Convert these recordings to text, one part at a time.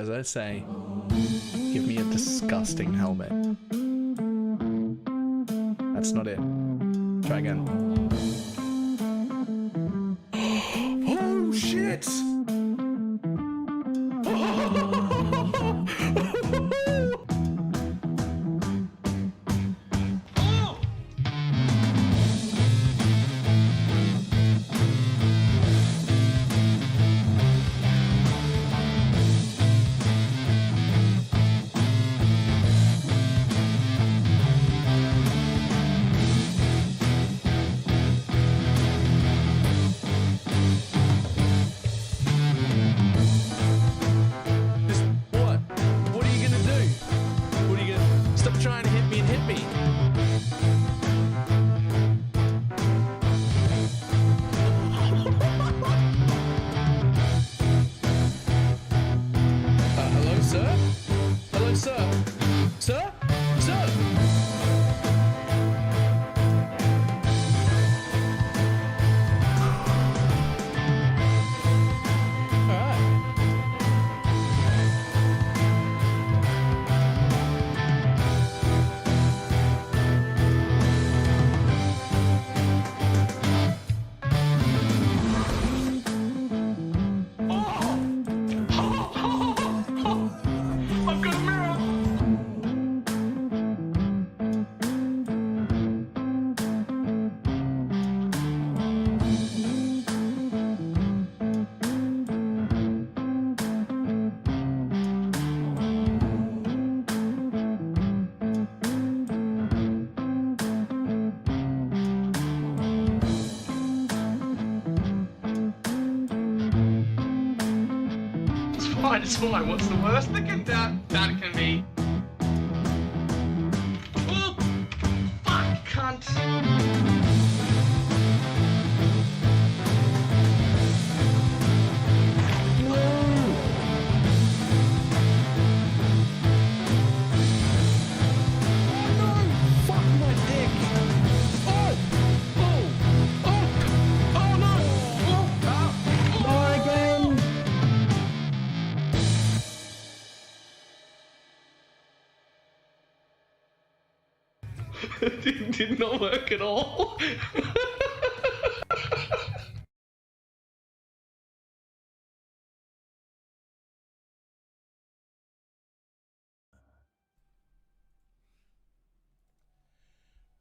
as I say, give me a disgusting helmet. That's not it. Try again. Oh shit! Trying to hit me and hit me. Hello, sir? Hello, sir? Sir? Sir? It's fine. What's the worst that can be? Oh, fuck, cunt. Did not work at all.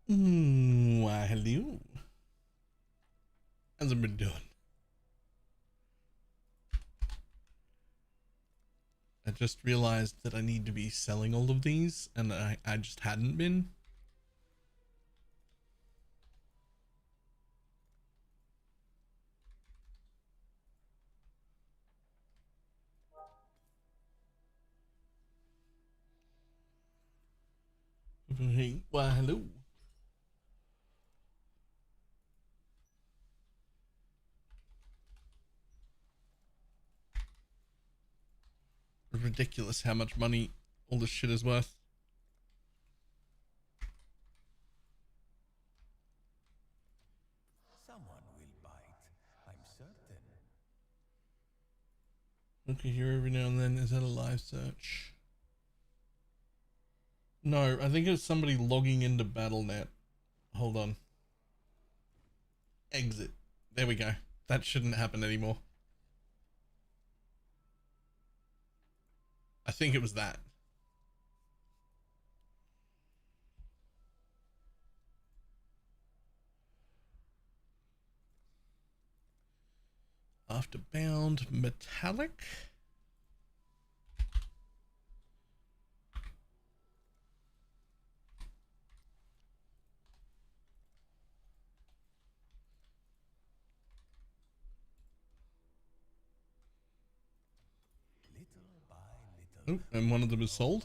Why, hello. How's it been doing? I just realized that I need to be selling all of these, and I just hadn't been. Why, hello. It's ridiculous how much money all this shit is worth. Someone will bite, I'm certain. Okay, here every now and then. Is that a live search? No, I think it's somebody logging into BattleNet. Hold on. Exit. There we go. That shouldn't happen anymore. I think it was that. Afterbound metallic. Oh, and one of them is sold.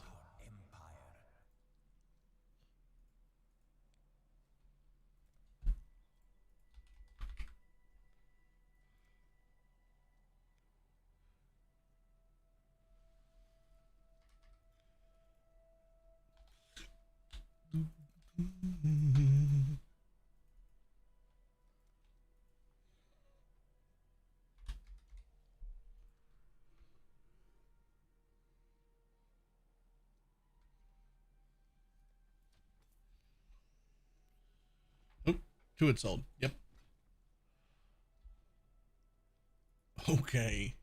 Two had sold. Yep. Okay.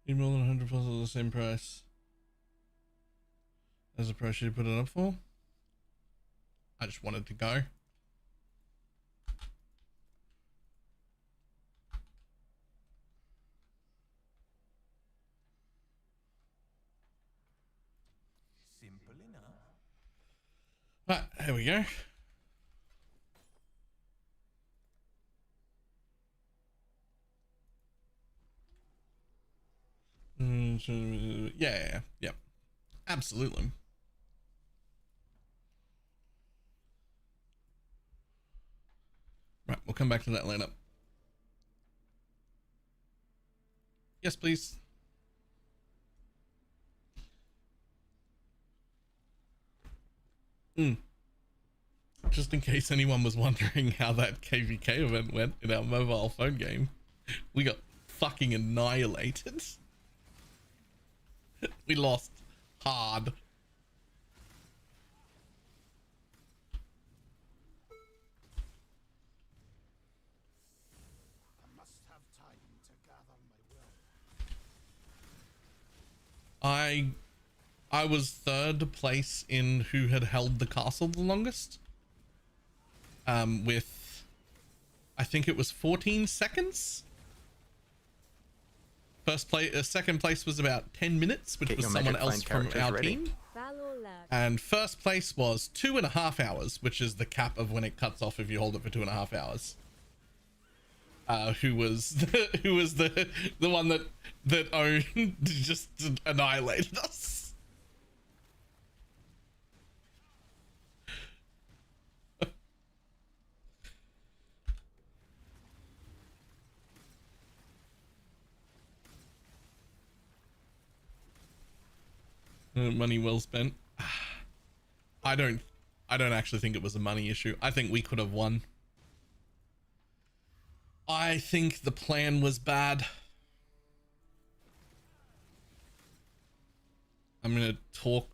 Need more than 100 plus at the same price as the price you put it up for. I just wanted to go. Simple enough. Right, here we go. Yeah. Absolutely. Right, we'll come back to that later. Yes, please. Just in case anyone was wondering how that KVK event went in our mobile phone game, we got fucking annihilated. We lost hard. I must have time to gather my will. I was third place in who had held the castle the longest. With I think it was 14 seconds. Second place was about 10 minutes, which was someone else from our team. And first place was 2.5 hours, which is the cap of when it cuts off if you hold it for 2.5 hours. Who was the one that owned just annihilated us. Money well spent. I don't actually think it was a money issue. I think we could have won. I think the plan was bad. I'm gonna talk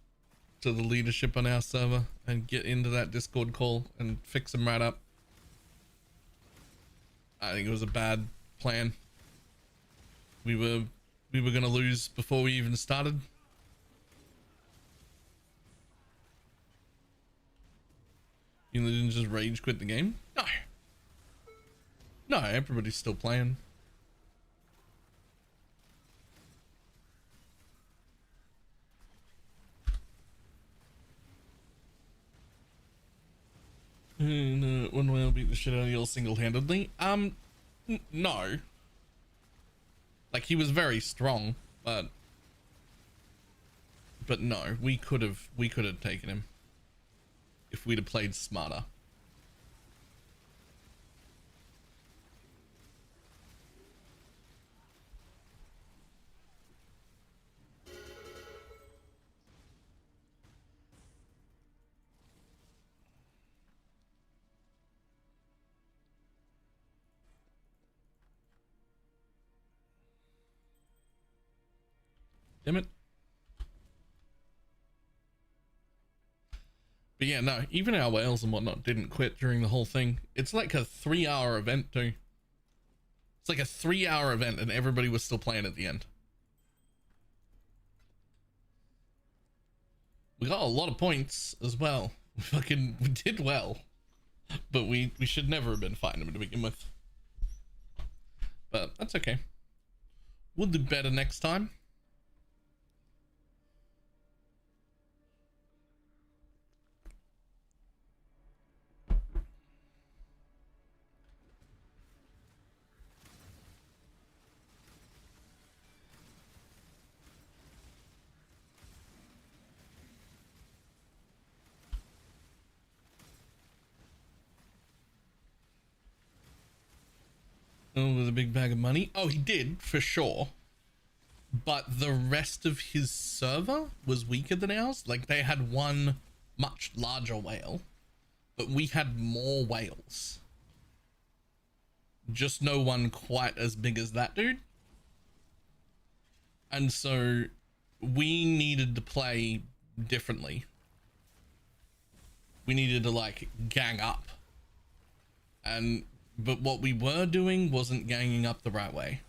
to the leadership on our server and get into that Discord call and fix them right up. I think it was a bad plan. We were gonna lose before we even started. You didn't just rage quit the game? No, everybody's still playing. One way I'll beat the shit out of you all single-handedly. No. Like, he was very strong, but no, we could have taken him if we'd have played smarter. Damn it. But yeah, no, even our whales and whatnot didn't quit during the whole thing. It's like a 3-hour event too. It's like a 3-hour event and everybody was still playing at the end. We got a lot of points as well. We did well. But we should never have been fighting them to begin with. But that's okay. We'll do better next time. Oh, with a big bag of money. Oh, he did for sure. But the rest of his server was weaker than ours. Like, they had one much larger whale but we had more whales. Just no one quite as big as that dude. And so we needed to play differently. We needed to like gang up. But what we were doing wasn't ganging up the right way.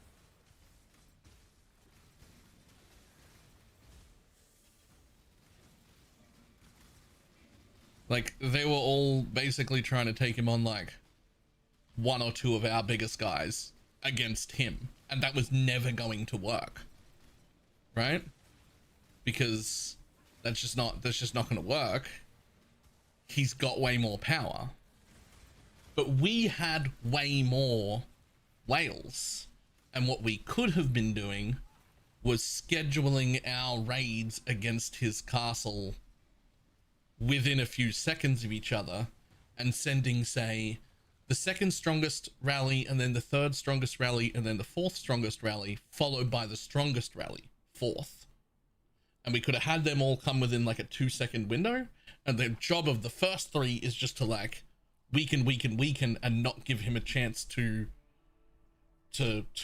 Like, they were all basically trying to take him on like one or two of our biggest guys against him, and that was never going to work, right? Because that's just not going to work. He's got way more power, but we had way more whales, and what we could have been doing was scheduling our raids against his castle within a few seconds of each other, and sending, say, the second strongest rally, and then the third strongest rally, and then the fourth strongest rally, followed by the strongest rally, fourth. And we could have had them all come within like a 2-second window, and the job of the first three is just to like weaken, and not give him a chance to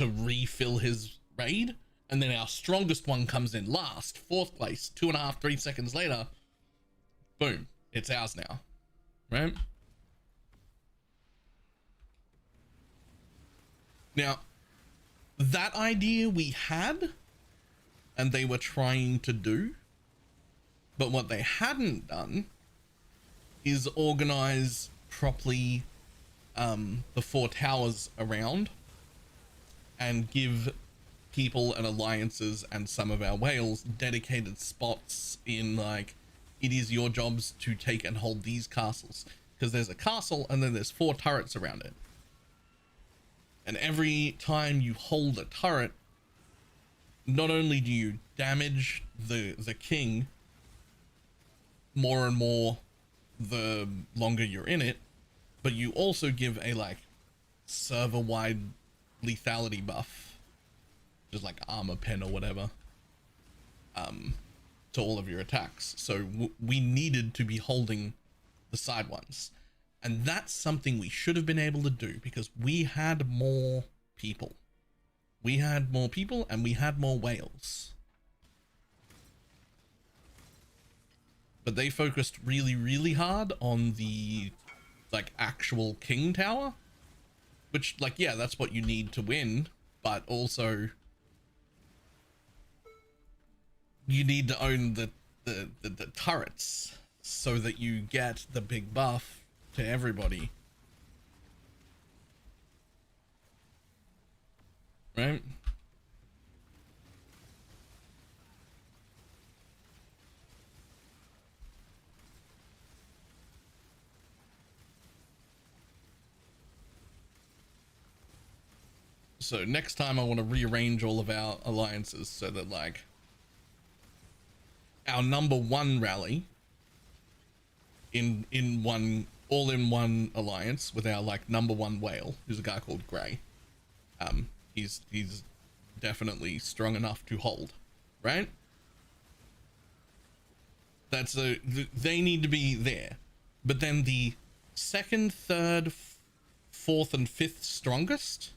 refill his raid. And then our strongest one comes in last, fourth place, 2.5, 3 seconds later. Boom, it's ours now, right? Now, that idea we had, and they were trying to do, but what they hadn't done is organize properly the 4 towers around and give people and alliances and some of our whales dedicated spots in like, it is your jobs to take and hold these castles, because there's a castle and then there's 4 turrets around it. And every time you hold a turret, not only do you damage the king more and more the longer you're in it, but you also give a like server-wide lethality buff, just like armor pen or whatever, to all of your attacks. So we needed to be holding the side ones, and that's something we should have been able to do because we had more people. We had more people and we had more whales. But they focused really, really hard on the like actual king tower, which like, yeah, that's what you need to win, but also you need to own the turrets so that you get the big buff to everybody. Right? So next time I want to rearrange all of our alliances so that like our number 1 rally in one all-in-one alliance with our like number 1 whale, who's a guy called Gray. He's definitely strong enough to hold, right? They need to be there. But then the 2nd, 3rd, 4th, and 5th strongest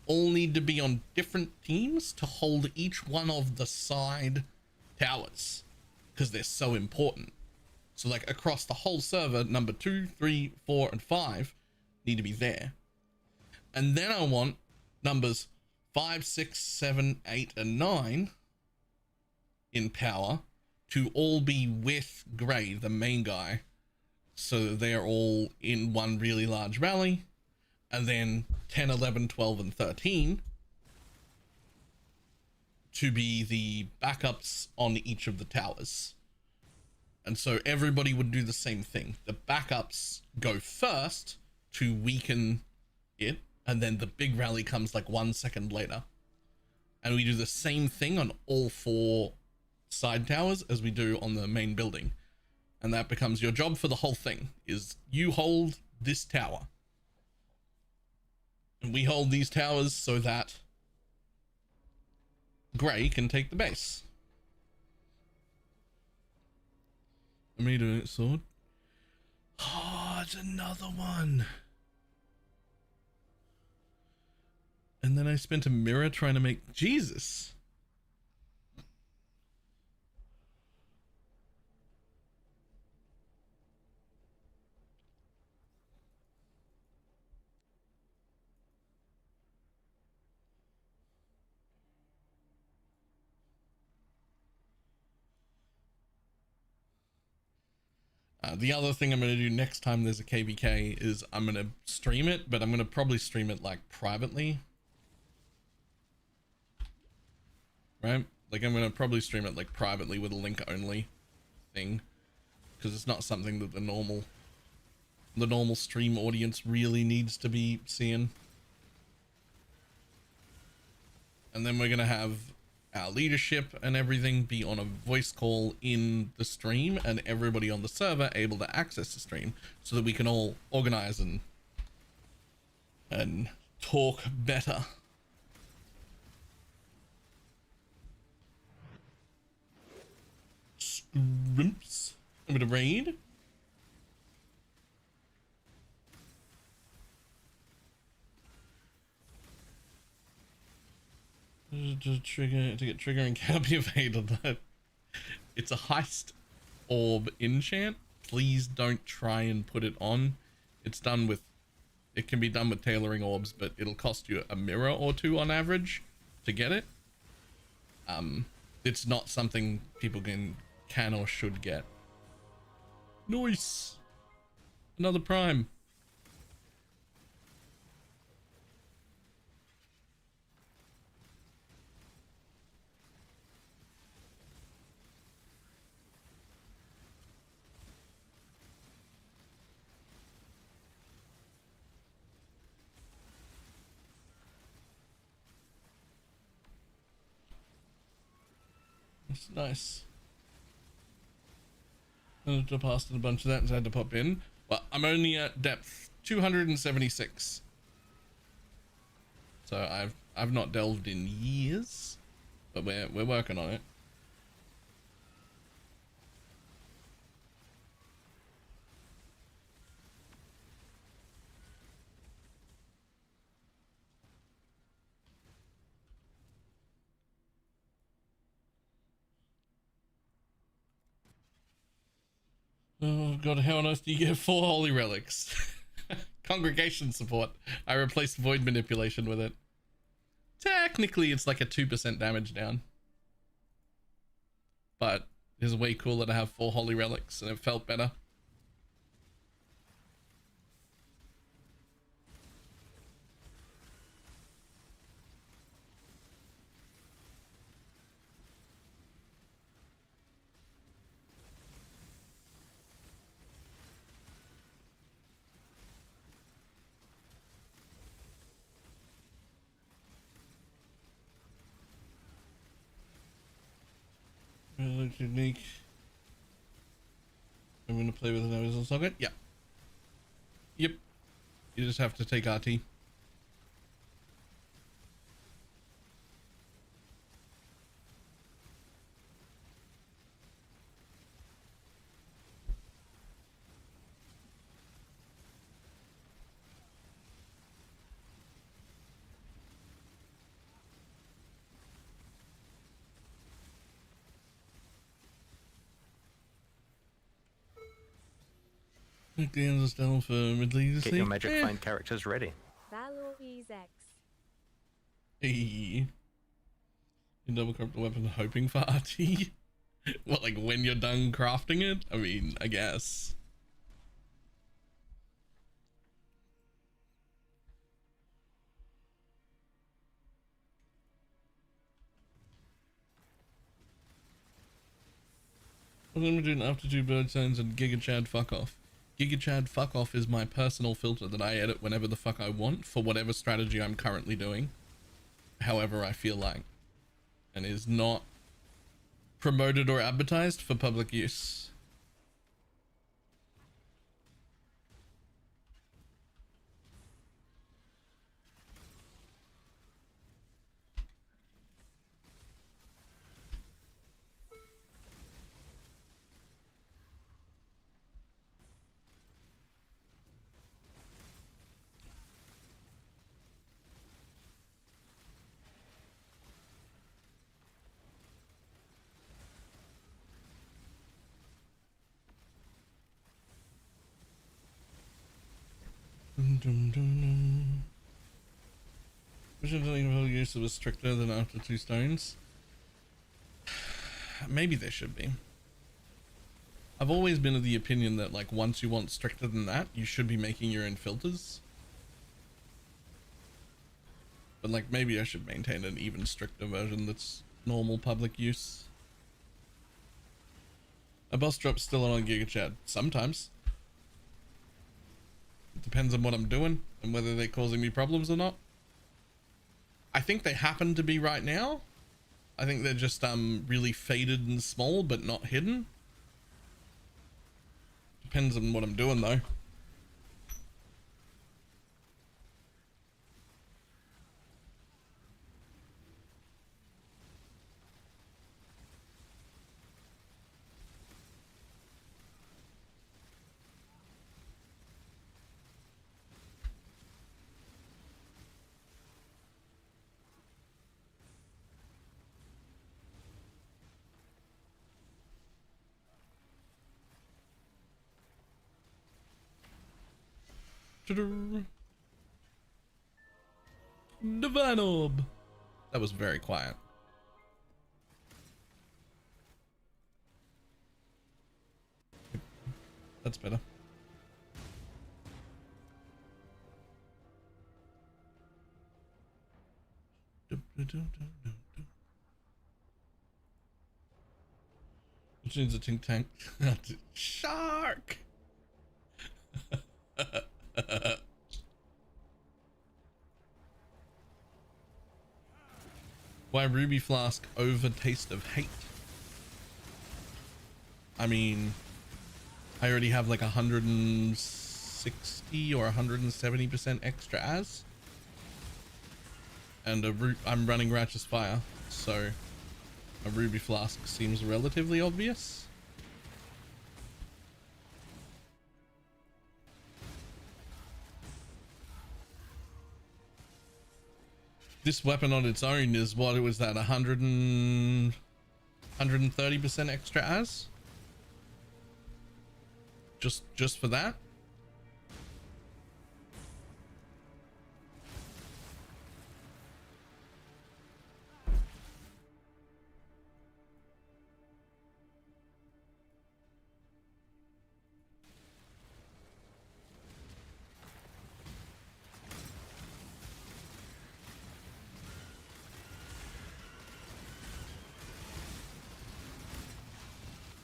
all need to be on different teams to hold each one of the side towers because they're so important. So like across the whole server, number 2, 3, 4, and 5 need to be there. And then I want numbers 5, 6, 7, 8, and 9 in power to all be with Gray, the main guy. So they're all in one really large rally. And then 10, 11, 12, and 13 to be the backups on each of the towers. And so everybody would do the same thing. The backups go first to weaken it, and then the big rally comes like 1 second later. And we do the same thing on all 4 side towers as we do on the main building. And that becomes your job for the whole thing, is you hold this tower. And we hold these towers so that Gray can take the base. I made a sword. Oh, There's another one. And then I spent a mirror trying to make Jesus. The other thing I'm going to do next time there's a KVK is I'm going to stream it, but I'm going to probably stream it like privately. Right? Like I'm going to probably stream it like privately with a link only thing, because it's not something that the normal stream audience really needs to be seeing. And then we're going to have our leadership and everything be on a voice call in the stream, and everybody on the server able to access the stream, so that we can all organize and talk better. Scrimps. I'm gonna raid. To get trigger and can't be evaded. It's a heist orb enchant. Please don't try and put it on. It can be done with tailoring orbs, but it'll cost you a mirror or two on average to get it. It's not something people can or should get. Nice. Another prime. That's nice. I just passed a bunch of that and I had to pop in. Well, I'm only at depth 276. So I've not delved in years, but we're working on it. Oh god, how on earth do you get 4 holy relics? Congregation support. I replaced void manipulation with it. Technically it's like a 2% damage down, but it's way cooler to have 4 holy relics, and it felt better. Looks unique. I'm gonna play with an Amazon socket. Yeah. Yep. You just have to take RT. The ends are still for mid-league. Get your magic find characters ready. BalorMage. Hey. You double crop the weapon hoping for RT? What, like when you're done crafting it? I mean, I guess. What am I doing after 2 bird signs and Giga Chad fuck off? Giga Chad fuck off is my personal filter that I edit whenever the fuck I want for whatever strategy I'm currently doing, however I feel like, and is not promoted or advertised for public use. Vision use was stricter than after 2 stones. Maybe they should be. I've always been of the opinion that like once you want stricter than that, you should be making your own filters. But like maybe I should maintain an even stricter version that's normal public use. A boss drop's still on Giga Chat sometimes. It depends on what I'm doing and whether they're causing me problems or not. I think they happen to be right now. I think they're just really faded and small but not hidden. Depends on what I'm doing though. Divine Orb. That was very quiet. That's better. Which needs a think tank. Shark. Why Ruby Flask over Taste of Hate? I mean, I already have like 160 or 170% extra as, and I'm running Righteous Fire, so a Ruby Flask seems relatively obvious. This weapon on its own is what it was, that 130% extra as? Just for that?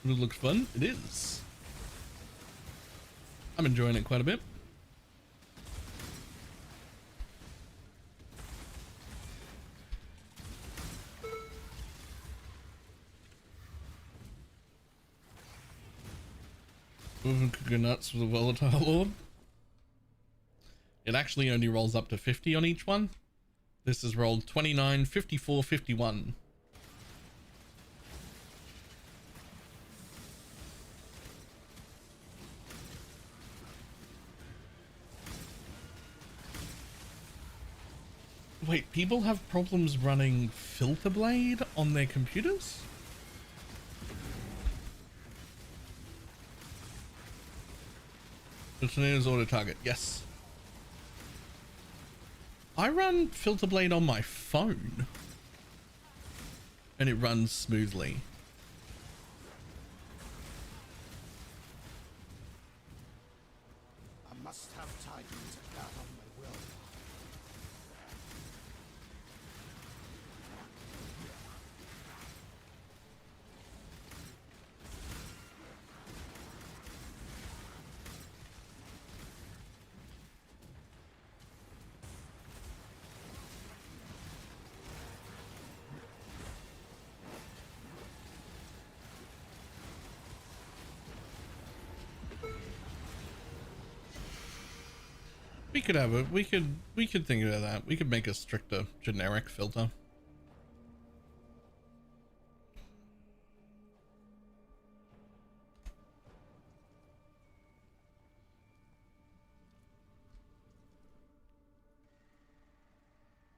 It looks fun. It is. I'm enjoying it quite a bit. Moving nuts for the volatile orb. It actually only rolls up to 50 on each one. This is rolled 29, 54, 51. Wait, people have problems running Filter Blade on their computers? The tornado's auto target, yes. I run Filter Blade on my phone and it runs smoothly. I must have time to gather my will. We could have we could think of that. We could make a stricter generic filter.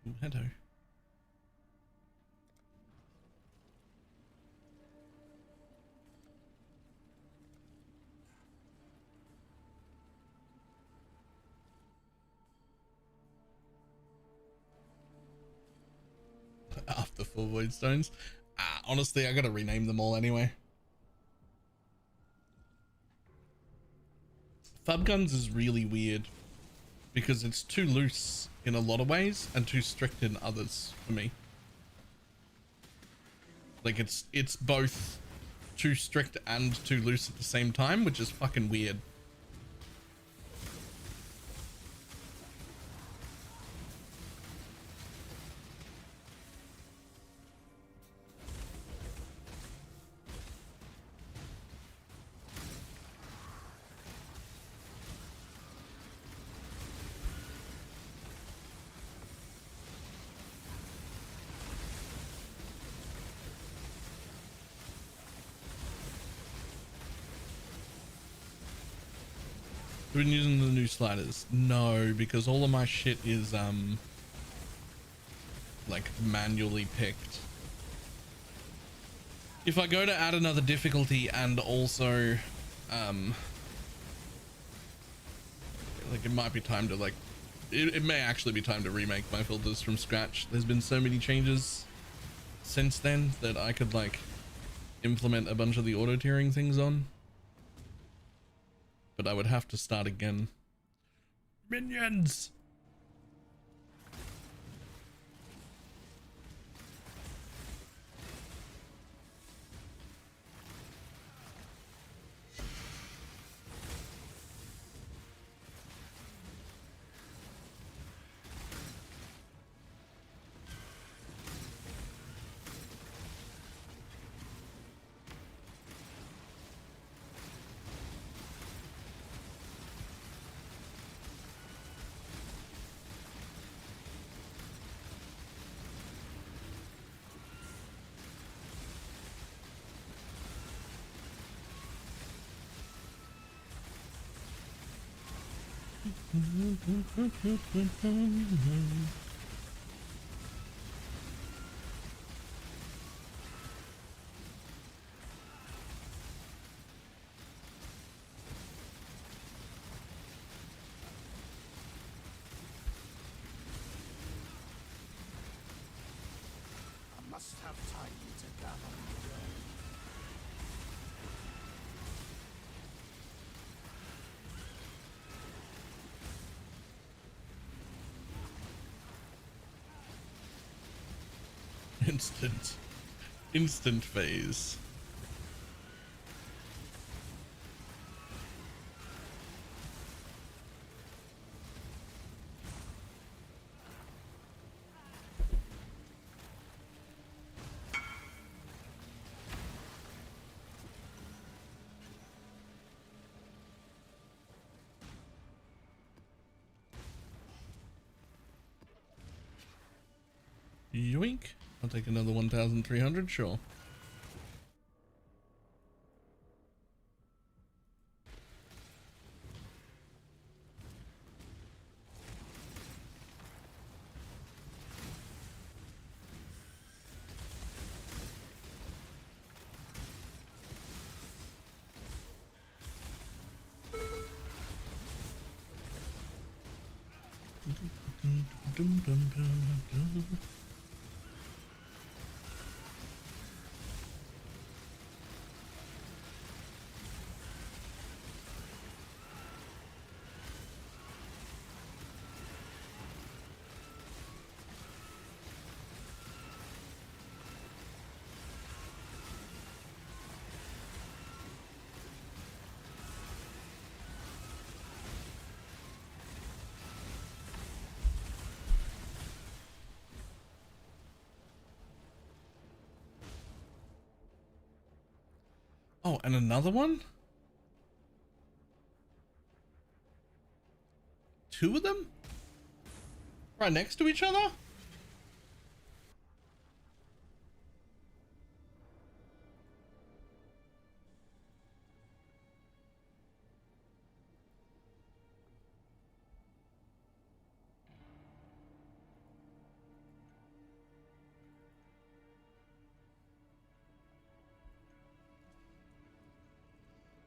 Ooh, hello. 4 void stones. Honestly, I gotta rename them all anyway. Thub guns is really weird because it's too loose in a lot of ways and too strict in others for me. Like it's both too strict and too loose at the same time, which is fucking weird. Been using the new sliders? No, because all of my shit is like manually picked. If I go to add another difficulty and also like it might be time to like it may actually be time to remake my filters from scratch. There's been so many changes since then that I could like implement a bunch of the auto tiering things on. But I would have to start again. Minions! I must have time to gather my will. Instant phase. Yoink. I'll take another 1,300, sure. Oh, and another one? 2 of them? Right next to each other?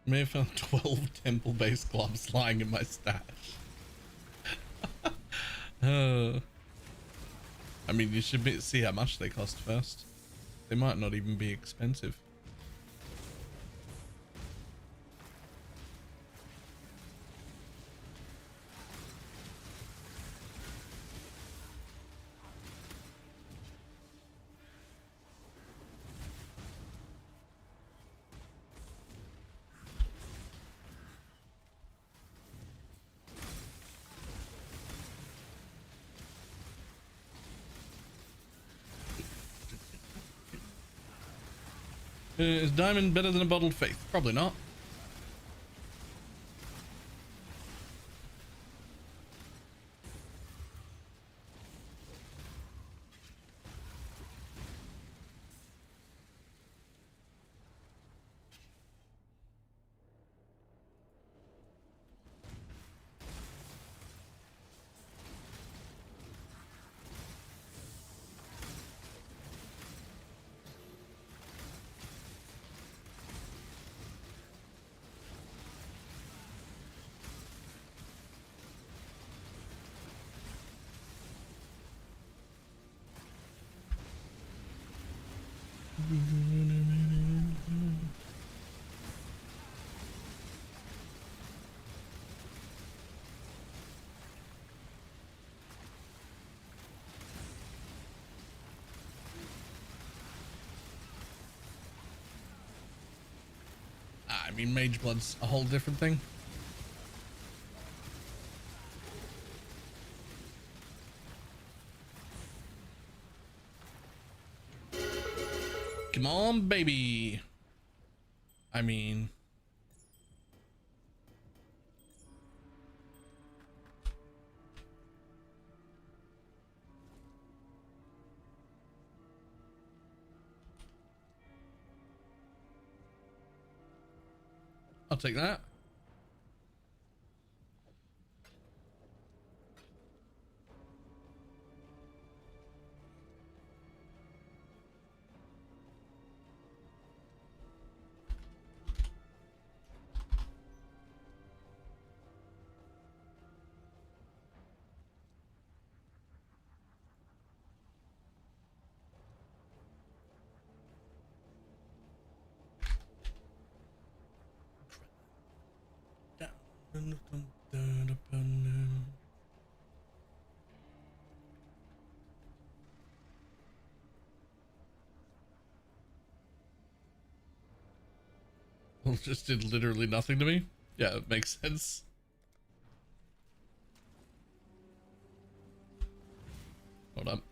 May have found 12 temple-based gloves lying in my stash. I mean, you should see how much they cost first. They might not even be expensive. Is diamond better than a bottled faith? Probably not. I mean, Mage Blood's a whole different thing. Come on, baby. I mean... I'll take that. Well, just did literally nothing to me. Yeah, it makes sense. Hold up.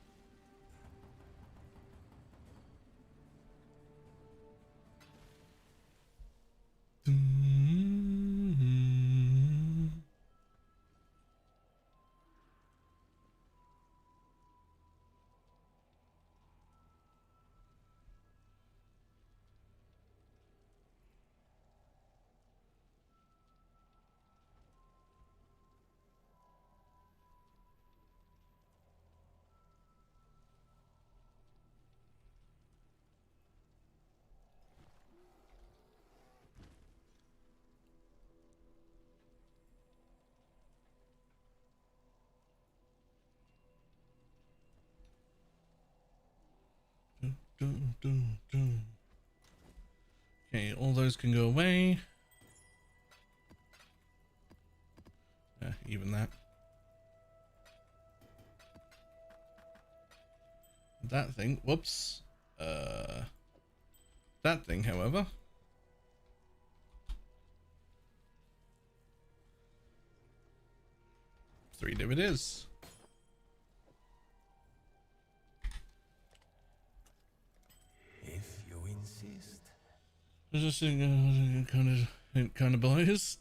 Okay, all those can go away. Even that. That thing, whoops. That thing, however. 3 div it is. If you insist. Just kind of biased.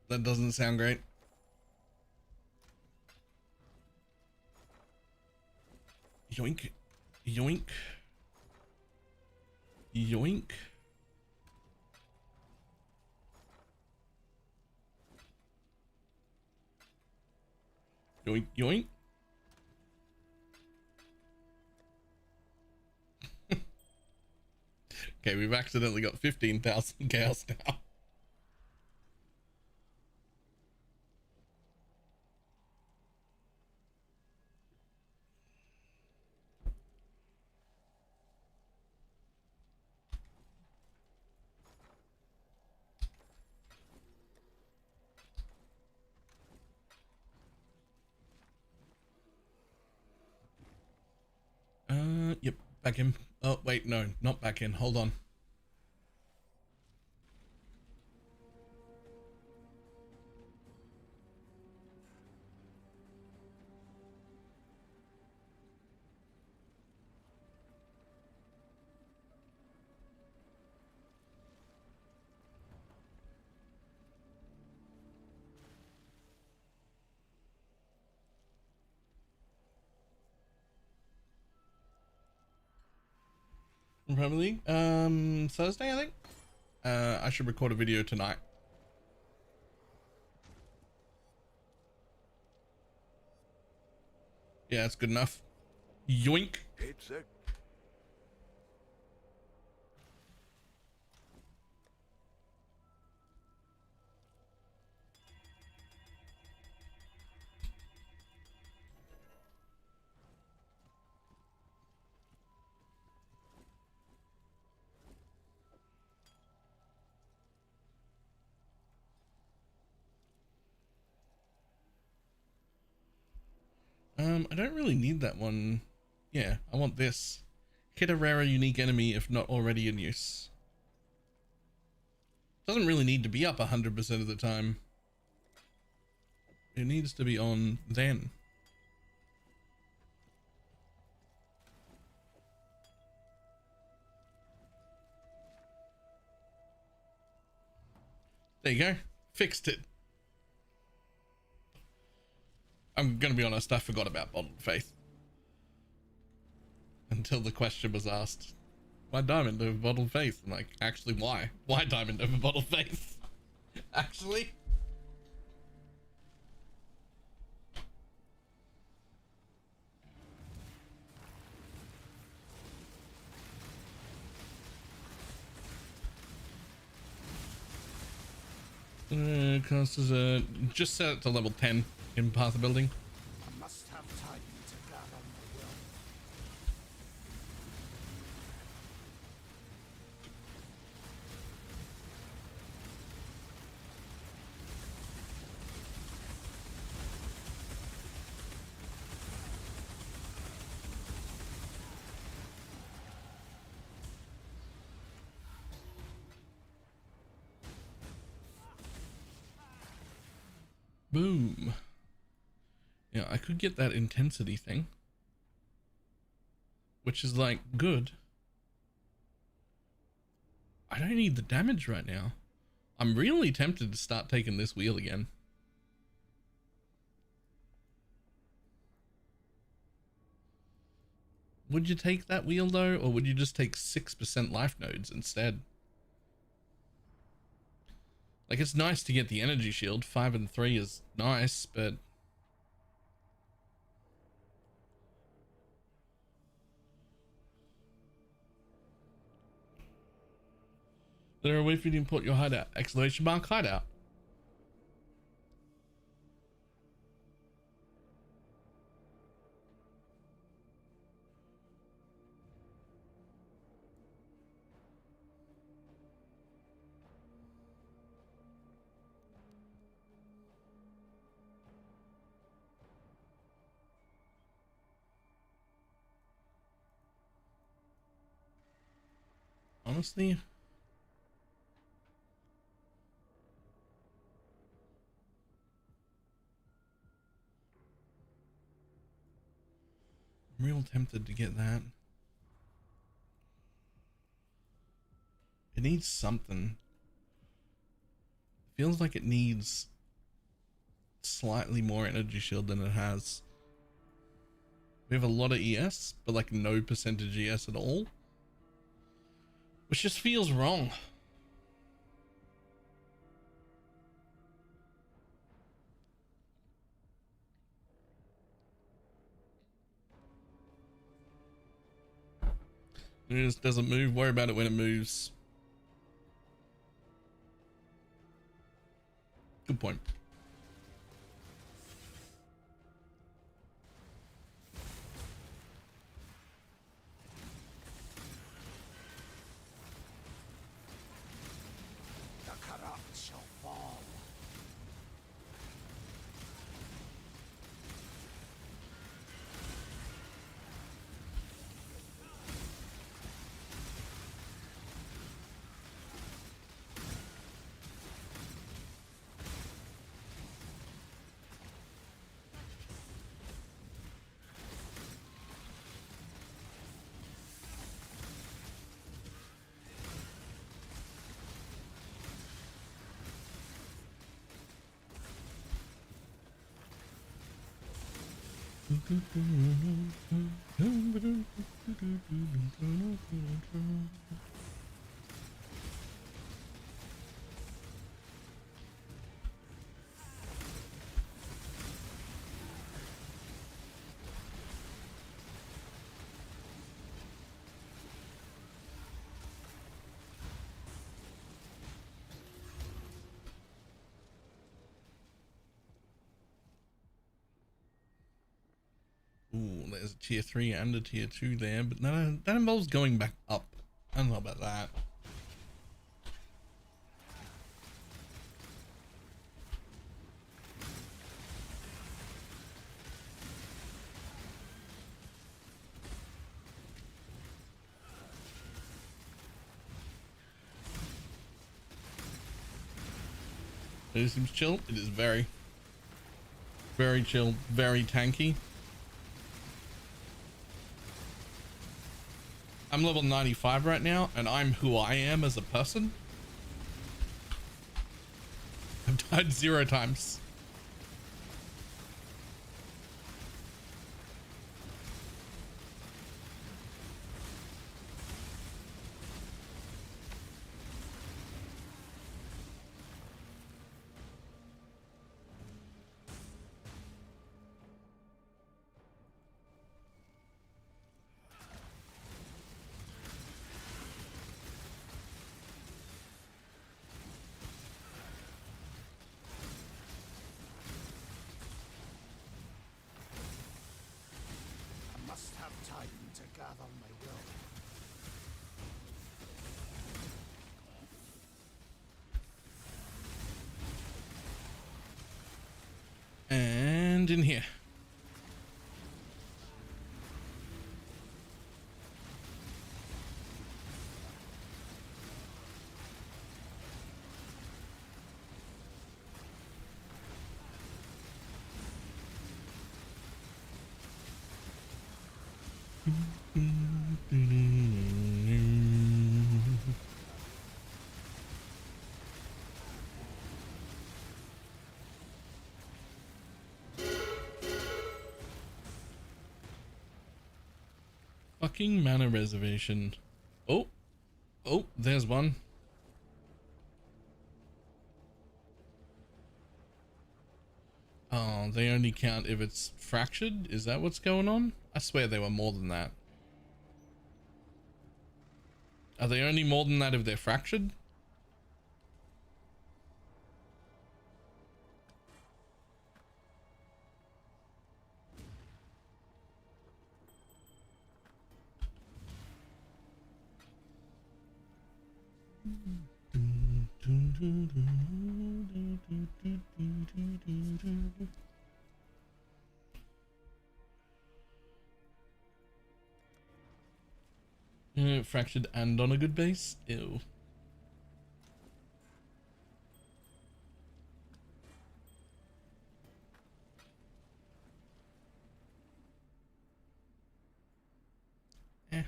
That doesn't sound great. Yoink, yoink, yoink. Yoink, yoink. Okay, we've accidentally got 15,000 cows now. Back in. Oh, wait, no, not back in. Hold on. Probably Thursday, I think. I should record a video tonight. Yeah, that's good enough. Yoink. It's a I don't really need that one. Yeah, I want this. Hit a rarer unique enemy if not already in use. Doesn't really need to be up 100% of the time. It needs to be on then. There you go. Fixed it. I'm gonna be honest, I forgot about Bottled Faith. Until the question was asked, why Diamond over Bottled Faith? I'm like, actually, why? Why Diamond over Bottled Faith? Actually? Cost is just set it to level 10 in Path of Building. I must have time to gather my will. Boom. Yeah, I could get that intensity thing, which is like good. I don't need the damage right now. I'm really tempted to start taking this wheel again. Would you take that wheel though, or would you just take 6% life nodes instead? Like, it's nice to get the energy shield. 5 and 3 is nice, but there a way for you to import your hideout? Exclamation mark hideout. Honestly, I'm real tempted to get that. It needs something. Feels like it needs slightly more energy shield than it has. We have a lot of ES, but like no percentage ES at all, which just feels wrong. It just doesn't move. Worry about it when it moves. Good point. The corrupt shall fall. Ooh, there's a tier 3 and a tier 2 there, but that involves going back up. I don't know about that. It seems chill. It is very, very chill, very tanky. I'm level 95 right now, and I'm who I am as a person. I've died 0 times. Must have time to gather my will. And in here. Fucking mana reservation. Oh, there's one. Oh, they only count if it's fractured? Is that what's going on? I swear they were more than that. Are they only more than that if they're fractured? Fractured and on a good base? Ew. Eh.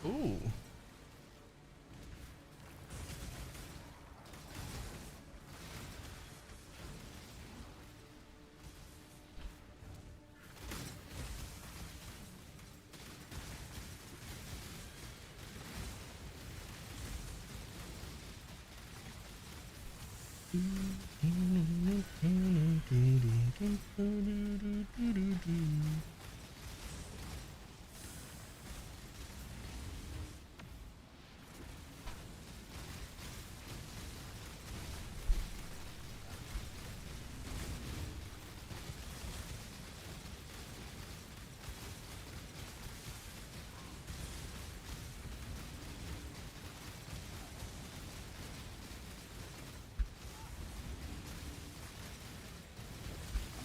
Ooh.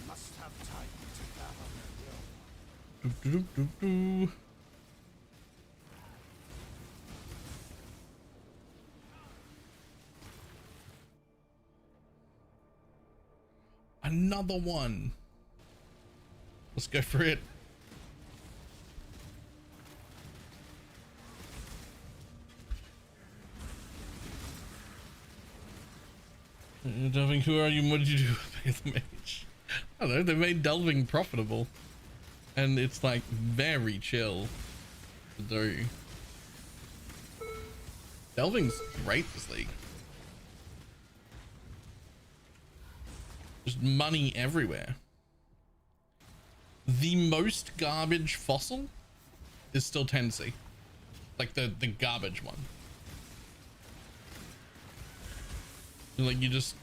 Must have time to gather my will. Another one. Let's go for it. Delving, who are you? What did you do with BalorMage? I don't know, they made delving profitable. And it's like very chill to do. Delving's great this league. Just money everywhere. The most garbage fossil is still Tennessee. Like the garbage one. Like you just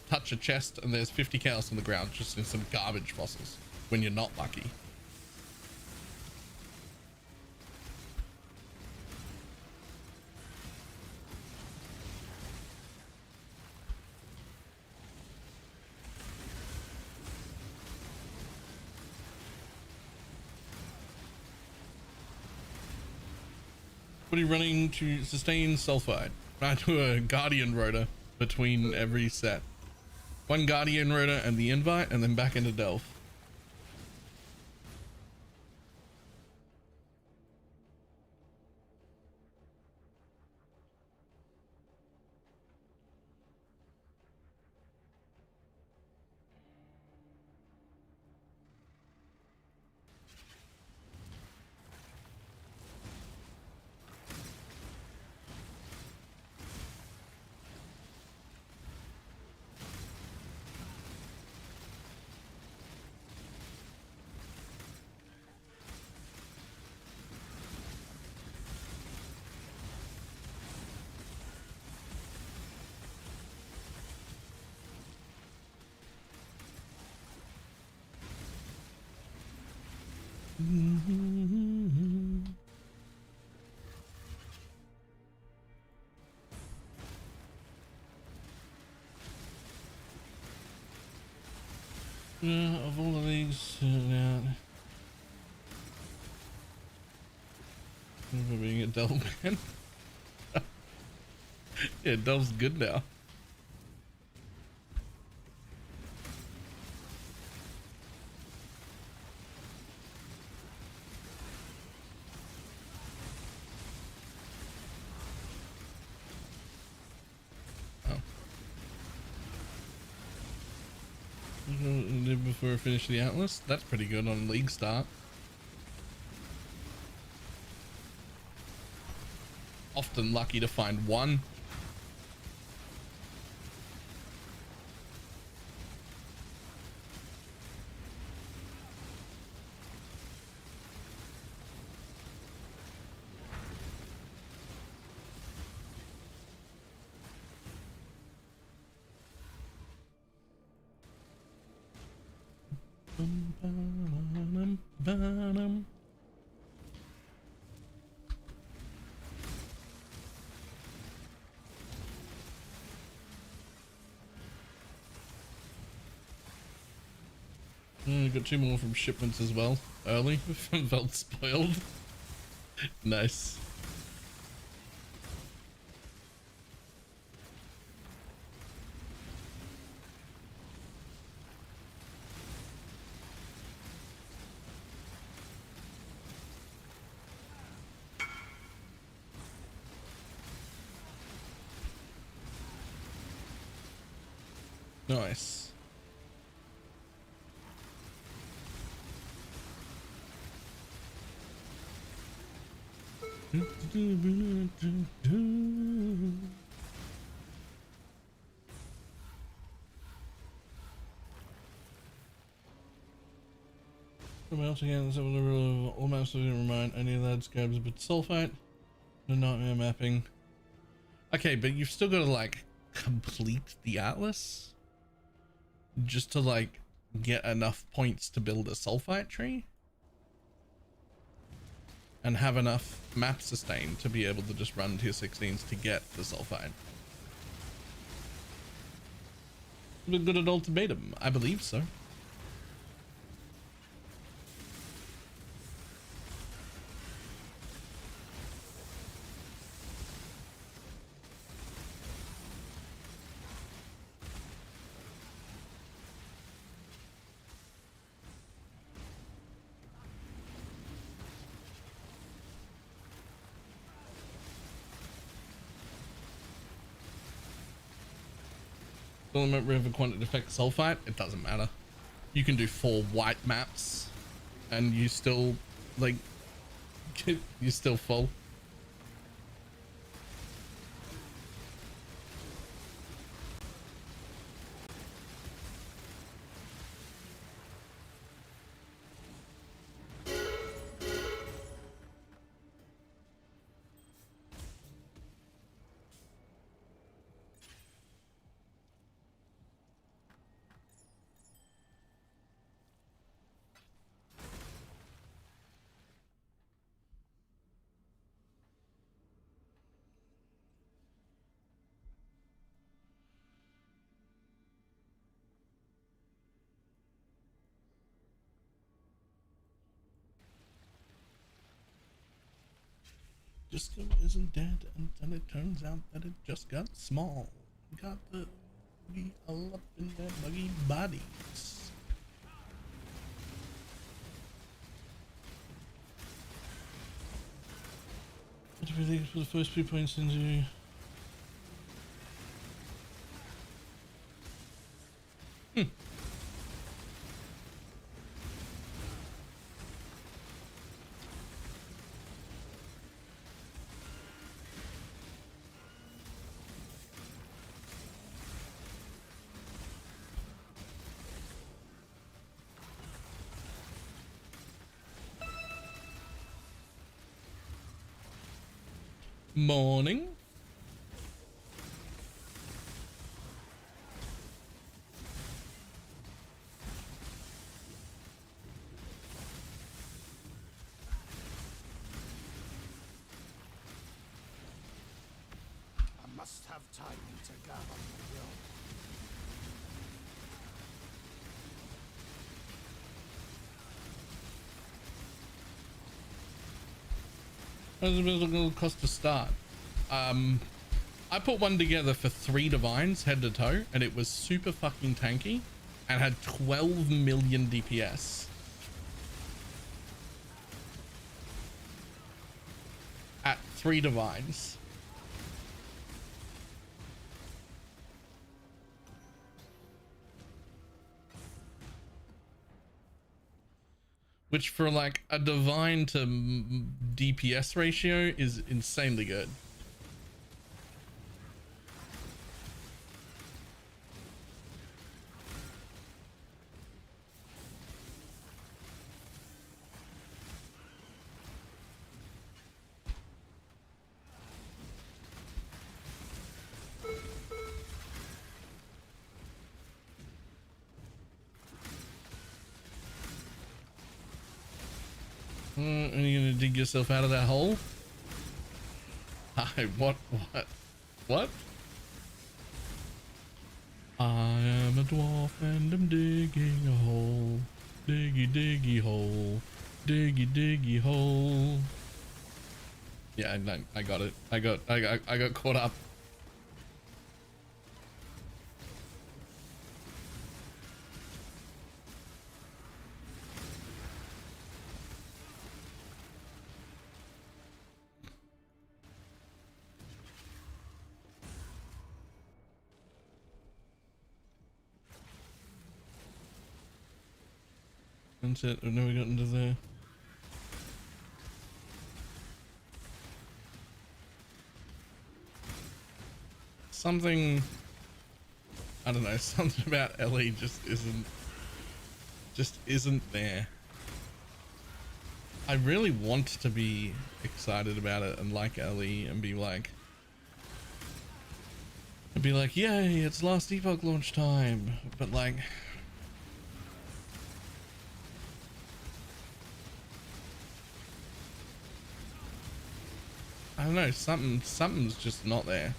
touch a chest and there's 50 cows on the ground just in some garbage fossils when you're not lucky. What are you running to sustain sulfide? I do a guardian rotor between every set. One guardian rotor and the invite, and then back into delve. Of all the leagues out, for being a delve man. Yeah, delve's good now. Before I finish the Atlas, that's pretty good on league start. Often lucky to find one. Got 2 more from shipments as well. Early. Felt spoiled. Nice. Nice. Mouse again, almost didn't remind any of that scabs, but sulfite, the nightmare mapping. Okay, but you've still got to like complete the Atlas just to like get enough points to build a sulfite tree and have enough map sustain to be able to just run tier 16s to get the sulfite. The good old ultimatum, I believe so. Element river quantity effect sulfite. It doesn't matter. You can do 4 white maps and you still like you're still full. Disco isn't dead, and then it turns out that it just got small. Got the boogie all up in their buggy bodies. Everything for the first 3 points into. Morning. I must have time to gather my will. How's it going to cost to start? I put one together for 3 divines head to toe, and it was super fucking tanky and had 12 million DPS. At 3 divines. Which for like a divine to DPS ratio is insanely good. Are you gonna dig yourself out of that hole? Hi, what? I am a dwarf and I'm digging a hole. Diggy, diggy hole. Diggy, diggy hole. Yeah, I got it. I got caught up. That's it. I've never gotten to there. Something, I don't know, something about Ellie just isn't there. I really want to be excited about it and like Ellie and be like, yay, it's last epoch launch time. But like, I don't know, something's just not there.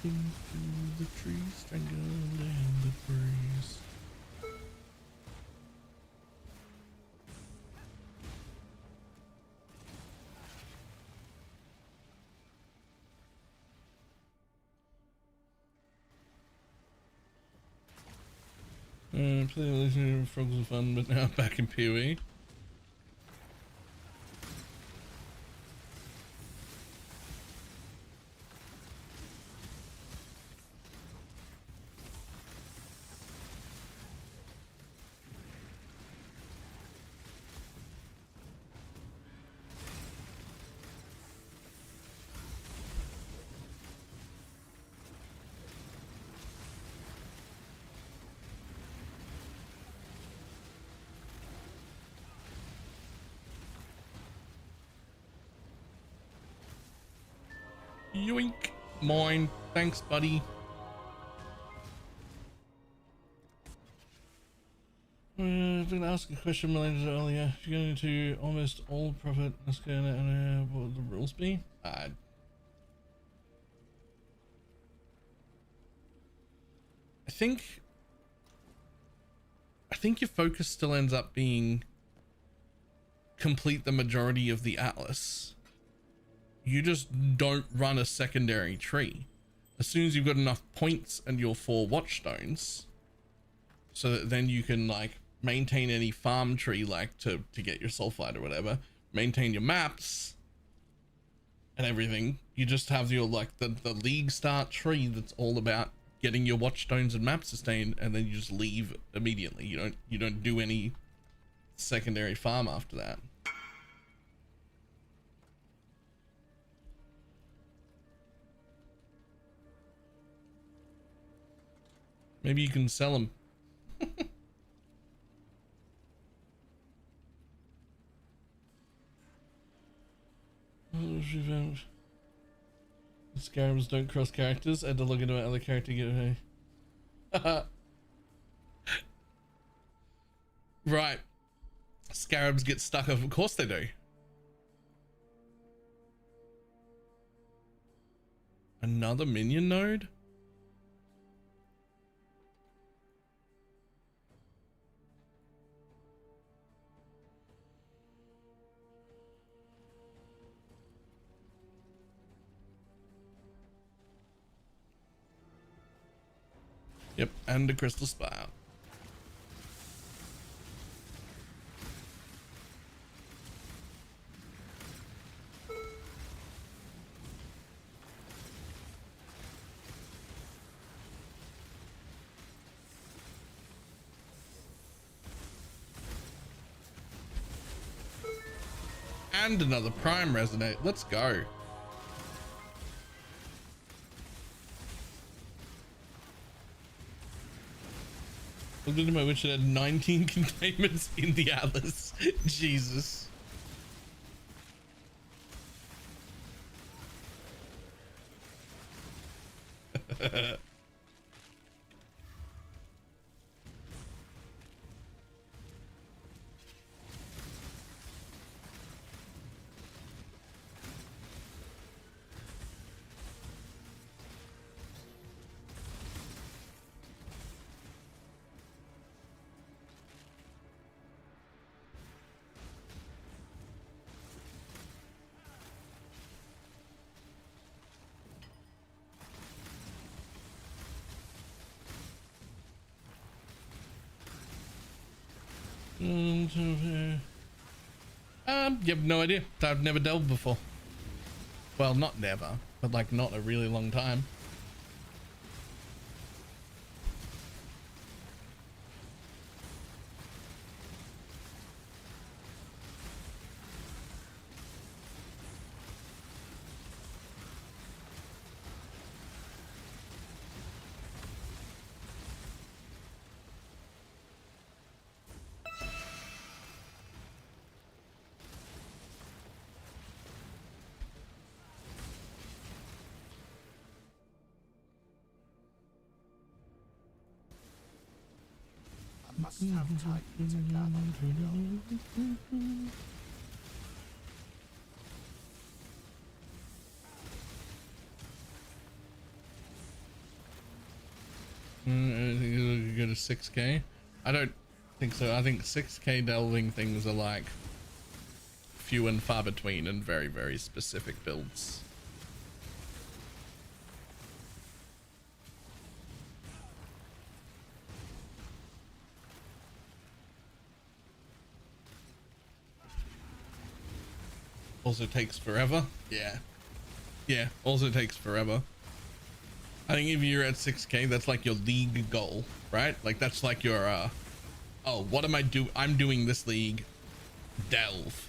Into the tree, strangled in the breeze. Playing Frogs are fun, but now back in PoE. Yoink. Mine. Thanks, buddy. I've been asking a question related to earlier. If you're going to almost all profit, let's go and what would the rules be? I think your focus still ends up being complete the majority of the atlas. You just don't run a secondary tree. As soon as you've got enough points and your 4 watchstones, so that then you can like maintain any farm tree, like to get your sulfide or whatever, maintain your maps and everything. You just have your like the league start tree that's all about getting your watchstones and map sustained, and then you just leave immediately. You don't do any secondary farm after that. Maybe you can sell them. Scarabs don't cross characters. I had to look into my other character to get away. Right. Scarabs get stuck. Of course they do. Another minion node? Yep, and a crystal spire. And another prime resonate. Let's go. Look at my witch, it had 19 containments in the atlas. Jesus. You have no idea. I've never delved before. Well, not never, but like not a really long time. Must have time to gather I think it'll go to 6k. I don't think so. I think 6k delving things are like few and far between and very, very specific builds. Also takes forever. Yeah. Yeah, also takes forever. I think if you're at 6K, that's like your league goal, right? Like that's like your oh, what am I do? I'm doing this league. Delve.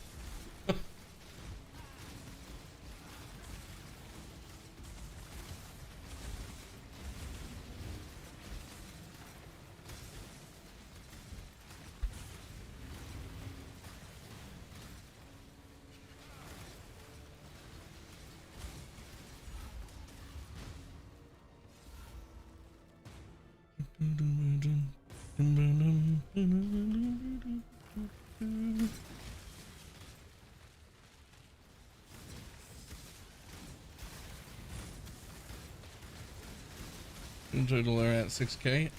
In total are at 6K.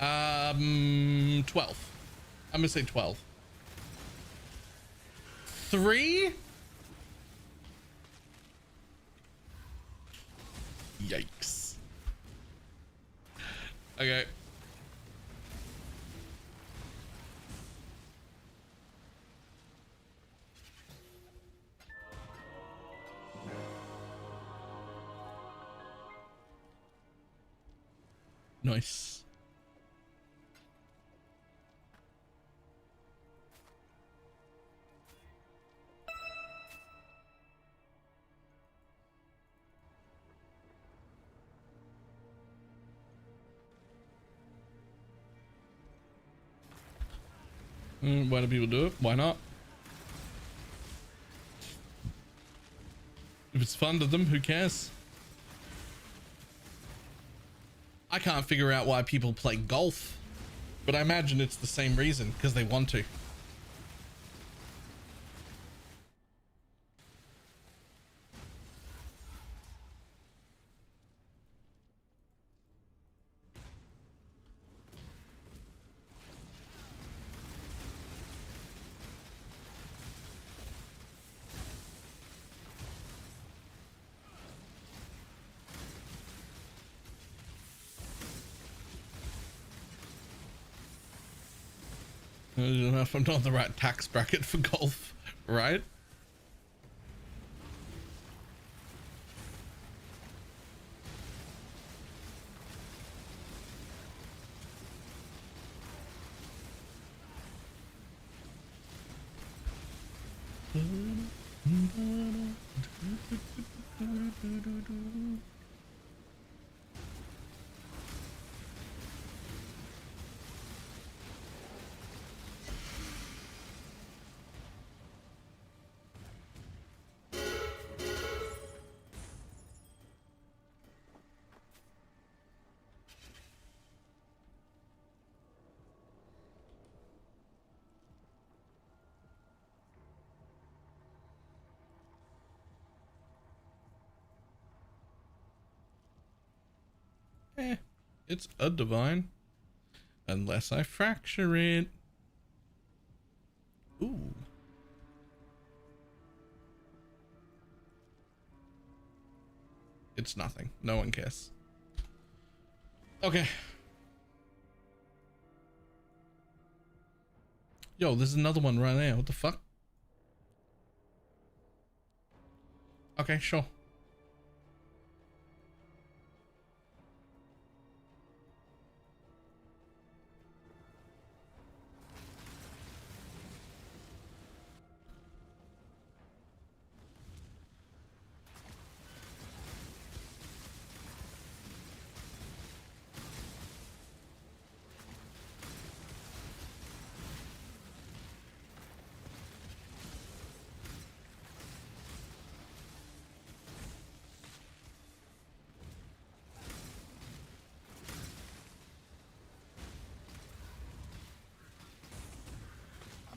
12. I'm gonna say 12. 3? Yikes. Okay. Nice. Why do people do it? Why not? If it's fun to them, who cares? I can't figure out why people play golf, but I imagine it's the same reason, because they want to. I don't know if I'm not the right tax bracket for golf, right? It's a divine. Unless I fracture it. Ooh. It's nothing. No one cares. Okay. Yo, there's another one right there. What the fuck? Okay, sure.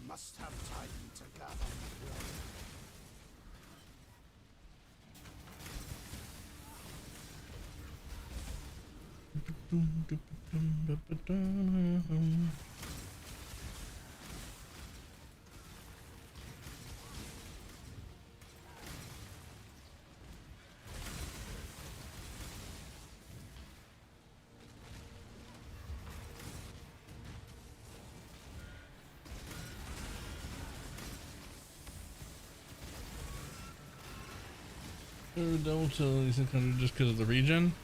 Must have time to gather the blood. Delta 600 just because of the regen.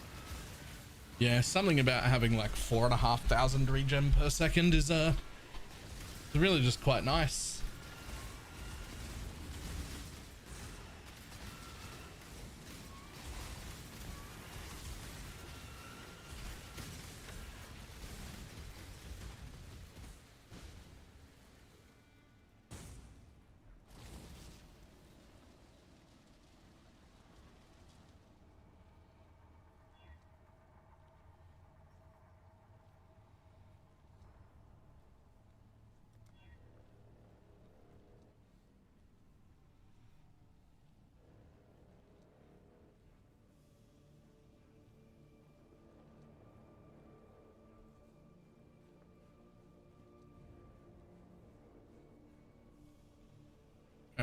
Yeah, something about having like 4,500 regen per second is really just quite nice.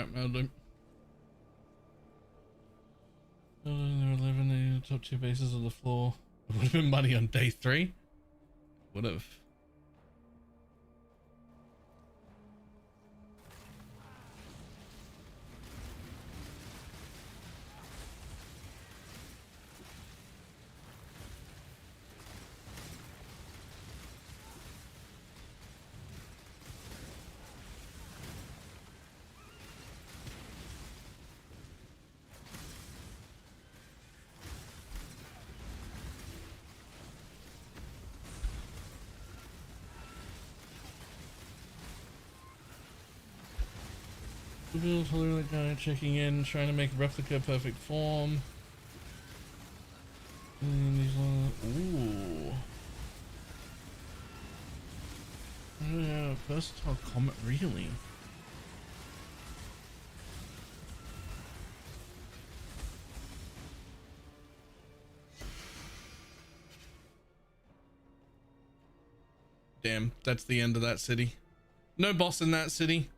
There are 11 top 2 bases on the floor. It would have been money on day 3. Would have. That guy checking in, trying to make replica perfect form. Ooh. Yeah, versatile comet, really? Damn, that's the end of that city. No boss in that city.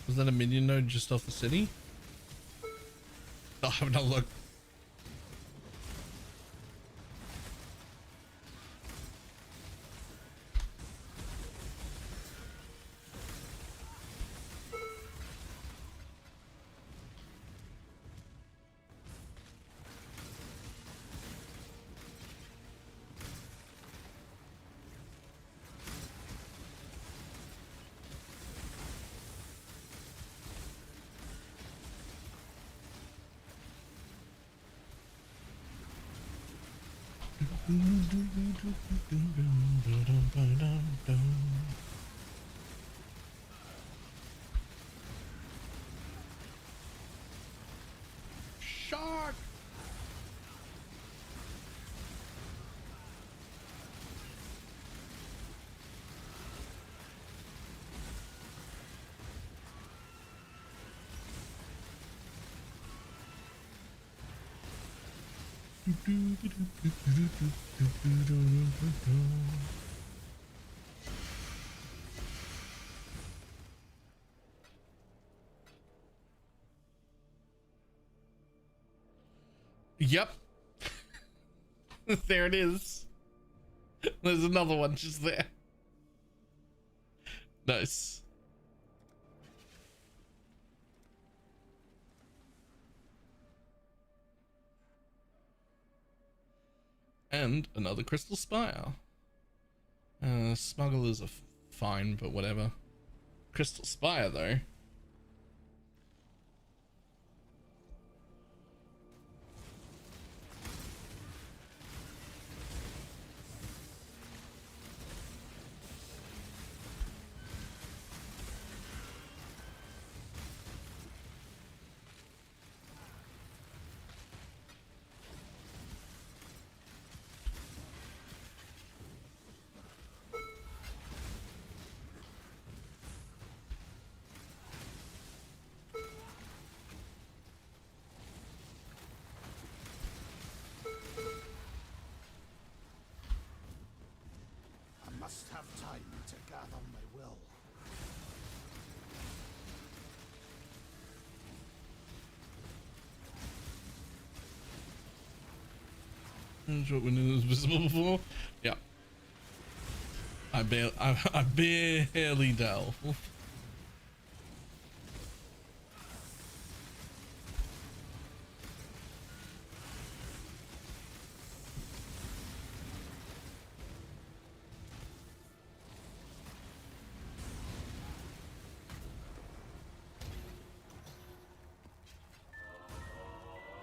Was that a minion node just off the city? I'll have another look. Shark! Yep. There it is. There's another one just there. Nice. And another crystal spire. Smugglers are fine, but whatever. Crystal spire though. fathom my will. Short window was visible before. Yeah. I barely delve.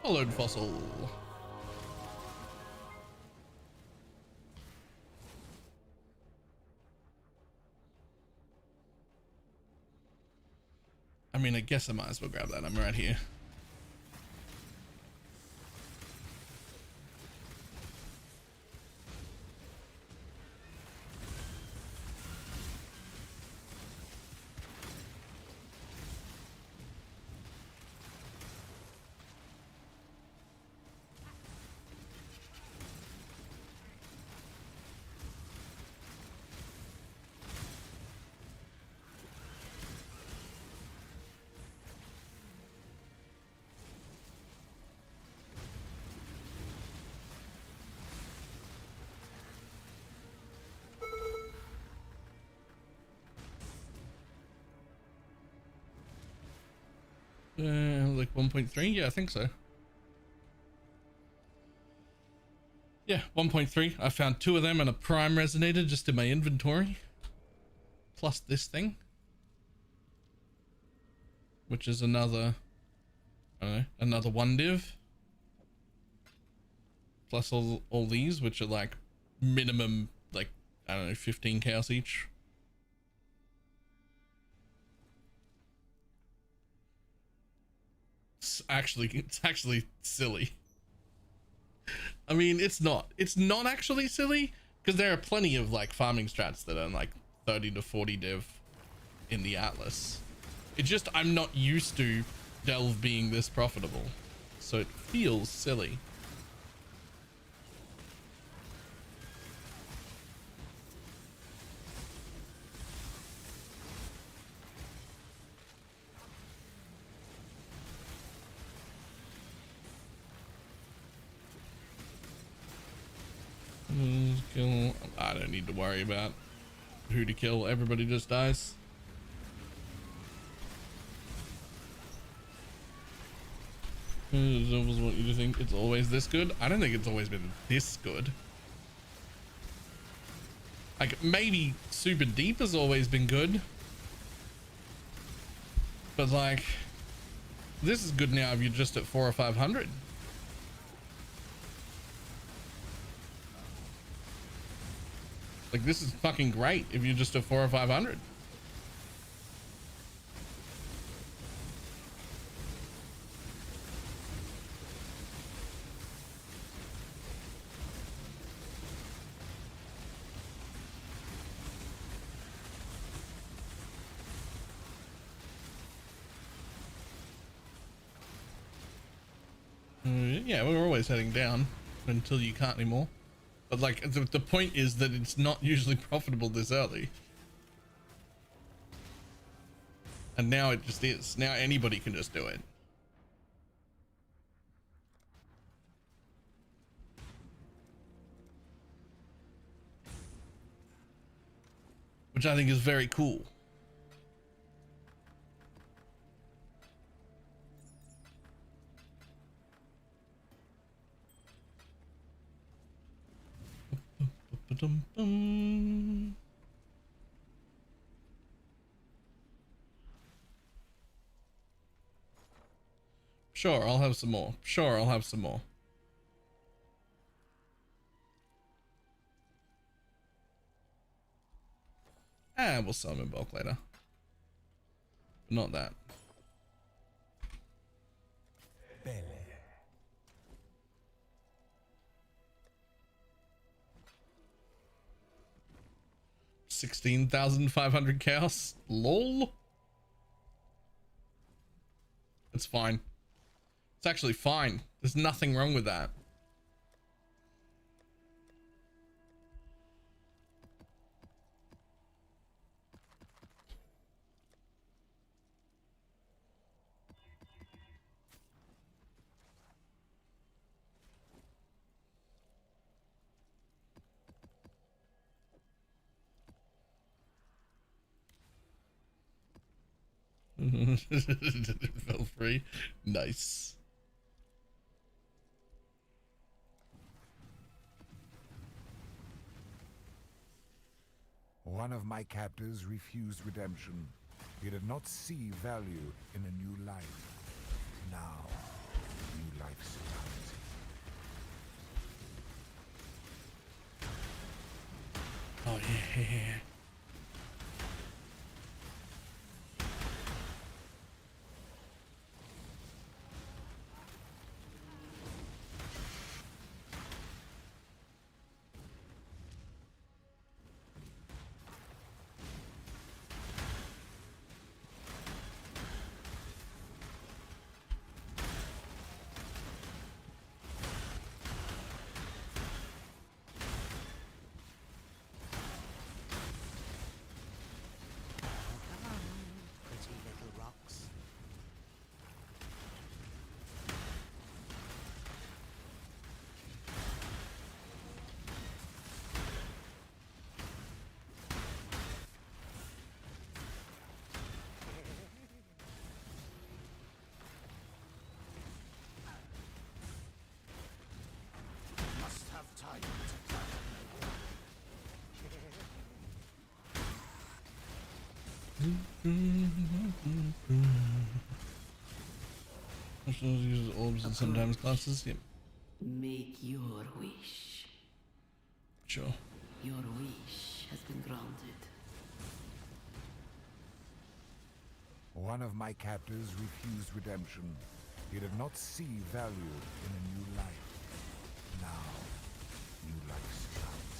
Hollowed fossil. I mean, I guess I might as well grab that. I'm right here. Like 1.3? Yeah, I think so. Yeah, 1.3. I found 2 of them and a prime resonator just in my inventory. Plus this thing. Which is another, I don't know, another 1 div. Plus all these, which are like minimum, like, I don't know, 15 chaos each. It's actually silly. I mean, it's not actually silly, because there are plenty of like farming strats that are like 30 to 40 div in the Atlas. It's just I'm not used to delve being this profitable, so it feels silly. Kill. I don't need to worry about who to kill. Everybody just dies. What you to think it's always this good? I don't think it's always been this good. Like maybe super deep has always been good, but like this is good now if you're just at 400 or 500. Like this is fucking great if you're just at 400 or 500. Yeah, we're always heading down until you can't anymore. But like the point is that it's not usually profitable this early. And now it just is. Now anybody can just do it. Which I think is very cool. Sure, I'll have some more. Sure, I'll have some more. And we'll sell them in bulk later. But not that. Belle. 16,500 chaos. Lol. It's fine. It's actually fine. There's nothing wrong with that. Feel free. Nice. One of my captors refused redemption. He did not see value in a new life. Now, new life surrounds him. Oh yeah. Pretty little rocks. Must have time to gather. Uses orbs and sometimes glasses. Yep, Make your wish. sure. Your wish has been granted. One of my captors refused redemption. He did not see value in a new life. Now, new life surrounds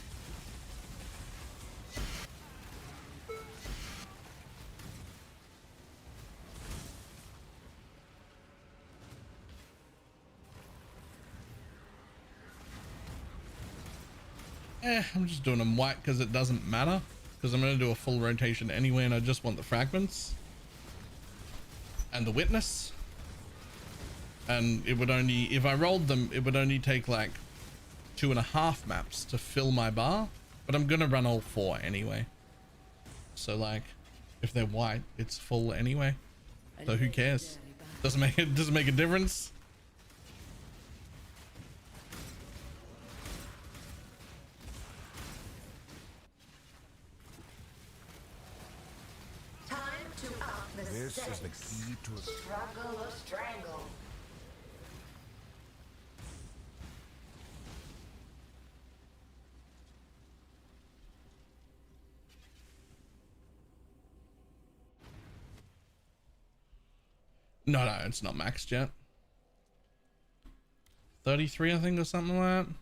him. I'm just doing them white because it doesn't matter, because I'm going to do a full rotation anyway, and I just want the fragments and the witness. And it would only, if I rolled them, it would only take like 2.5 maps to fill my bar, but I'm going to run all 4 anyway. So like, if they're white, it's full anyway. So who cares? Doesn't make a difference. This is the key to a Struggle or strangle. No, it's not maxed yet. 33, I think, or something like that.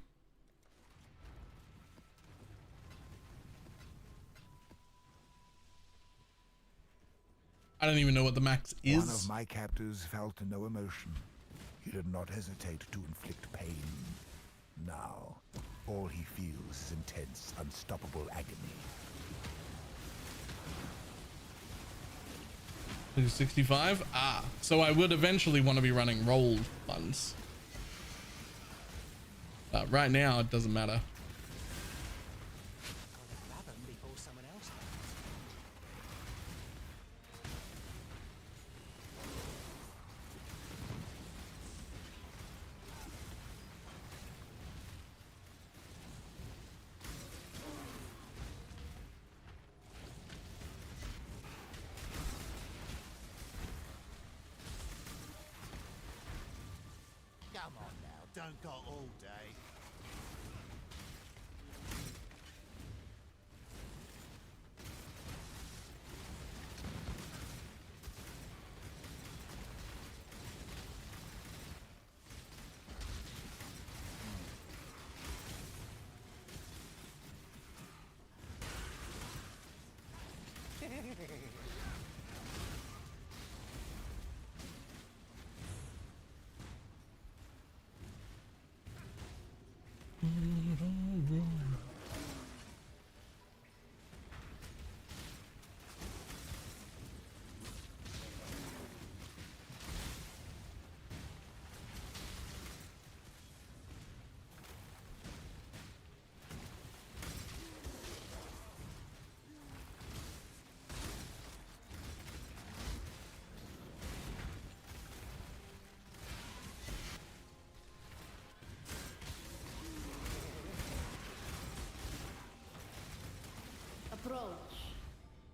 I don't even know what the max is. One of my captors felt no emotion. He did not hesitate to inflict pain. Now, all he feels is intense, unstoppable agony. 65? Ah, so I would eventually want to be running rolled ones. But right now, it doesn't matter. Grab 'em before someone else does. Come on now, don't got all day.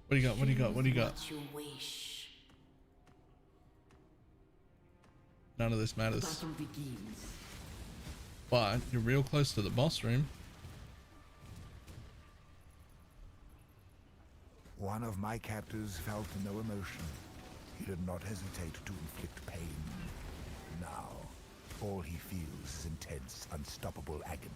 What do you got? What do you got? What do you got? What you wish. None of this matters. Battle begins. But you're real close to the boss room. One of my captors felt no emotion. He did not hesitate to inflict pain. Now, all he feels is intense, unstoppable agony.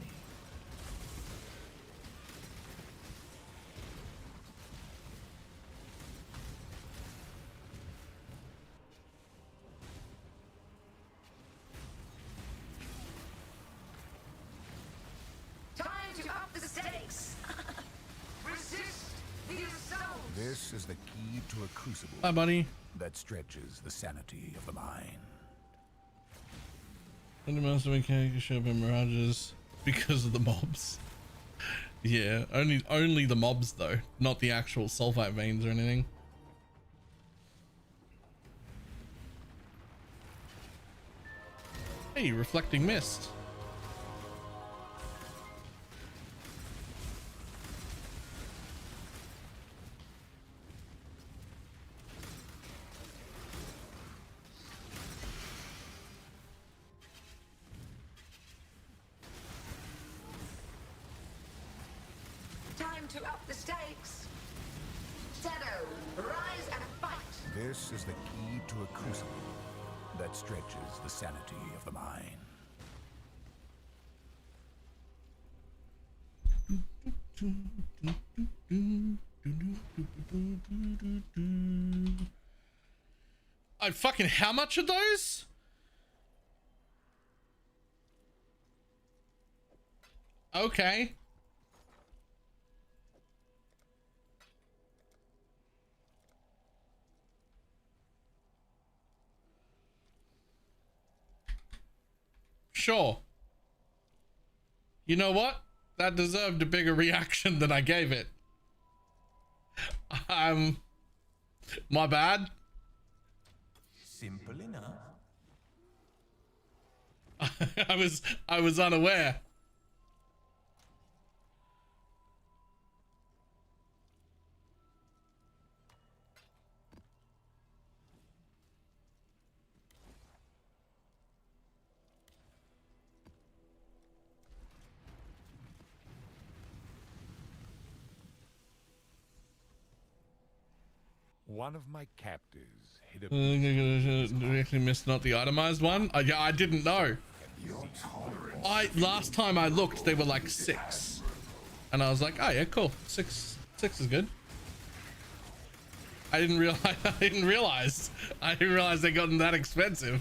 Time to up the stakes. Resist the assault. This is the key to a crucible Bye, buddy. that stretches the sanity of the mind. Only master mechanic can show up in mirages because of the mobs. Yeah, only the mobs though, not the actual sulfite veins or anything. Hey, reflecting mist. Time to up the stakes. Shadow, rise and fight. This is the key to a crucible that stretches the sanity of the mind. How much are those? Okay. Sure. You know what? That deserved a bigger reaction than I gave it. My bad. Simple enough. I was unaware. One of my captors hit a Directly missed, not the itemized one. Yeah, I didn't know. Last time I looked, they were like 6, and I was like, oh yeah, cool. 6 is good. I didn't realize they gotten that expensive.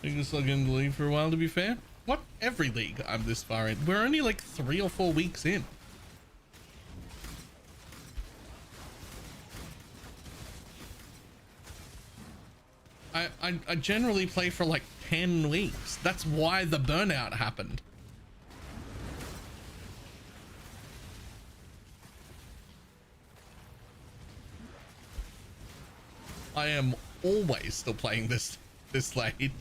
You can still get in the league for a while, to be fair. What? Every league I'm this far in. We're only like 3 or 4 weeks in. I generally play for like 10 weeks. That's why the burnout happened. I am always still playing this late.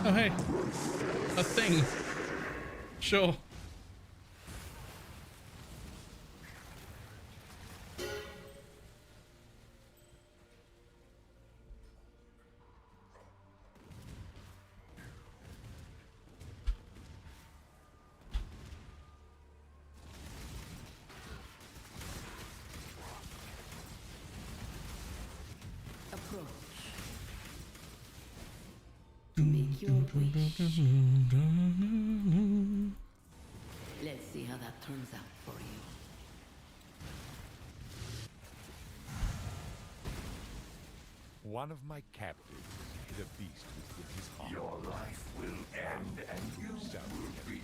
Oh hey, a thing. Sure. Approach. Make your wish. Let's see how that turns out for you. One of my captives hit a beast with his heart. Your life will end and you will be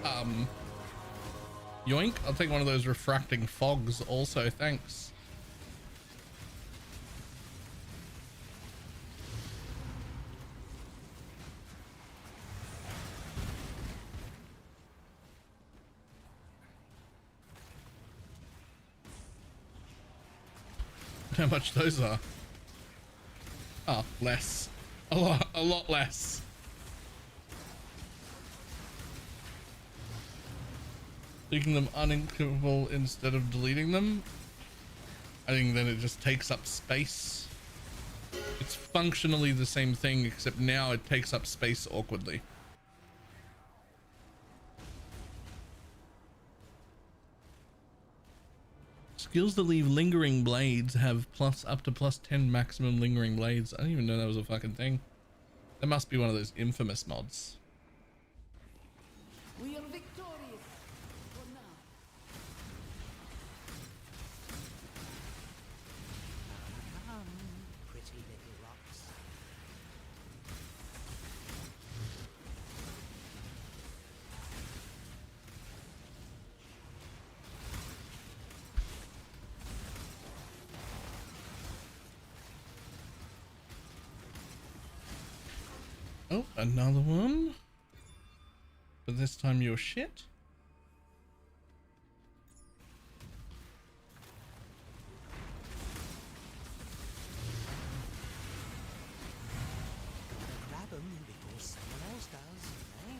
forgotten. Yoink. I'll take one of those refracting fogs also. Thanks. How much those are? Oh, less. A lot less. Making them unincludable instead of deleting them. I think then it just takes up space. It's functionally the same thing, except now it takes up space awkwardly. Skills that leave lingering blades have up to +10 maximum lingering blades. I didn't even know that was a fucking thing. That must be one of those infamous mods. We are victorious for now. Pretty little rocks. Oh, another one. But this time you're shit. Grab them before someone else does, eh?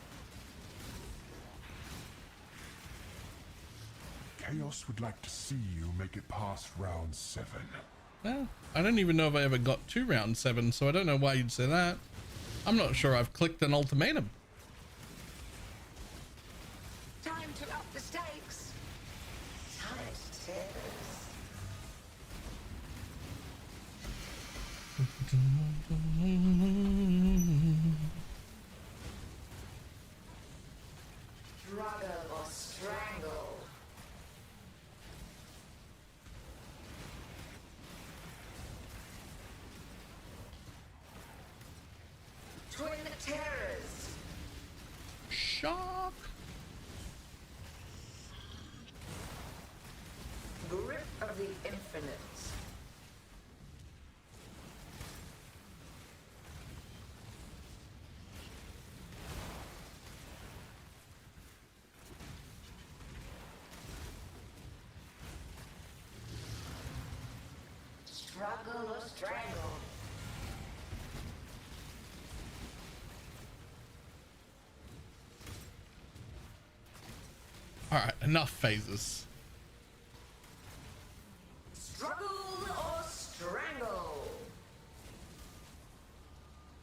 Chaos would like to see you make it past round 7. Well, I don't even know if I ever got to round 7, so I don't know why you'd say that. I'm not sure I've clicked an ultimatum. Time to up the stakes. Tight tears. Struggle or strangle. Twin terrors. Shock. Grip of the infinite. Struggle or strangle. All right, enough phases. Struggle or strangle.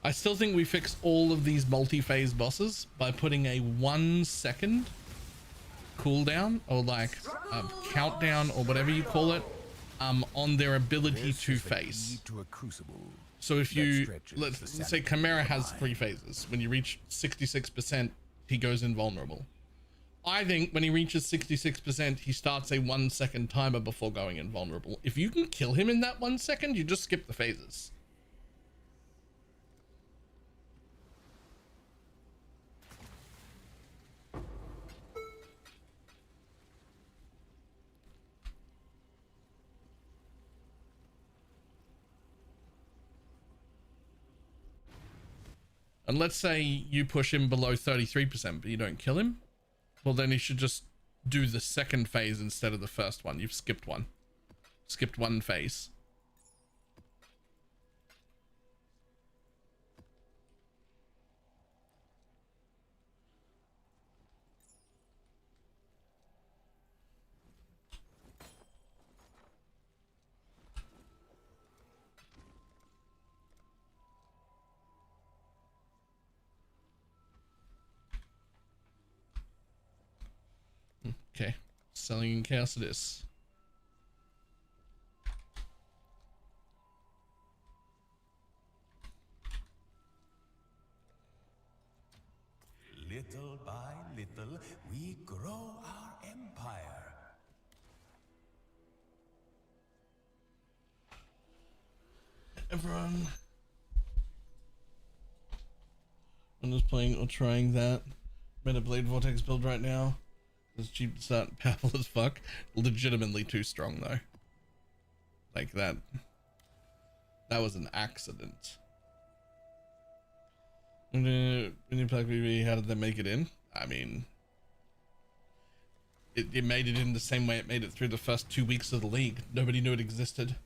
I still think we fix all of these multi-phase bosses by putting a 1 second cooldown or like countdown or whatever you call it on their ability to phase. To a crucible. So if you let's say Chimera has 3 phases. When you reach 66%, he goes invulnerable. I think when he reaches 66%, he starts a 1 second timer before going invulnerable. If you can kill him in that 1 second, you just skip the phases. And let's say you push him below 33%, but you don't kill him. Well, then he should just do the second phase instead of the first one. You've skipped one. Skipped 1 phase. Okay, selling in chaos it is. Little by little, we grow our empire. Everyone. I'm just playing or trying that Meta Blade Vortex build right now. It's cheap to start, powerful as fuck. Legitimately too strong though. Like that was an accident. When you play PvP, how did they make it in? I mean, it made it in the same way it made it through the first 2 weeks of the league. Nobody knew it existed.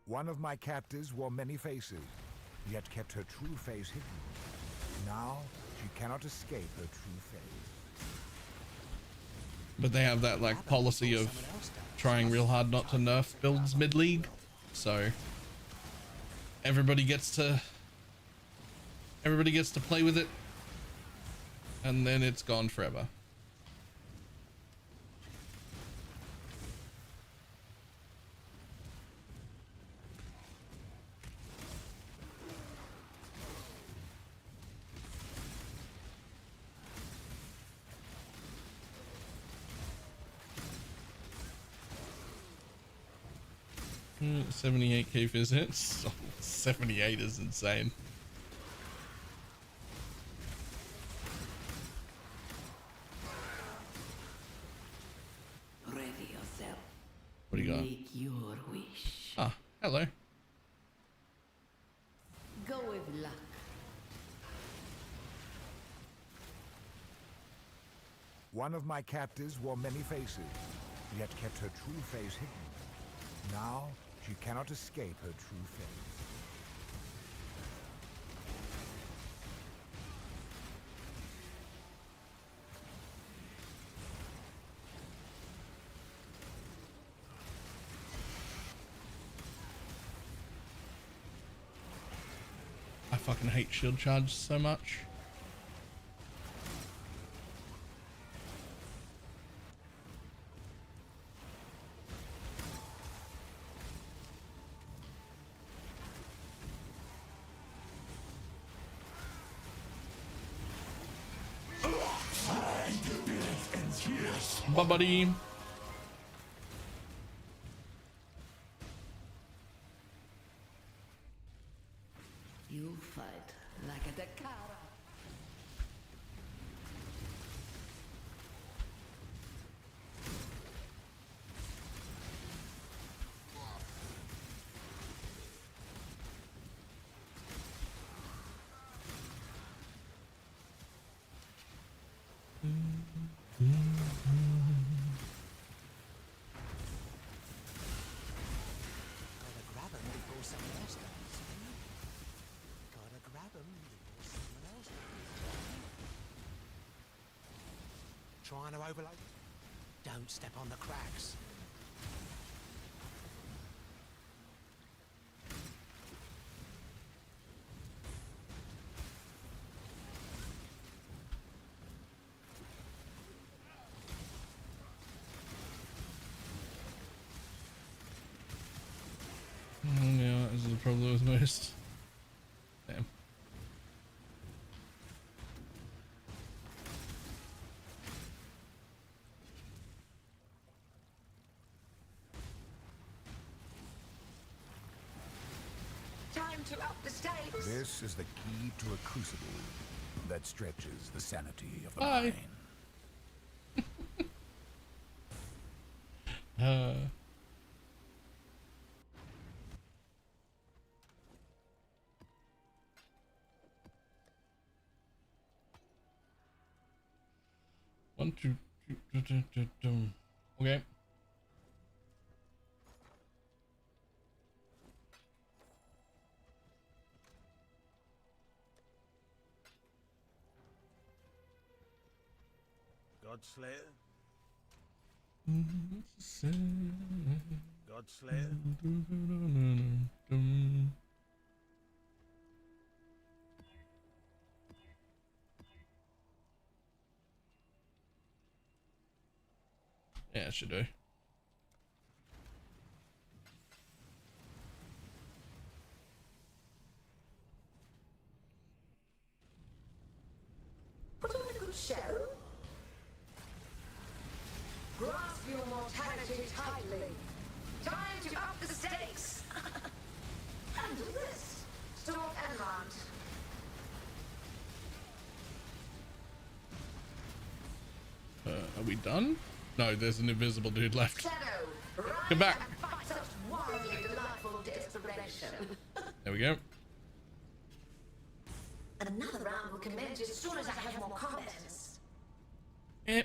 One of my captives wore many faces, yet kept her true face hidden. Now, she cannot escape her true face. But they have that like policy of trying real hard not to nerf builds mid-league, so everybody gets to play with it, and then it's gone forever. Hmm, 78k visits. 78 is insane. Ready yourself. What do you got? Make your wish. Ah, hello. Go with luck. One of my captives wore many faces, yet kept her true face hidden. Now, she cannot escape her true face. I fucking hate shield charge so much. Bye, buddy. You fight like a Dakara. Gotta grab him before someone else does. Gotta grab him before someone else does. Trying to overload? Don't step on the cracks. Yeah, this is the problem with most. Damn. Time to up the stakes. This is the key to a crucible that stretches the sanity of the Bye. mind. One, two, okay. Godslayer. Godslayer. Yeah, it should do. Put on a good show. Grasp your mortality tightly. Time to up the stakes. And do this. Stalk and hunt. we done? No, there's an invisible dude left. Shadow, Come back. and fight such wildly delightful desperation. There we go. Another round will commence as soon as I have more combatants. Eh.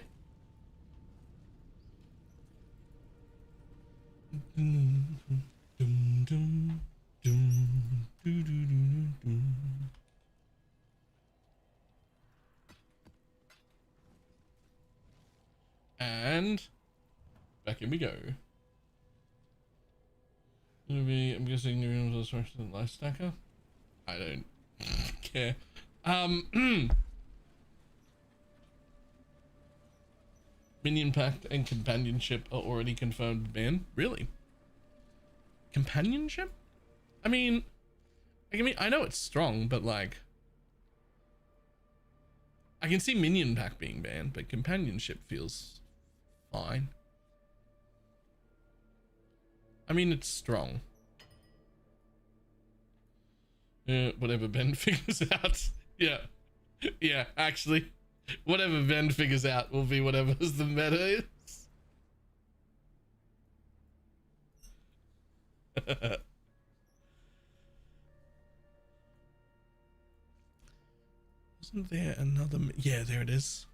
And back in we go. I'm guessing you're the source of the life stacker. I don't care. Minion Pact and Companionship are already confirmed ban. Really? Companionship? I mean, I know it's strong, but like, I can see Minion Pack being banned, but Companionship feels fine. I mean, it's strong. Whatever Ben figures out. Yeah. Yeah, actually, whatever Ben figures out will be whatever the meta is. Wasn't there another? Yeah, there it is.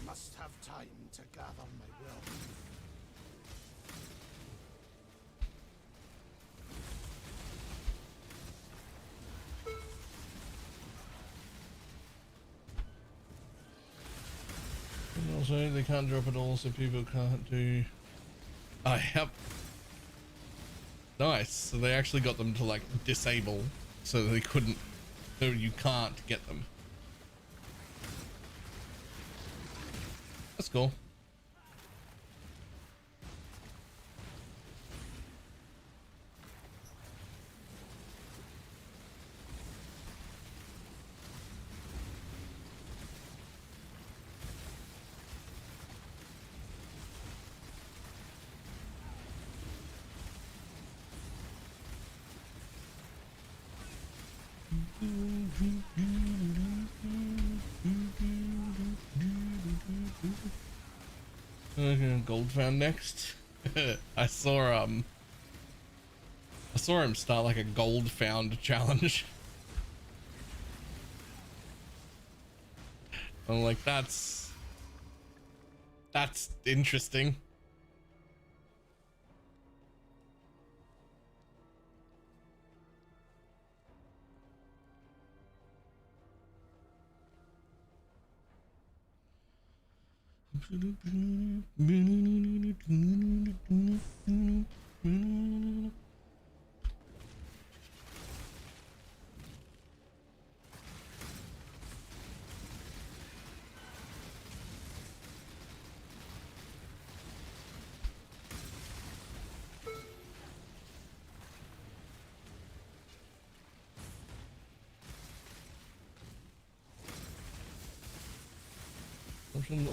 Must have time to gather my will. And also, they can't drop it all, so people can't do. Oh, yep. Nice. So they actually got them to like disable, so they couldn't. So you can't get them. That's cool. Okay, gold found next. I saw him start like a gold found challenge. I'm like, that's interesting.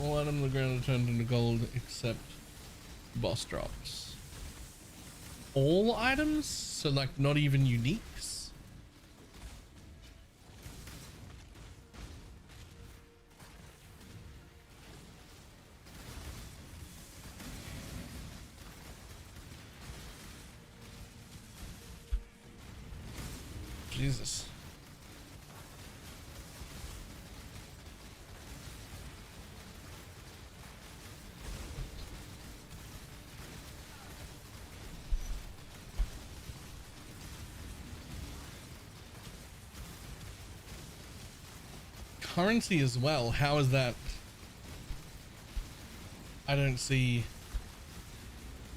All items on the ground are turned into gold except boss drops. All items? So like not even uniques? Jesus. Currency as well. How is that? I don't see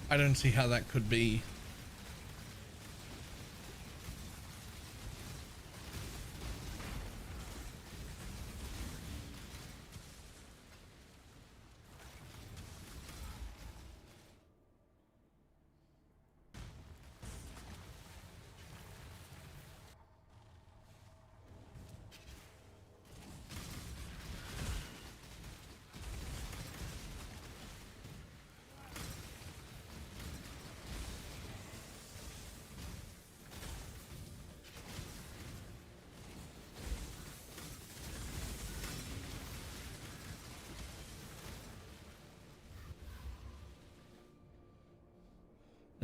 how that could be.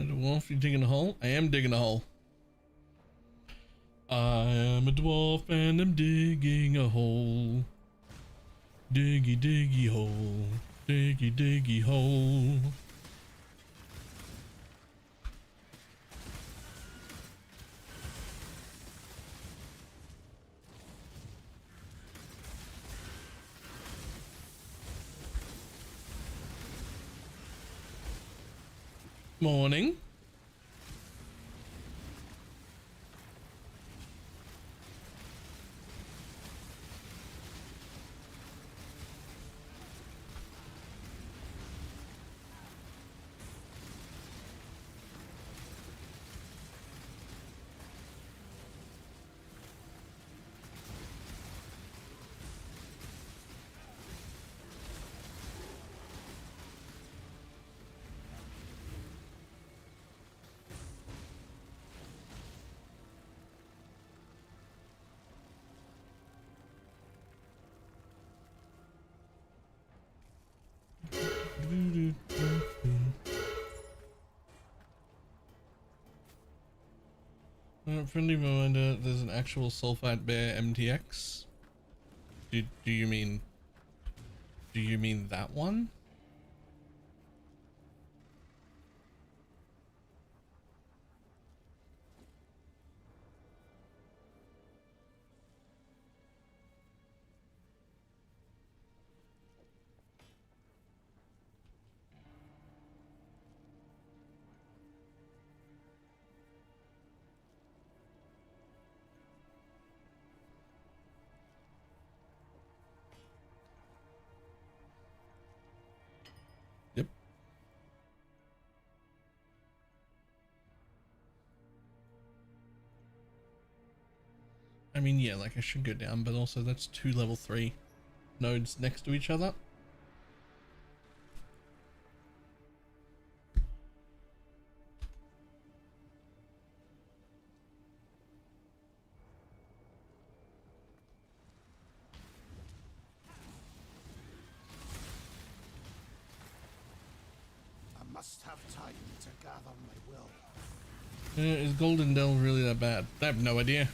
dwarf, you digging a hole? I am digging a hole. I am a dwarf and I'm digging a hole. Diggy, diggy hole. Diggy, diggy hole. Morning. Friendly reminder, there's an actual sulfite bear MTX. Do you mean that one? Yep. I mean, yeah, like I should go down, but also that's 2 level 3 nodes next to each other. I must have time to gather my will. Is Golden Delve really that bad? I have no idea.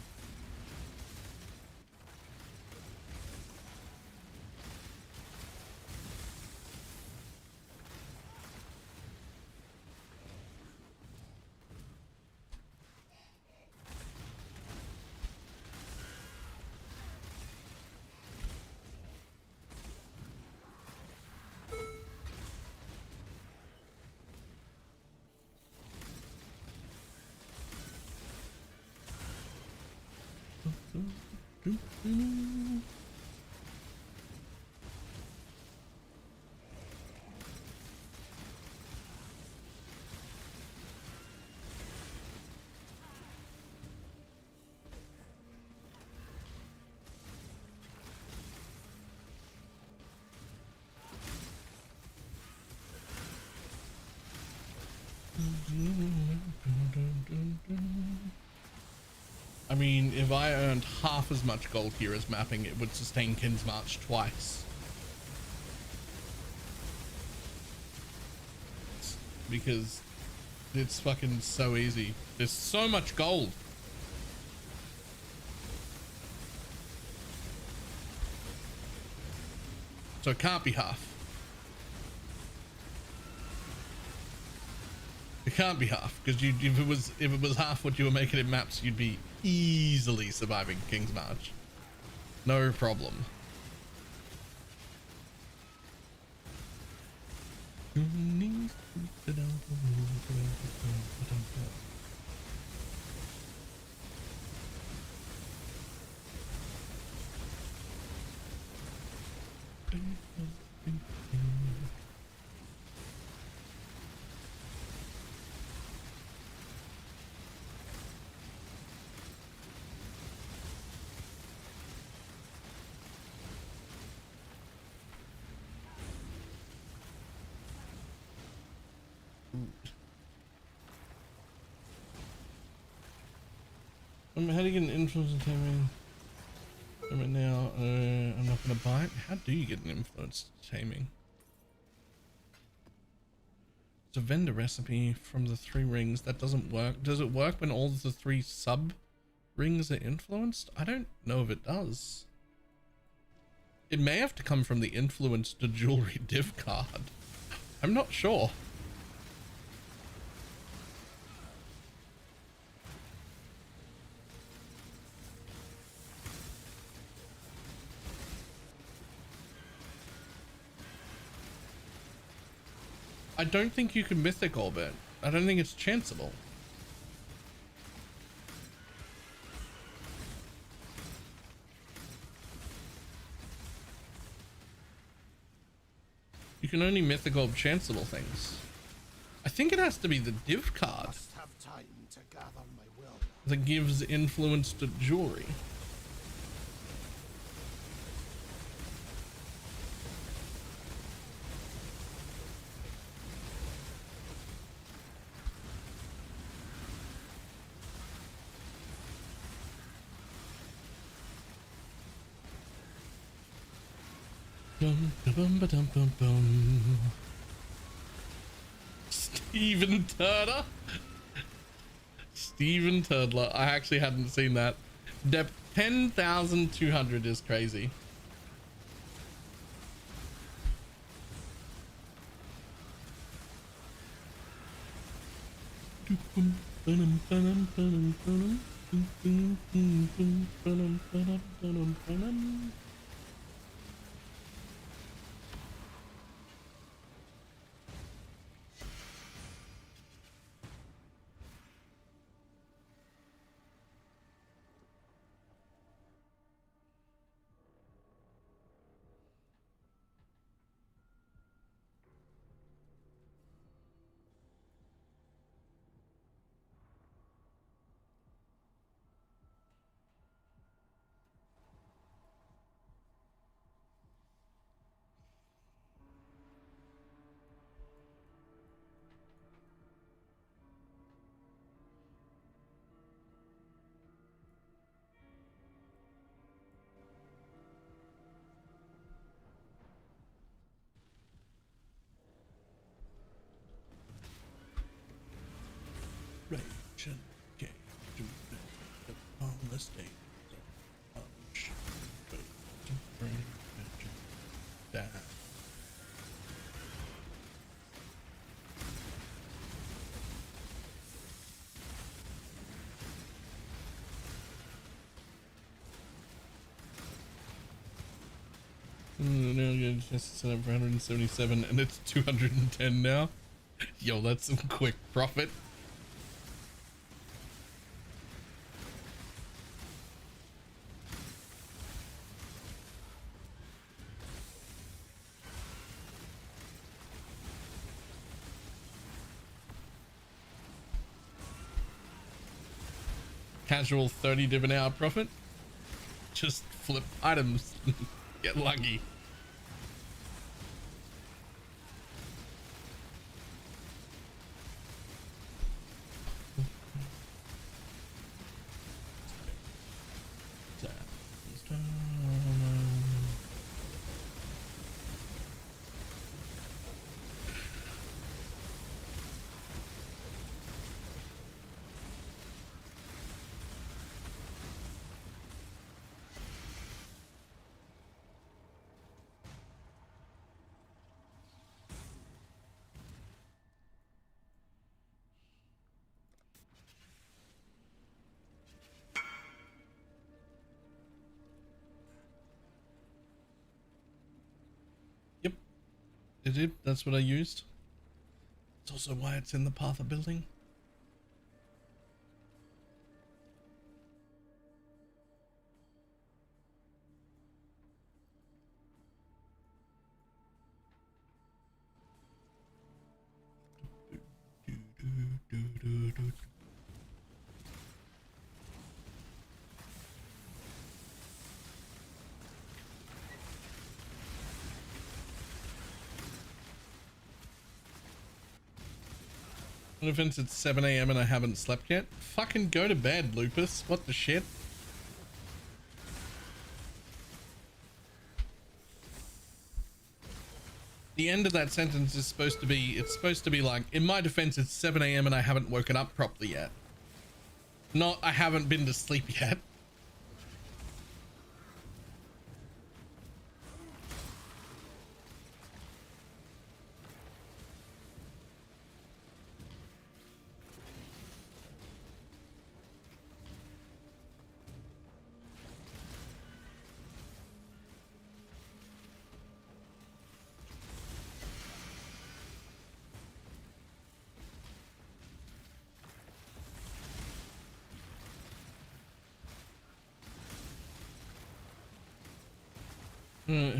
I mean, if I earned half as much gold here as mapping, it would sustain Kin's March twice. Because it's fucking so easy. There's so much gold. So it can't be half. It can't be half, because if it was half what you were making in maps, you'd be easily surviving King's March. No problem. How do you get an influence in taming? Right now, I'm not gonna buy it. How do you get an influence taming? It's a vendor recipe from the 3 rings. That doesn't work. Does it work when all the 3 sub rings are influenced? I don't know if it does. It may have to come from the influenced jewelry div card. I'm not sure. I don't think you can mythic orb it. I don't think it's chanceable. You can only mythic orb chanceable things. I think it has to be the div card that gives influence to jewelry. Steven Turner. Steven Turdler. I actually hadn't seen that. Depth 10,200 is crazy. Okay. On this day. Now I'm just set up for 177 and it's 210 now. Yo, that's some quick profit. Casual 30 div an hour profit. Just flip items. Get lucky. It did. That's what I used. It's also why it's in the path of building. What if it's 7 AM and I haven't slept yet? Fucking go to bed, Lupus. What the shit? The end of that sentence is supposed to be, it's supposed to be like, in my defense, it's 7 a.m. and I haven't woken up properly yet. Not, I haven't been to sleep yet.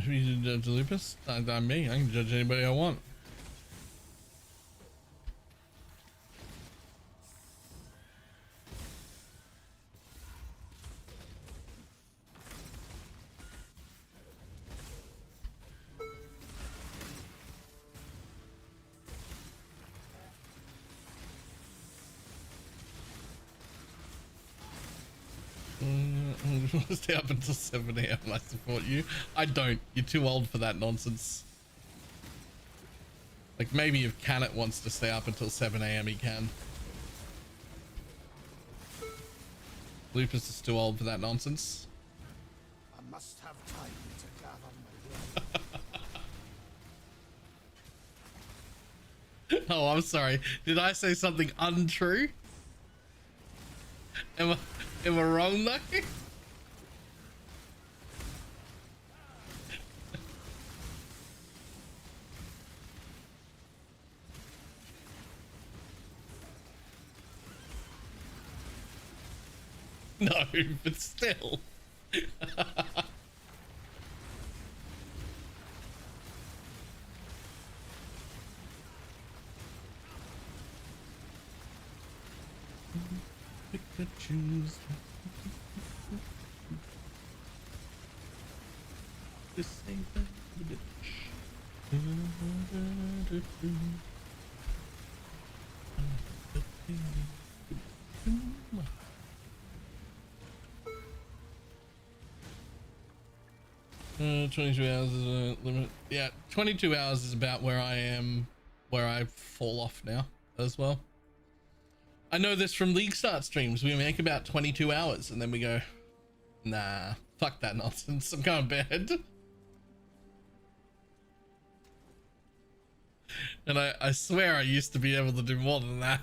Who you judge, Lupus? Not me. I can judge anybody I want. Stay up until 7 a.m. I support you. I don't. You're too old for that nonsense. Like, maybe if Canet wants to stay up until 7 a.m. he can. Lupus is too old for that nonsense. I must have time to gather my wits. Oh, I'm sorry. Did I say something untrue? Am I wrong though? No, but still. Pick the choose. This ain't the bitch. Uh, 22 hours is a limit. Yeah, 22 hours is about where I am, where I fall off now as well. I know this from League Start streams. We make about 22 hours and then we go, nah, fuck that nonsense. I'm going to bed. And I swear I used to be able to do more than that.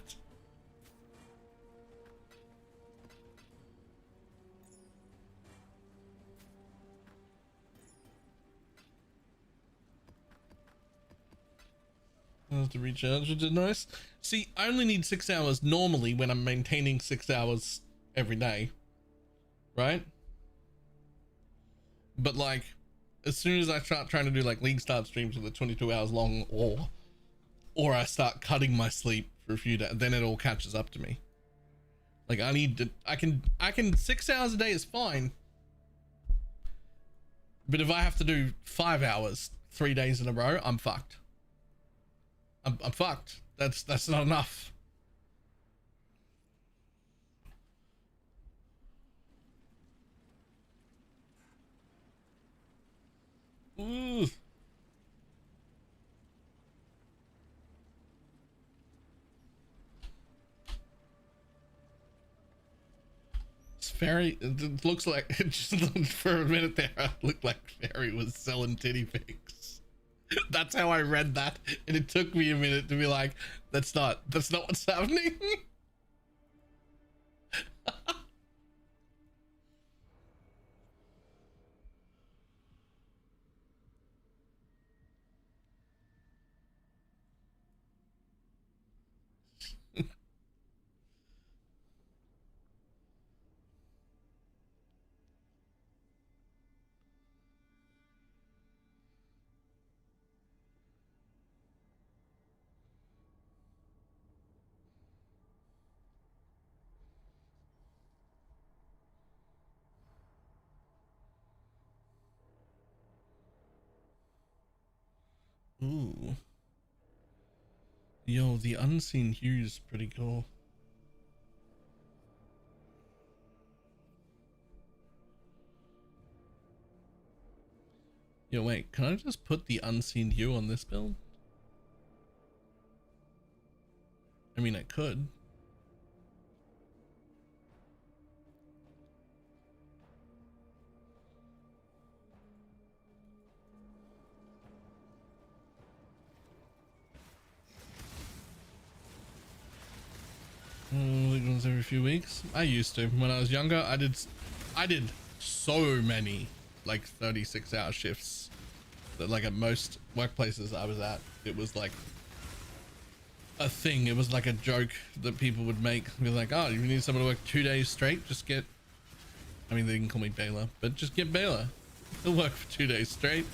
To recharge, which is nice. See, I only need 6 hours normally when I'm maintaining 6 hours every day, right? But like, as soon as I start trying to do like League Start streams that are 22 hours long, or I start cutting my sleep for a few days, then it all catches up to me. Like I need to, I can 6 hours a day is fine. But if I have to do 5 hours, 3 days in a row, I'm fucked. I'm fucked. That's not enough. Ooh. Fairy, it looks like it just for a minute there it looked like Fairy was selling titty pics. That's how I read that, and it took me a minute to be like, that's not what's happening. Ooh. Yo, the unseen hue's pretty cool. Yo, wait, can I just put the unseen you on this build? I mean, I could. Once every few weeks. I used to. When I was younger, I did so many like 36-hour shifts that, like, at most workplaces I was at, it was like a thing. It was like a joke that people would make. Be like, oh, you need someone to work 2 days straight, just get, I mean, they can call me Baylor, but just get Baylor. He'll work for 2 days straight.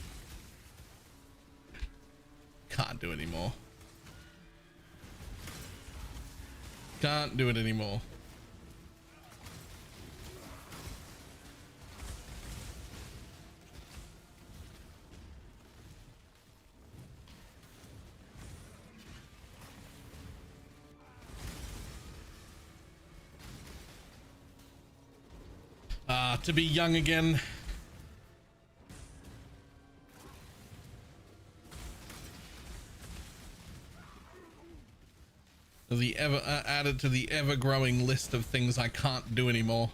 Can't do it anymore. Can't do it anymore. To be young again. The ever added to the ever-growing list of things I can't do anymore.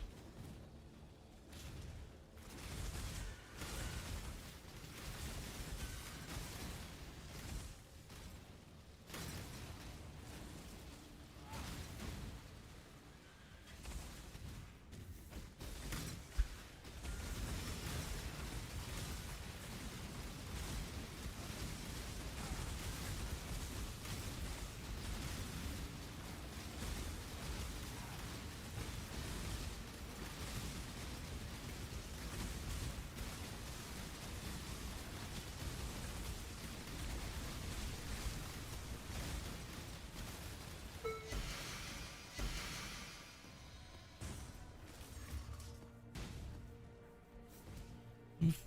With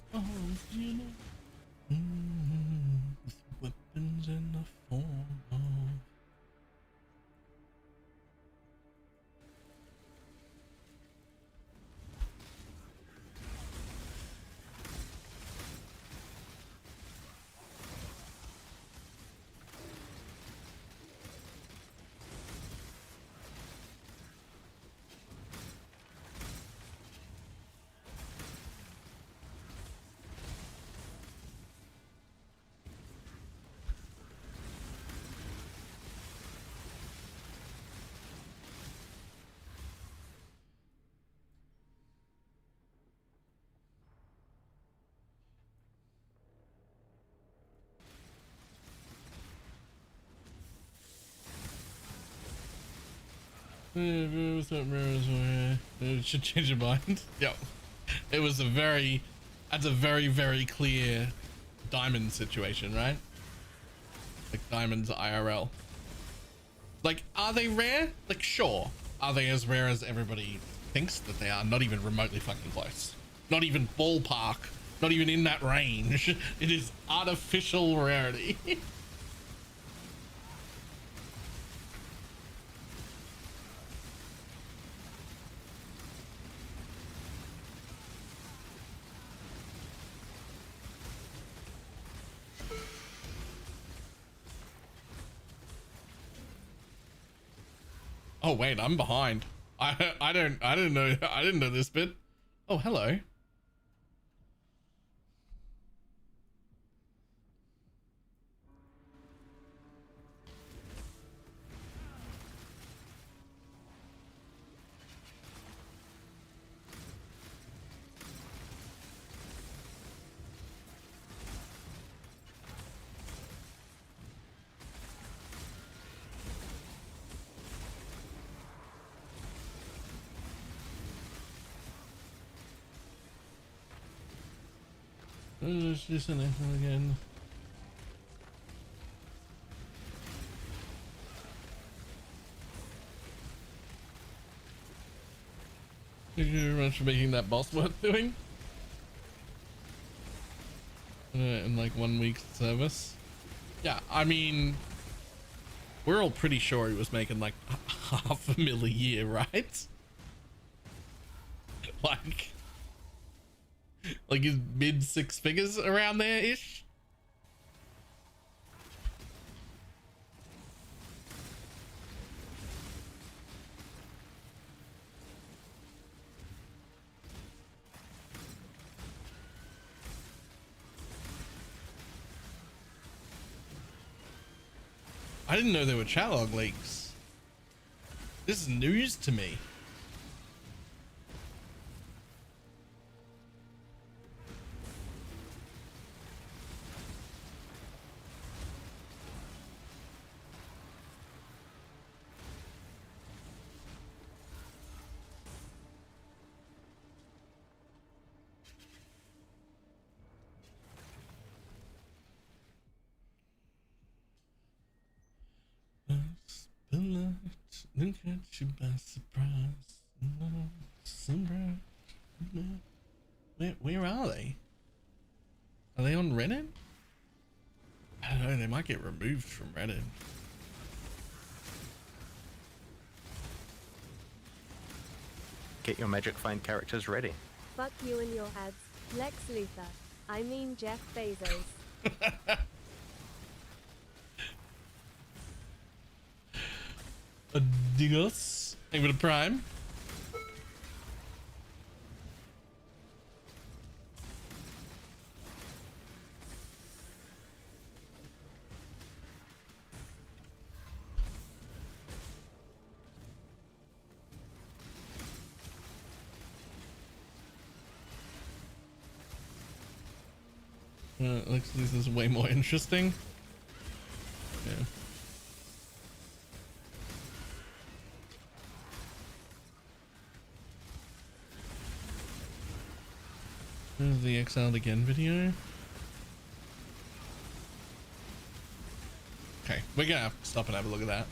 weapons in the form of it should change your mind. Yep. It was a very, that's a very, very clear diamond situation, right? Like diamonds IRL. Like, are they rare? Like, sure. Are they as rare as everybody thinks that they are? Not even remotely fucking close. Not even ballpark. Not even in that range. It is artificial rarity. Oh wait, I'm behind. I didn't know this bit. Oh, hello. Let's do something again. Thank you very much for making that boss worth doing. In like 1 week's service. Yeah, I mean, we're all pretty sure he was making like $500,000 a year, right? Like, Like he's mid 6 figures around there ish. I didn't know there were chat log leaks. This is news to me. Look at you by surprise. Where are they? Are they on Reddit? I don't know, they might get removed from Reddit. Get your magic find characters ready. Fuck you and your ads, Lex Luthor. I mean Jeff Bezos. Adios. Thank you for the prime. Looks like this is way more interesting. Yeah. There's the Exiled Again video. Okay, we're gonna have to stop and have a look at that.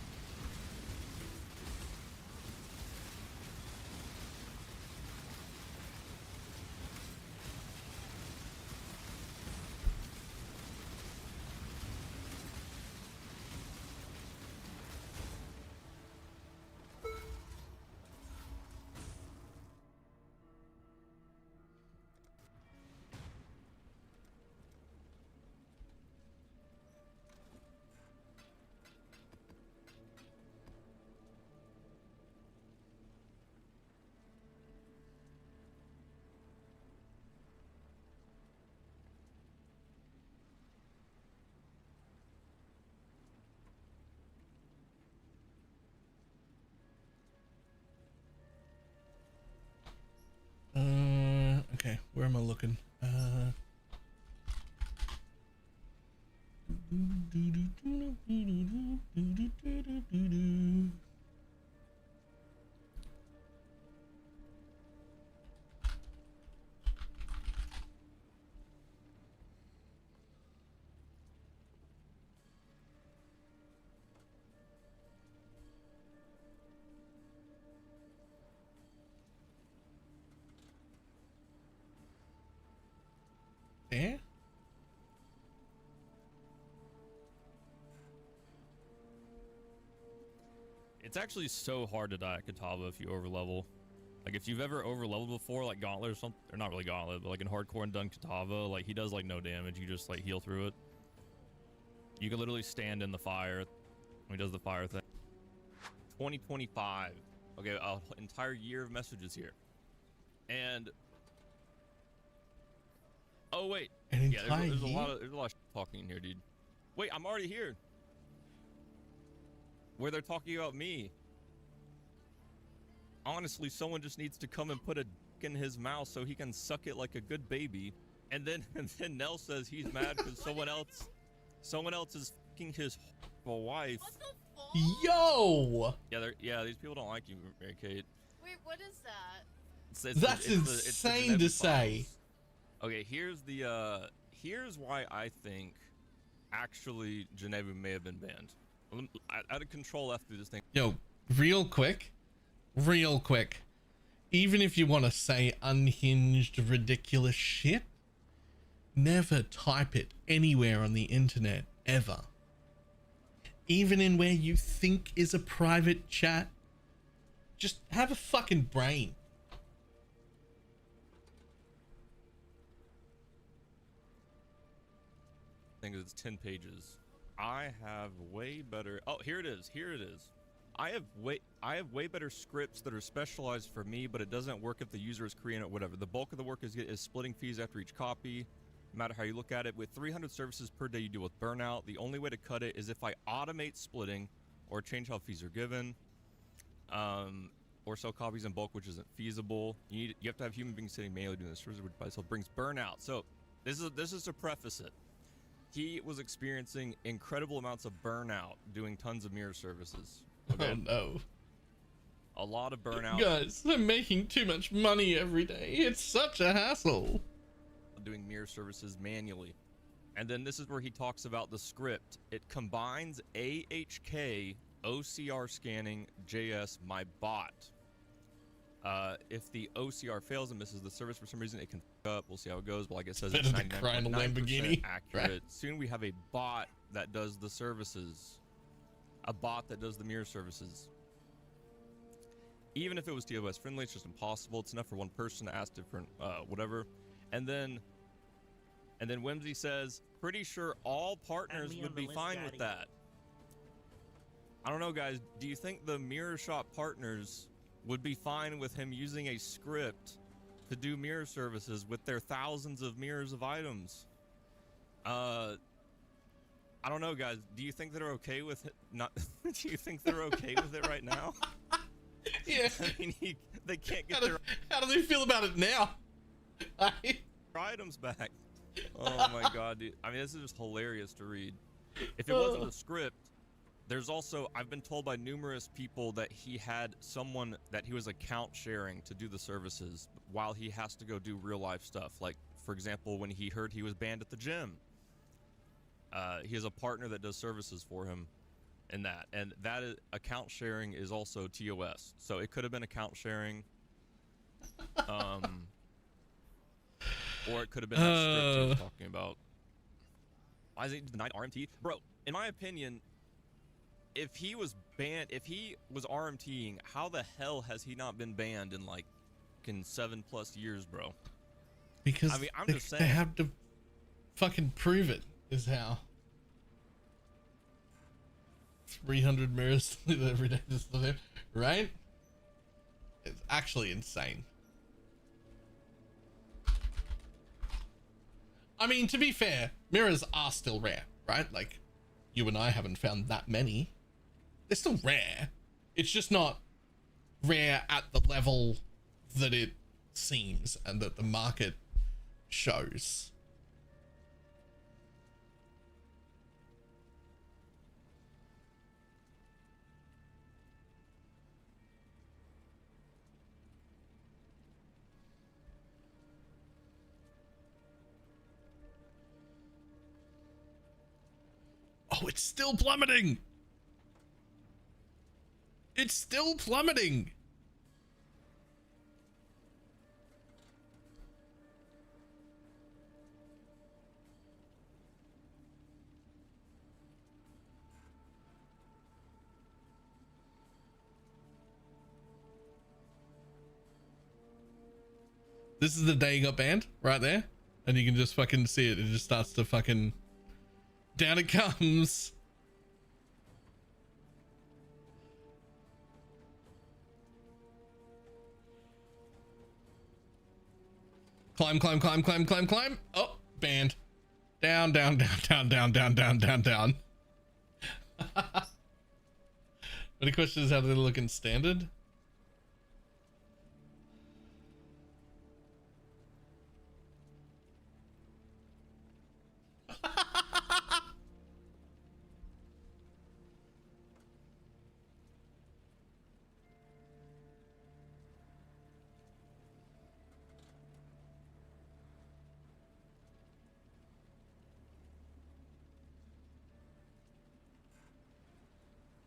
Okay, where am I looking? There? It's actually so hard to die at Katava if you overlevel. Like if you've ever overleveled before, like Gauntlet or something, or not really Gauntlet, but like in Hardcore and done Katava, like he does like no damage. You just like heal through it. You can literally stand in the fire when he does the fire thing. 2025. Okay, an entire year of messages here. And oh wait, yeah, there's a lot of shit talking in here, dude. Wait, I'm already here. Where they're talking about me. Honestly, someone just needs to come and put a dick in his mouth so he can suck it like a good baby. And then Nell says he's mad because someone else is fucking his wife. What the fuck? Yo! Yeah, these people don't like you, Mary Kate. Wait, what is that? That's insane to say. Okay, here's why I think actually Genevu may have been banned. I had a control F through this thing. Yo, real quick. Even if you want to say unhinged, ridiculous shit, never type it anywhere on the internet, ever. Even in where you think is a private chat. Just have a fucking brain. think it's 10 pages. I have way better. Oh, here it is. Here it is. I have way better scripts that are specialized for me, but it doesn't work if the user is creating it. Whatever. The bulk of the work is splitting fees after each copy. No matter how you look at it, with 300 services per day, you deal with burnout. The only way to cut it is if I automate splitting, or change how fees are given, or sell copies in bulk, which isn't feasible. You have to have human beings sitting manually doing this, which by itself brings burnout. So this is to preface it. He was experiencing incredible amounts of burnout doing tons of mirror services. Okay? Oh no. A lot of burnout. Guys, I'm making too much money every day. It's such a hassle. Doing mirror services manually. And then this is where he talks about the script. It combines AHK, OCR scanning, JS, my bot. If the OCR fails and misses the service for some reason, it can fuck up. We'll see how it goes. But like it says, it's 99.9% accurate. Right. Soon we have a bot that does the services. A bot that does the mirror services. Even if it was TOS friendly, it's just impossible. It's enough for one person to ask different whatever. And then Whimsy says, pretty sure all partners would be fine with that. I don't know, guys. Do you think the mirror shop partners would be fine with him using a script to do mirror services with their thousands of mirrors of items? I don't know, guys. Do you think they're okay with it? Not? Do you think they're okay with it right now? Yeah. I mean, they can't get how do they feel about it now? their items back. Oh my god, dude. I mean, this is just hilarious to read. If it wasn't a script, there's also, I've been told by numerous people that he had someone that he was account sharing to do the services while he has to go do real life stuff. Like, for example, when he heard he was banned at the gym, he has a partner that does services for him in that. And that is, account sharing is also TOS. So it could have been account sharing. Or it could have been that script he was talking about. Why is he denied RMT? Bro, in my opinion, if he was banned, if he was RMTing, how the hell has he not been banned in like 7+ years, bro? Because I mean, I'm just saying. They have to fucking prove it, is how. 300 mirrors every day, right? It's actually insane. I mean, to be fair, mirrors are still rare, right? Like, you and I haven't found that many. They're still rare. It's just not rare at the level that it seems and that the market shows. Oh, it's still plummeting. It's still plummeting. This is the day he got banned right there. And you can just fucking see it. It just starts to fucking... Down it comes. Climb, climb, climb, climb, climb, climb. Oh, banned. Down, down, down, down, down, down, down, down, down. But the question is, how do they look in standard?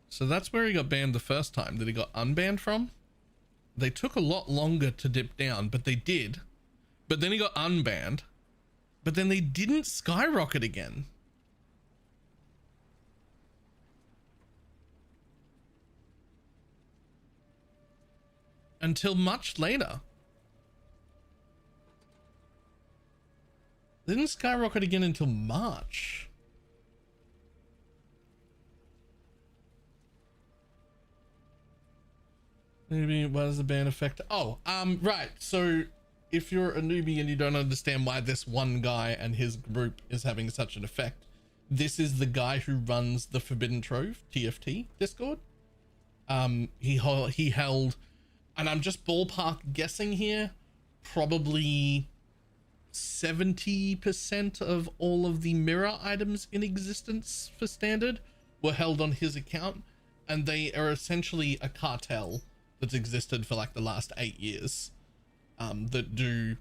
So that's where he got banned the first time that he got unbanned from. They took a lot longer to dip down, but they did. But then he got unbanned. But then they didn't skyrocket again. Until much later. They didn't skyrocket again until March. Maybe why does the ban affect? Oh, right. So if you're a newbie and you don't understand why this one guy and his group is having such an effect, this is the guy who runs the Forbidden Trove TFT Discord. He held, and I'm just ballpark guessing here, probably 70% of all of the mirror items in existence for standard were held on his account, and they are essentially a cartel that's existed for like the last 8 years, that do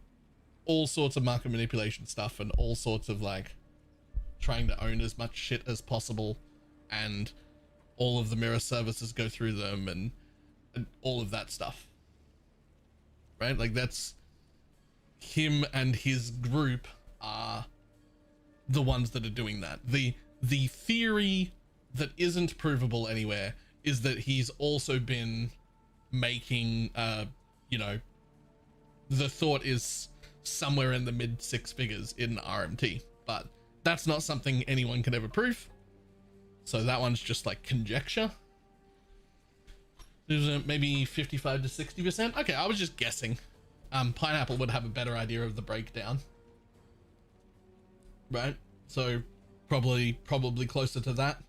all sorts of market manipulation stuff and all sorts of like trying to own as much shit as possible, and all of the mirror services go through them and all of that stuff, right? Like that's him, and his group are the ones that are doing that. The theory that isn't provable anywhere is that he's also been making you know, the thought is somewhere in the mid 6 figures in RMT, but that's not something anyone can ever prove, so that one's just like conjecture. There's maybe 55 to 60%. Okay, I was just guessing. Pineapple would have a better idea of the breakdown, right? So probably closer to that.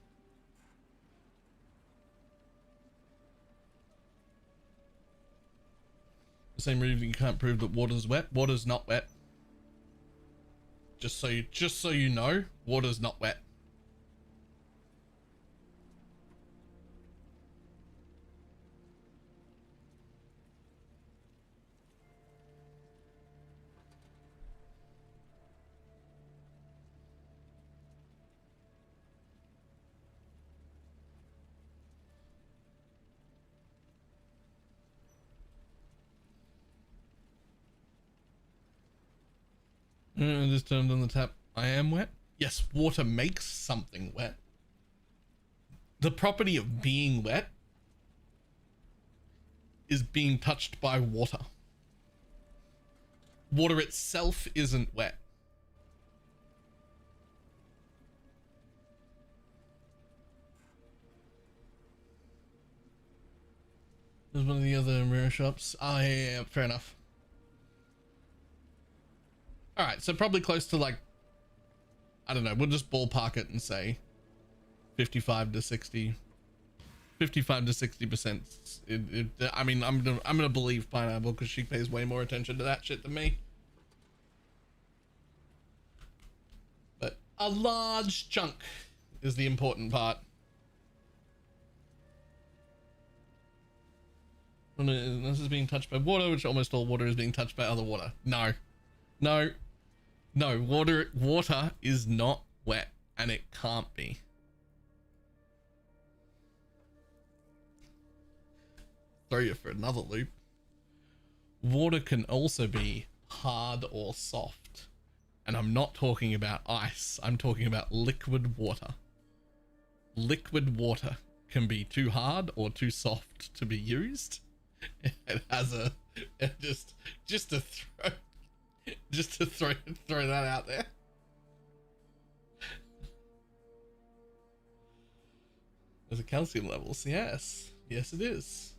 The same reason you can't prove that water's wet. Water's not wet. Just so you know, water's not wet. Just turned on the tap. I am wet. Yes, water makes something wet. The property of being wet is being touched by water. Water itself isn't wet. There's one of the other mirror shops. Oh, yeah, fair enough. All right, so probably close to like, I don't know, we'll just ballpark it and say 55 to 60. 55 to 60%. I mean, I'm gonna believe Pineapple because she pays way more attention to that shit than me. But a large chunk is the important part. This is being touched by water, which almost all water is being touched by other water. No. Water is not wet, and it can't be. Throw you for another loop. Water can also be hard or soft, and I'm not talking about ice. I'm talking about liquid water. Liquid water can be too hard or too soft to be used. It has a just to throw that out there. There's a calcium levels. Yes it is.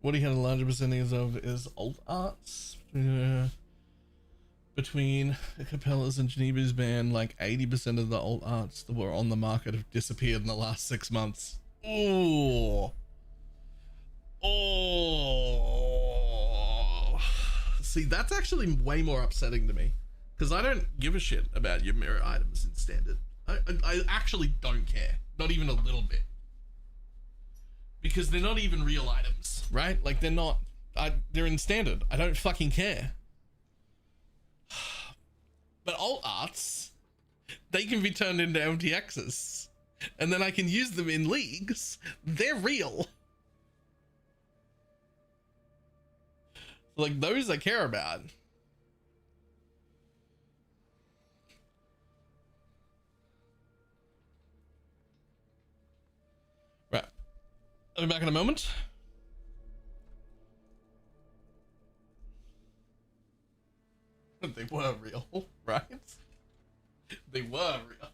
What he had a larger percentage of is alt arts. Between Capella's and Geneva's band, like 80% of the alt arts that were on the market have disappeared in the last 6 months. Oh. See, that's actually way more upsetting to me, because I don't give a shit about your mirror items in standard. I actually don't care, not even a little bit, because they're not even real items, right? Like, they're not, they're in standard. I don't fucking care. But alt arts, they can be turned into MTXs, and then I can use them in leagues. They're real. Like those I care about. Right. I'll be back in a moment. They were real, right? They were real.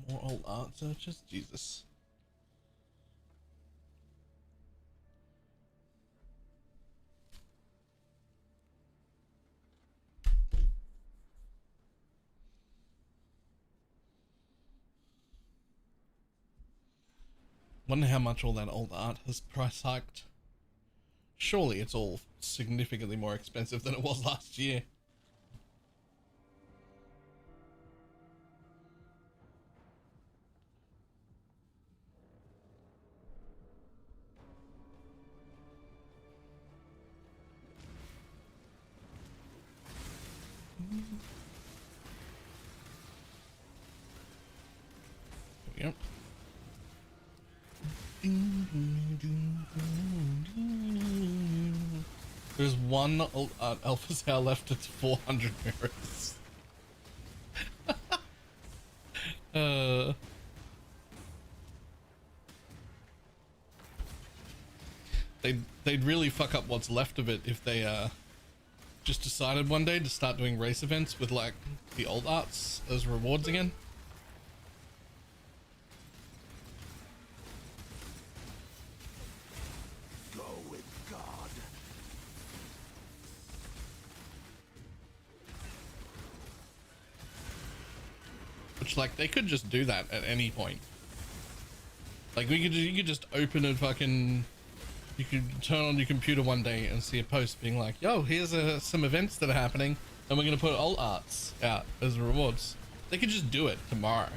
More old art searches? Jesus. Wonder how much all that old art has price hiked. Surely it's all significantly more expensive than it was last year. Yep. There's one Alpha Sow left. It's 400 mirrors. They'd really fuck up what's left of it if they just decided one day to start doing race events with like the old arts as rewards again. Go with God. Which, like, they could just do that at any point. Like, you could just open a fucking, you could turn on your computer one day and see a post being like, yo, here's some events that are happening and we're gonna put alt arts out as rewards. They could just do it tomorrow.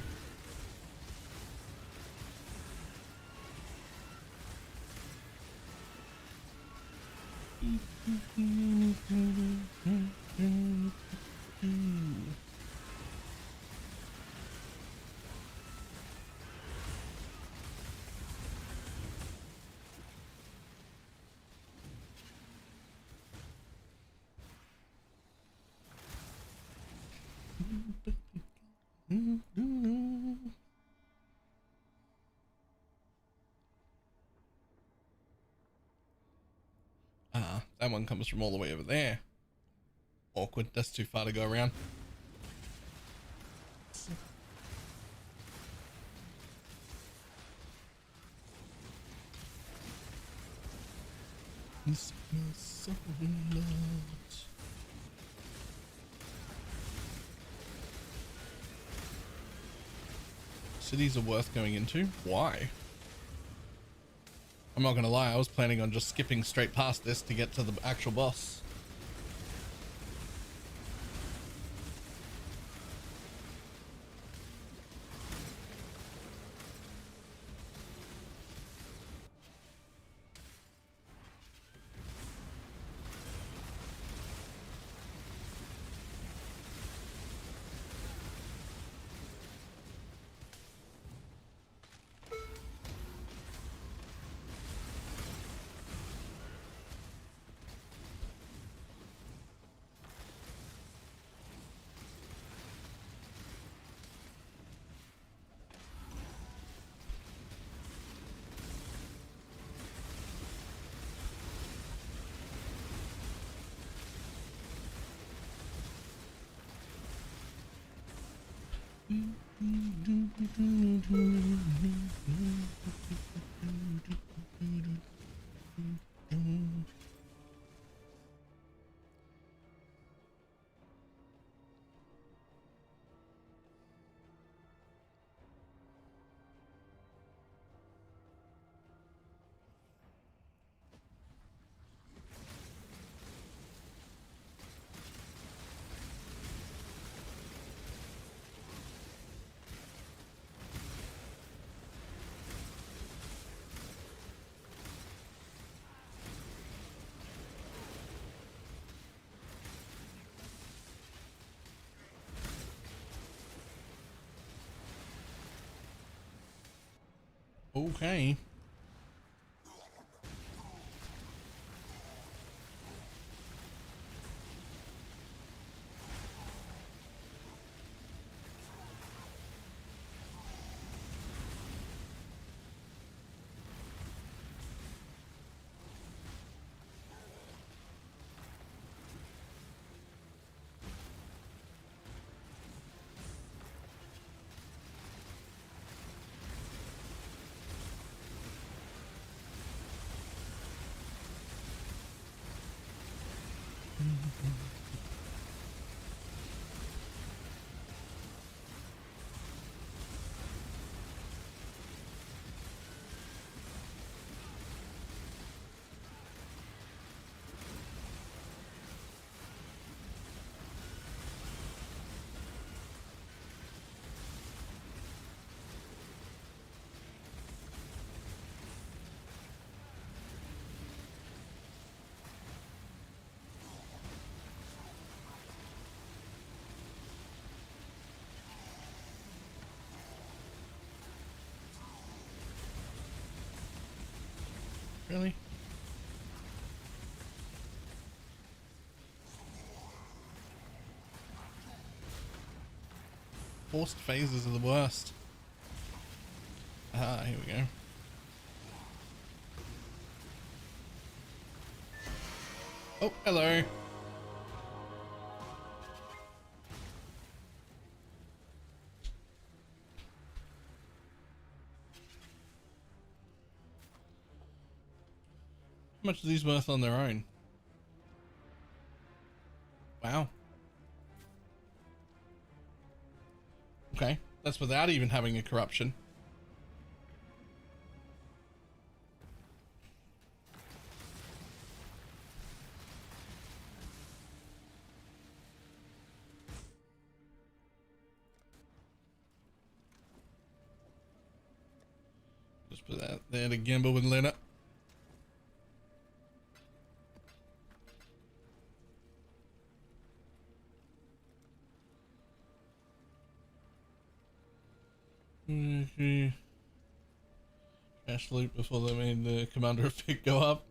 That one comes from all the way over there. Awkward, that's too far to go around. Cities are worth going into? Why? I'm not gonna lie, I was planning on just skipping straight past this to get to the actual boss. Okay. Really? Forced phases are the worst. Ah, here we go. Oh, hello. How much are these worth on their own? Wow. Okay, that's without even having a corruption. Just put that there to gamble with Lena. Cash loot before they made the commander of pick go up.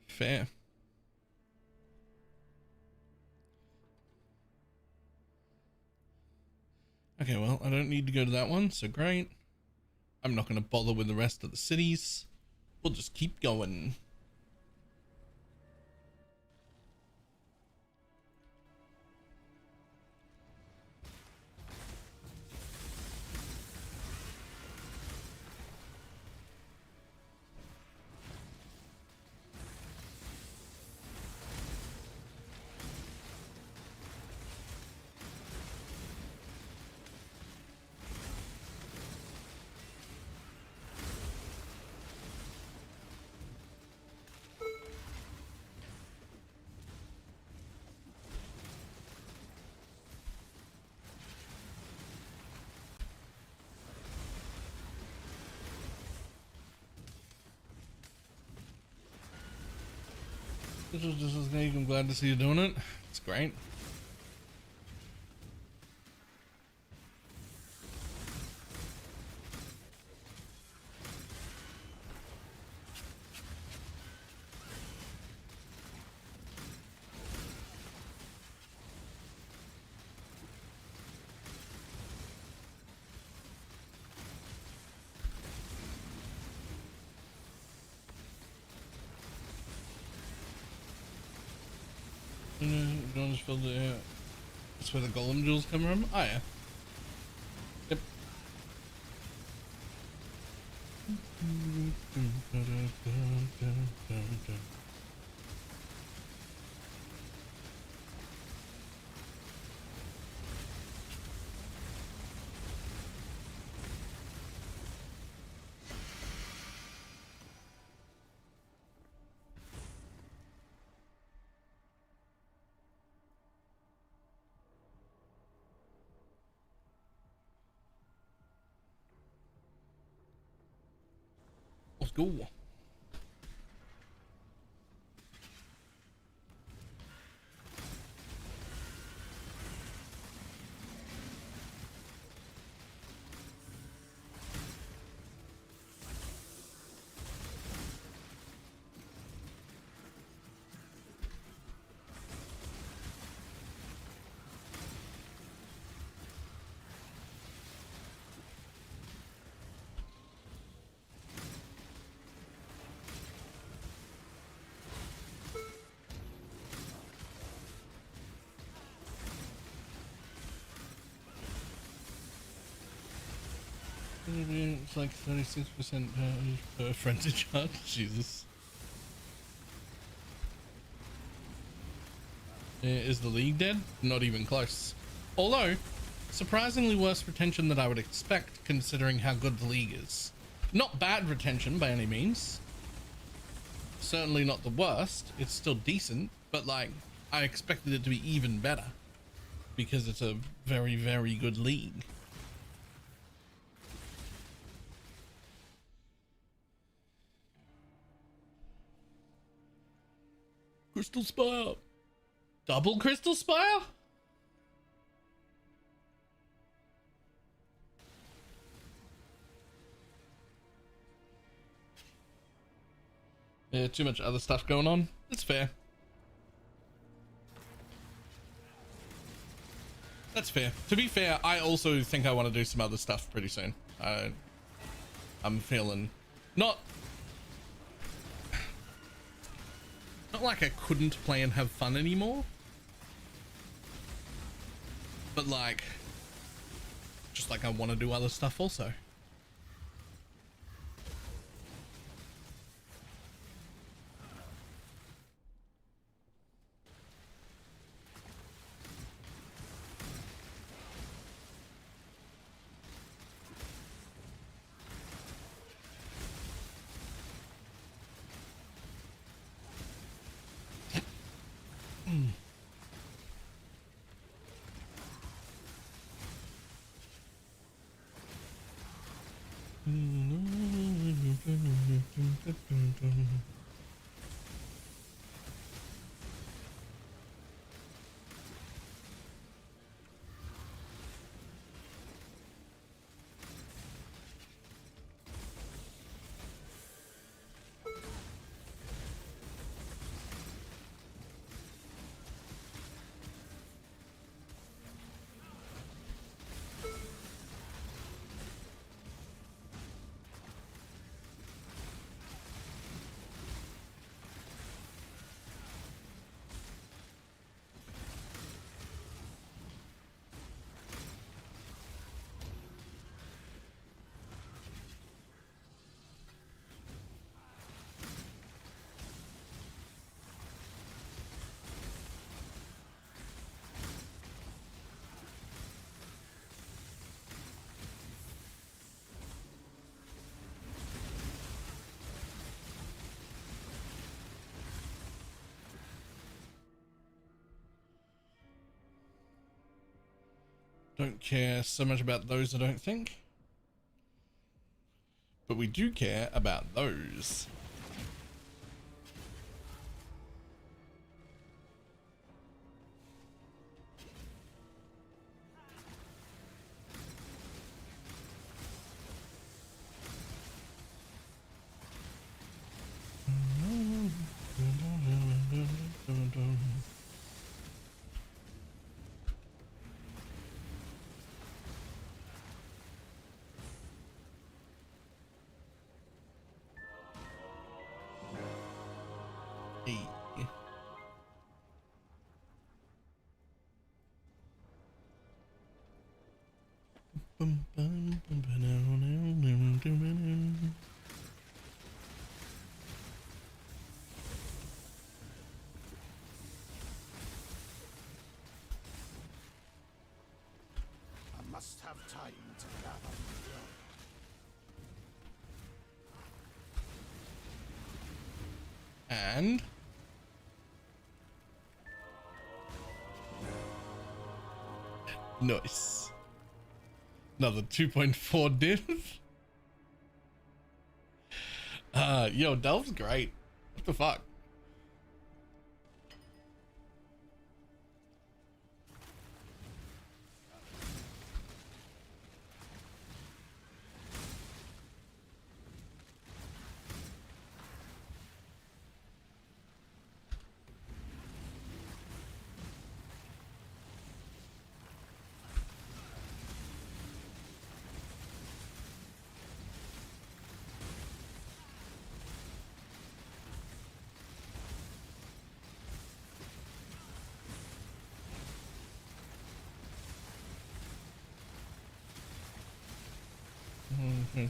Fair. Okay, well, I don't need to go to that one, so great. I'm not going to bother with the rest of the cities. We'll just keep going. This was just as great. I'm glad to see you doing it. It's great. Don't just fill the. That's where the golem jewels come from. Oh yeah. Yep. Let's go. It's like 36% per frenzy charge. Jesus. Is the league dead? Not even close. Although, surprisingly worse retention than I would expect considering how good the league is. Not bad retention by any means. Certainly not the worst. It's still decent, but like, I expected it to be even better because it's a very, very good league. Crystal Spire. Double Crystal Spire? Yeah, too much other stuff going on. It's fair. That's fair. To be fair, I also think I want to do some other stuff pretty soon. I'm feeling not like I couldn't play and have fun anymore, but like just like I want to do other stuff also. Don't care so much about those, I don't think. But we do care about those. I must have time to gather. And nice. Another 2.4 div. Yo, Delve's great. What the fuck?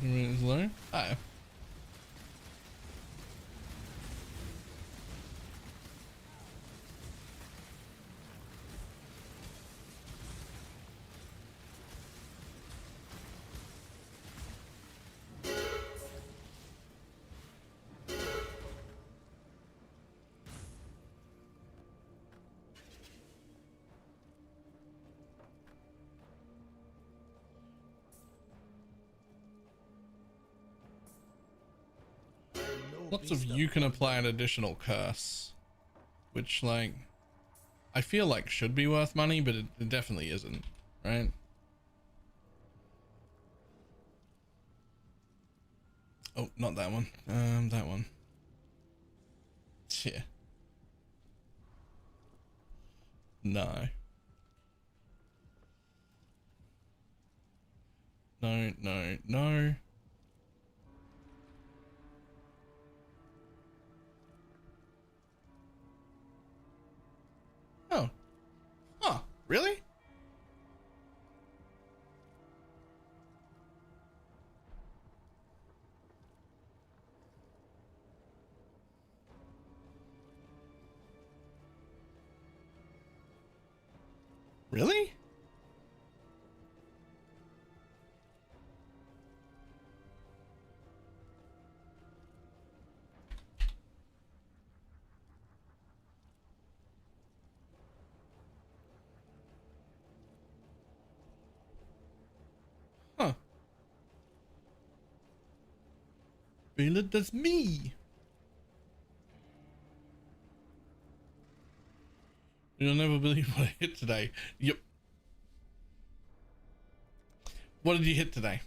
Minutes low. Oh. Lots of you can apply an additional curse, which like I feel like should be worth money, but it definitely isn't, right? Oh, not that one. That one. here? No. No, no, no. Oh. Huh, really? Really? Huh. Feel it, that's me. You'll never believe what I hit today. Yep. What did you hit today?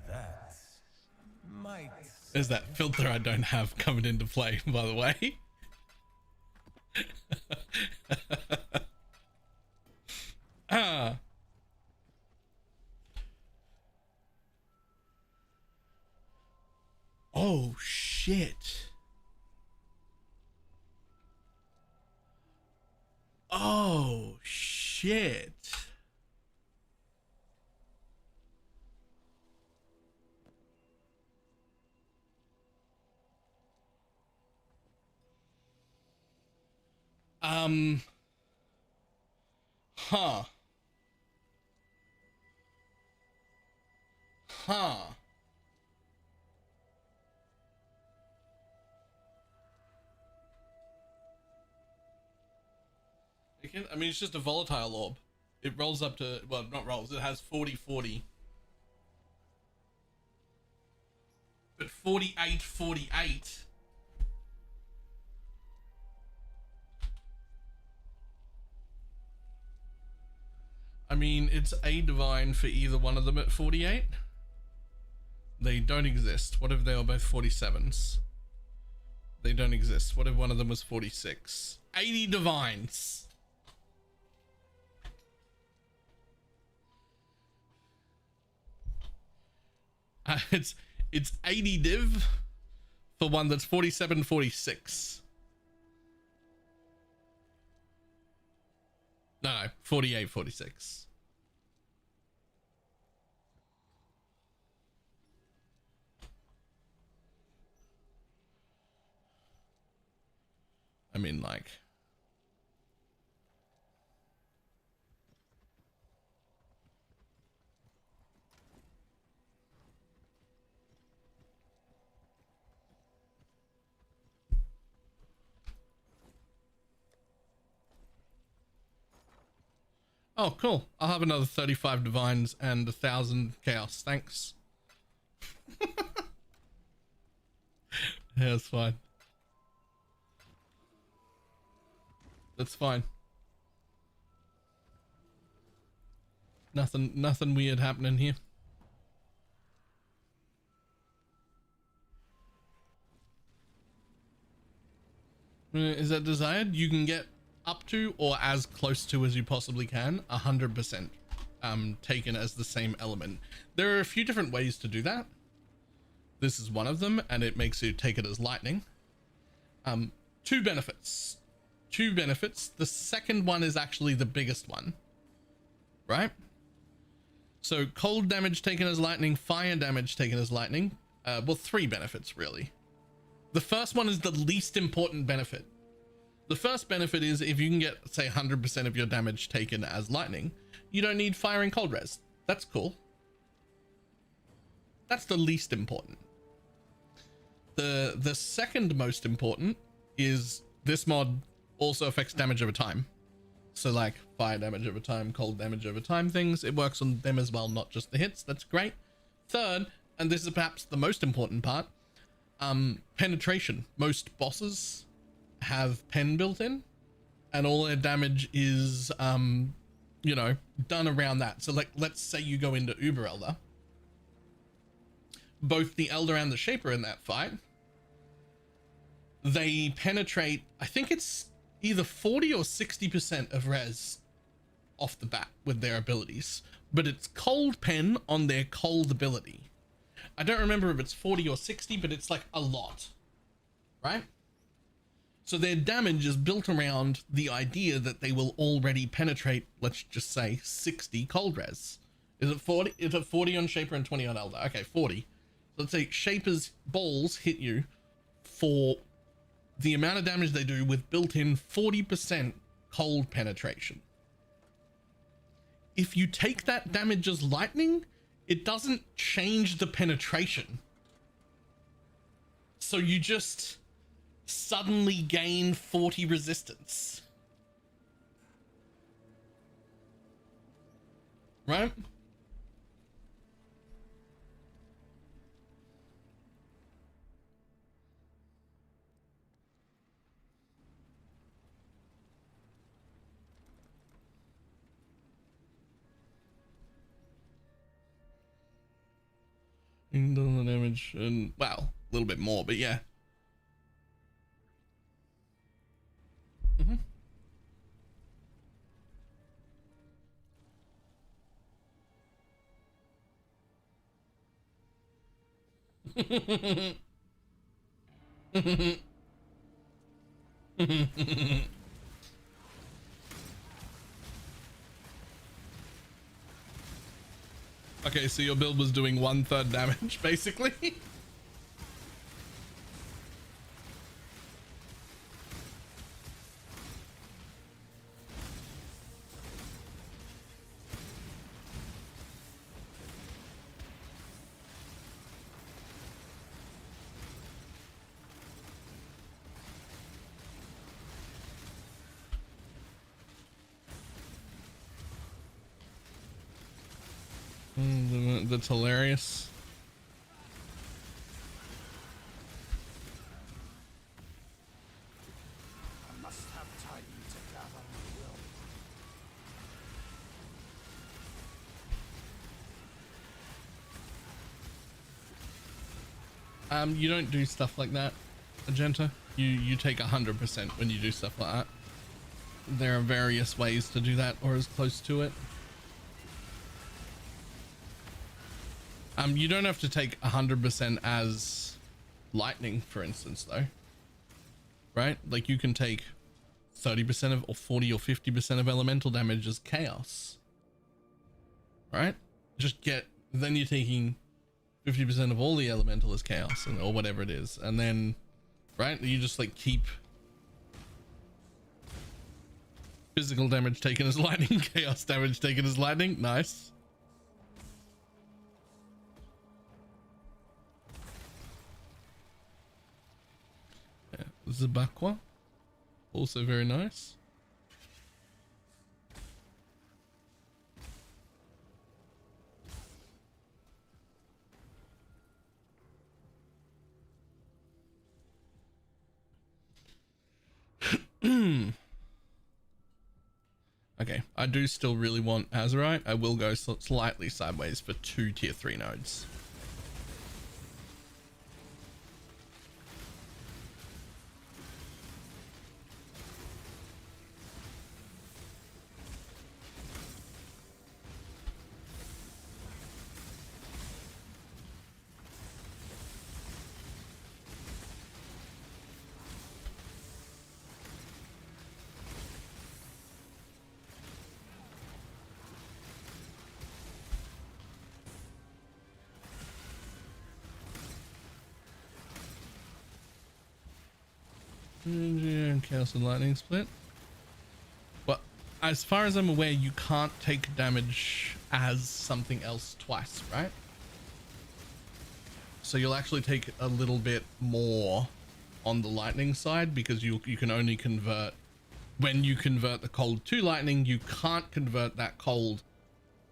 That might. There's that filter I don't have coming into play, by the way. Ah. Oh shit. Oh shit. Huh. Huh. I mean, it's just a volatile orb. It rolls up to, well, not rolls, it has 40-40. But 48-48. I mean, it's a divine for either one of them at 48. They don't exist. What if they were both 47s? They don't exist. What if one of them was 46? 80 divines. It's 80 div for one that's 47-46. No, 48-46. I mean, like, oh, cool. I'll have another 35 divines and 1,000 chaos. Thanks. Yeah, that's fine. That's fine. Nothing weird happening here. Is that desired? You can get up to or as close to as you possibly can, 100% taken as the same element. There are a few different ways to do that. This is one of them, and it makes you take it as lightning. Two benefits. The second one is actually the biggest one, right? So cold damage taken as lightning, fire damage taken as lightning. Well, three benefits really. The first one is the least important benefit. The first benefit is if you can get, say, 100% of your damage taken as lightning, you don't need fire and cold res. That's cool. That's the least important. The second most important is this mod also affects damage over time. So like fire damage over time, cold damage over time things, it works on them as well, not just the hits. That's great. Third, and this is perhaps the most important part, penetration. Most bosses have pen built in, and all their damage is, you know, done around that. So like, let's say you go into Uber Elder. Both the Elder and the Shaper in that fight, they penetrate, I think it's either 40 or 60% of res off the bat with their abilities, but it's cold pen on their cold ability. I don't remember if it's 40 or 60, but it's like a lot, right? So their damage is built around the idea that they will already penetrate, let's just say 60 cold res. Is it 40? Is it 40 on Shaper and 20 on Elder? Okay, 40. So let's say Shaper's balls hit you for the amount of damage they do with built-in 40% cold penetration. If you take that damage as lightning, it doesn't change the penetration. So you just suddenly gain 40 resistance. Right? Double damage and, well, a little bit more, but yeah. Okay, so your build was doing 1/3 damage, basically. That's hilarious. I must have time to gather my will. You don't do stuff like that, Magenta. You take 100% when you do stuff like that. There are various ways to do that, or as close to it. You don't have to take 100% as lightning, for instance, though. Right? Like you can take 30% of, or 40 or 50% of elemental damage as chaos. Right? Just get, then you're taking 50% of all the elemental as chaos, or whatever it is. And then, right? You just like keep physical damage taken as lightning, chaos damage taken as lightning. Nice. Zabakwa, also very nice. Okay, I do still really want Azurite. I will go slightly sideways for 2 tier 3 nodes. And Chaos and Lightning split. But as far as I'm aware, you can't take damage as something else twice, right? So you'll actually take a little bit more on the lightning side, because you can only convert, when you convert the cold to lightning, you can't convert that cold,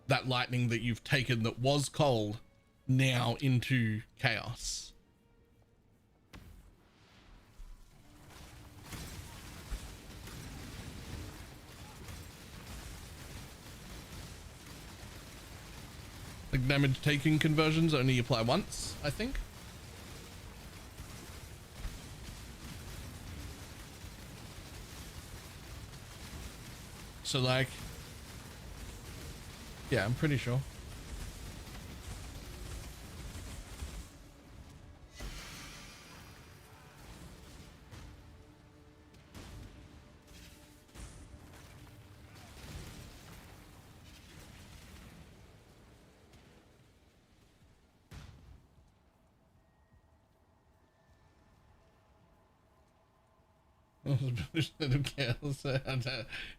that lightning that you've taken that was cold now into chaos. Like damage taking conversions only apply once, I think. So like, yeah, I'm pretty sure.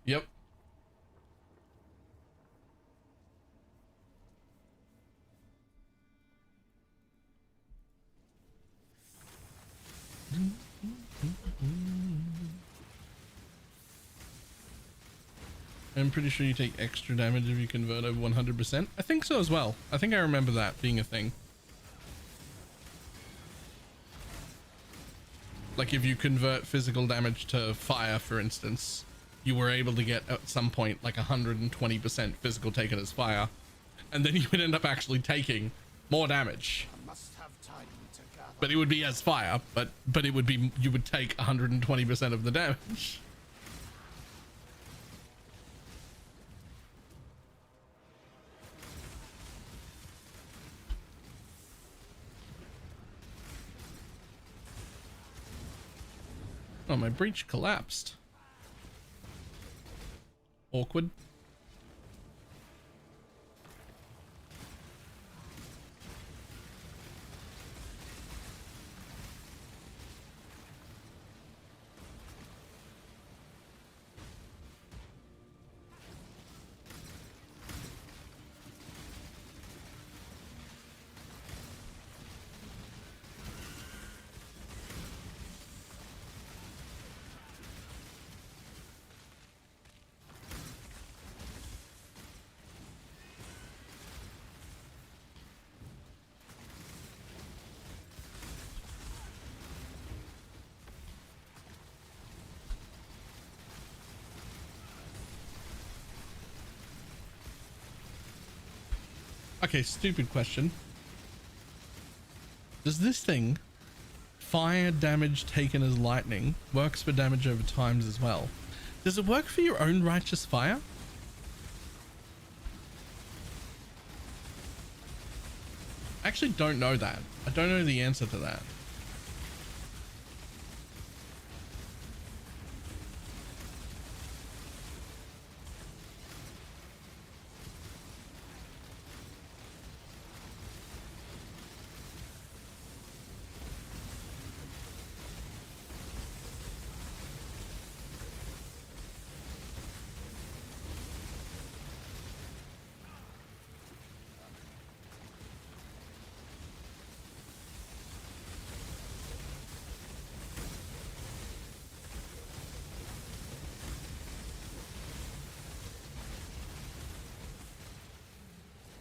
Yep. I'm pretty sure you take extra damage if you convert over 100%. I think so as well. I think I remember that being a thing. Like if you convert physical damage to fire, for instance, you were able to get at some point like 120% physical taken as fire, and then you would end up actually taking more damage. But it would be as fire, but it would be, you would take 120% of the damage. Oh, my breach collapsed. Awkward. Okay, stupid question. Does this thing, fire damage taken as lightning, works for damage over times as well? Does it work for your own righteous fire? I actually don't know that. I don't know the answer to that.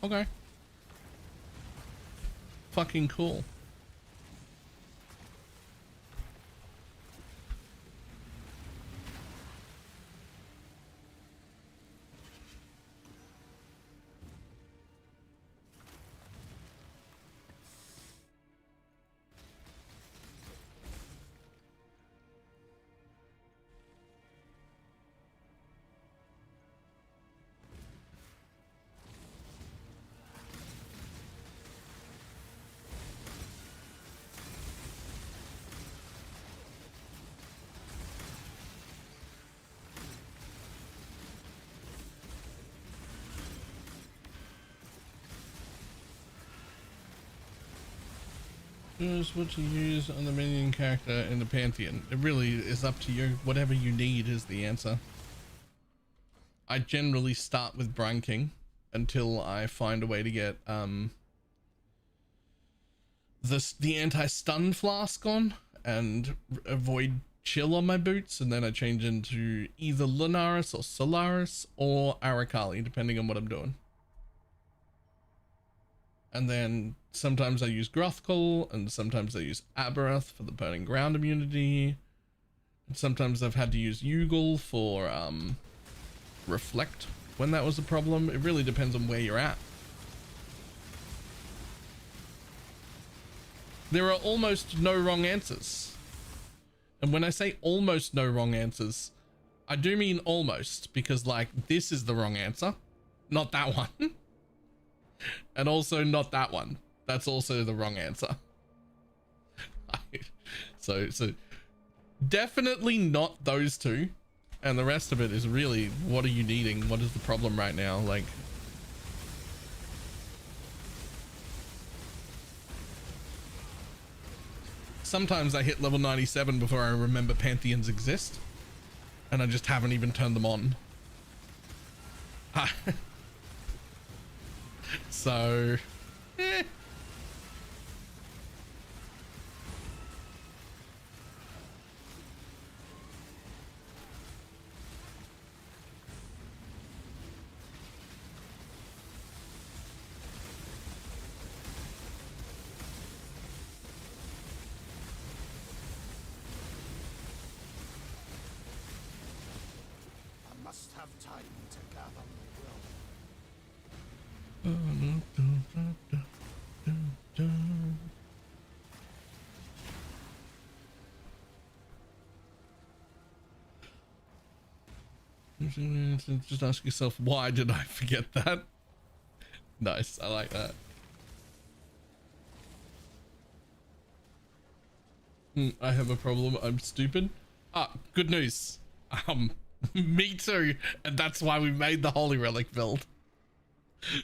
Okay. Fucking cool. Choose what to use on the minion character in the Pantheon. It really is up to you. Whatever you need is the answer. I generally start with branking until I find a way to get the anti-stun flask on and avoid chill on my boots, and then I change into either Lunaris or Solaris or Arakali, depending on what I'm doing. And then sometimes I use Grothkul, and sometimes I use Aberrath for the burning ground immunity. And sometimes I've had to use Ugal for Reflect when that was a problem. It really depends on where you're at. There are almost no wrong answers. And when I say almost no wrong answers, I do mean almost, because like this is the wrong answer, not that one. And also not that one. That's also the wrong answer. So definitely not those two. And the rest of it is really, what are you needing? What is the problem right now? Like, sometimes I hit level 97 before I remember Pantheons exist. And I just haven't even turned them on. So, I must have time to gather my will. Just ask yourself, why did I forget that? Nice, I like that. I have a problem, I'm stupid. Ah, good news. Me too, and that's why we made the Holy Relic build.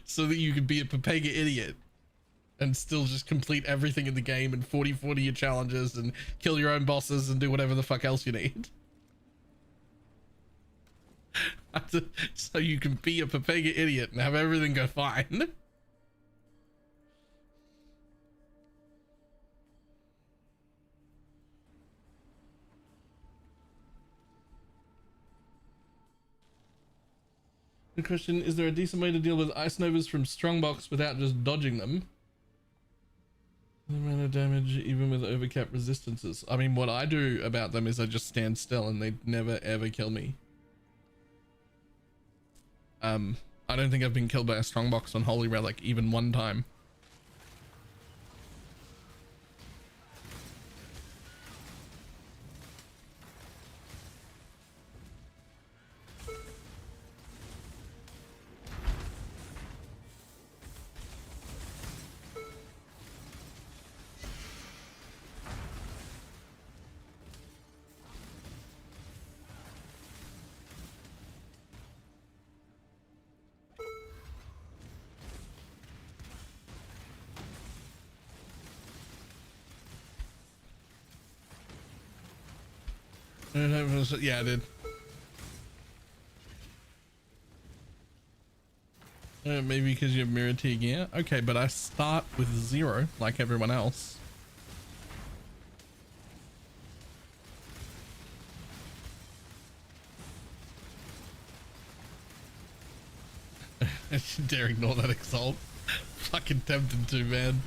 So that you can be a Pepega idiot and still just complete everything in the game and 40 your challenges and kill your own bosses and do whatever the fuck else you need. So you can be a Pepega idiot and have everything go fine. Good question. Is there a decent way to deal with ice novas from Strongbox without just dodging them? The amount of damage even with overcap resistances. I mean, what I do about them is I just stand still and they never ever kill me. I don't think I've been killed by a Strongbox on Holy Relic even one time. Yeah, I did. Maybe because you have mirror tier gear. Okay, but I start with 0 like everyone else. Dare ignore that exalt. Fucking tempted to, man.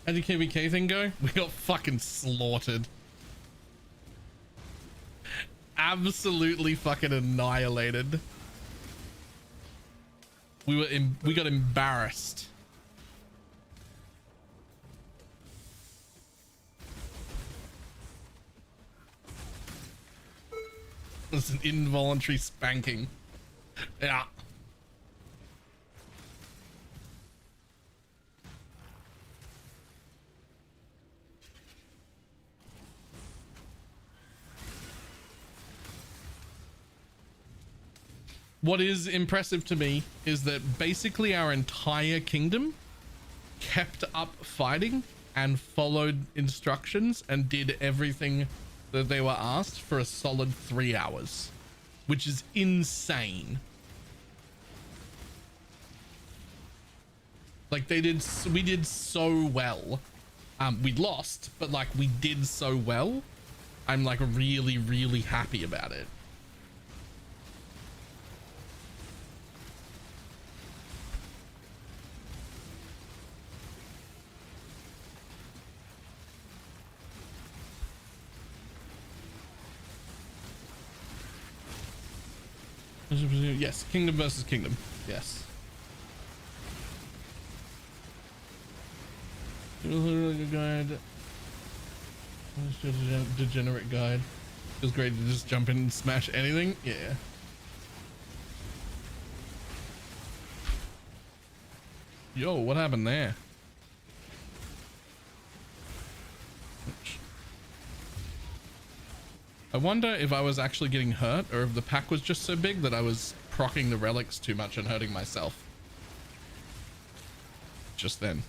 How'd your KBK thing go? We got fucking slaughtered. Absolutely fucking annihilated. We got embarrassed. It was an involuntary spanking. Yeah. What is impressive to me is that basically our entire kingdom kept up fighting and followed instructions and did everything that they were asked for a solid 3 hours, which is insane. Like we did so well. We lost, but like we did so well. I'm like really, really happy about it. Yes, kingdom versus kingdom. Yes. Guide. Degenerate guide. Feels great to just jump in and smash anything. Yeah. Yo, what happened there? I wonder if I was actually getting hurt or if the pack was just so big that I was proccing the relics too much and hurting myself. Just then.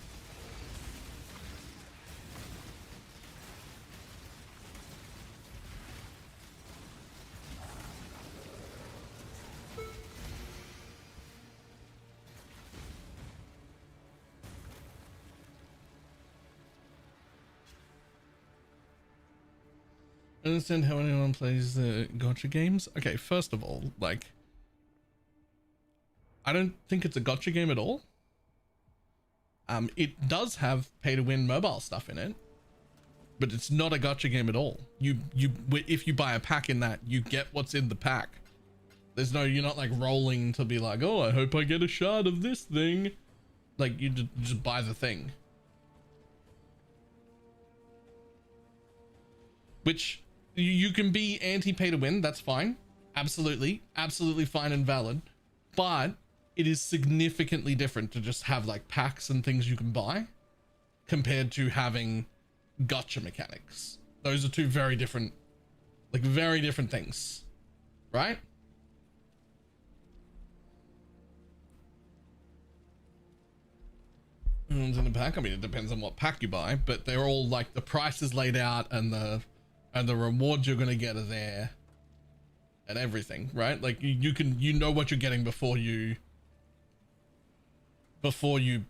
I understand how anyone plays the gotcha games. Okay, first of all, like, I don't think it's a gotcha game at all. It does have pay to win mobile stuff in it, but it's not a gotcha game at all. If you buy a pack in that, you get what's in the pack. There's no, you're not like rolling to be like, oh, I hope I get a shard of this thing. Like, you just buy the thing. Which you can be anti-pay to win, that's fine. Absolutely fine and valid. But it is significantly different to just have like packs and things you can buy compared to having gotcha mechanics. Those are two very different things, right? In a pack, I mean, it depends on what pack you buy, but they're all like the price is laid out and the rewards you're gonna get are there and everything, right? Like you know what you're getting before you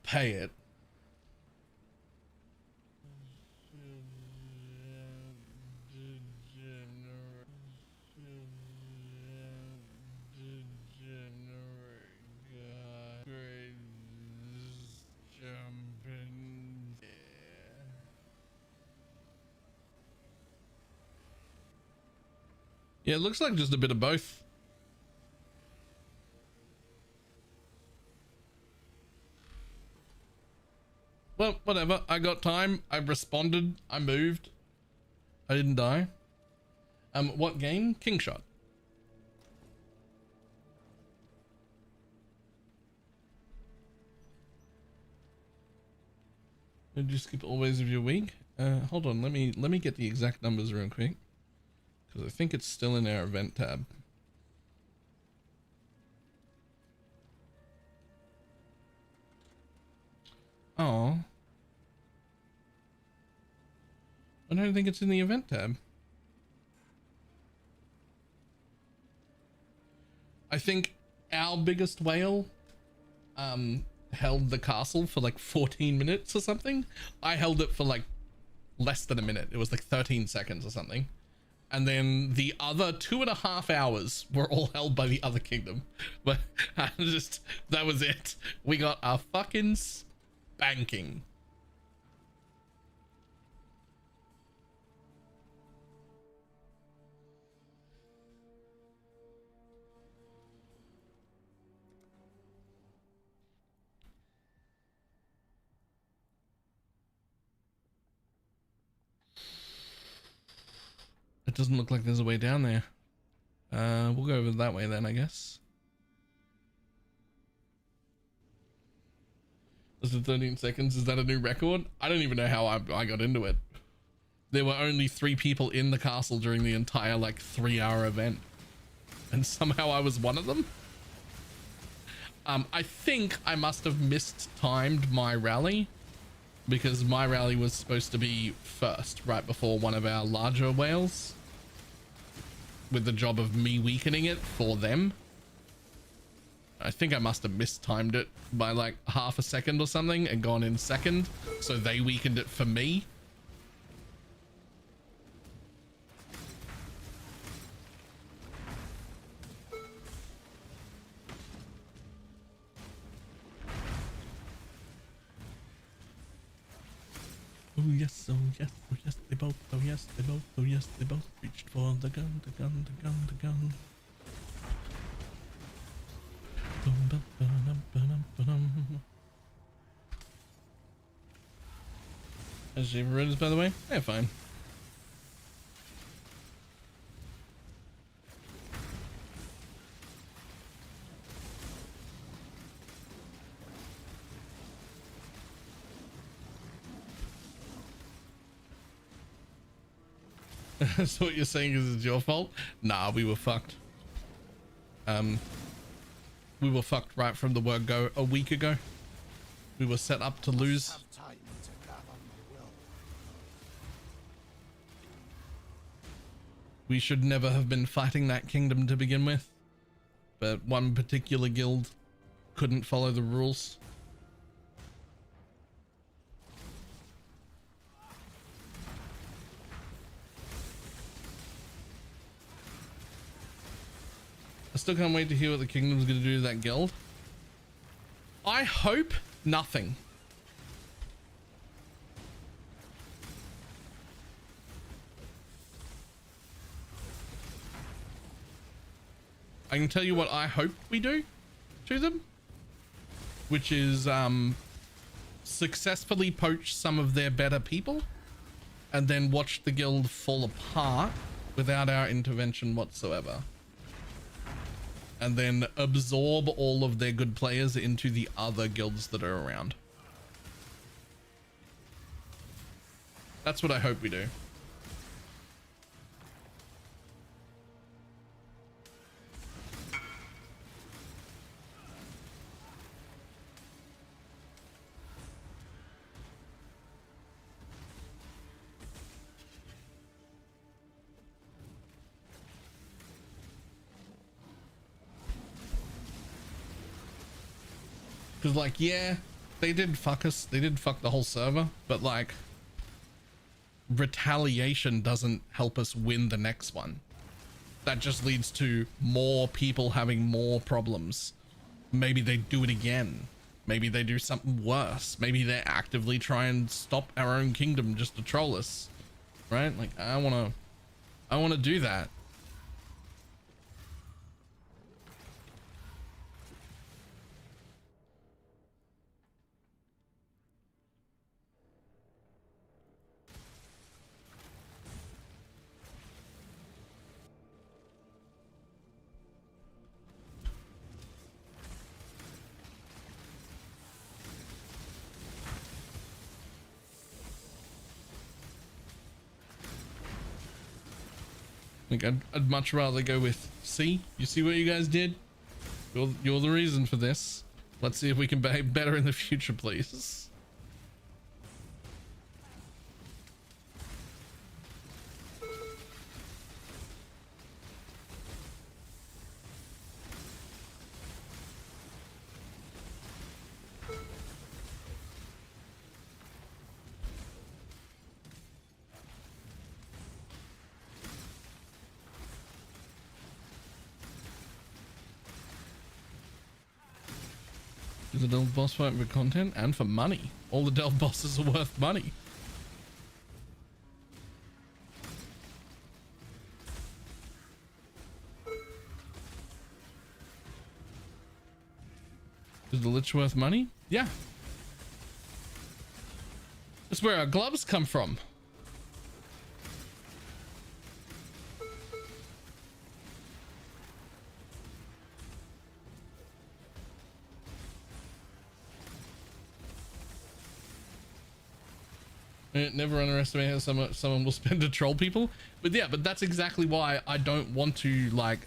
pay it. Yeah, it looks like just a bit of both. Well, whatever. I got time. I responded. I moved. I didn't die. What game? King Shot. Did you skip always of your week? Hold on. Let me get the exact numbers real quick. Because I think it's still in our event tab. Oh. I don't think it's in the event tab. I think our biggest whale held the castle for like 14 minutes or something. I held it for like less than a minute. It was like 13 seconds or something. And then the other 2.5 hours were all held by the other kingdom. But that was it. We got a fucking spanking. It doesn't look like there's a way down there. We'll go over that way then, I guess. Is it 13 seconds? Is that a new record? I don't even know how I got into it. There were only 3 people in the castle during the entire like 3-hour event. And somehow I was one of them. I think I must have mistimed my rally. Because my rally was supposed to be first, right before one of our larger whales. With the job of me weakening it for them. I think I must have mistimed it by like half a second or something and gone in second. So they weakened it for me. Oh yes, oh yes, oh yes, they both, oh yes, they both, oh yes, they both reached for the gun, the gun, the gun, the gun. As you runners, by the way, they're fine. So what you're saying is it's your fault? Nah, we were fucked. We were fucked right from the word go a week ago. We were set up to lose. We should never have been fighting that kingdom to begin with, but one particular guild couldn't follow the rules. I still can't wait to hear what the kingdom's going to do to that guild. I hope nothing. I can tell you what I hope we do to them, which is successfully poach some of their better people and then watch the guild fall apart without our intervention whatsoever. And then absorb all of their good players into the other guilds that are around. That's what I hope we do. Because, like, yeah, they did fuck us. They did fuck the whole server. But, like, retaliation doesn't help us win the next one. That just leads to more people having more problems. Maybe they do it again. Maybe they do something worse. Maybe they actively try and stop our own kingdom just to troll us. Right? Like, I want to do that. Like, I'd much rather go with C. You see what you guys did? You're the reason for this. Let's see if we can behave better in the future, please. The delve boss fight for content and for money. All the delve bosses are worth money. Is the lich worth money? Yeah. That's where our gloves come from. Never underestimate how someone will spend to troll people. But yeah, but that's exactly why I don't want to, like,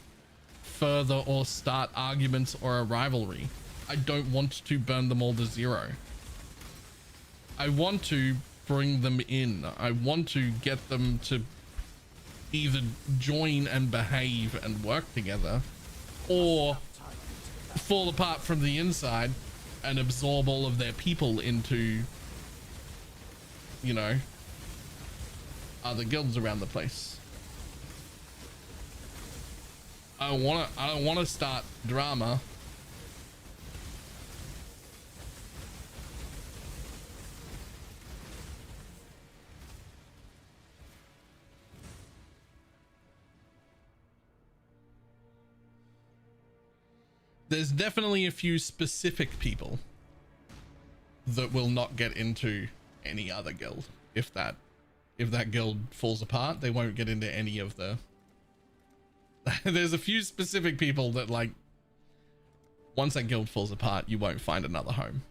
further or start arguments or a rivalry. I don't want to burn them all to zero. I want to bring them in. I want to get them to either join and behave and work together, or fall apart from the inside and absorb all of their people into, you know, other guilds around the place. I don't want to start drama. There's definitely a few specific people that will not get into any other guild. if that guild falls apart. They won't get into any of the there's a few specific people that, like, once that guild falls apart, you won't find another home.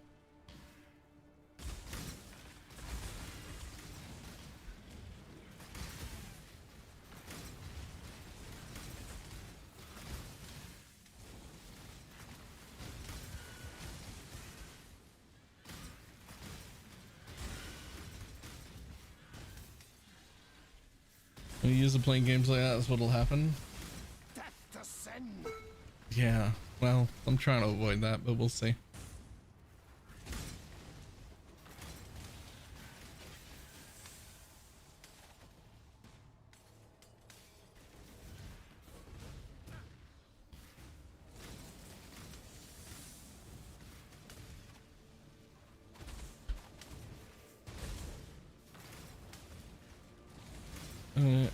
When you use of playing games like that, that's what'll happen. Yeah, well, I'm trying to avoid that, but we'll see.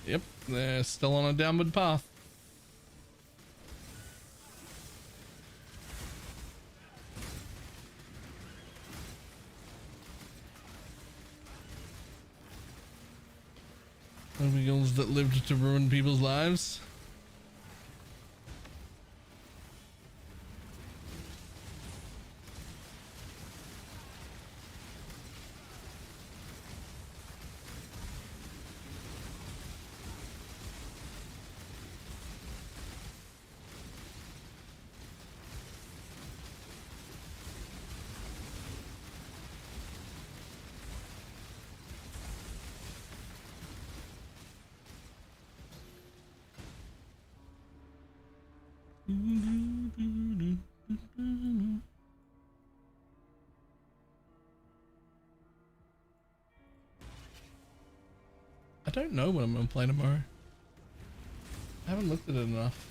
Yep, they're still on a downward path. Guilds that lived to ruin people's lives. I don't know what I'm gonna play tomorrow. I haven't looked at it enough.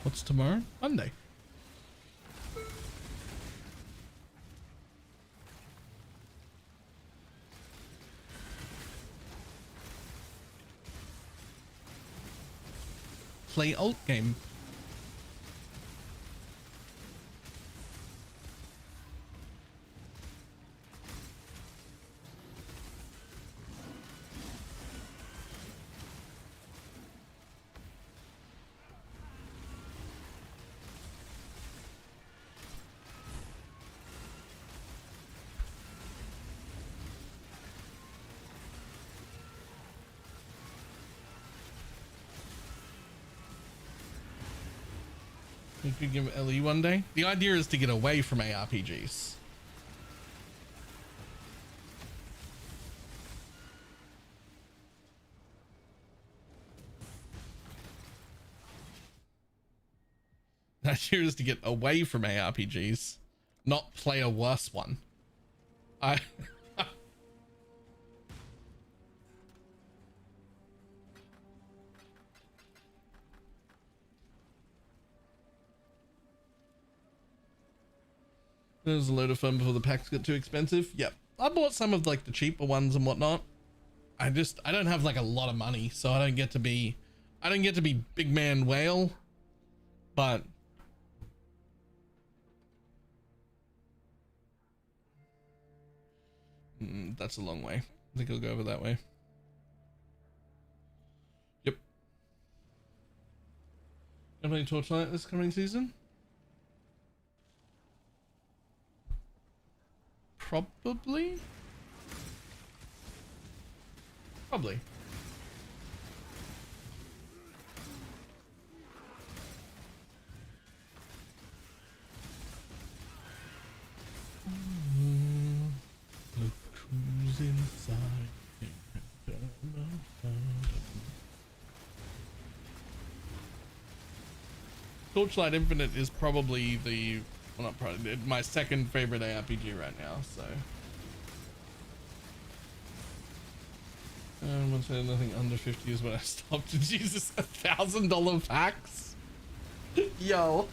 What's tomorrow? Monday. Play alt game. We could give LE one day. The idea is to get away from ARPGs. The idea is to get away from ARPGs, not play a worse one. There's a load of fun before the packs get too expensive. Yep. I bought some of like the cheaper ones and whatnot. I don't have like a lot of money, so I don't get to be big man whale, but that's a long way. I think I'll go over that way. Yep. Gonna play Torchlight this coming season? Probably. Look who's inside. Torchlight Infinite is probably not probably, my second favorite ARPG right now, so. Once I had nothing under 50 is when I stopped. Jesus, $1,000 packs? Yo.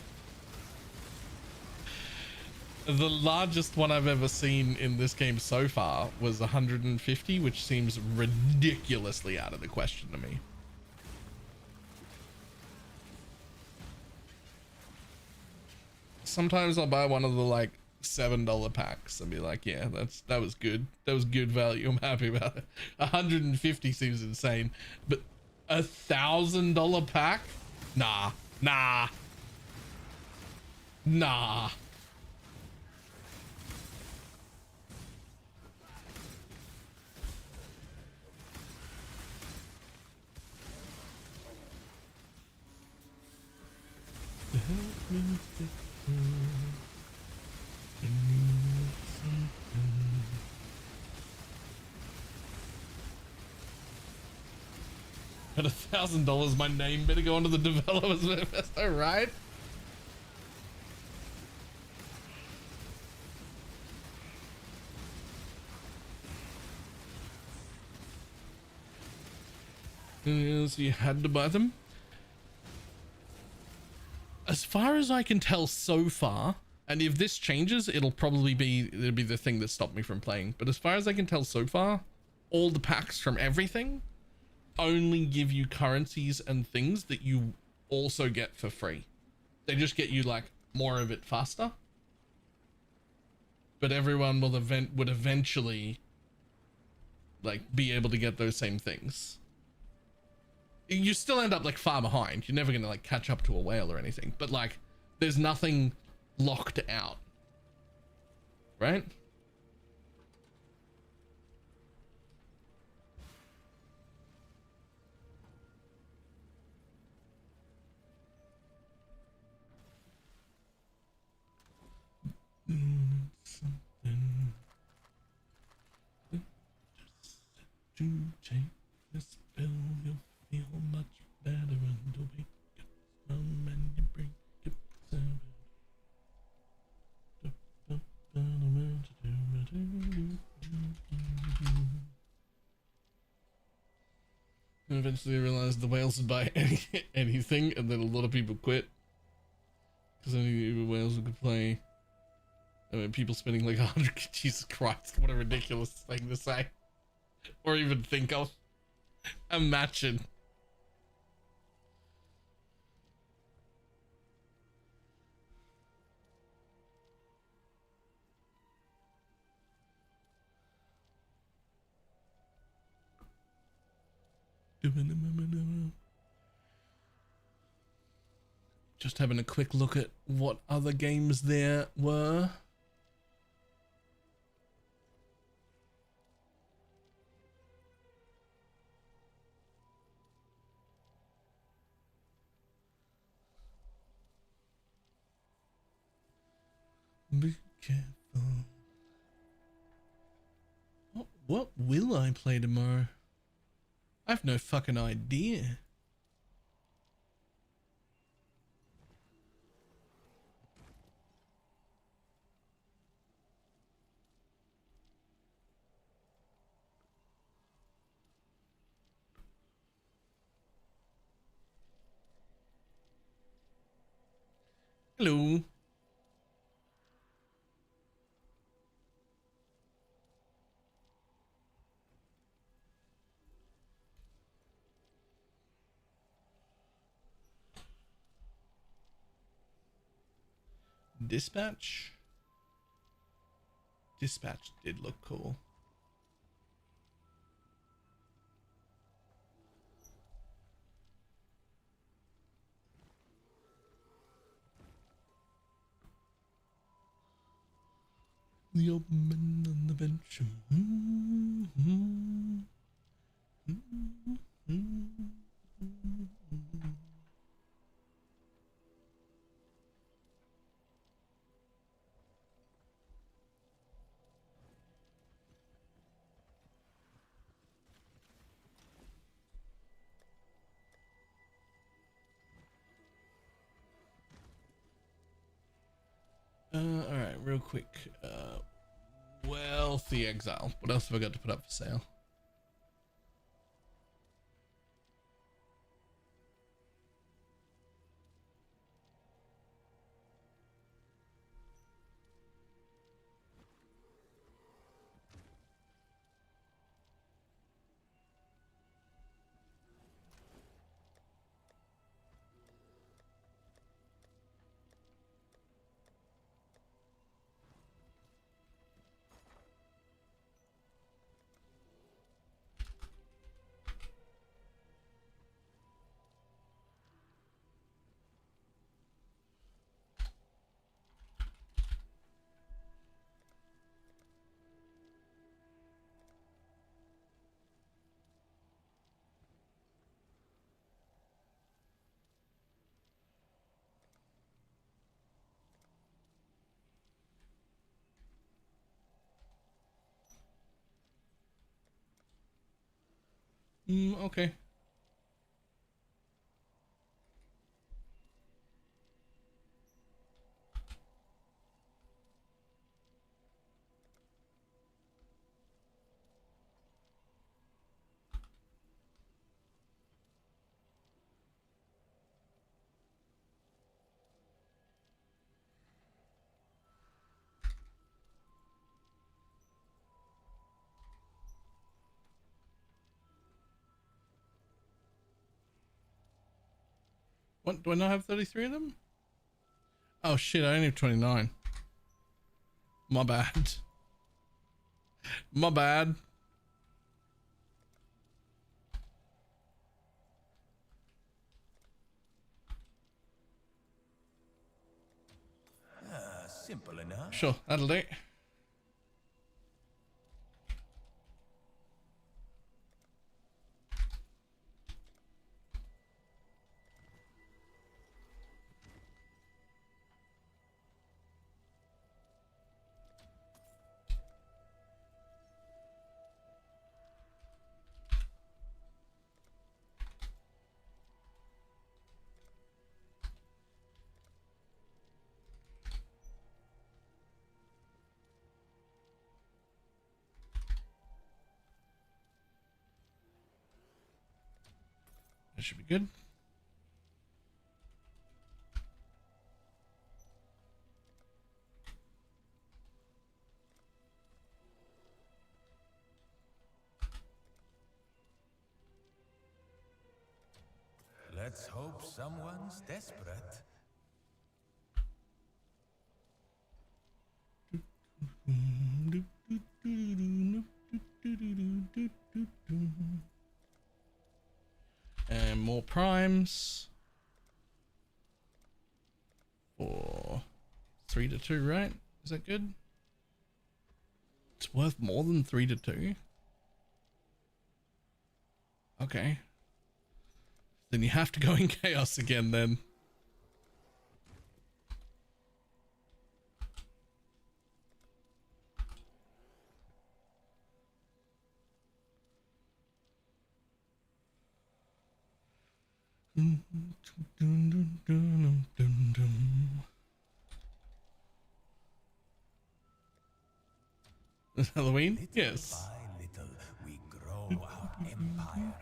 The largest one I've ever seen in this game so far was 150, which seems ridiculously out of the question to me. Sometimes I'll buy one of the like $7 packs and be like, yeah, that was good. That was good value. I'm happy about it. 150 seems insane, but $1,000 pack? Nah. At $1,000, my name better go onto the developers manifesto, right? So you had to buy them. As far as I can tell so far, and if this changes, it'll be the thing that stopped me from playing. But as far as I can tell so far, all the packs from everything only give you currencies and things that you also get for free. They just get you like more of it faster. But everyone would eventually like be able to get those same things. You still end up like far behind. You're never gonna like catch up to a whale or anything, but like there's nothing locked out, right? Something to change this spell, you'll feel much better and wake up and you bring it down. And eventually I realized the whales would buy anything, and then a lot of people quit because only the whales who could play. I mean, people spending like 100. Jesus Christ, what a ridiculous thing to say or even think of. Imagine. Just having a quick look at what other games there were. Be careful. What will I play tomorrow? I have no fucking idea. Hello. Dispatch did look cool. The open man on the bench. All right, real quick. Wealthy exile. What else have I got to put up for sale? Okay. What, do I not have 33 of them? Oh shit, I only have 29. My bad. My bad. Simple enough. Sure, that'll do. That should be good. Let's hope someone's desperate. And more primes for 3 to 2, right? Is that good? It's worth more than 3 to 2. Okay. Then you have to go in chaos again then. Halloween? Little Yes. by little, we grow our empire.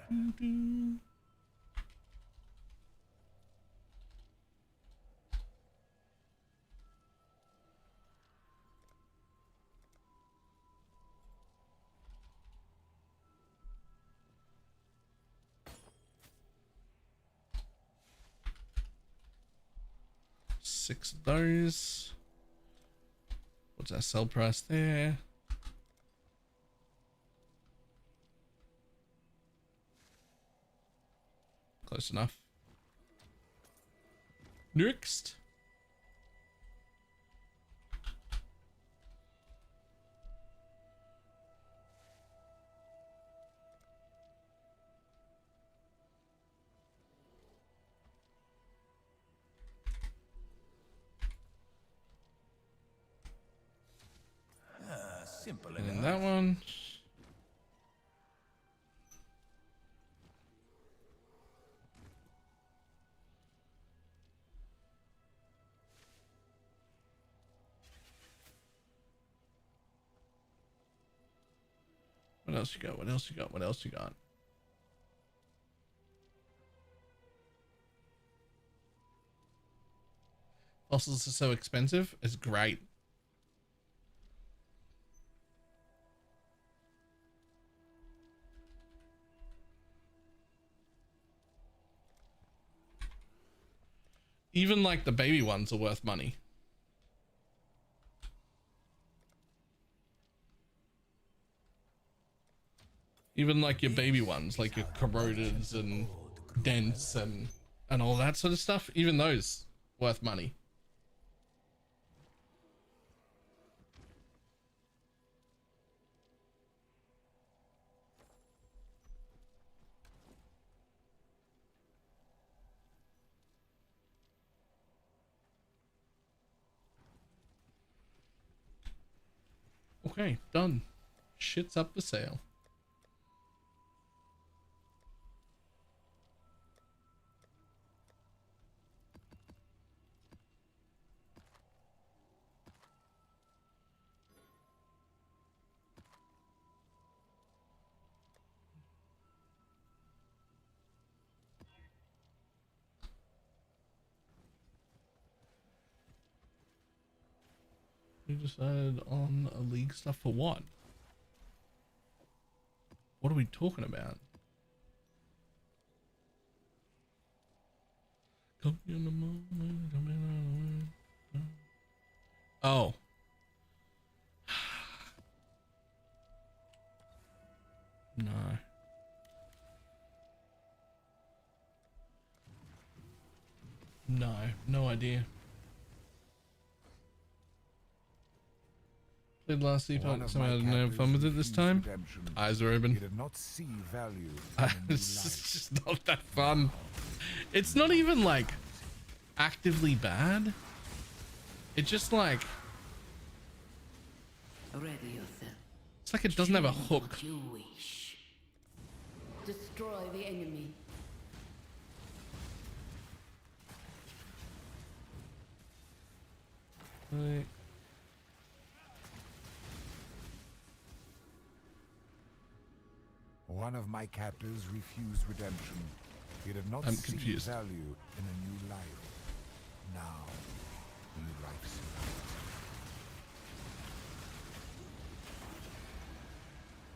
Six of those. What's our sell price there? Close enough. Next. Simple And enough. that one. What else you got? What else you got? What else you got? Fossils are so expensive. It's great. Even like the baby ones are worth money. Even like your baby ones, like your corrodeds and dents and all that sort of stuff. Even those worth money. Okay, done. Shit's up for sale. We decided on a league stuff for what? What are we talking about? Oh. No. No, no idea. Played last epoch, so I didn't have fun with it this time. Eyes are open. Did not see value It's just not that fun. It's not even like actively bad. It's just like Ready yourself. it's like it doesn't have a hook. What you wish. Destroy the enemy. Like, one of my captors refused redemption. He did not I'm see confused. value in a new life. Now, new life.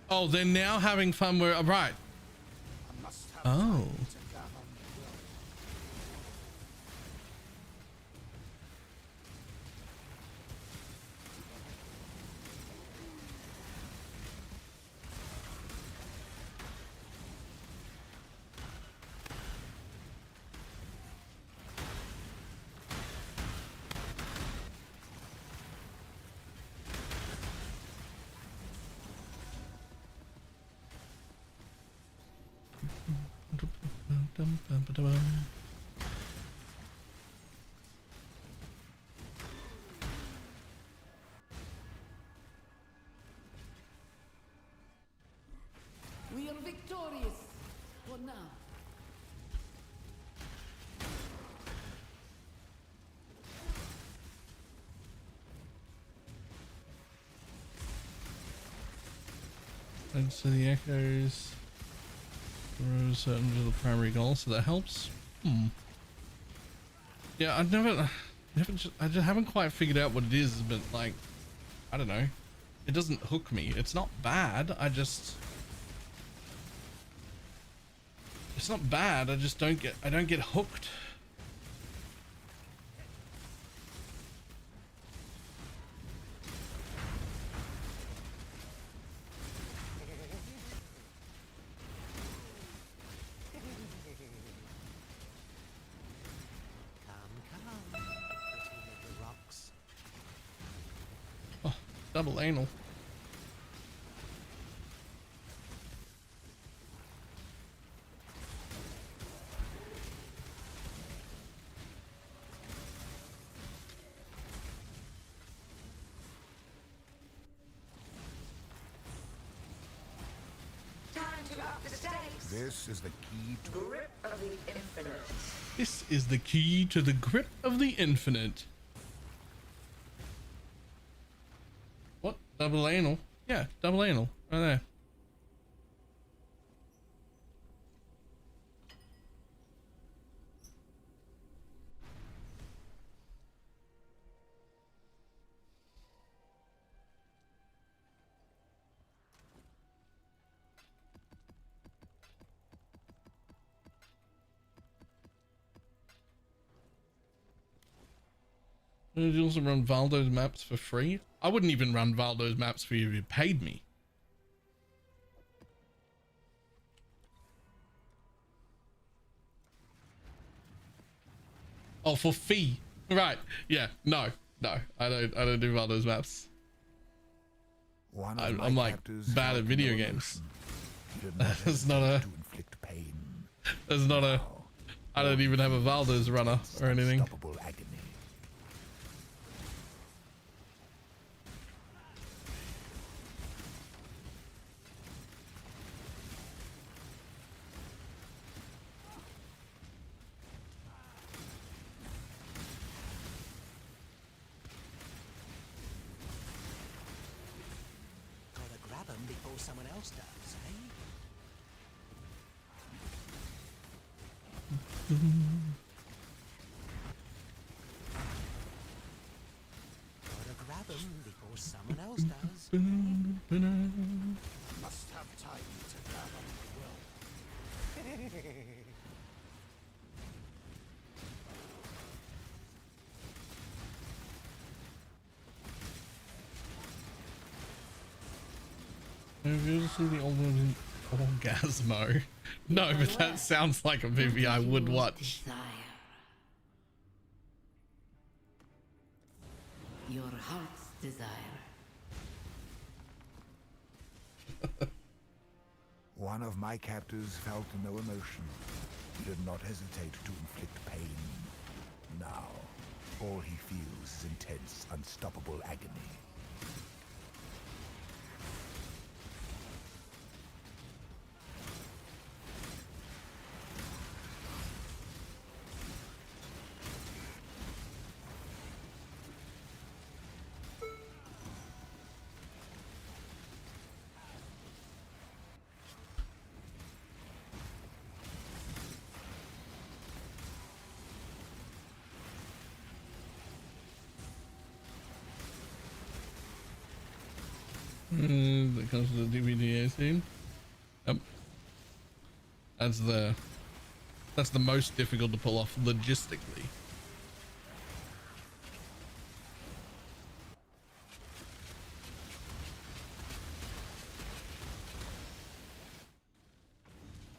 oh, they're now having fun where right. Oh. We are victorious for now. And so the echoes through certain to the primary goal, so that helps. Yeah, I just haven't quite figured out what it is, but like, I don't know. It doesn't hook me. It's not bad. It's not bad. I just don't get hooked. Come, pretty little rocks. Oh, double anal. Time to up the stakes. This is the key to Grip of the infinite. This is the key to the grip of the infinite. What? Double anal? Yeah, double anal. Right there. Did you also run Valdo's maps for free? I wouldn't even run Valdo's maps for you if you paid me. Oh, for fee. Right. Yeah. No. I don't do Valdo's maps. I'm like bad at video games. There's not a. There's not a. I don't even have a Valdo's runner or anything. Gotta grab 'em before someone else does, eh? Gotta grab 'em them before someone else does. Must have time to gather my will. Have you ever seen the old one Orgasmo? No, but that sounds like a movie I would watch. Your heart's desire. One of my captors felt no emotion. He did not hesitate to inflict pain. Now, all he feels is intense, unstoppable agony. That comes to the DVD scene. Yep. That's the most difficult to pull off logistically.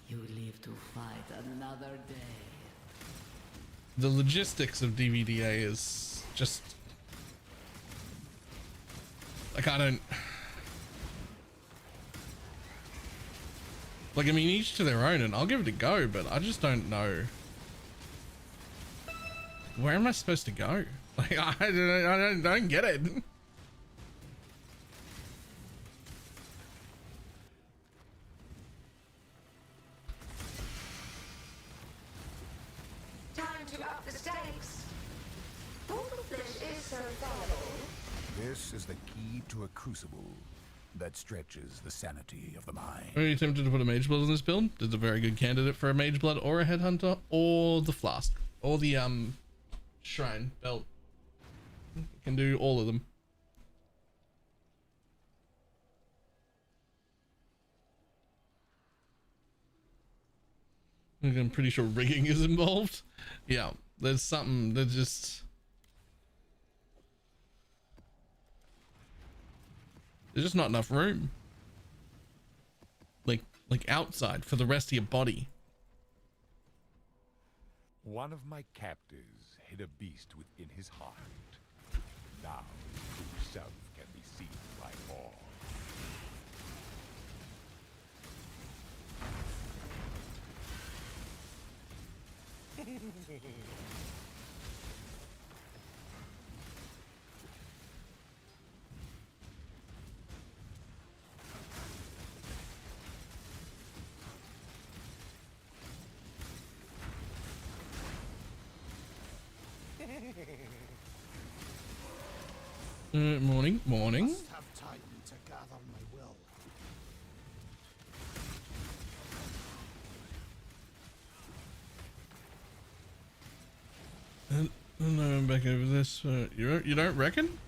You live to fight another day. The logistics of DVDA is just like, I don't like, I mean, each to their own, and I'll give it a go, but I just don't know. Where am I supposed to go? Like, I don't get it. Time to up the stakes. All of this is so valuable. This is the key to a crucible that stretches the sanity of the mind. Are you tempted to put a mage blood on this build? It's a very good candidate for a mage blood or a headhunter or the flask or the shrine belt. Can do all of them. I'm pretty sure rigging is involved. Yeah, there's something that just, there's just not enough room. Like outside for the rest of your body. One of my captors hid a beast within his heart. Now, true self can be seen by all. Morning. Must have time to gather my will. No, I'm back over this. You don't reckon?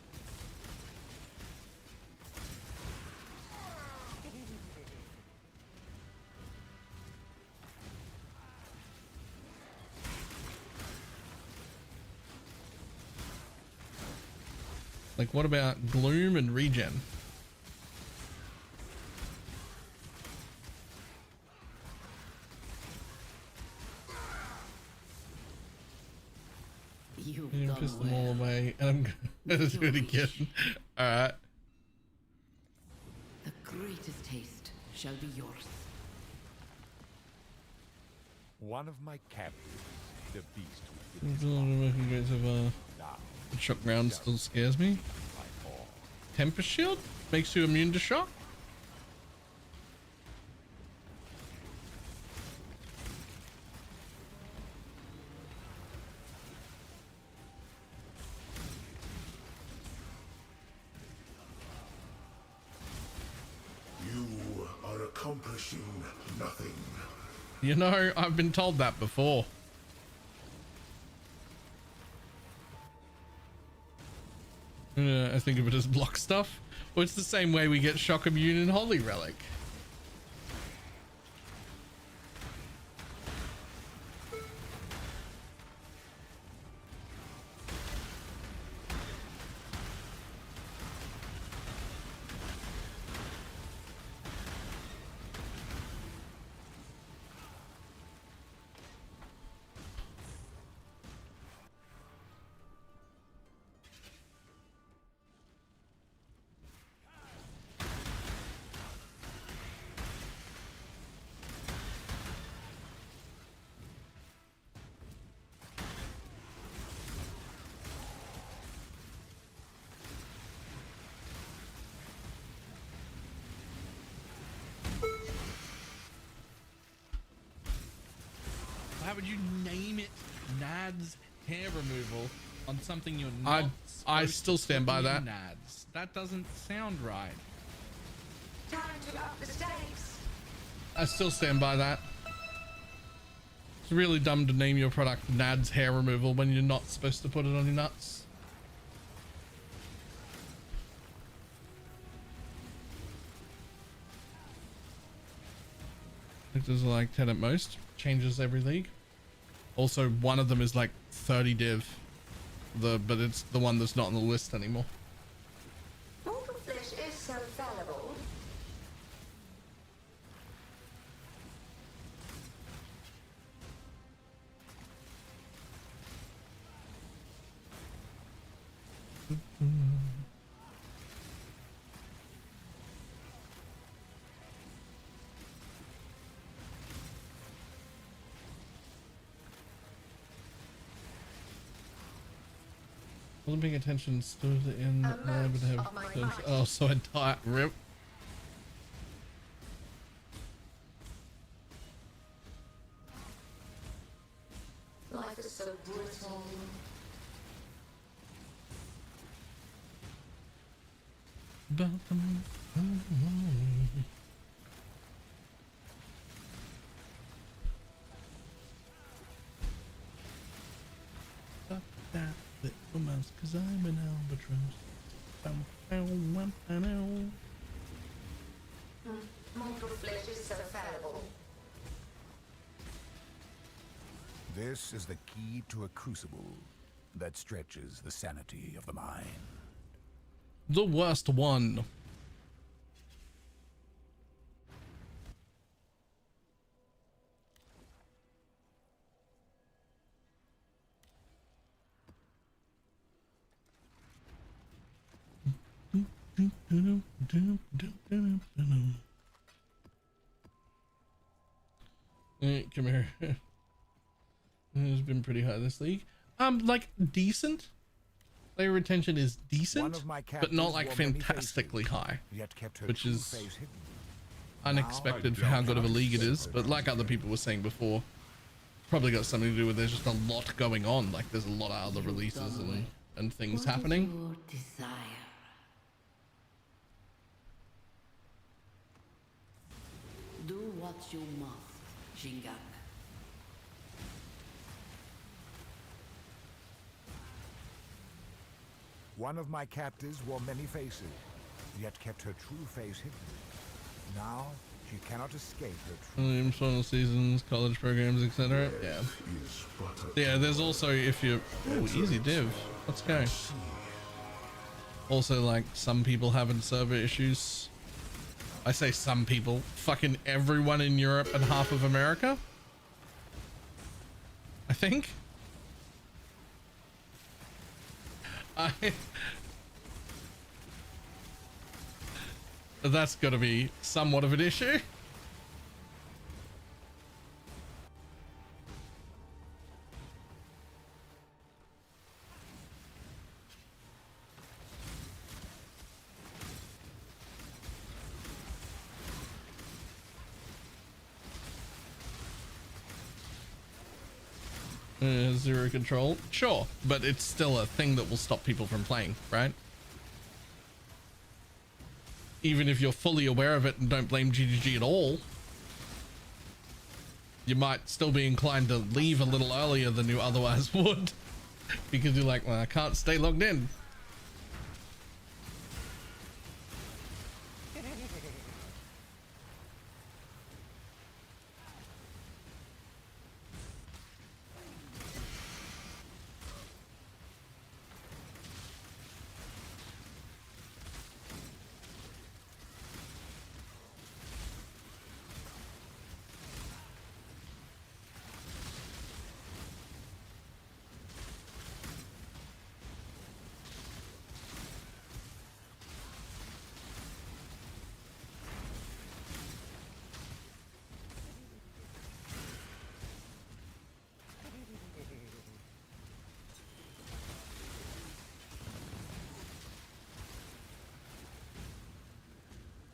Like, what about gloom and regen? You've You done piss them well. all away, and I'm gonna do it again. All right. The greatest taste shall be yours. One of my captors hid a beast within his heart. Now, The shock round still scares me. by all. Temper shield makes you immune to shock. You are accomplishing nothing. You know, I've been told that before. I think of it as block stuff. Well, it's the same way we get Shock Immune in Holy Relic. How would you name it Nad's hair removal on something you're not I still stand by that. Nads? That doesn't sound right. Time to up the stakes. I still stand by that. It's really dumb to name your product Nad's hair removal when you're not supposed to put it on your nuts. There's like 10 at most. Changes every league. Also, one of them is like 30 div. But it's the one that's not on the list anymore. Mortal flesh is so fallible. Wasn't paying attention, stood in there, but have oh, so I died. Rip. Life is so brittle. Fuck that little mouse, 'cause I'm an albatross. Mortal flesh is so fallible. This is the key to a crucible that stretches the sanity of the mind. The worst one. Hey, come here. It's been pretty high this league. Like decent. Player retention is decent, but not like fantastically high, which is unexpected for how good of a league it is. But like other people were saying before, probably got something to do with there's just a lot going on. Like there's a lot of other releases and things happening. Do what you must, Jingak. One of my captives wore many faces, yet kept her true face hidden. Now she cannot escape her true. Final seasons, college programs, etc. Yeah. Yeah, there's also if you easy div. Let's go. Also, like some people having server issues. I say some people, fucking everyone in Europe and half of America. I think. That's gotta be somewhat of an issue. Zero control, sure, but it's still a thing that will stop people from playing, right? Even if you're fully aware of it and don't blame GGG at all, you might still be inclined to leave a little earlier than you otherwise would, because you're like, well, I can't stay logged in.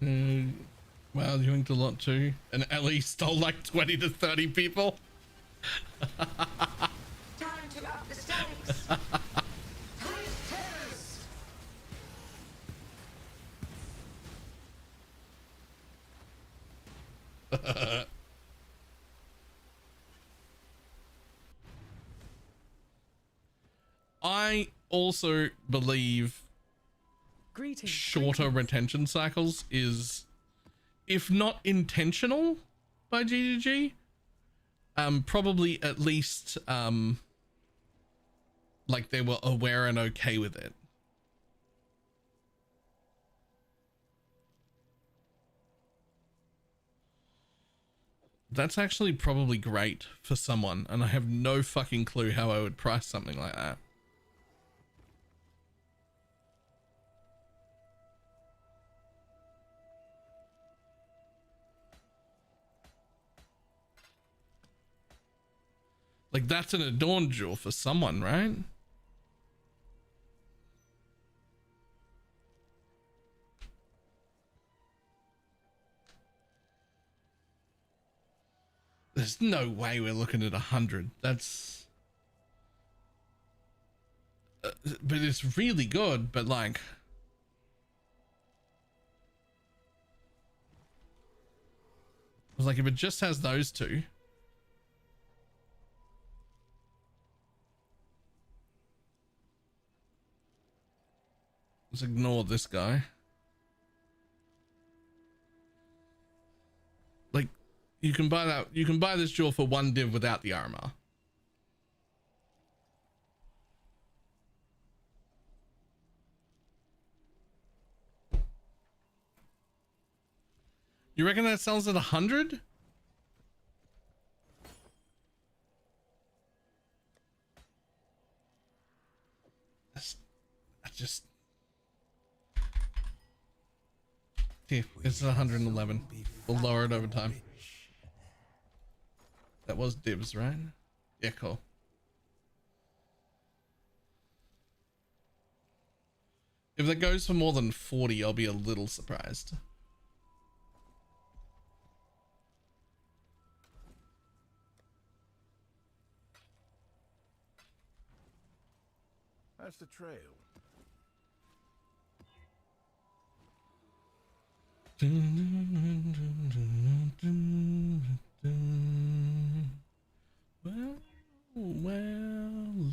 Wow, you inked a lot too. And Ellie stole like 20 to 30 people. Time to up the stakes. Tight terrors. I also believe shorter retention cycles is, if not intentional by GGG, probably at least like they were aware and okay with it. That's actually probably great for someone, and I have no fucking clue how I would price something like that. Like, that's an adorn jewel for someone, right? There's no way we're looking at 100. That's... but it's really good, but like... I was like, if it just has those two... Let's ignore this guy. Like, you can buy that. You can buy this jewel for 1 div without the armor. You reckon that sells at 100? I just... Here, it's 111. We'll lower it over time. That was divs, right? Yeah, cool. If that goes for more than 40, I'll be a little surprised. That's the trail. Well,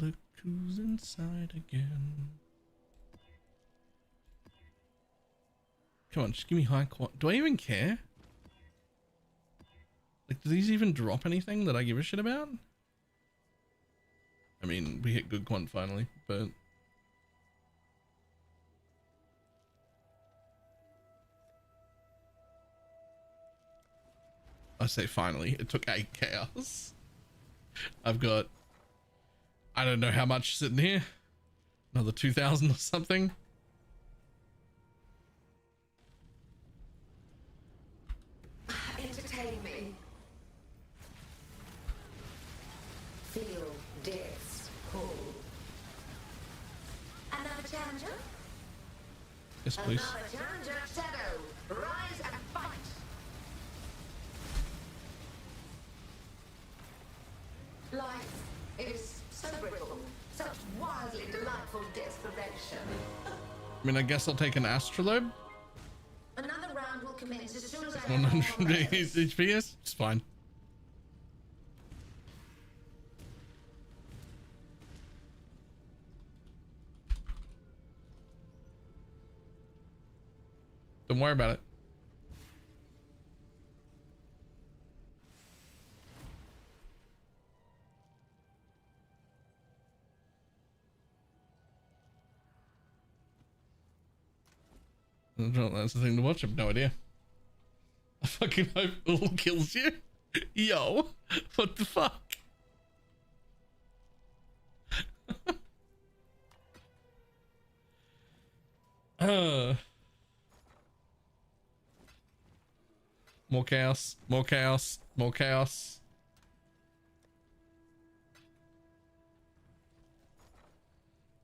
look who's inside again. Come on, just give me high quality. Do I even care? Like, do these even drop anything that I give a shit about? I mean, we hit good quant finally, but... I say finally, it took 8 chaos. I've got, I don't know how much sitting here. Another 2,000 or something. Entertain me. Feel death's pull. Another challenger? Yes, please. Another challenger, Shadow. Rise and fight. Life is so brittle, such wildly delightful desperation. I mean, I guess I'll take an astrolabe. Another round will commence as soon as I 100 HPS. It's fine. Don't worry about it. That's the thing to watch. I have no idea. I fucking hope it all kills you. Yo, what the fuck? More chaos, more chaos, more chaos.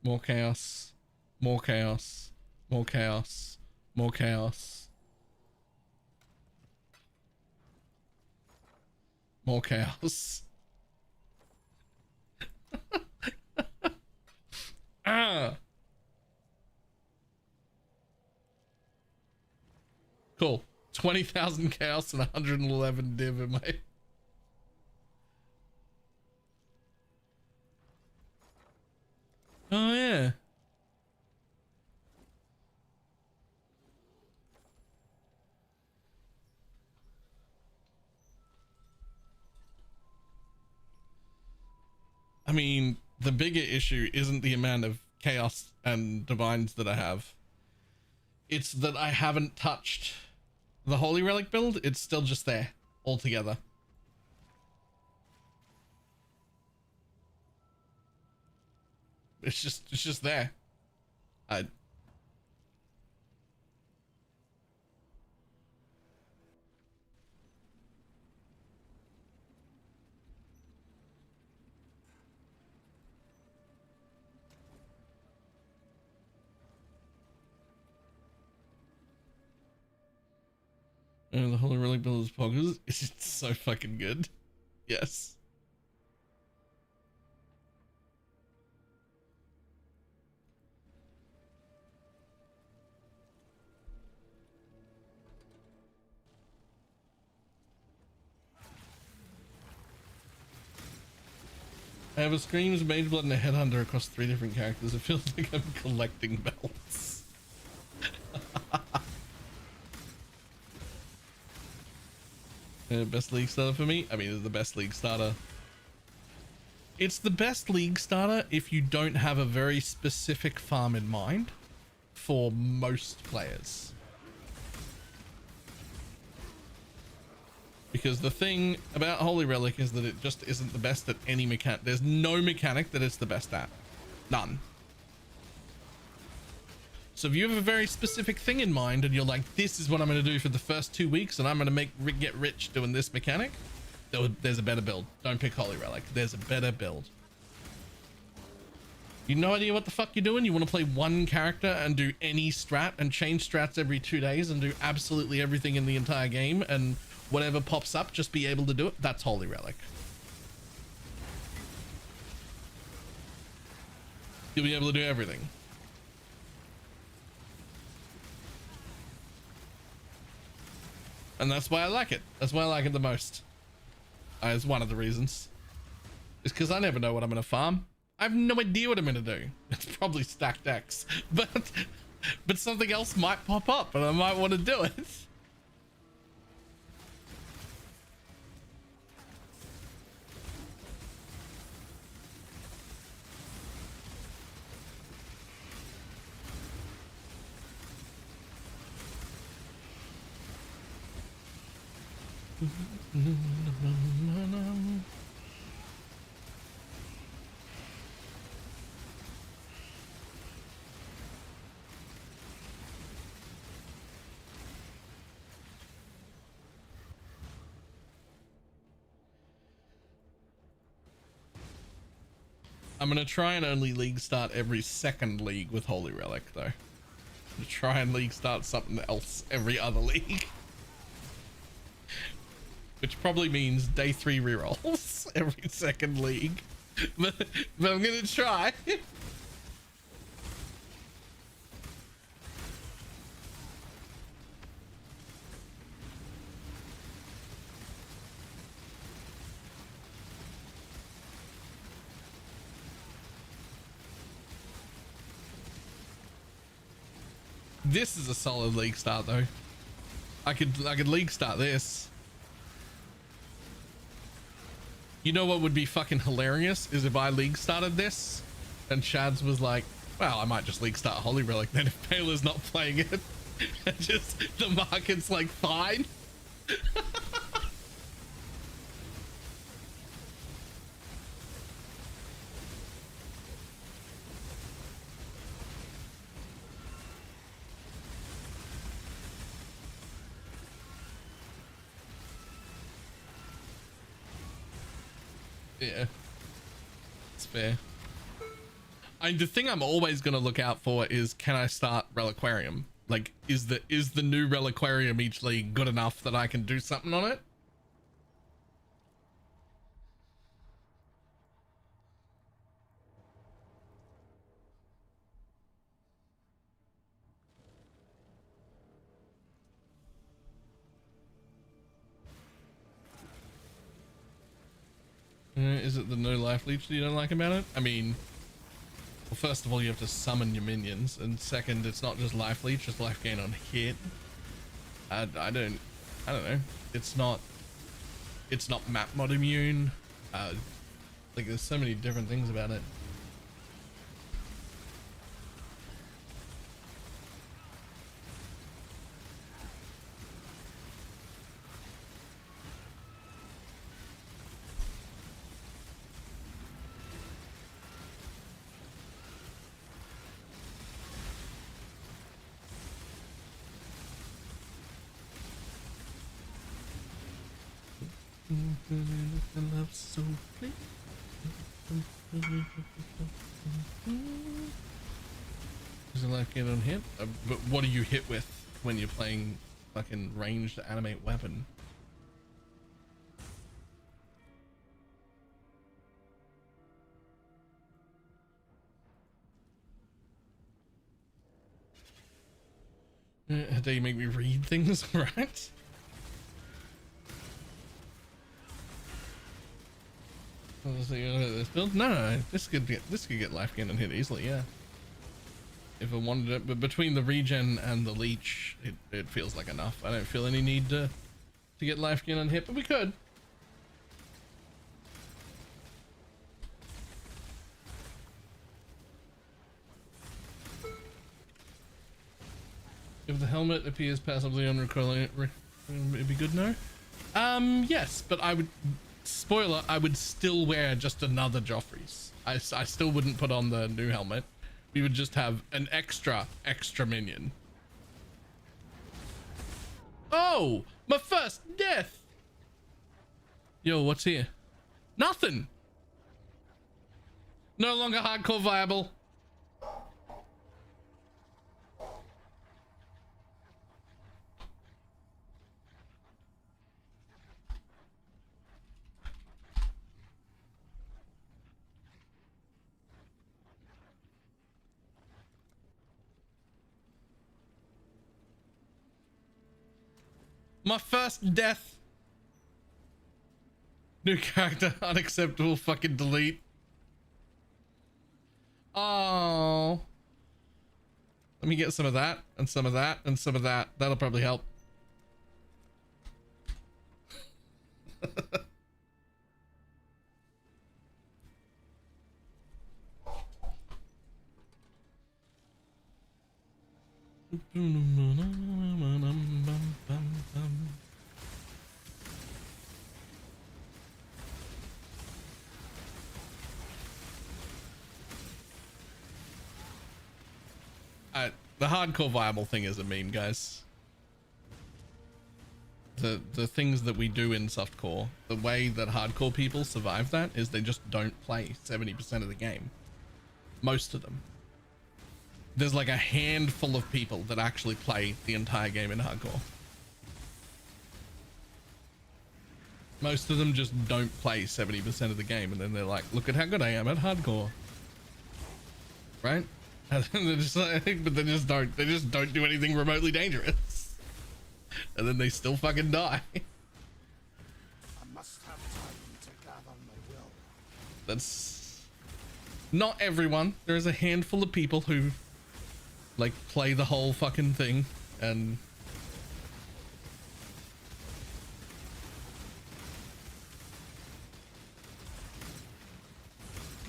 More chaos, more chaos, more chaos, more chaos. More chaos. Ah. Cool. 20,000 chaos and 111 div in my... Oh yeah. I mean, the bigger issue isn't the amount of chaos and divines that I have. It's that I haven't touched the Holy Relic build. It's still just there altogether. It's just there. The Holy Relic build is poggers. It's so fucking good. Yes. I have a Screams, Mage Blood, and a Headhunter across 3 different characters. It feels like I'm collecting belts. Best league starter for me? I mean, it's the best league starter. It's the best league starter if you don't have a very specific farm in mind for most players. Because the thing about Holy Relic is that it just isn't the best at any mechanic. There's no mechanic that it's the best at. None. So if you have a very specific thing in mind and you're like, this is what I'm going to do for the first 2 weeks and I'm going to get rich doing this mechanic, there's a better build. Don't pick Holy Relic. There's a better build. You have no idea what the fuck you're doing? You want to play one character and do any strat and change strats every 2 days and do absolutely everything in the entire game and whatever pops up, just be able to do it? That's Holy Relic. You'll be able to do everything. And that's why I like it. That's why I like it the most. It's one of the reasons. It's because I never know what I'm going to farm. I have no idea what I'm going to do. It's probably stacked X. But something else might pop up and I might want to do it. I'm gonna try and only league start every second league with Holy Relic though. To try and league start something else every other league. Which probably means day 3 rerolls every second league. But I'm gonna try. This is a solid league start though. I could league start this. You know what would be fucking hilarious is if I league started this and Shads was like, well, I might just league start Holy Relic then if Baylor's not playing it. And just the market's like fine. Yeah, it's fair. The thing I'm always going to look out for is, can I start Reliquarium? Like, is the new Reliquarium each league good enough that I can do something on it? Is it the no life leech that you don't like about it? I mean, well, first of all, you have to summon your minions, and second, it's not just life leech, it's life gain on hit. I don't know. It's not map mod immune. Like there's so many different things about it. Does it like get on hit? But what do you hit with when you're playing fucking ranged animate weapon? How dare you make me read things, right? This build? No, this could get life gain and hit easily, yeah. If I wanted it, but between the regen and the leech, it feels like enough. I don't feel any need to get life gain and hit, but we could. If the helmet appears passively on recoiling, it'd be good, no? Yes, but I would, spoiler, I would still wear just another Joffrey's. I still wouldn't put on the new helmet. We would just have an extra minion. Oh, my first death. Yo, what's here? Nothing. No longer hardcore viable. My first death. New character, unacceptable, fucking delete. Oh. Let me get some of that, and some of that, and some of that. That'll probably help. The hardcore viable thing is a meme, guys. The things that we do in softcore, the way that hardcore people survive that is they just don't play 70% of the game. Most of them. There's like a handful of people that actually play the entire game in hardcore. Most of them just don't play 70% of the game, and then they're like, look at how good I am at hardcore. Right? And they're just like, but they just don't do anything remotely dangerous. And then they still fucking die. I must have time to gather my will. That's not everyone. There is a handful of people who like play the whole fucking thing and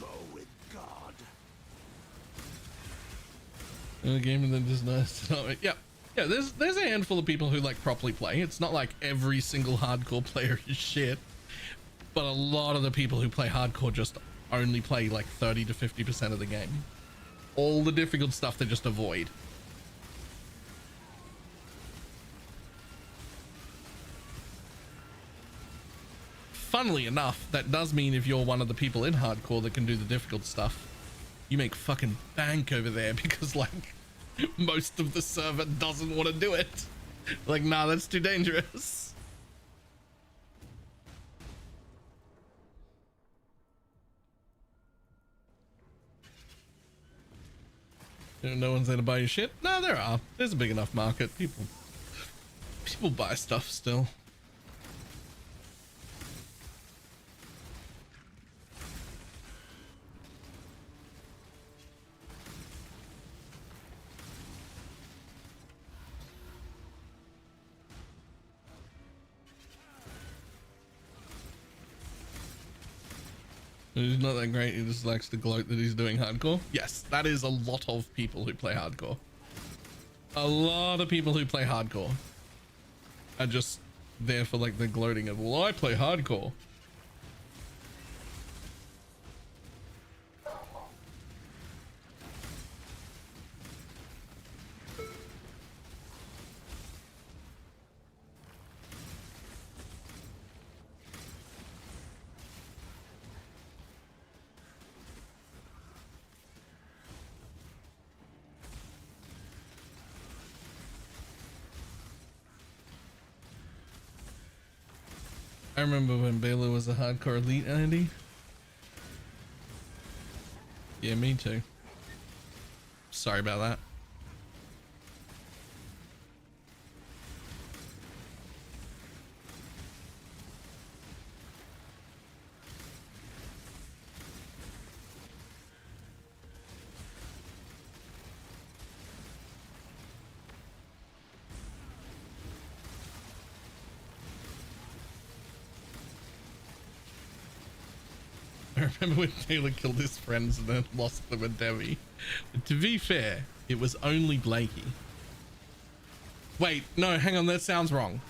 go with God. In the game, and then just nice to know it. Yeah, there's a handful of people who like properly play. It's not like every single hardcore player is shit, but a lot of the people who play hardcore just only play like 30 to 50% of the game. All the difficult stuff they just avoid. Funnily enough, that does mean if you're one of the people in hardcore that can do the difficult stuff, you make fucking bank over there, because like most of the server doesn't want to do it. Like, nah, that's too dangerous. No one's there to buy your shit? No, there are. There's a big enough market. People buy stuff still. He's not that great. He just likes to gloat that he's doing hardcore. Yes, that is a lot of people who play hardcore. A lot of people who play hardcore are just there for like the gloating of, well, I play hardcore. I remember when Baylor was a hardcore elite, Andy. Yeah, me too. Sorry about that. I remember when Taylor killed his friends and then lost them with Debbie. But to be fair, it was only Blakey. Wait, no, hang on, that sounds wrong.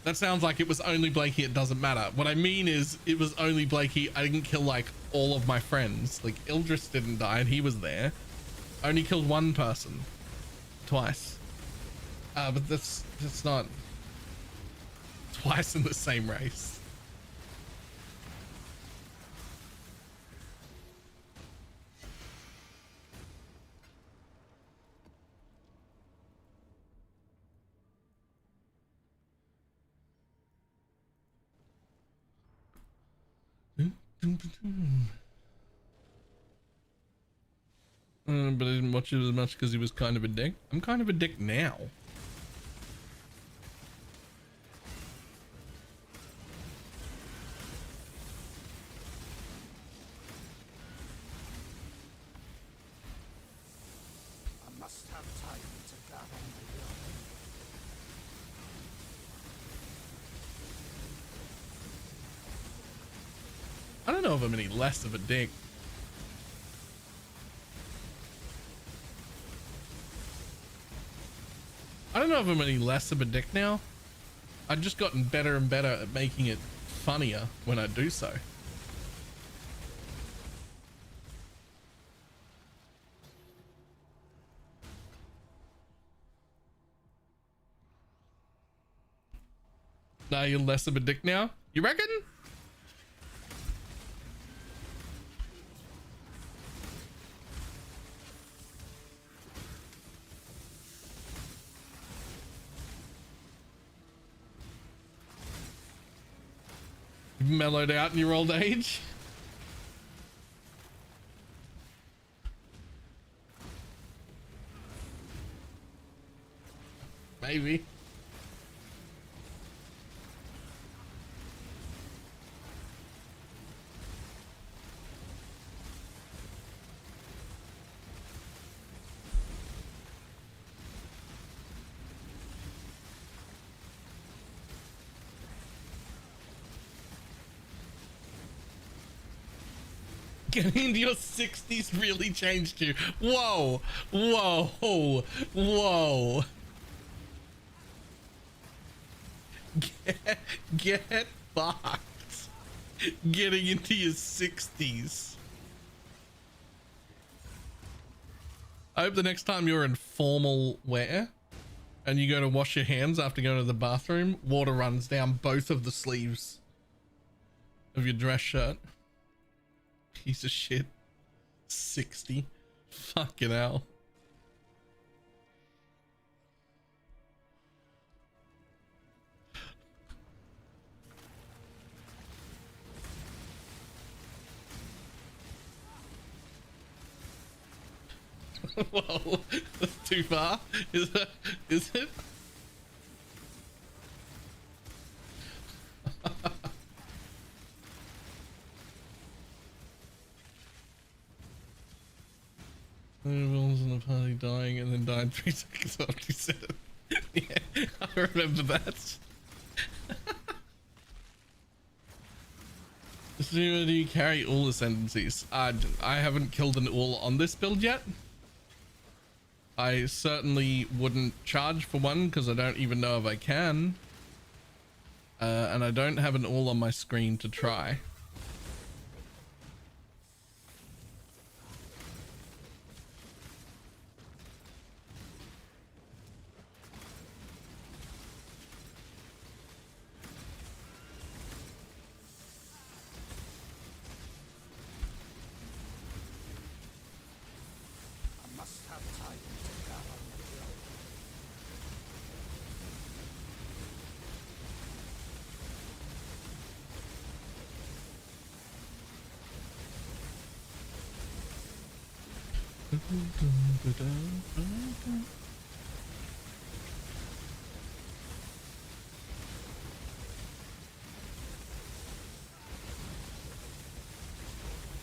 That sounds like it was only Blakey, it doesn't matter. What I mean is, it was only Blakey. I didn't kill like all of my friends. Like Ildris didn't die and he was there. I only killed one person. Twice. But that's not twice in the same race. But I didn't watch it as much because he was kind of a dick. I'm kind of a dick now. I must have time to gather my will. I don't know if I'm any less of a dick. I don't know if I'm any less of a dick now. I've just gotten better and better at making it funnier when I do so. Nah, you're less of a dick now? You reckon? Mellowed out in your old age? Maybe. Getting into your 60s really changed you. Whoa, whoa, whoa. Get fucked. Getting into your 60s. I hope the next time you're in formal wear and you go to wash your hands after going to the bathroom, water runs down both of the sleeves of your dress shirt. Piece of shit. 60. Fucking hell. Whoa, that's too far. Is it? Everyone's in the party dying and then died 3 seconds after he said it. Yeah, I remember that. Do you carry all ascendancies? I haven't killed an all on this build yet. I certainly wouldn't charge for one because I don't even know if I can. And I don't have an all on my screen to try.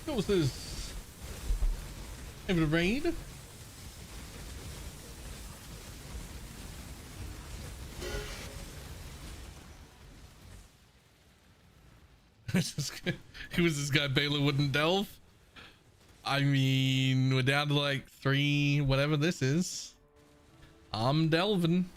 What was this? Able to raid? Who was this guy? Baylor wouldn't delve? I mean, we're down to like 3, whatever this is. I'm delving.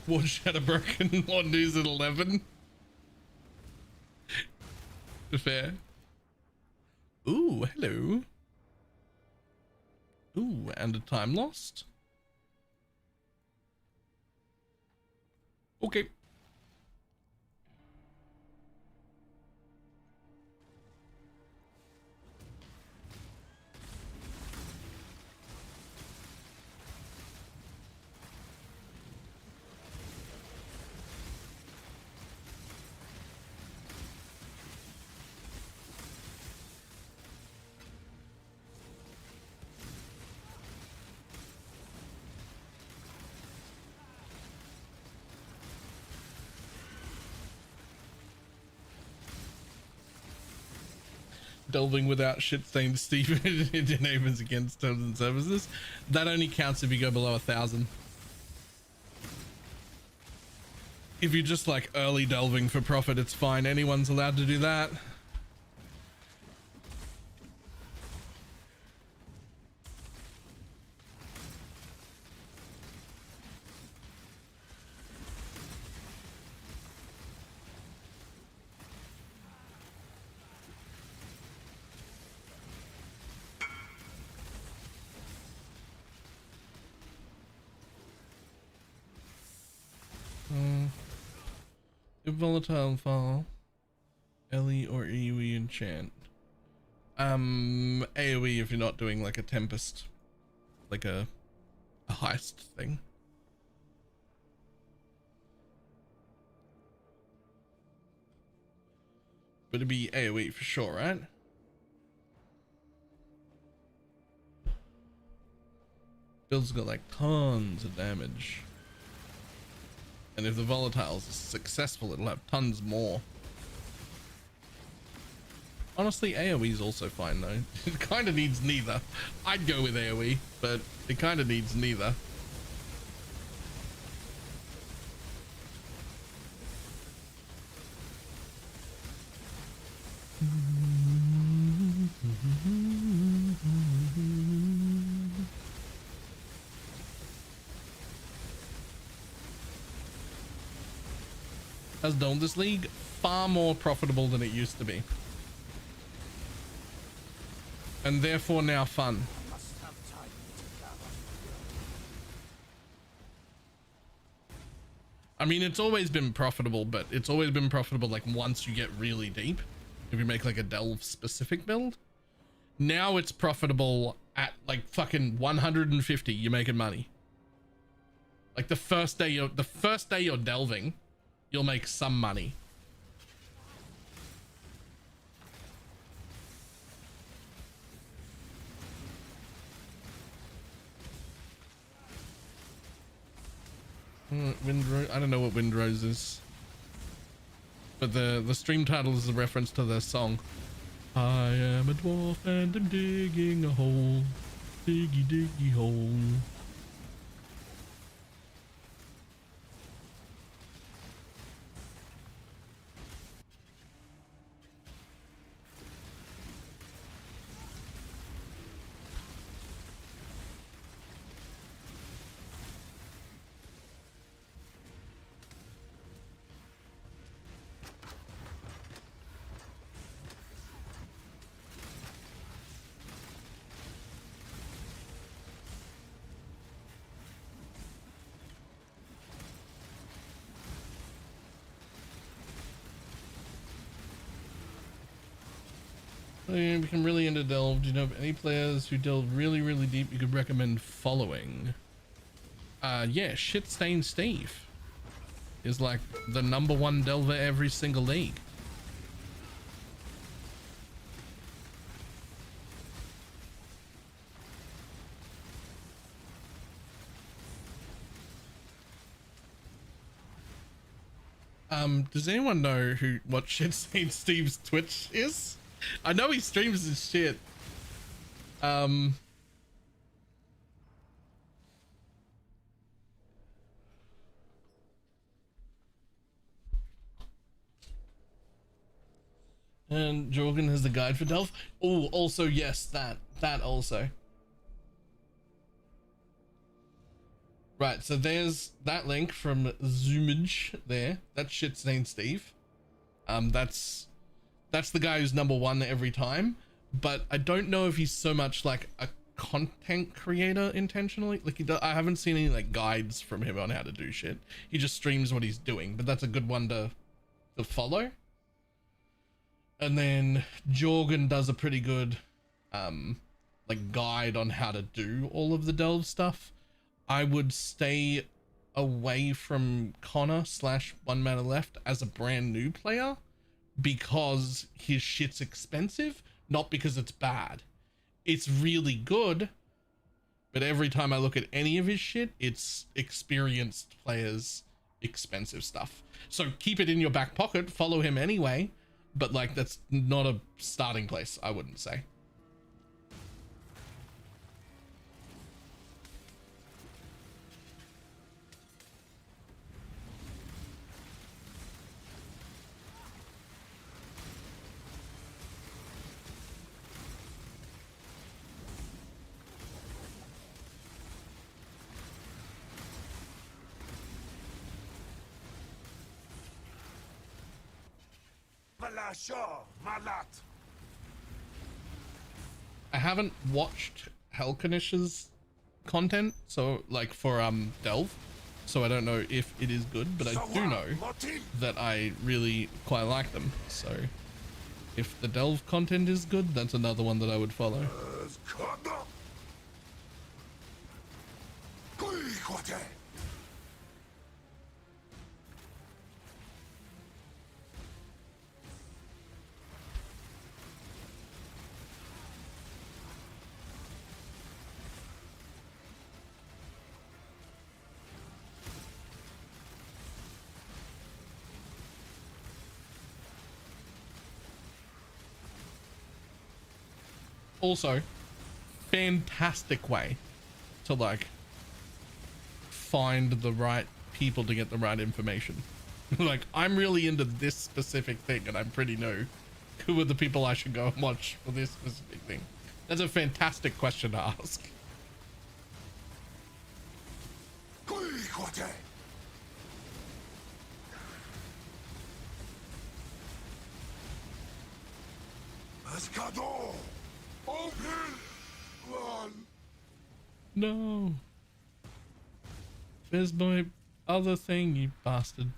One shadow broken, one news at 11. Fair. Ooh, hello. Ooh, and a time lost. Okay. Delving without shit stained Steve it enables against terms and services. That only counts if you go below 1,000. If you're just like early delving for profit, it's fine. Anyone's allowed to do that. Volatile fall, LE or AoE enchant. AoE if you're not doing like a tempest, like a heist thing. But it'd be AoE for sure, right? Build's got like tons of damage. And if the volatiles are successful, it'll have tons more. Honestly, AoE is also fine though. It kind of needs neither. I'd go with AoE, but it kind of needs neither. Has done this league far more profitable than it used to be, and therefore now fun. I mean, it's always been profitable, but it's always been profitable like once you get really deep. If you make like a delve specific build, Now it's profitable at like fucking 150. You're making money. Like the first day you're delving, you'll make some money. Windrose. I don't know what Windrose is, but the stream title is a reference to their song. I am a dwarf and I'm digging a hole, diggy diggy hole. You become really into delve. Do you know of any players who delve really, really deep you could recommend following? Yeah, Shit Stained Steve is like the #1 delver every single league. Does anyone know what Shit Stained Steve's Twitch is? I know he streams his shit. And Jorgen has the guide for Delph. Oh, also yes, that also. Right, so there's that link from Zoomage there. That's Shit Stained Steve. That's the guy who's #1 every time, but I don't know if he's so much like a content creator intentionally. Like I haven't seen any like guides from him on how to do shit. He just streams what he's doing, but that's a good one to follow. And then Jorgen does a pretty good like guide on how to do all of the delve stuff. I would stay away from Connor / One Mana Left as a brand new player, because his shit's expensive, not because it's bad. It's really good, but every time I look at any of his shit, it's experienced players' expensive stuff. So keep it in your back pocket, follow him anyway, but like that's not a starting place, I wouldn't say. I haven't watched Helkanish's content, so like for Delve, so I don't know if it is good, but I do know that I really quite like them. So if the Delve content is good, that's another one that I would follow. Also, fantastic way to like find the right people to get the right information. Like, I'm really into this specific thing and I'm pretty new. Who are the people I should go and watch for this specific thing? That's a fantastic question to ask. No. Where's my other thing, you bastard?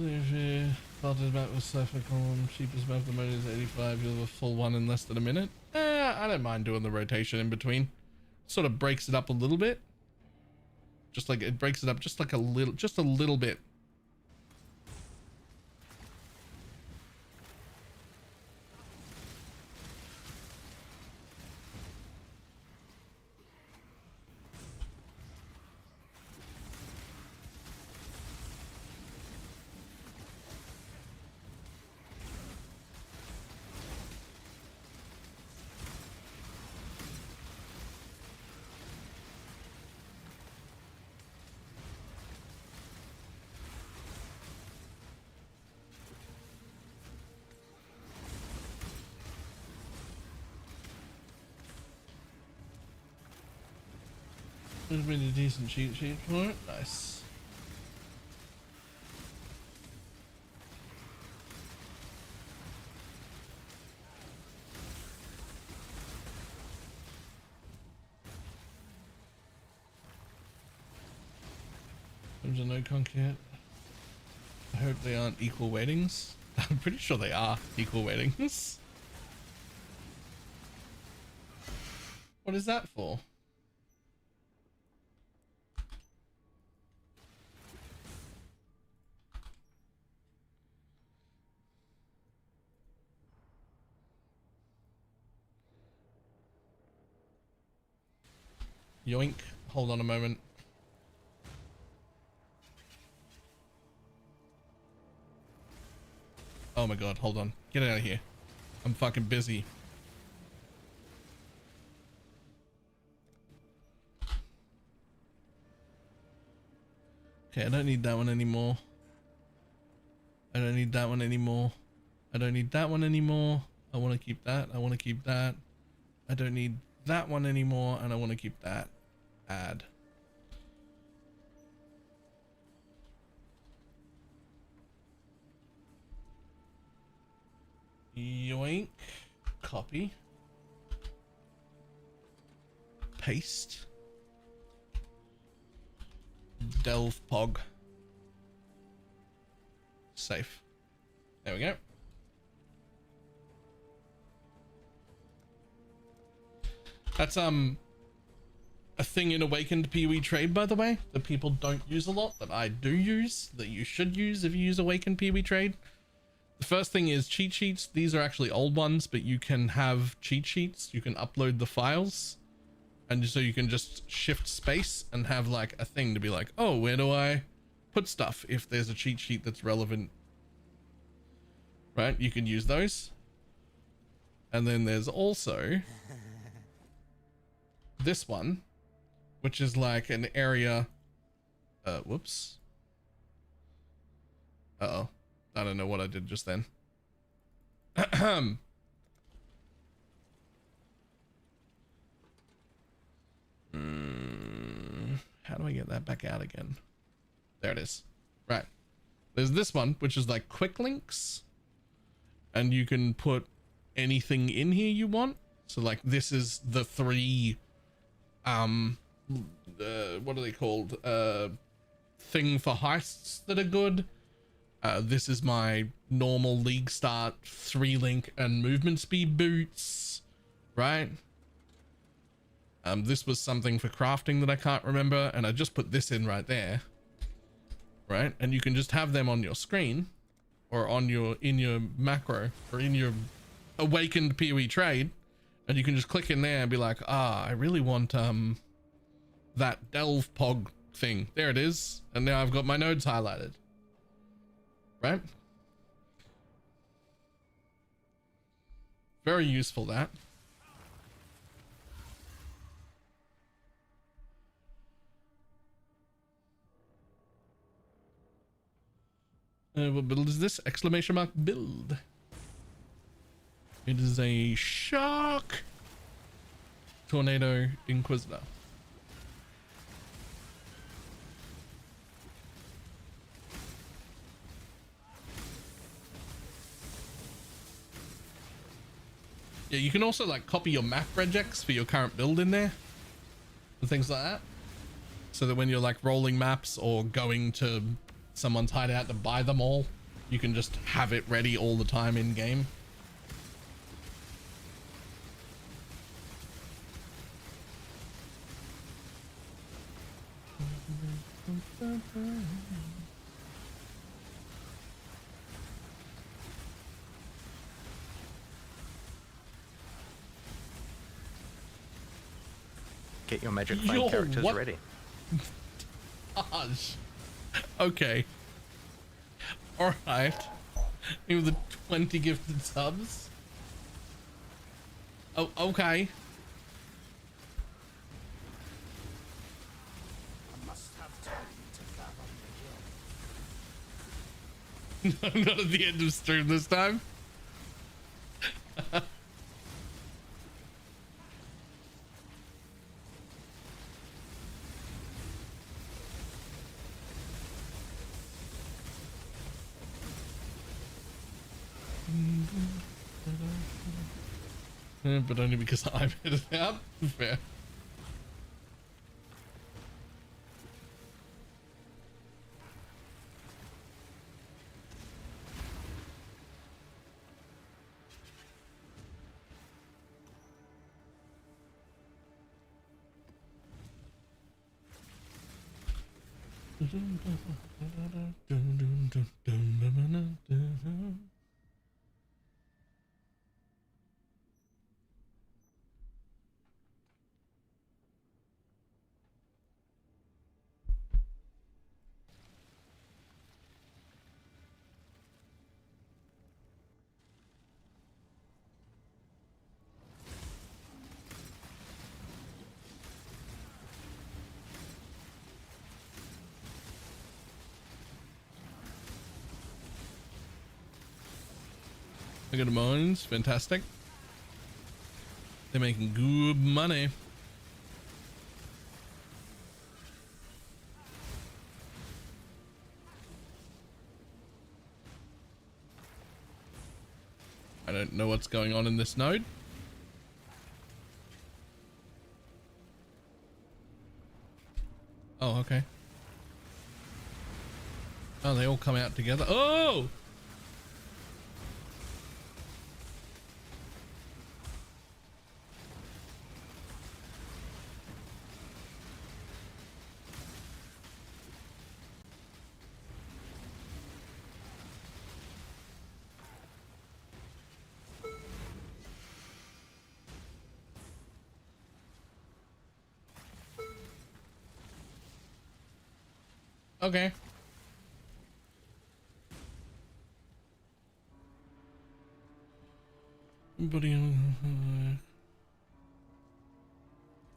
Started back with Cypher column. Cheapest map at the moment is 85. You'll have a full one in less than a minute. I don't mind doing the rotation in between. Sort of breaks it up a little bit. Just like it breaks it up just like a little bit. There's been a decent cheat sheet for it. Nice. There's a no conk yet. I hope they aren't equal weightings. I'm pretty sure they are equal weightings. What is that for? Yoink. Hold on a moment. Oh my god, hold on. Get out of here. I'm fucking busy. Okay, I don't need that one anymore. I don't need that one anymore. I don't need that one anymore. I want to keep that. I want to keep that. I don't need that one anymore, and I want to keep that. Add. Yoink. Copy. Paste. Delve pog. Safe. There we go. That's a thing in Awakened PoE trade, by the way, that people don't use a lot, that I do use, that you should use if you use Awakened PoE trade. The first thing is cheat sheets. These are actually old ones, but you can have cheat sheets. You can upload the files, and so you can just shift space and have like a thing to be like, oh, where do I put stuff if there's a cheat sheet that's relevant, right? You can use those. And then there's also this one, which is like an area. Whoops. Uh-oh. I don't know what I did just then. How do I get that back out again? There it is. Right. There's this one, which is like quick links. And you can put anything in here you want. So like this is the three, what are they called? Thing for heists that are good. This is my normal league start 3-link and movement speed boots, right? This was something for crafting that I can't remember, and I just put this in right there, right? And you can just have them on your screen, or on your in your macro, or in your Awakened PoE trade, and you can just click in there and be like, ah, I really want that delve pog thing. There it is, and now I've got my nodes highlighted. Right? Very useful, that. What build is this? Exclamation mark build. It is a shark tornado inquisitor. Yeah, you can also like copy your map regex for your current build in there and things like that, so that when you're like rolling maps or going to someone's hideout to buy them all. You can just have it ready all the time in game. Get your magic find characters ready. Gosh. Okay. Alright. Give the 20 gifted subs. Oh, okay. I must have time to fathom the guilt. Not at the end of stream this time. But only because I'm headed out. Fair. I got a mines, fantastic. They're making good money. I don't know what's going on in this node. Oh, okay. Oh, they all come out together. Oh! Okay. Buddy.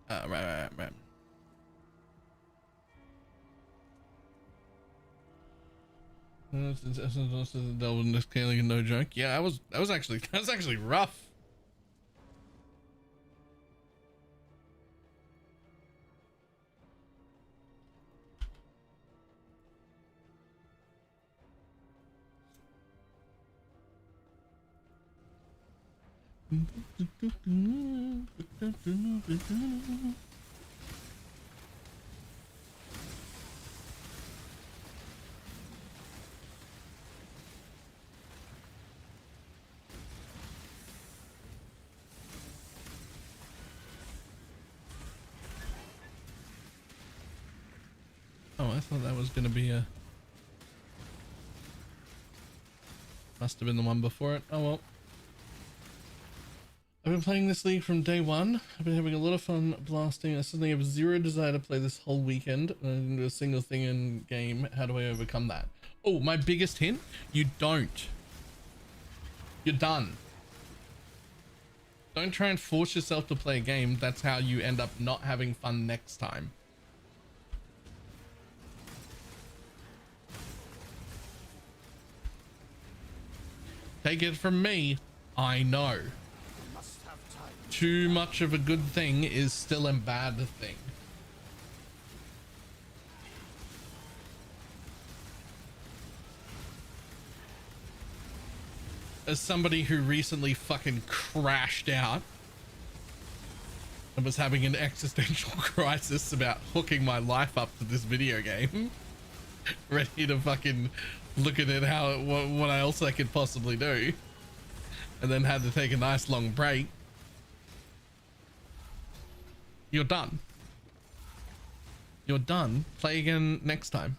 Right. Delvin scaling, no joke. Yeah, that was actually rough. Oh, I thought that was gonna be a... Must have been the one before it. Oh well. I've been playing this league from day one. I've been having a lot of fun blasting. I suddenly have zero desire to play this whole weekend. I didn't do a single thing in game. How do I overcome that? Oh, my biggest hint? You don't. You're done. Don't try and force yourself to play a game. That's how you end up not having fun next time. Take it from me, I know. Too much of a good thing is still a bad thing. As somebody who recently fucking crashed out and was having an existential crisis about hooking my life up to this video game, ready to fucking look at it, how what else I could possibly do, and then had to take a nice long break. You're done. You're done. Play again next time.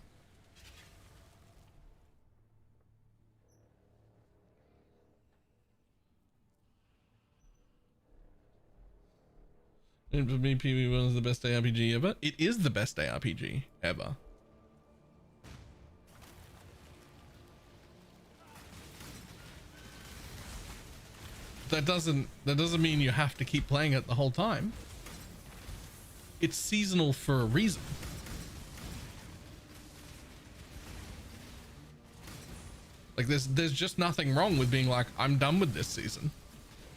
And for me, PB1 is the best ARPG ever. It is the best ARPG ever. That doesn't mean you have to keep playing it the whole time. It's seasonal for a reason. Like there's just nothing wrong with being like, I'm done with this season.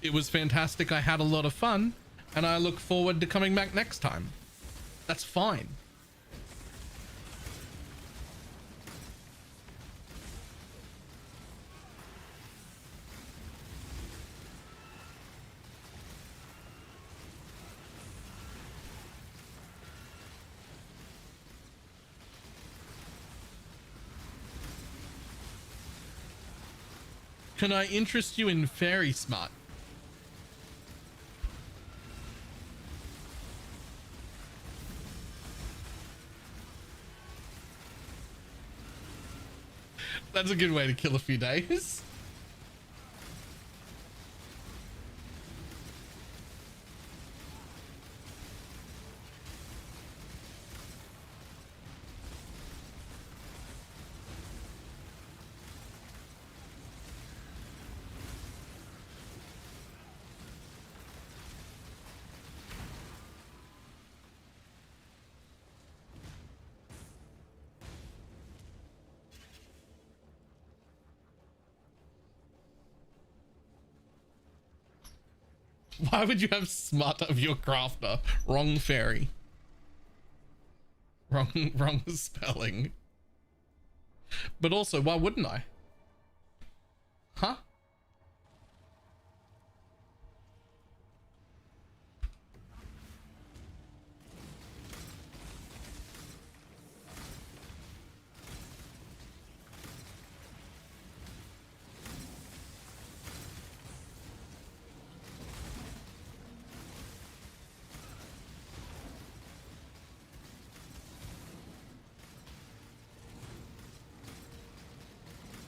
It was fantastic. I had a lot of fun, and I look forward to coming back next time. That's fine. Can I interest you in Fairy Smart? That's a good way to kill a few days. Why would you have smut of your crafter? Wrong fairy. Wrong spelling. But also, why wouldn't I? Huh?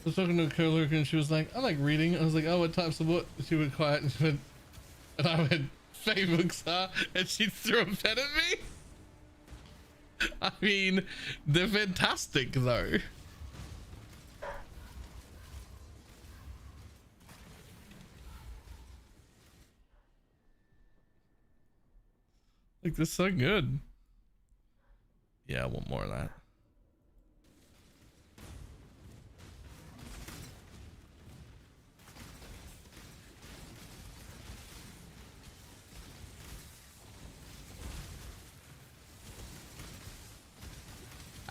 I was talking to a coworker and she was like, I like reading. I was like, oh, what types of book? She went quiet and she went, and I went, Fae books are, and she threw a pen at me. I mean, they're fantastic though. Like, they're so good. Yeah, I want more of that.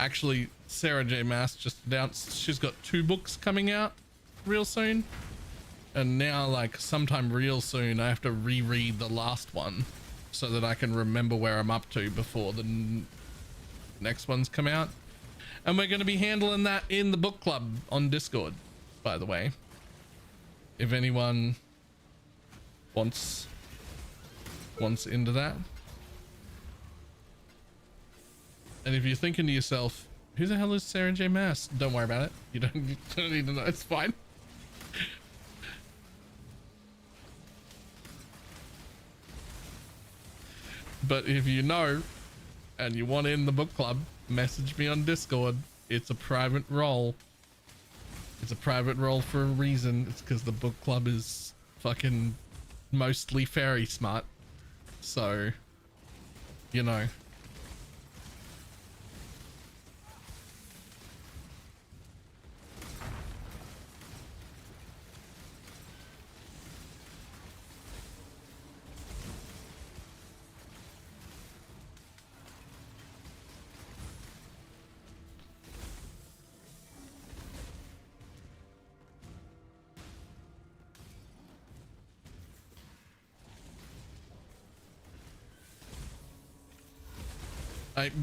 Actually, Sarah J. Maas just announced she's got 2 books coming out real soon. And now, like, sometime real soon, I have to reread the last one so that I can remember where I'm up to before the next ones come out. And we're going to be handling that in the book club on Discord, by the way. If anyone wants into that. And if you're thinking to yourself, who the hell is Sarah J. Maas? Don't worry about it. You don't need to know. It's fine. But if you know and you want in the book club, message me on Discord. It's a private role. It's a private role for a reason. It's because the book club is fucking mostly fairy smart. So, you know.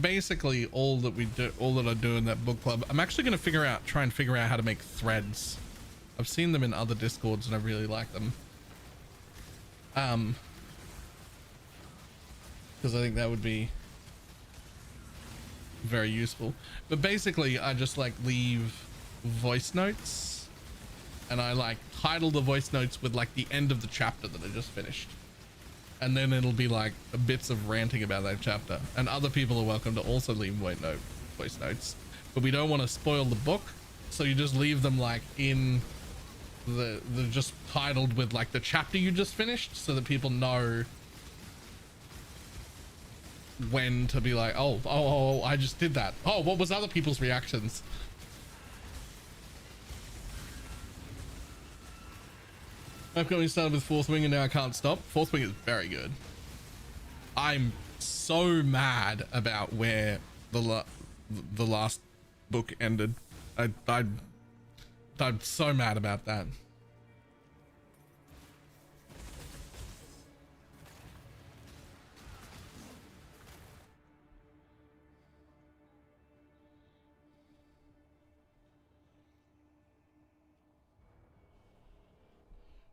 Basically all that I do in that book club, I'm actually going to try and figure out how to make threads. I've seen them in other discords and I really like them. Because I think that would be very useful. But basically I just like leave voice notes and I like title the voice notes with like the end of the chapter that I just finished. And then it'll be like bits of ranting about that chapter, and other people are welcome to also leave voice notes, but we don't want to spoil the book, so you just leave them like in the just titled with like the chapter you just finished, so that people know when to be like, oh, I just did that. Oh, what was other people's reactions? I've got me started with Fourth Wing and now I can't stop. Fourth Wing is very good. I'm so mad about where the last book ended. I'm so mad about that.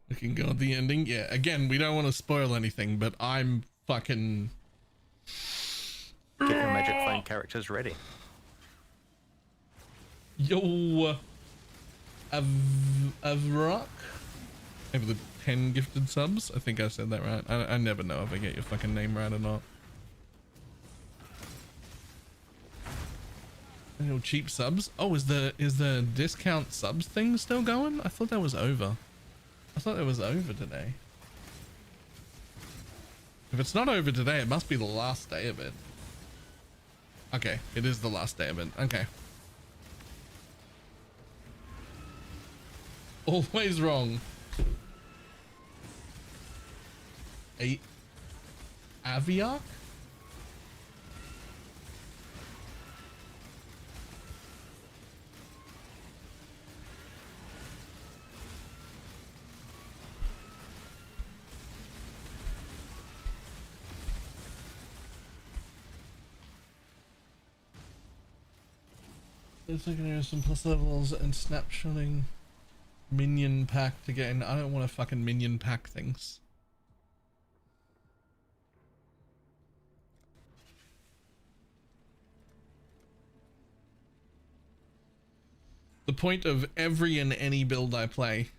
Looking good at the ending. Yeah, again, we don't want to spoil anything, but I'm fucking... Get your magic phone characters ready. Yo, Avrock. Over the 10 gifted subs. I think I said that right. I never know if I get your fucking name right or not. Little cheap subs. Oh, is the discount subs thing still going? I thought that was over. I thought it was over today. If it's not over today, it must be the last day of it. Okay, it is the last day of it. Okay. Always wrong. Aviark? There's like there's some plus levels and snapshotting minion pack to get in. I don't want to fucking minion pack things. The point of every and any build I play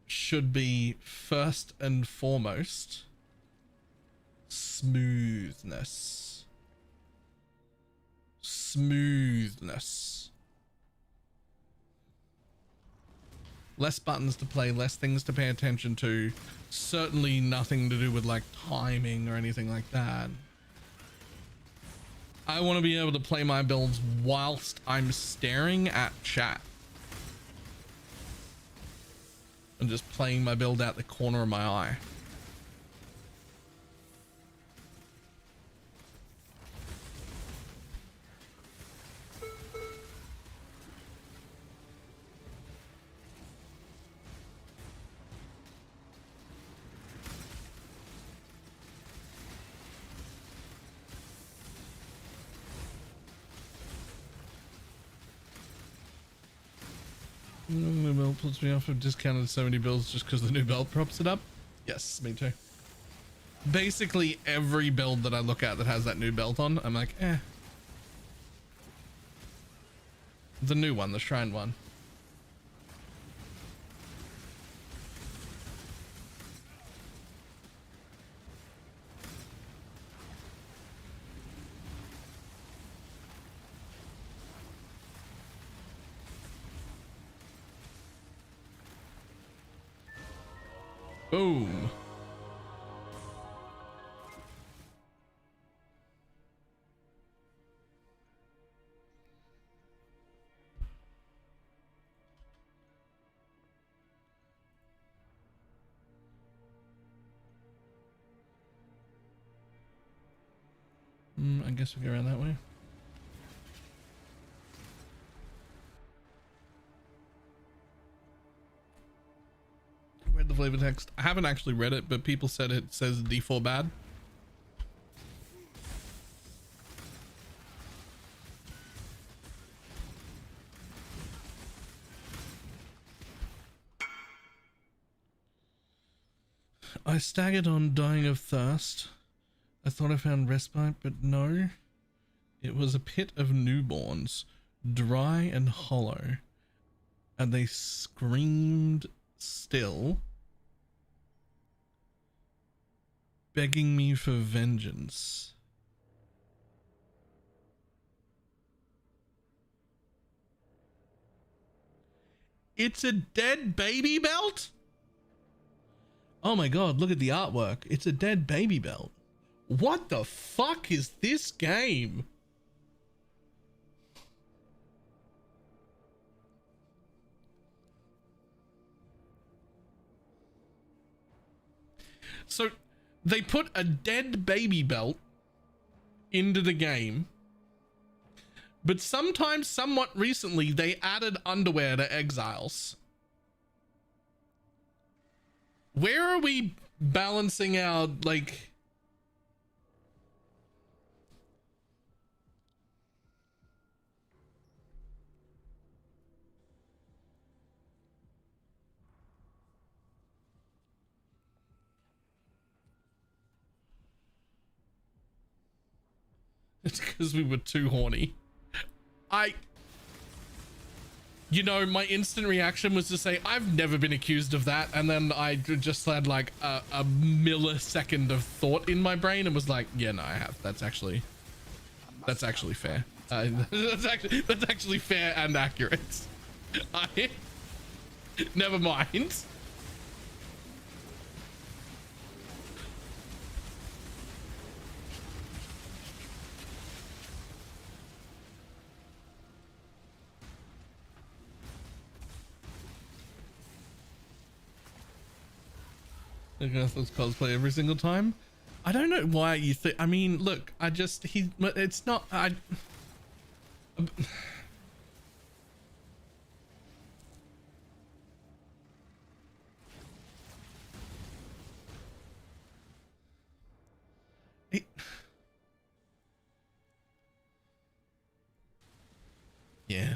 should be first and foremost smoothness. Smoothness. Less buttons to play, less things to pay attention to. Certainly nothing to do with like timing or anything like that. I want to be able to play my builds whilst I'm staring at chat. And just playing my build out the corner of my eye. New belt puts me off of discounted 70 builds just because the new belt props it up. Yes, me too. Basically every build that I look at that has that new belt on, I'm like, eh. The new one, the shrine one. Boom. I guess we'll go around that way. Read the flavor text. I haven't actually read it, but people said it says D4 bad. I staggered on dying of thirst. I thought I found respite, but no. It was a pit of newborns, dry and hollow, and they screamed still, begging me for vengeance. It's a dead baby belt? Oh my god, look at the artwork. It's a dead baby belt. What the fuck is this game? So they put a dead baby belt into the game, but sometimes, somewhat recently, they added underwear to Exiles. Where are we balancing out, like... It's because we were too horny. You know, my instant reaction was to say, I've never been accused of that. And then I just had like a millisecond of thought in my brain and was like, yeah, no, I have. That's actually fair. That's actually fair and accurate. Never mind. I guess that's cosplay every single time. I don't know why you think. I mean, look, it's not. Yeah.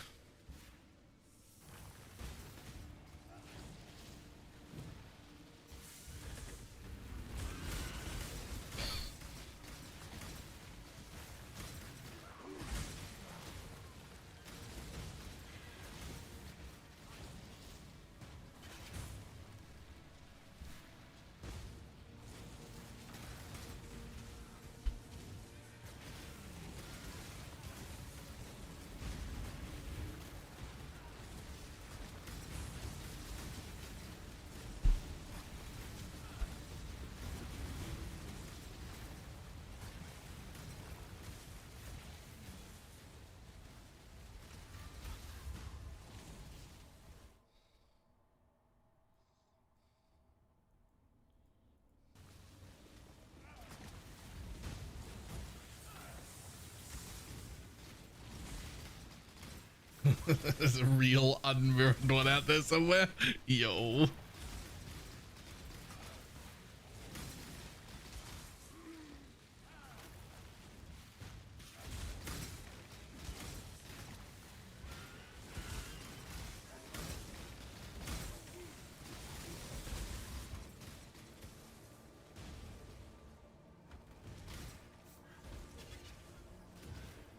'There's a real unmirrored one out there somewhere. Yo.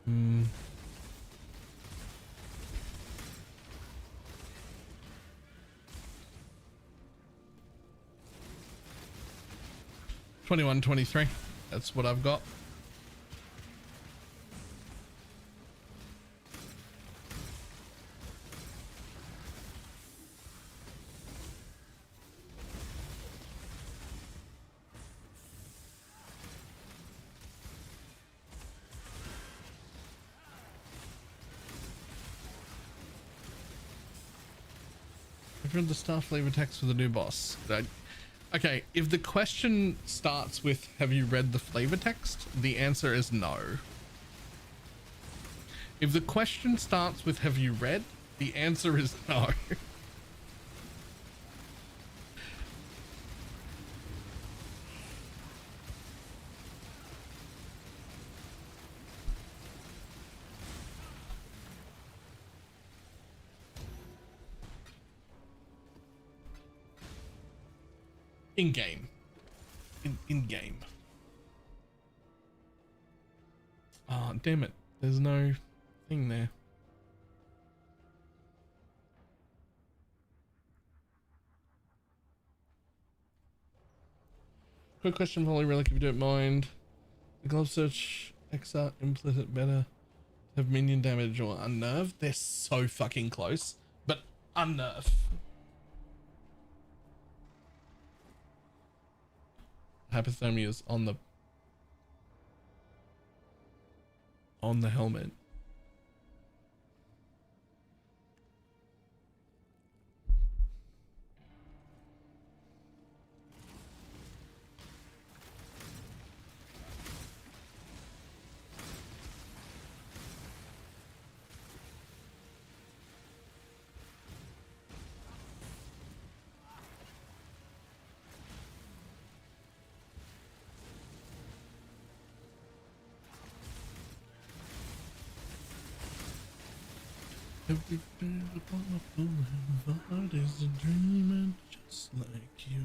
Hmm. 21, 23. That's what I've got. I've read the star flavor text for the new boss. Okay, if the question starts with, have you read the flavor text? The answer is no. If the question starts with, have you read? The answer is no. In game. in game. Oh, damn it. There's no thing there. Quick question, Holy Relic, if you don't mind. The glove search XR implicit better have minion damage or unnerve? They're so fucking close, but unnerve. Hypothermia is on the helmet. Every day upon a boulevard is a dream, and just like you.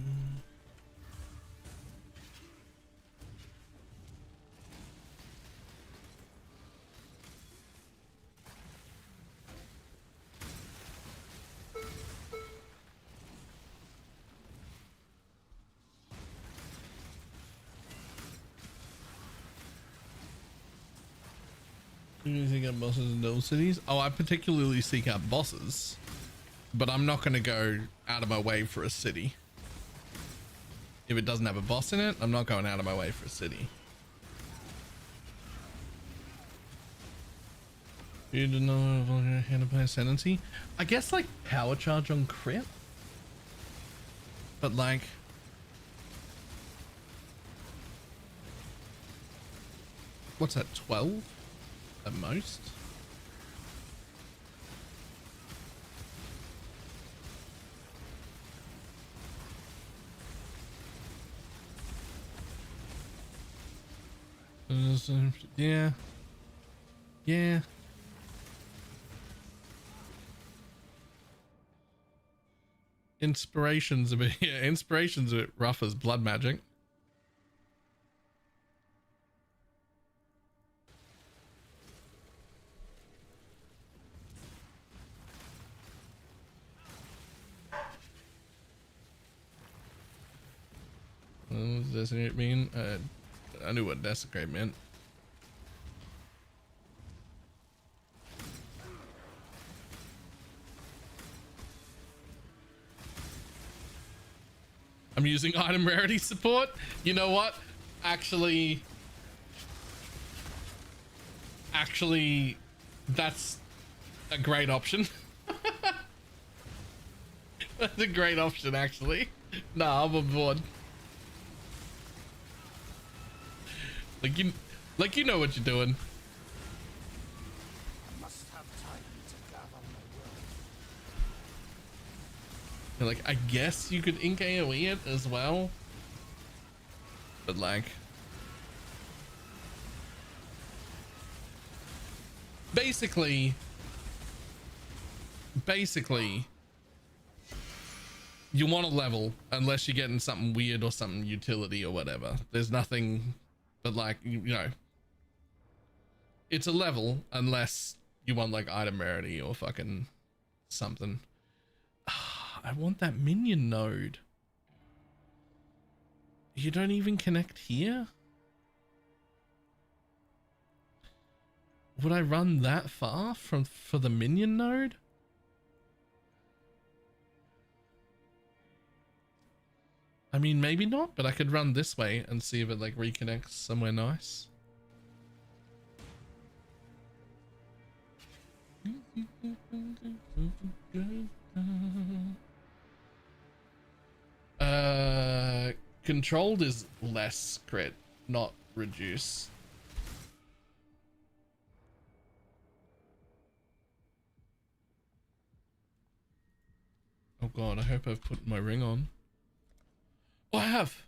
You seek out bosses in those cities? Oh, I particularly seek out bosses, but I'm not going to go out of my way for a city. If it doesn't have a boss in it, I'm not going out of my way for a city. You didn't know how to play Ascendancy? I guess like power charge on crit, but like what's that, 12 at most? Yeah. Yeah. Inspiration's a bit, yeah, inspiration's a bit rough as blood magic. What does desecrate mean? I knew what desecrate meant. I'm using item rarity support. You know what? Actually, that's a great option. That's a great option, actually. Nah, I'm on board. Like you know what you're doing. I must have time to gather my will. Like, I guess you could ink AoE it as well, but like, basically, you want to level unless you're getting something weird or something utility or whatever. There's nothing, but like, you know, it's a level unless you want like item rarity or fucking something. I want that minion node. You don't even connect here? Would I run that far for the minion node? I mean, maybe not, but I could run this way and see if it like reconnects somewhere nice. Controlled is less crit, not reduce. Oh god, I hope I've put my ring on. Oh, I have.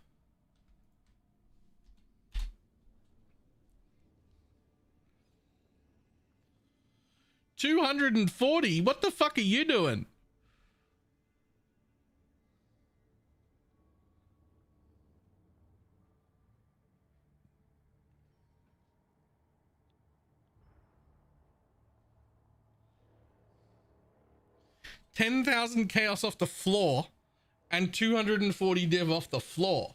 $240. What the fuck are you doing? 10,000 chaos off the floor and 240 div off the floor.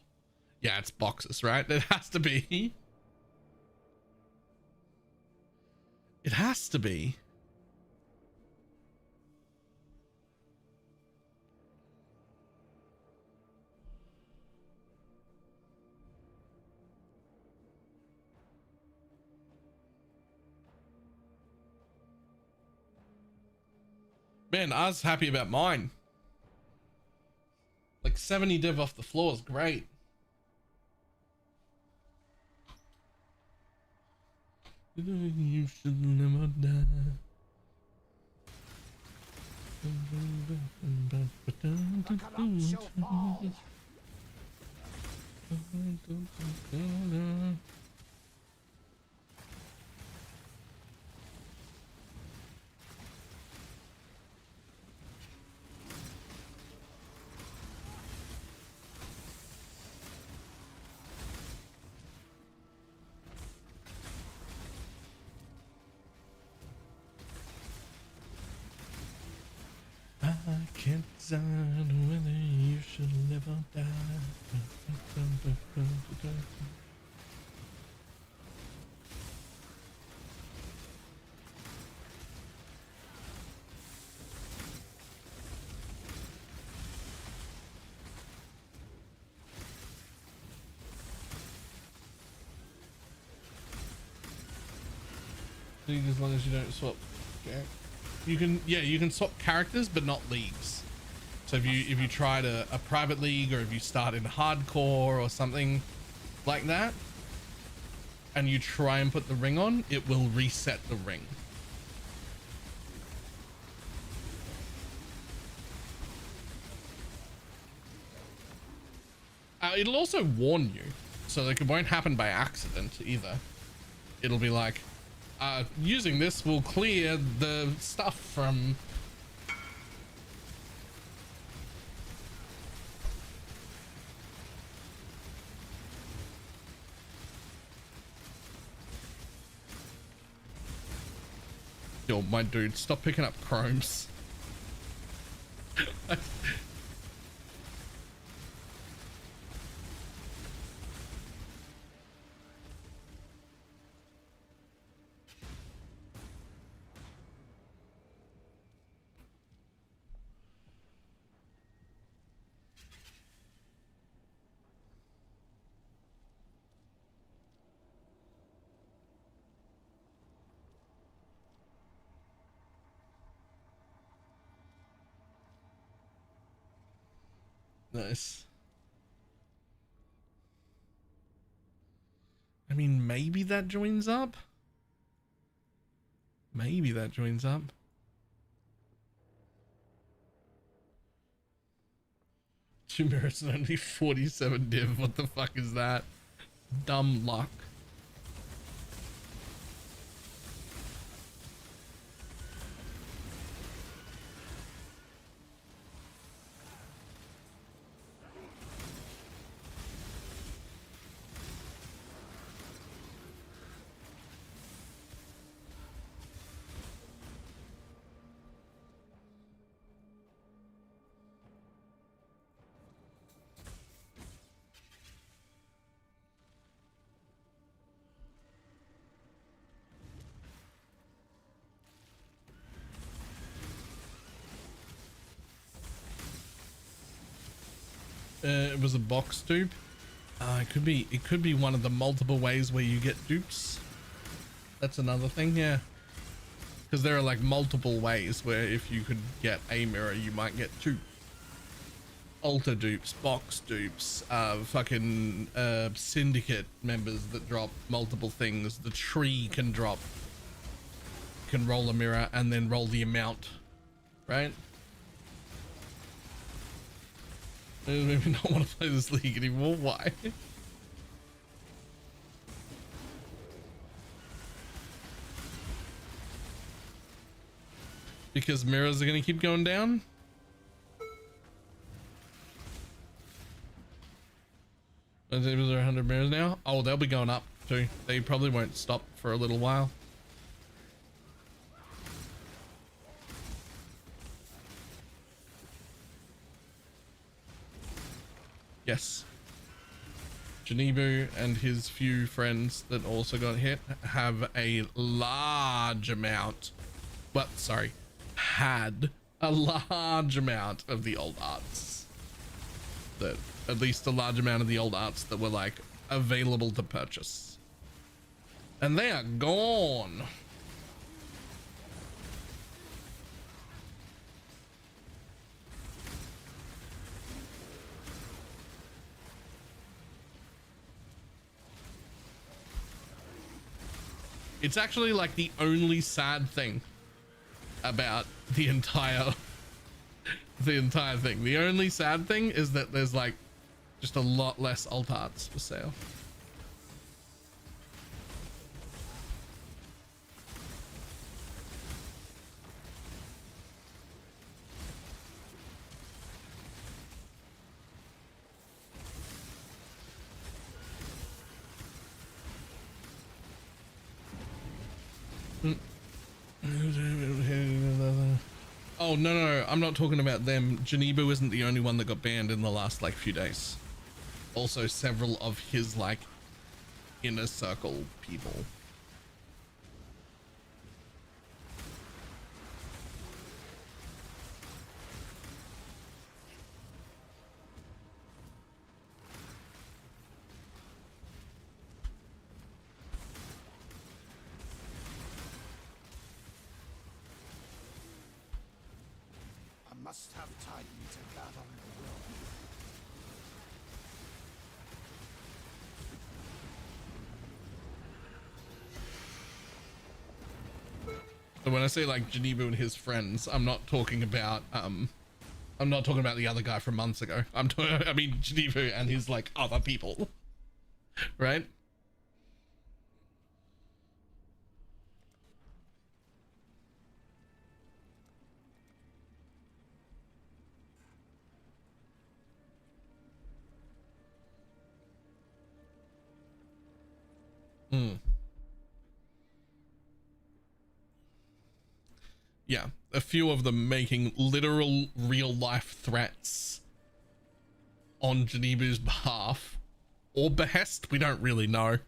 Yeah, it's boxes, right? It has to be. It has to be. Man, I was happy about mine. Like 70 div off the floor is great. You should never die. I can't decide whether you should live or die. As long as you don't swap. Okay. You can, yeah, you can swap characters, but not leagues. So if you try a private league, or if you start in hardcore or something like that, and you try and put the ring on, it will reset the ring. It'll also warn you, so like it won't happen by accident either. It'll be like, using this will clear the stuff from... Yo, my dude, stop picking up chromes. Nice. I mean, maybe that joins up. Maybe that joins up. Two mirrors and only 47 div. What the fuck is that? Dumb luck. It was a box dupe. It could be one of the multiple ways where you get dupes. That's another thing, yeah. Because there are like multiple ways where if you could get a mirror, you might get two. Alter dupes, box dupes, fucking syndicate members that drop multiple things. The tree can drop, can roll a mirror and then roll the amount, right? I maybe not want to play this league anymore. Why? Because mirrors are going to keep going down. Is there 100 mirrors now? Oh, they'll be going up too. They probably won't stop for a little while. Yes. Janibu and his few friends that also got hit have a large amount, had a large amount of the old arts. At least a large amount of the old arts that were like available to purchase. And they are gone. It's actually like the only sad thing about the entire thing. The only sad thing is that there's like just a lot less alt arts for sale. Oh, no, I'm not talking about them. Janibu isn't the only one that got banned in the last like few days. Also several of his like inner circle people. Must have time to gather the will. So when I say like Janibu and his friends, I'm not talking about the other guy from months ago. I mean Janibu and his like other people. Right? Yeah, a few of them making literal real life threats on Janibu's behalf or behest, we don't really know.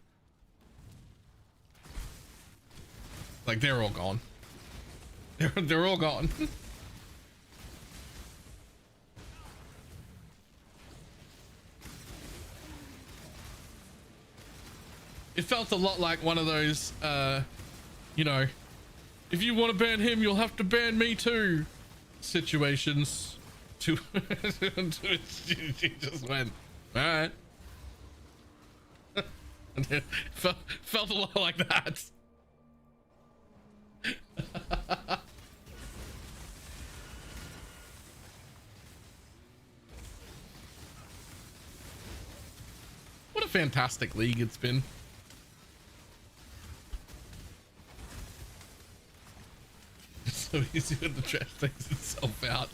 Like they're all gone. They're all gone. It felt a lot like one of those, you know, if you want to ban him, you'll have to ban me too situations. She just went, all right. And it felt a lot like that. What a fantastic league it's been. It's so easy when the trash takes itself out.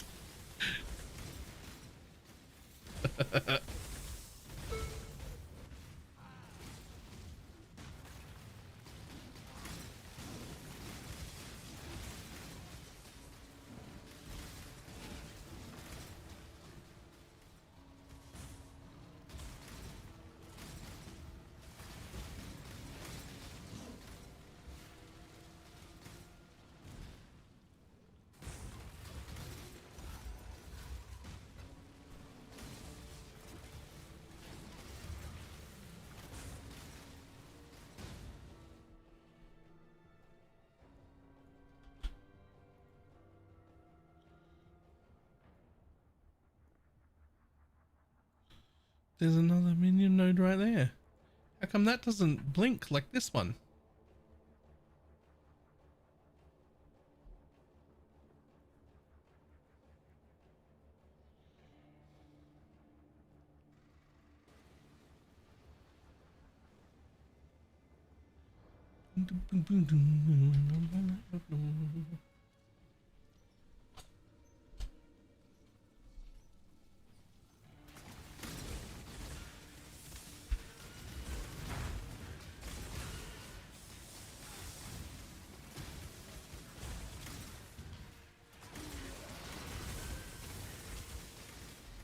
There's another minion node right there. How come that doesn't blink like this one?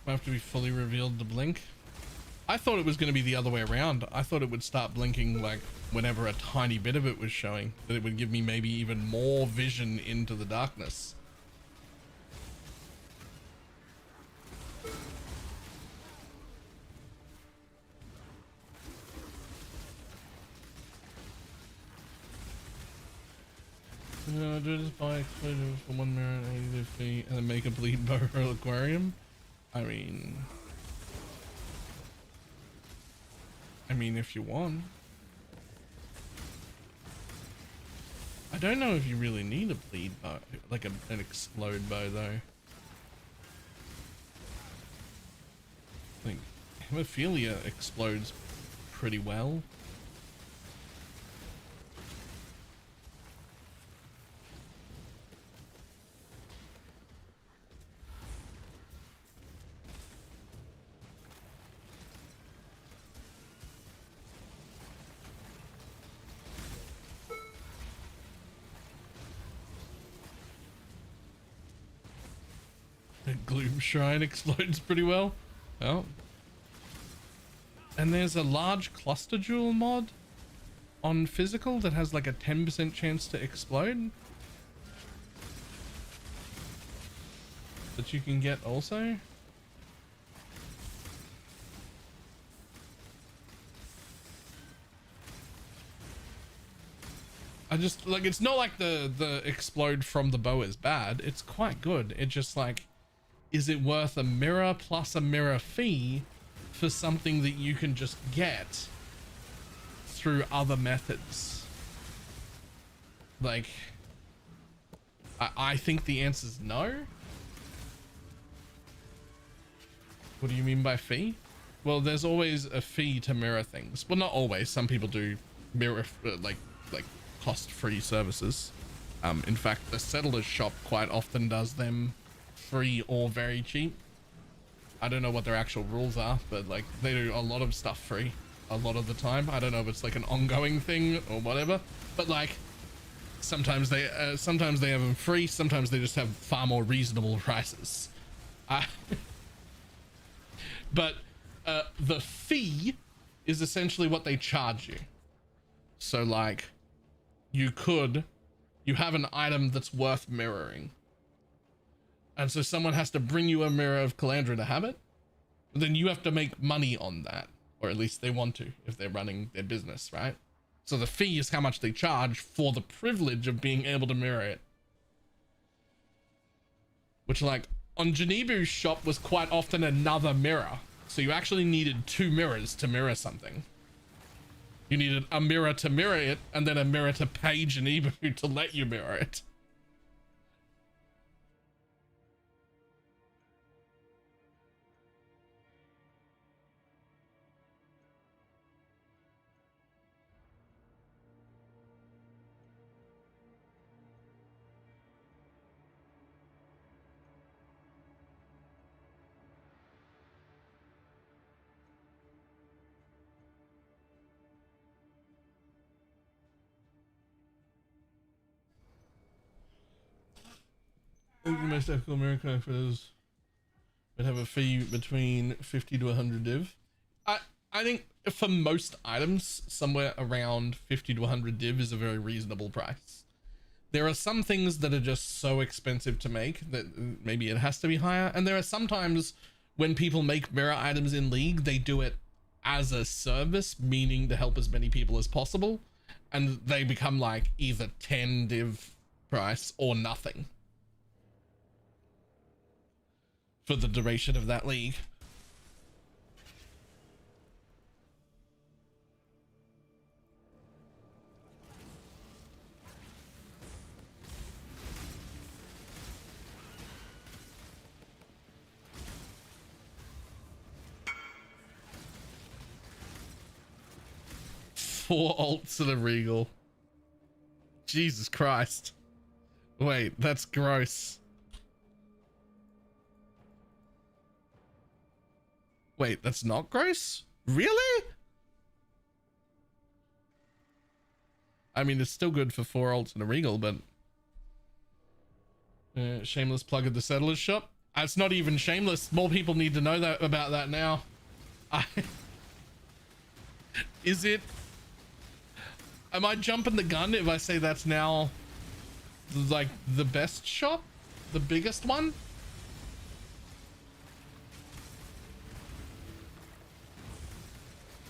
Have to be fully revealed to blink. I thought it was going to be the other way around. I thought it would start blinking like whenever a tiny bit of it was showing, that it would give me maybe even more vision into the darkness. Just buy explosives for 1 mirror and 80 feet and then make a bleed bow aquarium. I mean, if you want. I don't know if you really need a bleed bow, like an explode bow though. I think hemophilia explodes pretty well. The Gloom Shrine explodes pretty well. Oh. And there's a large cluster jewel mod on physical that has like a 10% chance to explode that you can get also. I just like, it's not like the explode from the bow is bad. It's quite good. It just like, is it worth a mirror plus a mirror fee for something that you can just get through other methods? Like, I think the answer is no. What do you mean by fee? Well, there's always a fee to mirror things. Well, not always. Some people do mirror like cost-free services. In fact, the Settler's Shop quite often does them free or very cheap. I don't know what their actual rules are, but like they do a lot of stuff free a lot of the time. I don't know if it's like an ongoing thing or whatever, but like sometimes they have them free, sometimes they just have far more reasonable prices. But the fee is essentially what they charge you. So like you have an item that's worth mirroring, and so someone has to bring you a mirror of Calandra to have it. Then you have to make money on that, or at least they want to if they're running their business, right? So the fee is how much they charge for the privilege of being able to mirror it. Which like on Genebu's shop was quite often another mirror. So you actually needed 2 mirrors to mirror something. You needed a mirror to mirror it, and then a mirror to pay Genebu to let you mirror it. The most ethical mirror collectors would have a fee between 50 to 100 div. I think for most items, somewhere around 50 to 100 div is a very reasonable price. There are some things that are just so expensive to make that maybe it has to be higher. And there are sometimes when people make mirror items in League, they do it as a service, meaning to help as many people as possible. And they become like either 10 div price or nothing for the duration of that league. Four alts and a regal. Jesus Christ. Wait, that's gross. Wait, that's not gross? Really? I mean, it's still good for 4 alts and a regal, but shameless plug of the Settlers Shop. It's not even shameless. More people need to know that about that now. Is it? Am I jumping the gun if I say that's now like the best shop? The biggest one?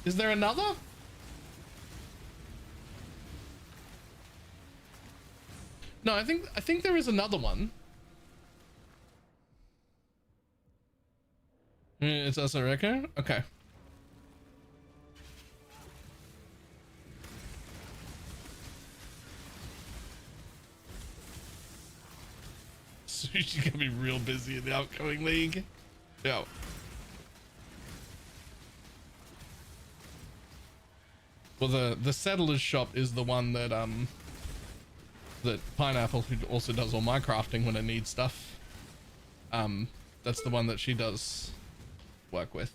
Is there another? No, I think there is another one. It's also Reco? Okay. Sushi's gonna be real busy in the upcoming league. Yeah. Well, the Settlers shop is the one that that Pineapple, who also does all my crafting when I need stuff, that's the one that she does work with.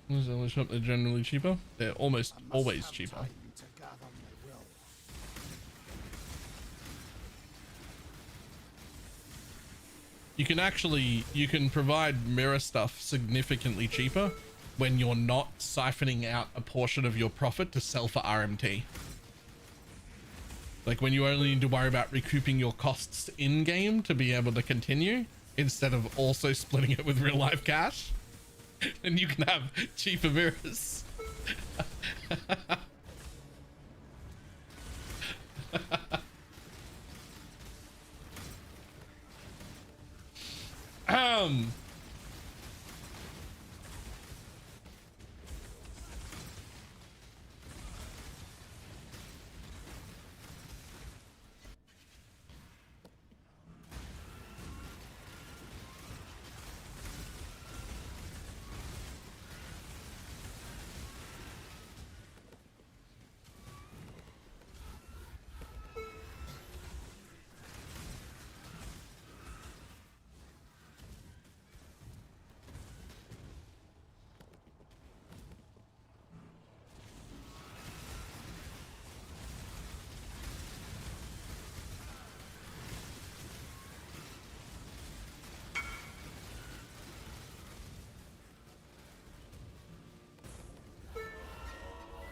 Is the shop they're generally cheaper? They're almost always cheaper. You can provide mirror stuff significantly cheaper when you're not siphoning out a portion of your profit to sell for RMT. Like when you only need to worry about recouping your costs in game to be able to continue instead of also splitting it with real life cash, then you can have cheaper mirrors.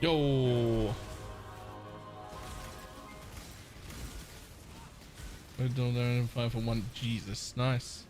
Yo. I don't know, 5 for 1. Jesus, nice.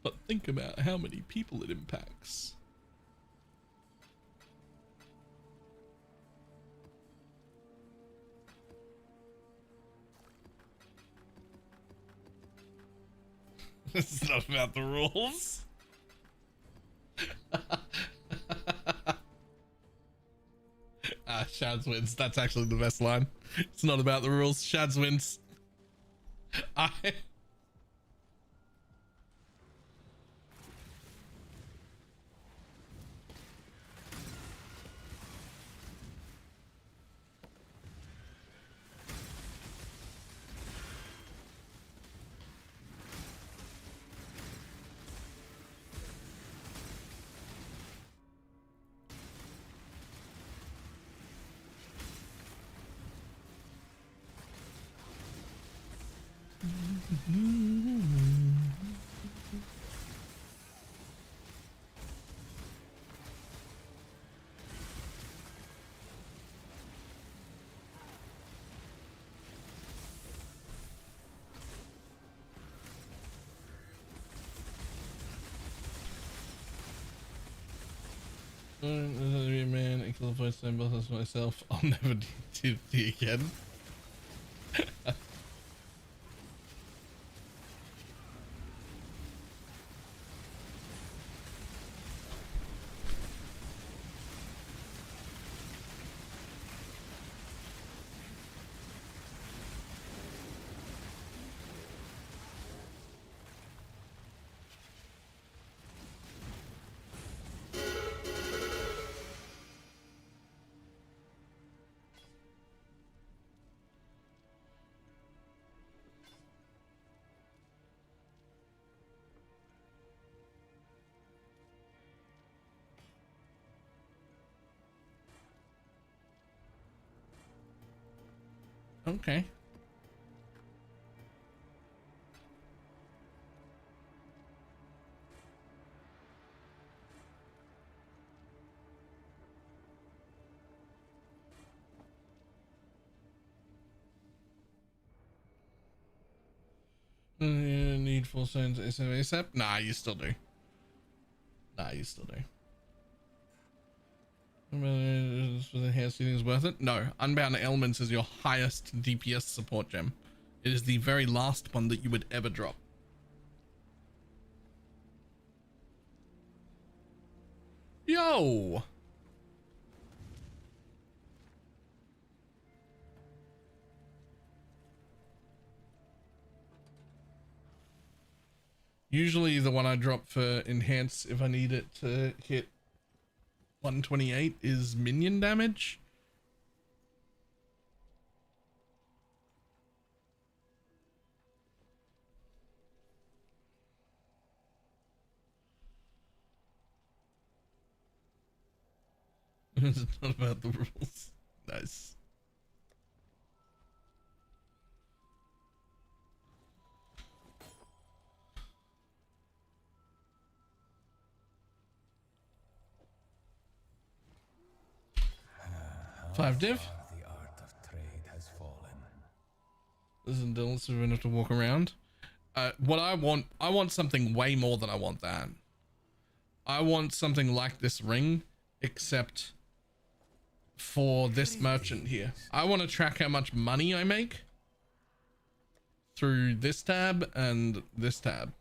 But think about how many people it impacts. This is not about the rules. Shads wins. That's actually the best line. It's not about the rules. Shads wins. Man, I kill the voice time both as myself. I'll never do D again. Okay. Need full sends ASAP? Nah, you still do. Nah, you still do. For the hair seating is worth it? No, Unbound Elements is your highest DPS support gem. It is the very last one that you would ever drop. Yo! Usually the one I drop for enhance if I need it to hit 128 is minion damage. It's not about the rules. Nice. Five div. The art of trade has fallen. Isn't Dylan so enough to walk around? What I want something way more than I want that. I want something like this ring, except for this merchant here. I want to track how much money I make through this tab and this tab.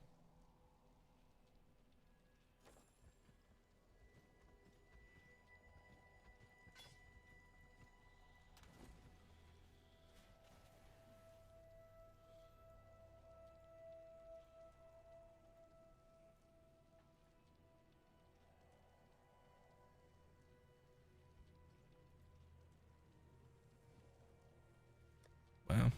Wow.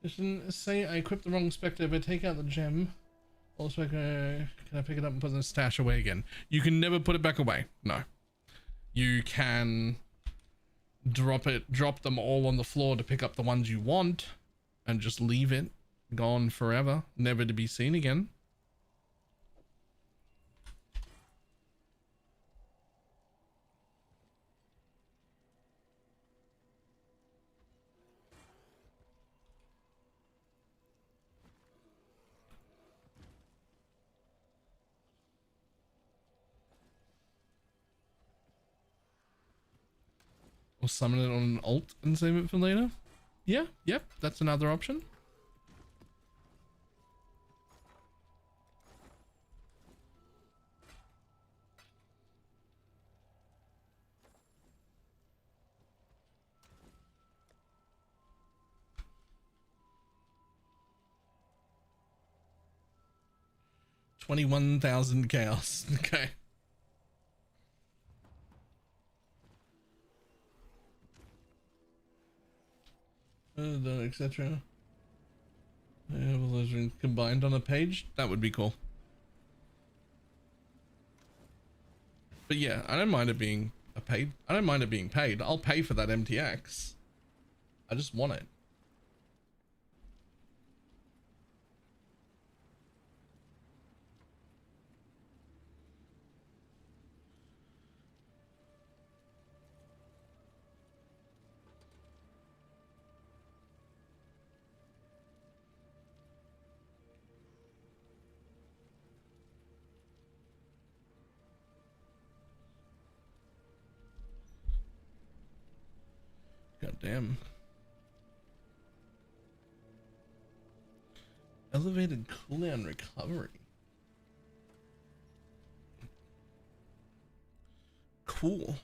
Just say I equipped the wrong spectre, but take out the gem. Also, can I pick it up and put the stash away again? You can never put it back away. No. You can drop them all on the floor to pick up the ones you want and just leave it gone forever, never to be seen again. Or summon it on an alt and save it for later. Yeah, yep, that's another option. $21,000 chaos. Okay. Etc. Yeah, well, those are combined on a page. That would be cool. But yeah, I don't mind it being paid. I don't mind it being paid. I'll pay for that MTX. I just want it. God damn. Elevated cooldown recovery. Cool.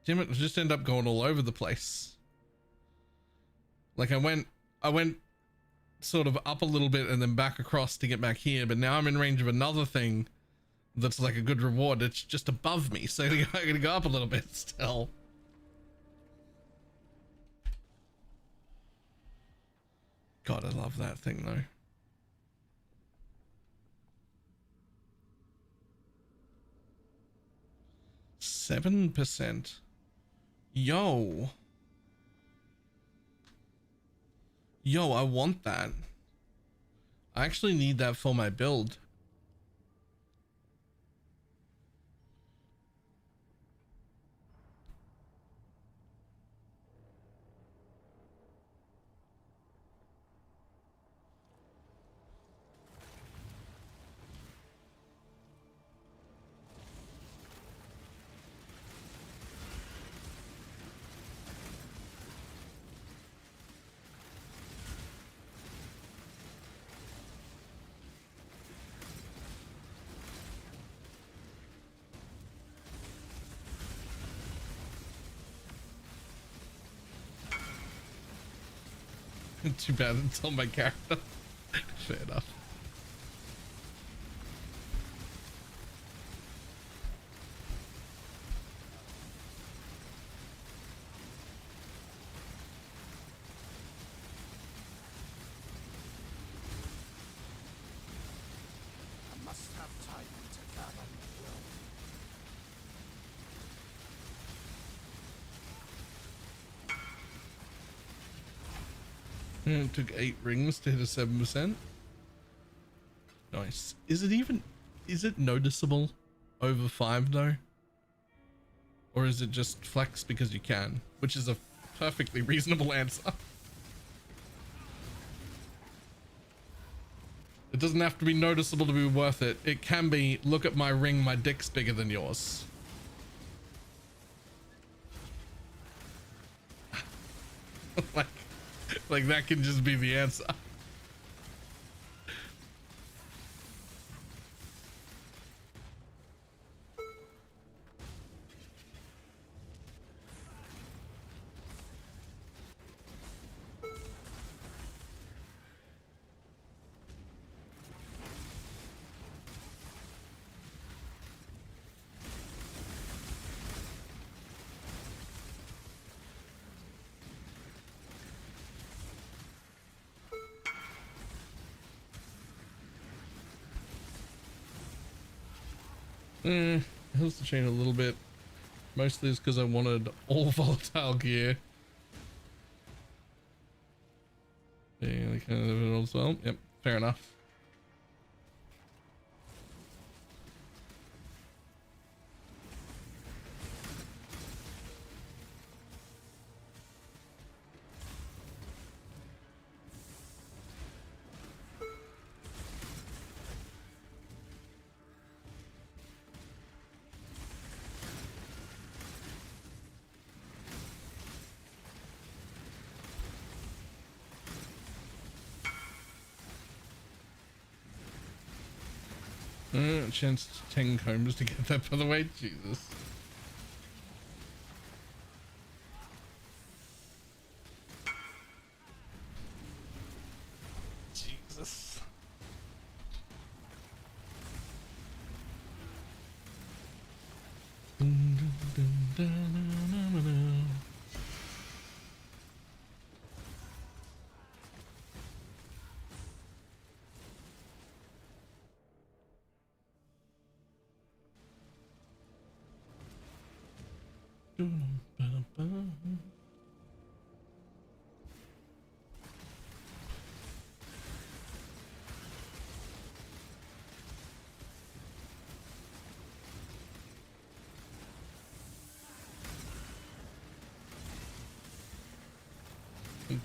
Damn it, I just end up going all over the place. Like I went sort of up a little bit and then back across to get back here, but now I'm in range of another thing that's like a good reward. It's just above me, so I gotta go up a little bit still. God, I love that thing though. 7%. Yo, I want that. I actually need that for my build. Too bad it's on my character. Fair enough. I must have time to fathom the will. It took 8 rings to hit a 7%. Nice. Is it noticeable over 5 though? Or is it just flex because you can? Which is a perfectly reasonable answer. It doesn't have to be noticeable to be worth it. It can be, look at my ring, my dick's bigger than yours. like that can just be the answer. Heals the chain a little bit. Mostly is because I wanted all volatile gear. Yeah, they kind of it as well. Yep, fair enough. Chance 10 combs to get that, by the way. Jesus. Jesus.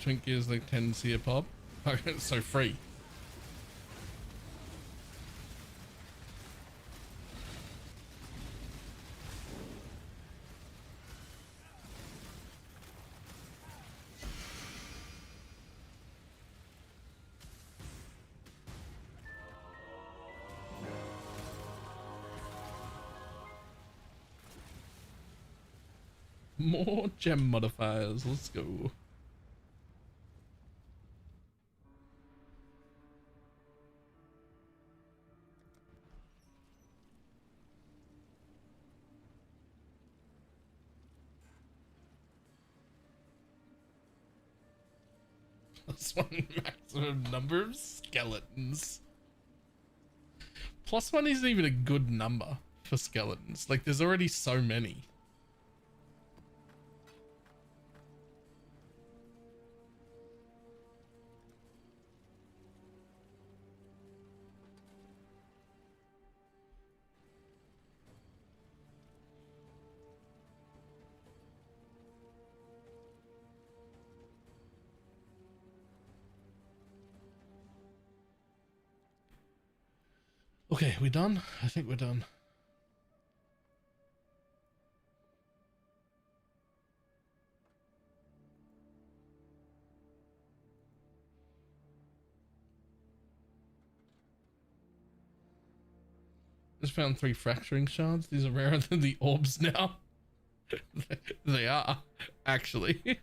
Twinkie is like 10C a pop. It's so free. More gem modifiers. Let's go. +1 maximum number of skeletons. +1 isn't even a good number for skeletons. Like, there's already so many. Okay, we done? I think we're done. Just found 3 fracturing shards. These are rarer than the orbs now. They are, actually.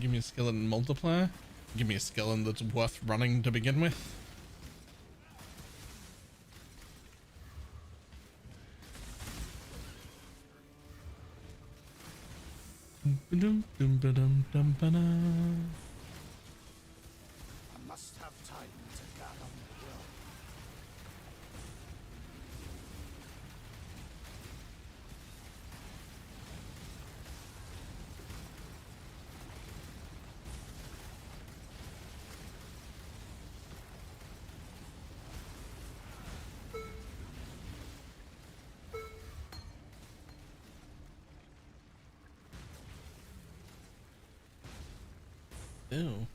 Give me a skeleton multiplier. Give me a skeleton that's worth running to begin with. I must have time to gather will. Ew.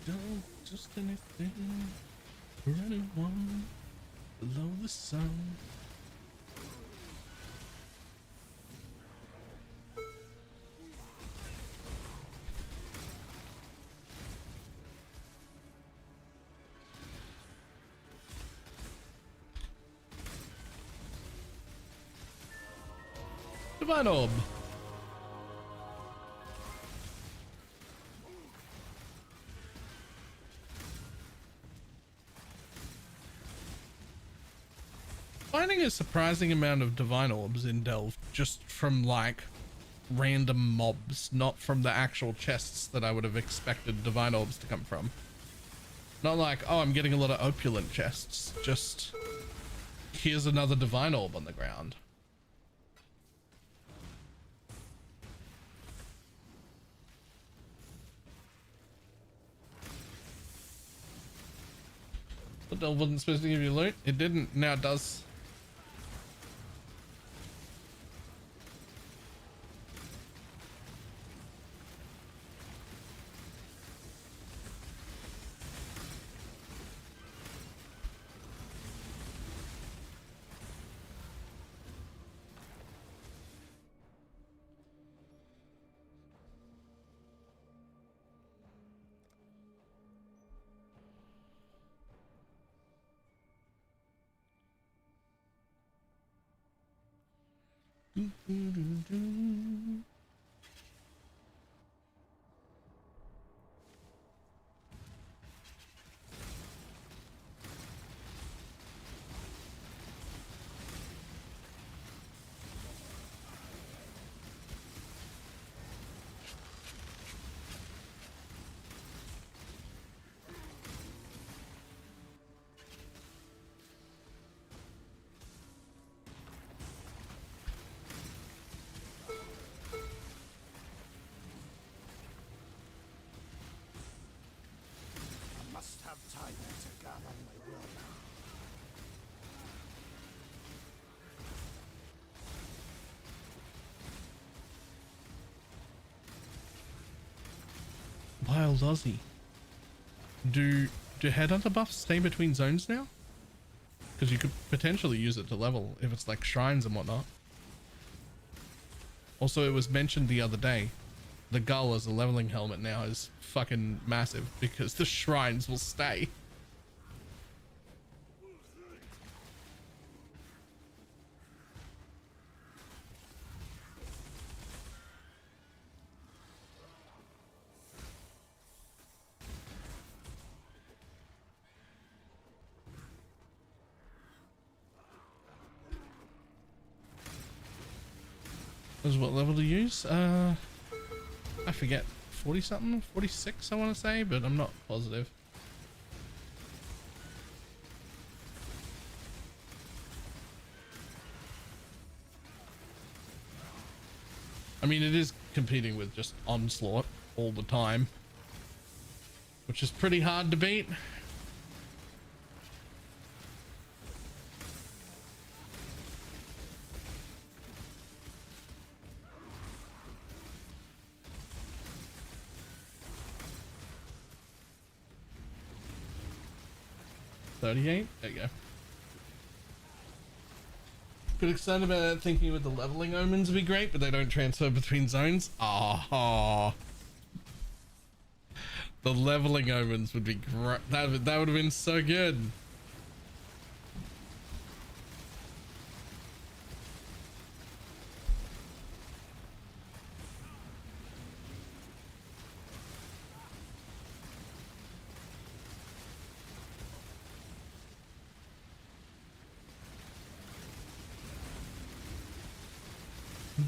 Don't just anything for anyone below the sun. Divine Orb. Finding a surprising amount of Divine Orbs in Delve just from like random mobs, not from the actual chests that I would have expected Divine Orbs to come from. Not like, oh, I'm getting a lot of opulent chests. Just here's another Divine Orb on the ground. The Delve wasn't supposed to give you loot. It didn't. Now it does. Wild Aussie. Do headhunter buffs stay between zones now? Because you could potentially use it to level if it's like shrines and whatnot. Also, it was mentioned the other day, the gull as a leveling helmet now is fucking massive because the shrines will stay. Is what level to use? I forget. 40 something? 46 I want to say, but I'm not positive. I mean, it is competing with just Onslaught all the time, which is pretty hard to beat. There you go. Bit excited about thinking with the leveling omens would be great, but they don't transfer between zones. Oh, the leveling omens would be great. That would have been so good.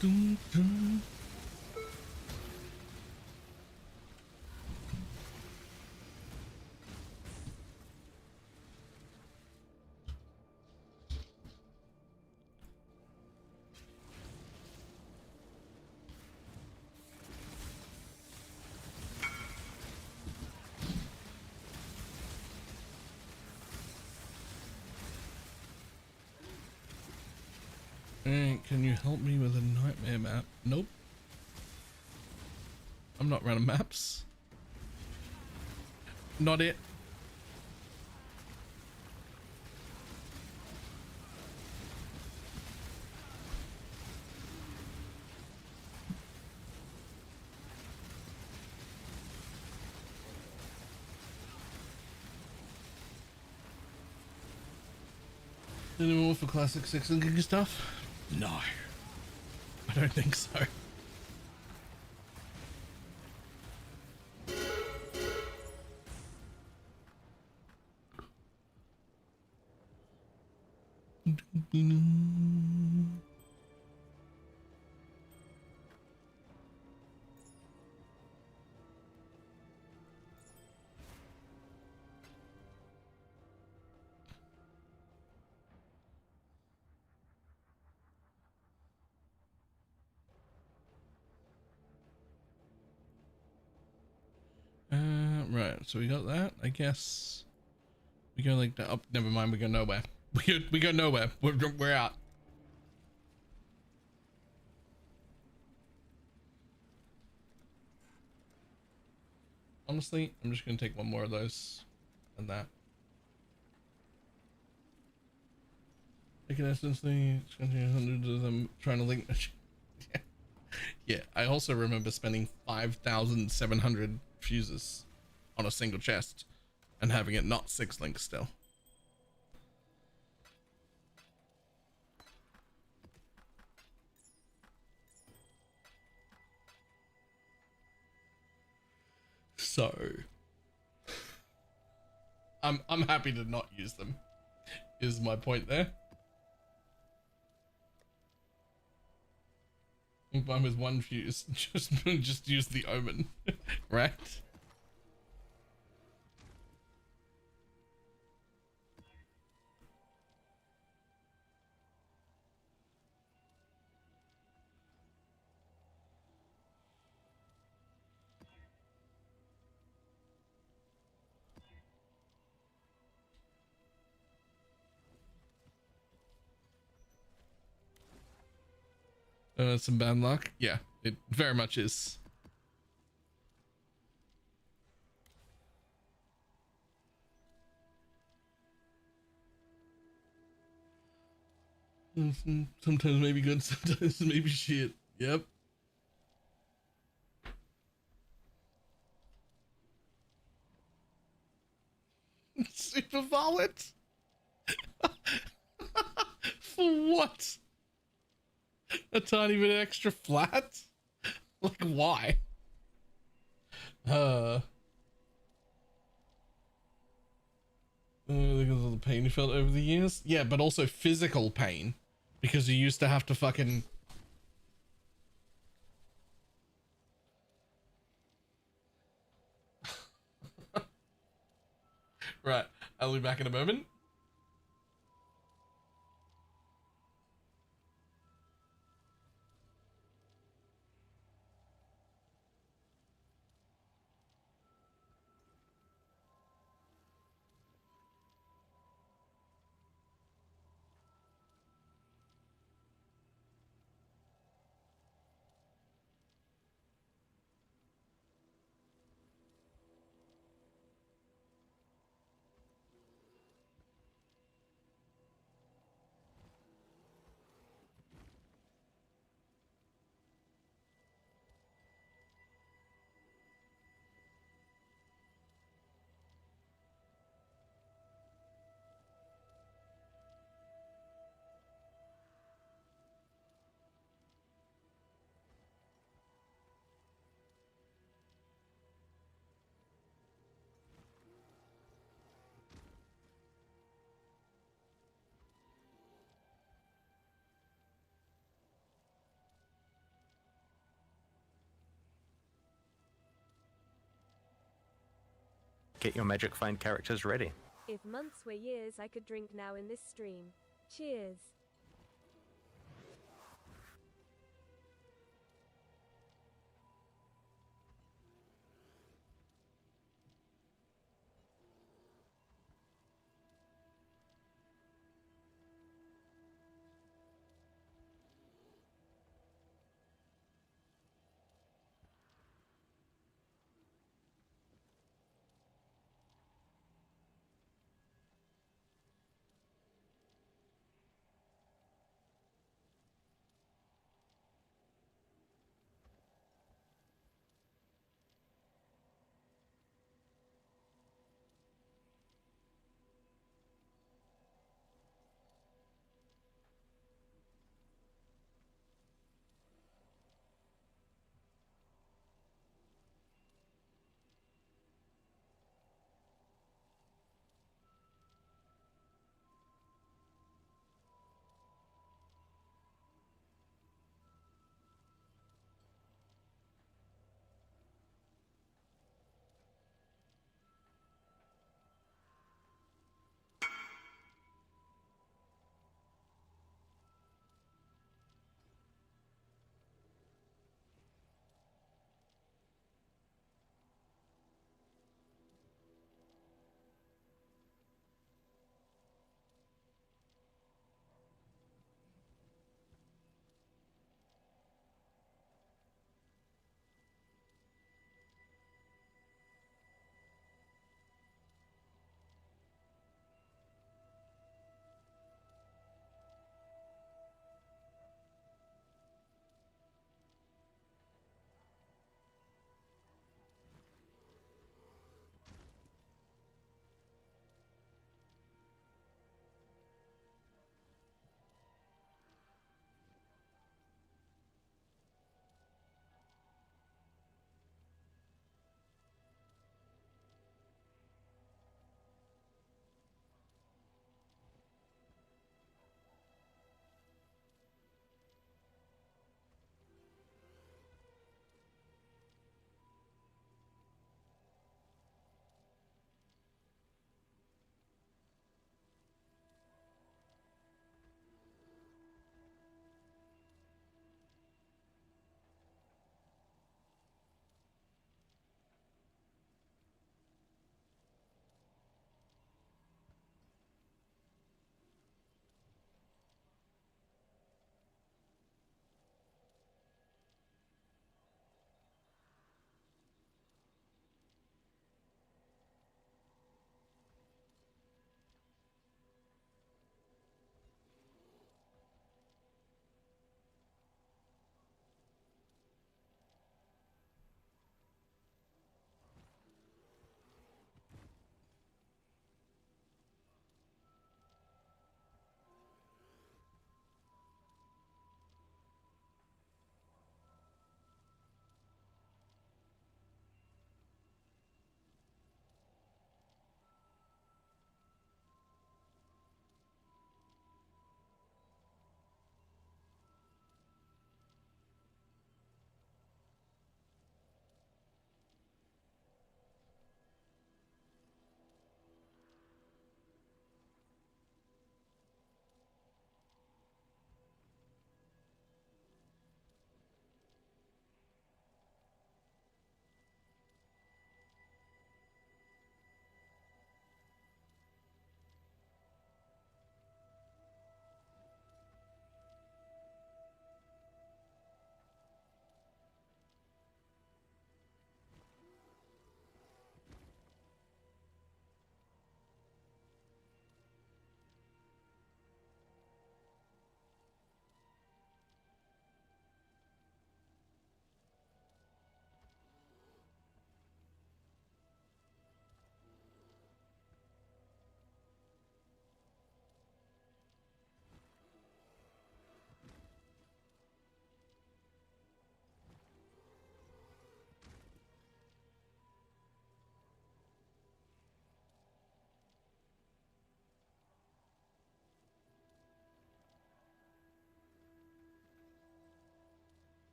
Dun, dun. Hey, can you help me with a nightmare map? Nope. I'm not running maps. Not it. Any more for classic 6 and Diggy stuff? No, I don't think so. Right, so we got that. I guess we go like that. Oh, never mind. We go nowhere. We go nowhere. We're out. Honestly, I'm just gonna take one more of those and that. I can instantly hundreds of them trying to link. Yeah. Yeah, I also remember spending 5,700 fuses on a single chest and having it not 6 links still. So I'm happy to not use them is my point there. Combine with 1 fuse, just use the omen, right? Some bad luck. Yeah, it very much is. Sometimes maybe good, sometimes maybe shit. Yep. Super wallet? For what? A tiny bit extra flat? Like, why? Because of the pain you felt over the years? Yeah, but also physical pain. Because you used to have to fucking... Right, I'll be back in a moment. Get your magic find characters ready. If months were years, I could drink now in this stream. Cheers.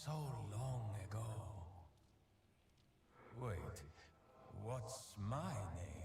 so long ago. Wait, what's my name?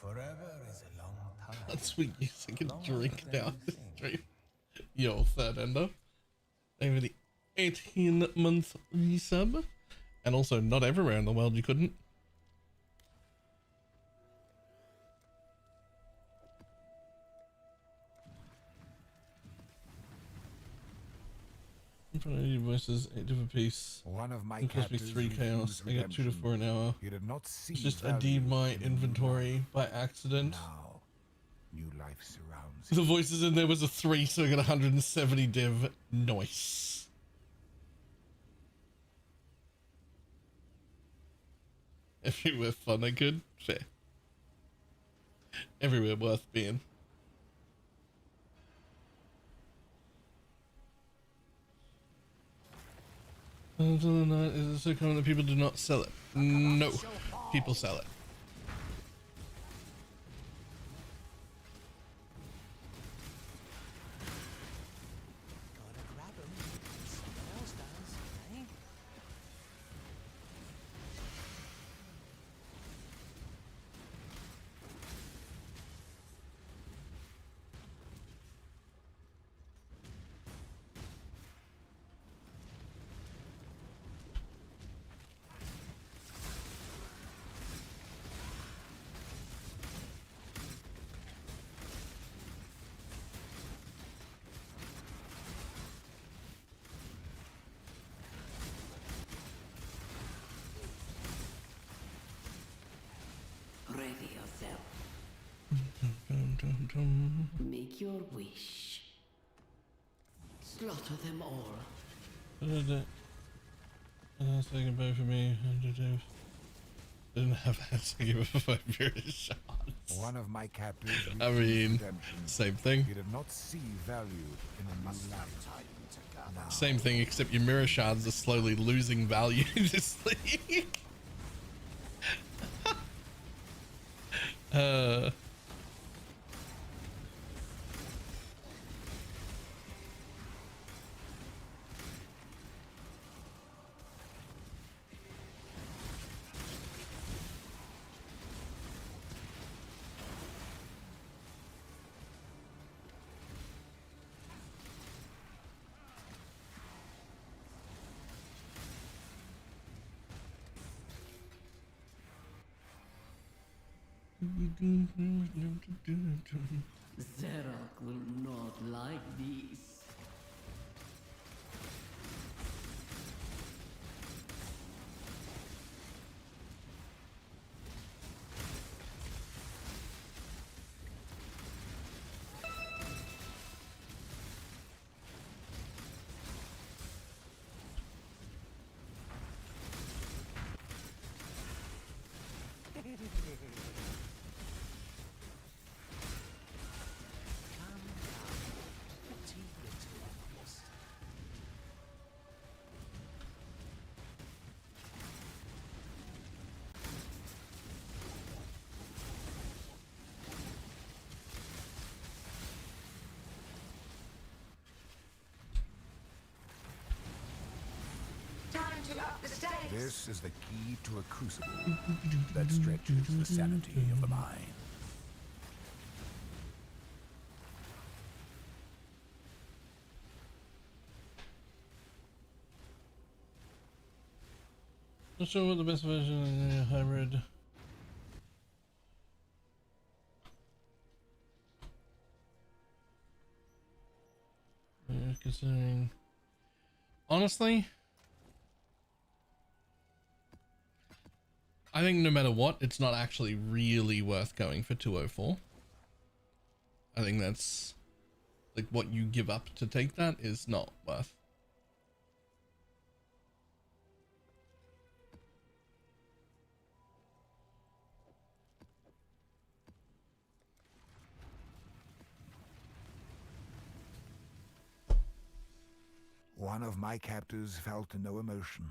Forever is a long time. That's sweet music and drink down the stream. your third ender. Over the 18-month resub. And also, not everywhere in the world you couldn't. Voices, 8 of a piece. One of my it cost me captors 3 chaos. I got 2 to 4 an hour. He did not see It's just I value deed my in a new inventory life. by accident. Now, new life surrounds The him. voices in there was a 3, so I got 170 div. Nice. Everywhere fun I could. Fair. Everywhere worth being. Is it so common that people do not sell it? No. People sell it. Gotta grab him before someone else does, eh? Ready yourself. Make your wish. Slaughter them all. Second bow for me. Didn't have that to give a 5 shots. One of my captors I mean, same thing. He did not see value in a new life. Now, Same thing, except your mirror shards are slowly losing value this league. Zerak will not like this. Time to up the stakes. this is the key to a crucible that stretches the sanity of the mind. Not sure what the best version of the hybrid. Considering, honestly, I think no matter what, it's not actually really worth going for 204. I think that's like what you give up to take that is not worth. One of my captors felt no emotion.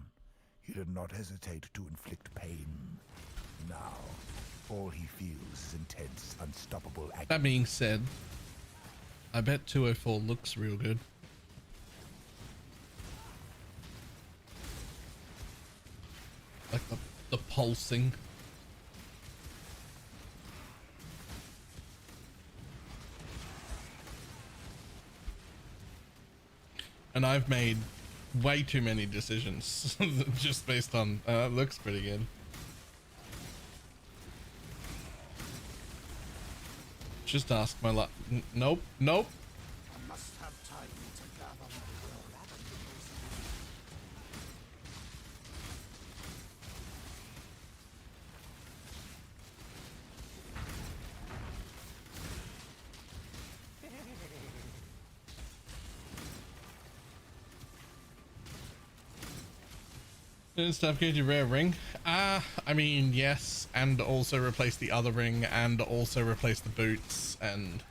He did not hesitate to inflict pain. Now, all he feels is intense, unstoppable agony. That being said, I bet 204 looks real good. Like the pulsing. And I've made way too many decisions just based on it looks pretty good. Just ask my luck. Nope, nope. I must have time to gather my Didn't upgrade your rare ring? I mean, yes, and also replace the other ring, and also replace the boots, and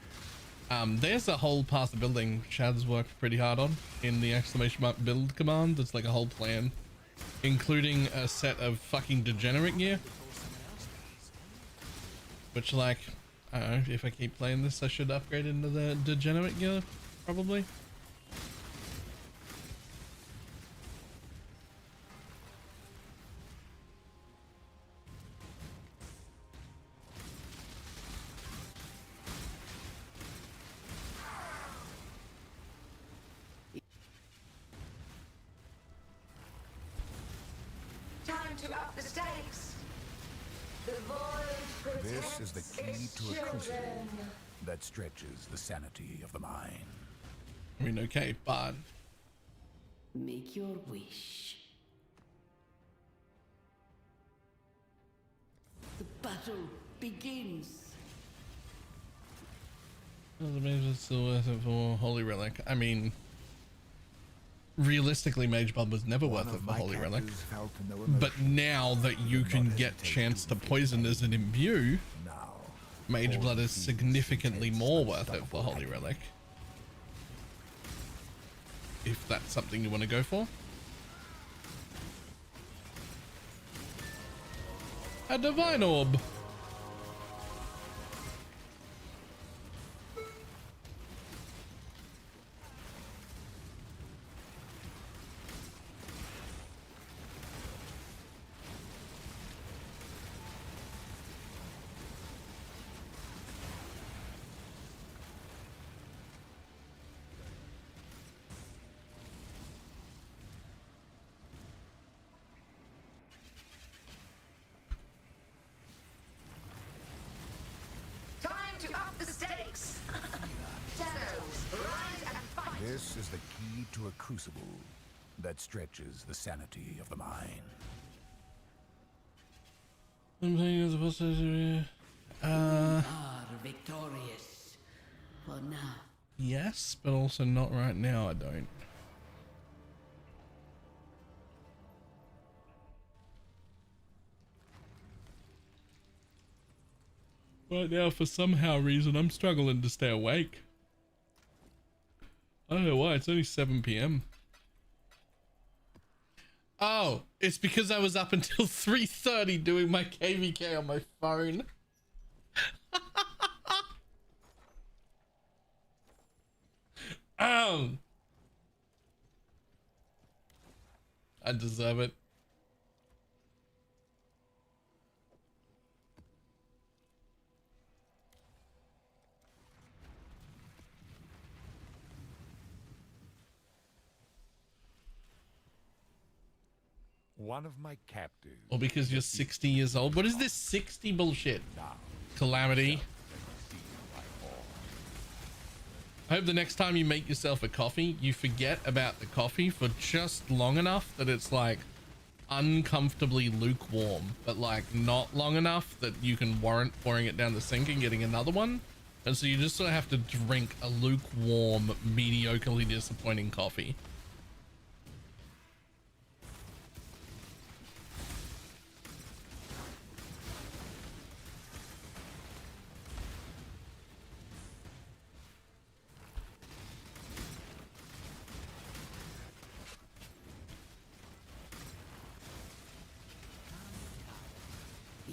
there's a whole part of building Shad's worked pretty hard on in the exclamation mark build command. It's like a whole plan, including a set of fucking degenerate gear, which, like, I don't know, if I keep playing this I should upgrade into the degenerate gear, probably. Time to up the stakes. The void This is the key its to a children. crucible that stretches the sanity of the mind. I mean, okay, but Make your wish. The battle begins. it's still worth it for Holy Relic. I mean, realistically, Mage Blood was never worth it for Holy Relic. But now that you can get chance to poison as an imbue, Mage Blood is significantly more worth it for Holy Relic. If that's something you want to go for. A Divine Orb. Time to up the stakes. Shadows, rise and fight. This is the key to a crucible that stretches the sanity of the mind. I'm playing as opposed to Are victorious. For now. yes, but also not right now. I don't. Right now, for somehow reason, I'm struggling to stay awake. I don't know why. It's only 7 p.m. Oh, it's because I was up until 3:30 doing my KVK on my phone. I deserve it. One of my captives. Or because you're 60 years old. What is this 60 bullshit? Calamity. I hope the next time you make yourself a coffee, you forget about the coffee for just long enough that it's like uncomfortably lukewarm, but like not long enough that you can warrant pouring it down the sink and getting another one. And so you just sort of have to drink a lukewarm, mediocrely disappointing coffee.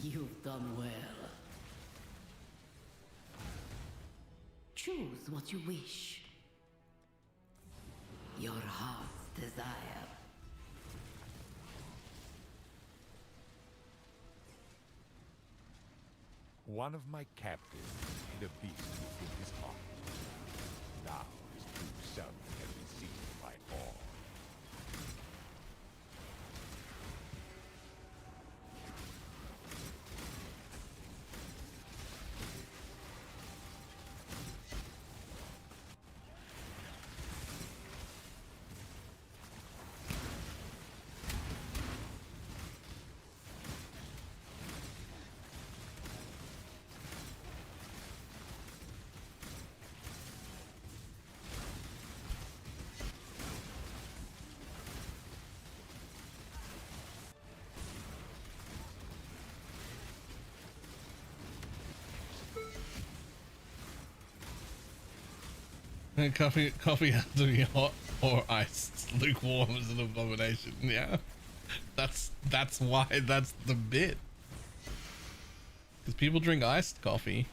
You've done well. Choose what you wish. Your heart's desire. One of my captives hid a beast within his heart. Now his true self can be seen by all. Coffee has to be hot or iced. Lukewarm is an abomination. Yeah, that's why that's the bit. Because people drink iced coffee,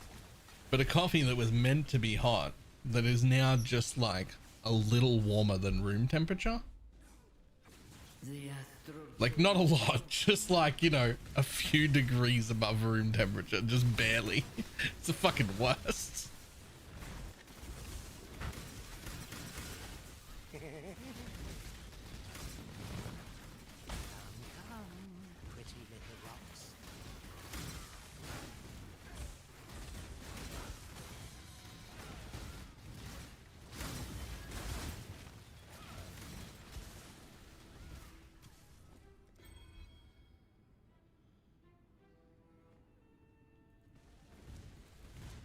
but a coffee that was meant to be hot that is now just like a little warmer than room temperature. Like not a lot, just like, you know, a few degrees above room temperature, just barely. It's the fucking worst. Pretty little rocks.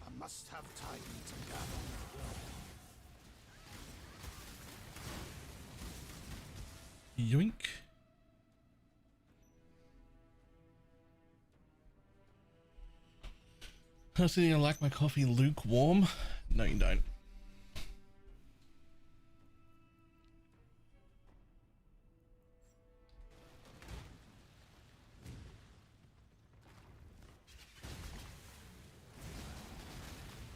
I must have time to gather. Yoink. Personally, I like my coffee lukewarm. No, you don't.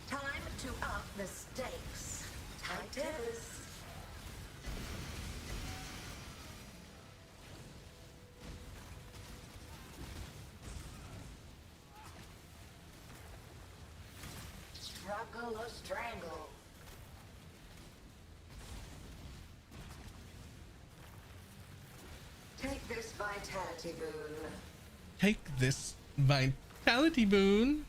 Time to up the stakes. Tight tippers. Struggle or strangle. Take this vitality boon. Take this vitality boon.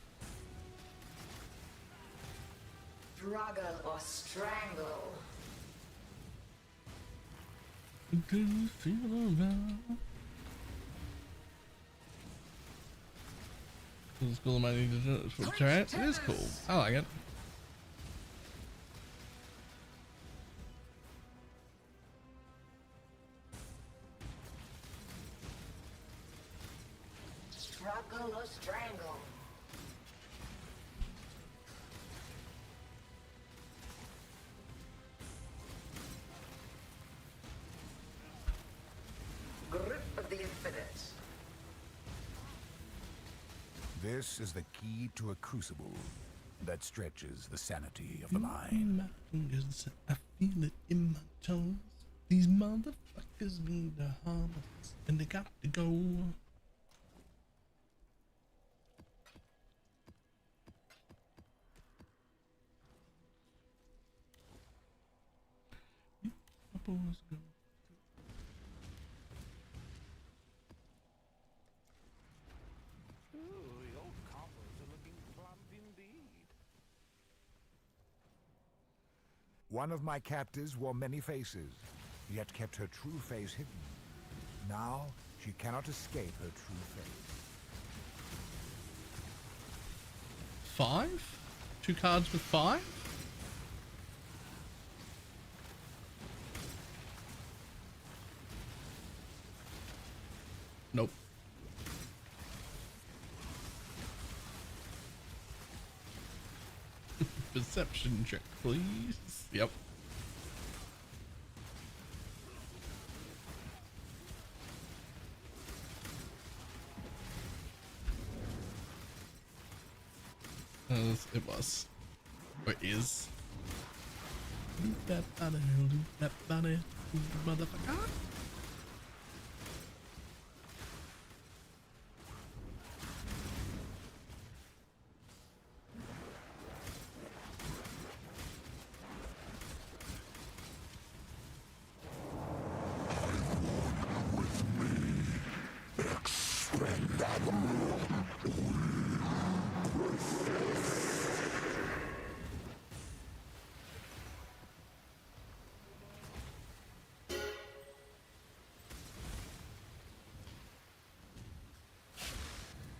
Struggle or strangle. Good feel around. This is cool. I might need to do it for turret. It is cool. I like it. Struggle or strangle. Grip of the infinite. This is the key to a crucible that stretches the sanity of the mind. My fingers, I feel it in my toes. These motherfuckers need to harm us, and they got to go. Your coffers are looking plump indeed. One of my captives wore many faces, yet kept her true face hidden. Now she cannot escape her true face. 5? 2 cards with 5? Nope. Perception check, please. Yep. It was. Or is. Loot that body, motherfucker.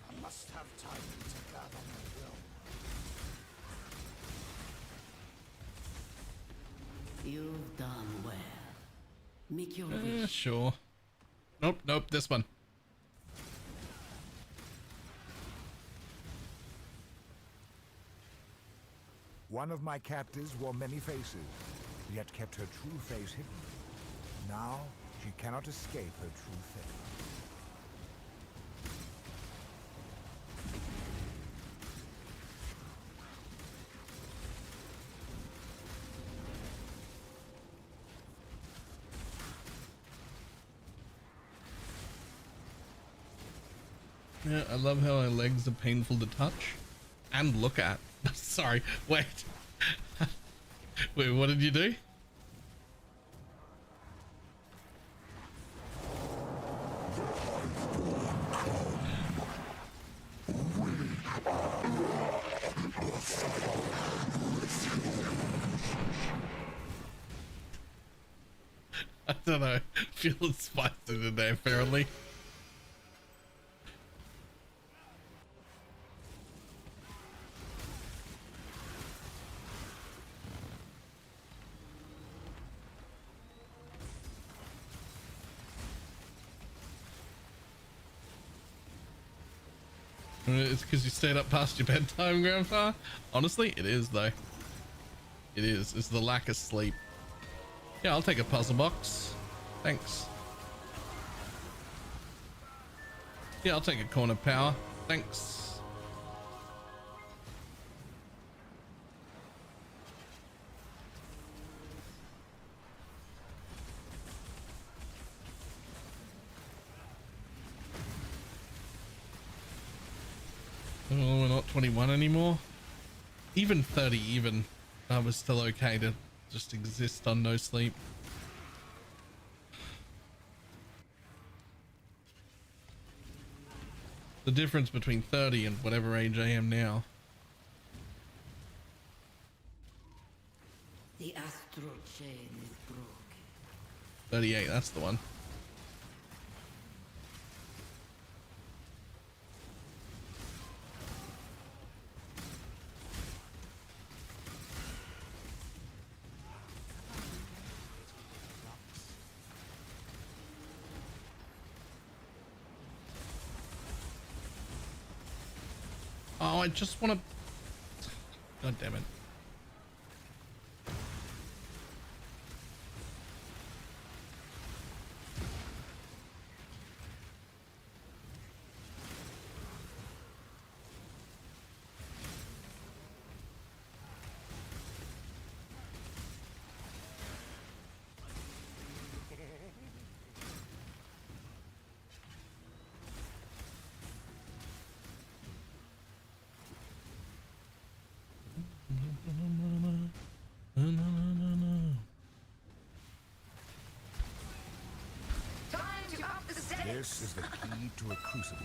I must have time to gather my will. You've done well. Make your wish. Sure. Nope, this one. One of my captives wore many faces, yet kept her true face hidden. Now she cannot escape her true fate. Yeah, I love how her legs are painful to touch and look at. Sorry, wait. Wait, what did you do? I don't know. Feeling spicy today, apparently. It's because you stayed up past your bedtime, Grandpa? Honestly, it is, though. It is. It's the lack of sleep. Yeah, I'll take a puzzle box. Thanks. Yeah, I'll take a corner power. Thanks. Oh, we're not 21 anymore. Even 30 even. That was still okay to just exist on no sleep. The difference between 30 and whatever age I am now. The astral chain is broken. 38, that's the one. Oh, I just want to... God damn it. This is the key to a crucible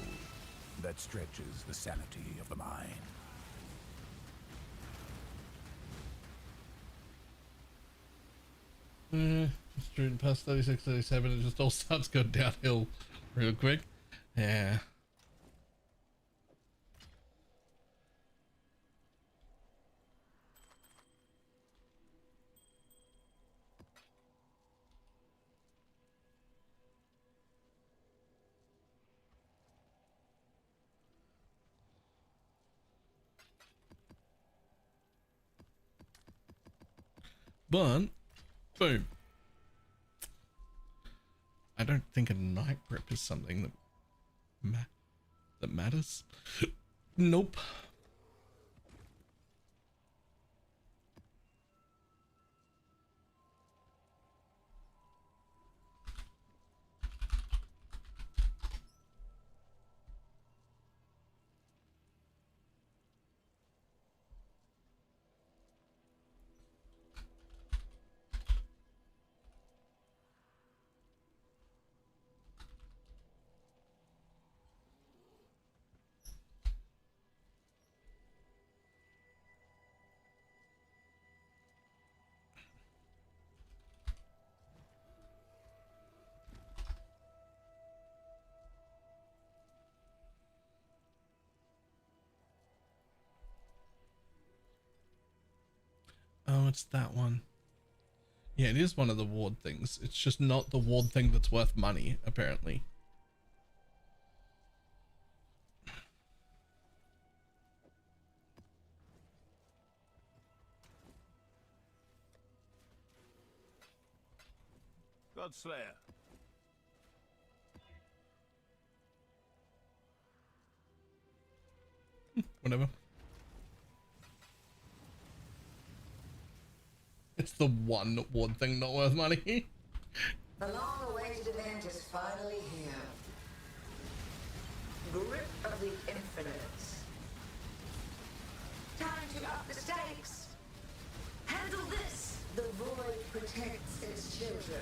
that stretches the sanity of the mind. Student past 36, 37, it just all starts going downhill real quick. Yeah. But, boom. I don't think a night grip is something that matters. Nope. Oh, it's that one. Yeah, it is one of the ward things. It's just not the ward thing that's worth money, apparently. Godslayer. Whatever. It's the one award thing not worth money. The long-awaited event is finally here. Grip of the infinite. Time to up the stakes. Handle this. The void protects its children.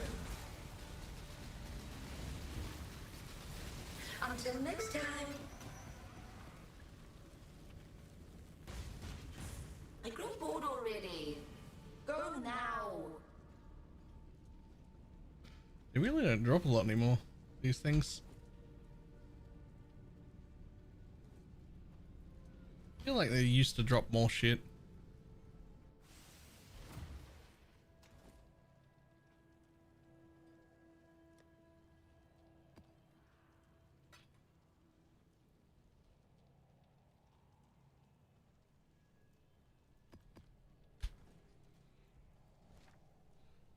Until next time. I grow bored already. Go now. They really don't drop a lot anymore, these things. I feel like they used to drop more shit.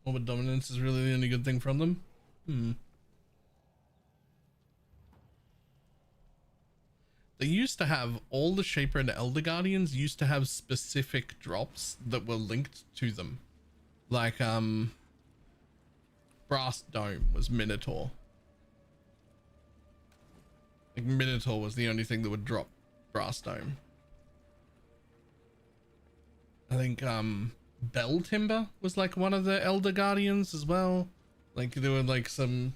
Orbit dominance is really the only good thing from them. They used to have all the Shaper and Elder Guardians used to have specific drops that were linked to them. Like Brass Dome was Minotaur. Like Minotaur was the only thing that would drop Brass Dome. I think Bell Timber was like one of the Elder Guardians as well. Like there were like some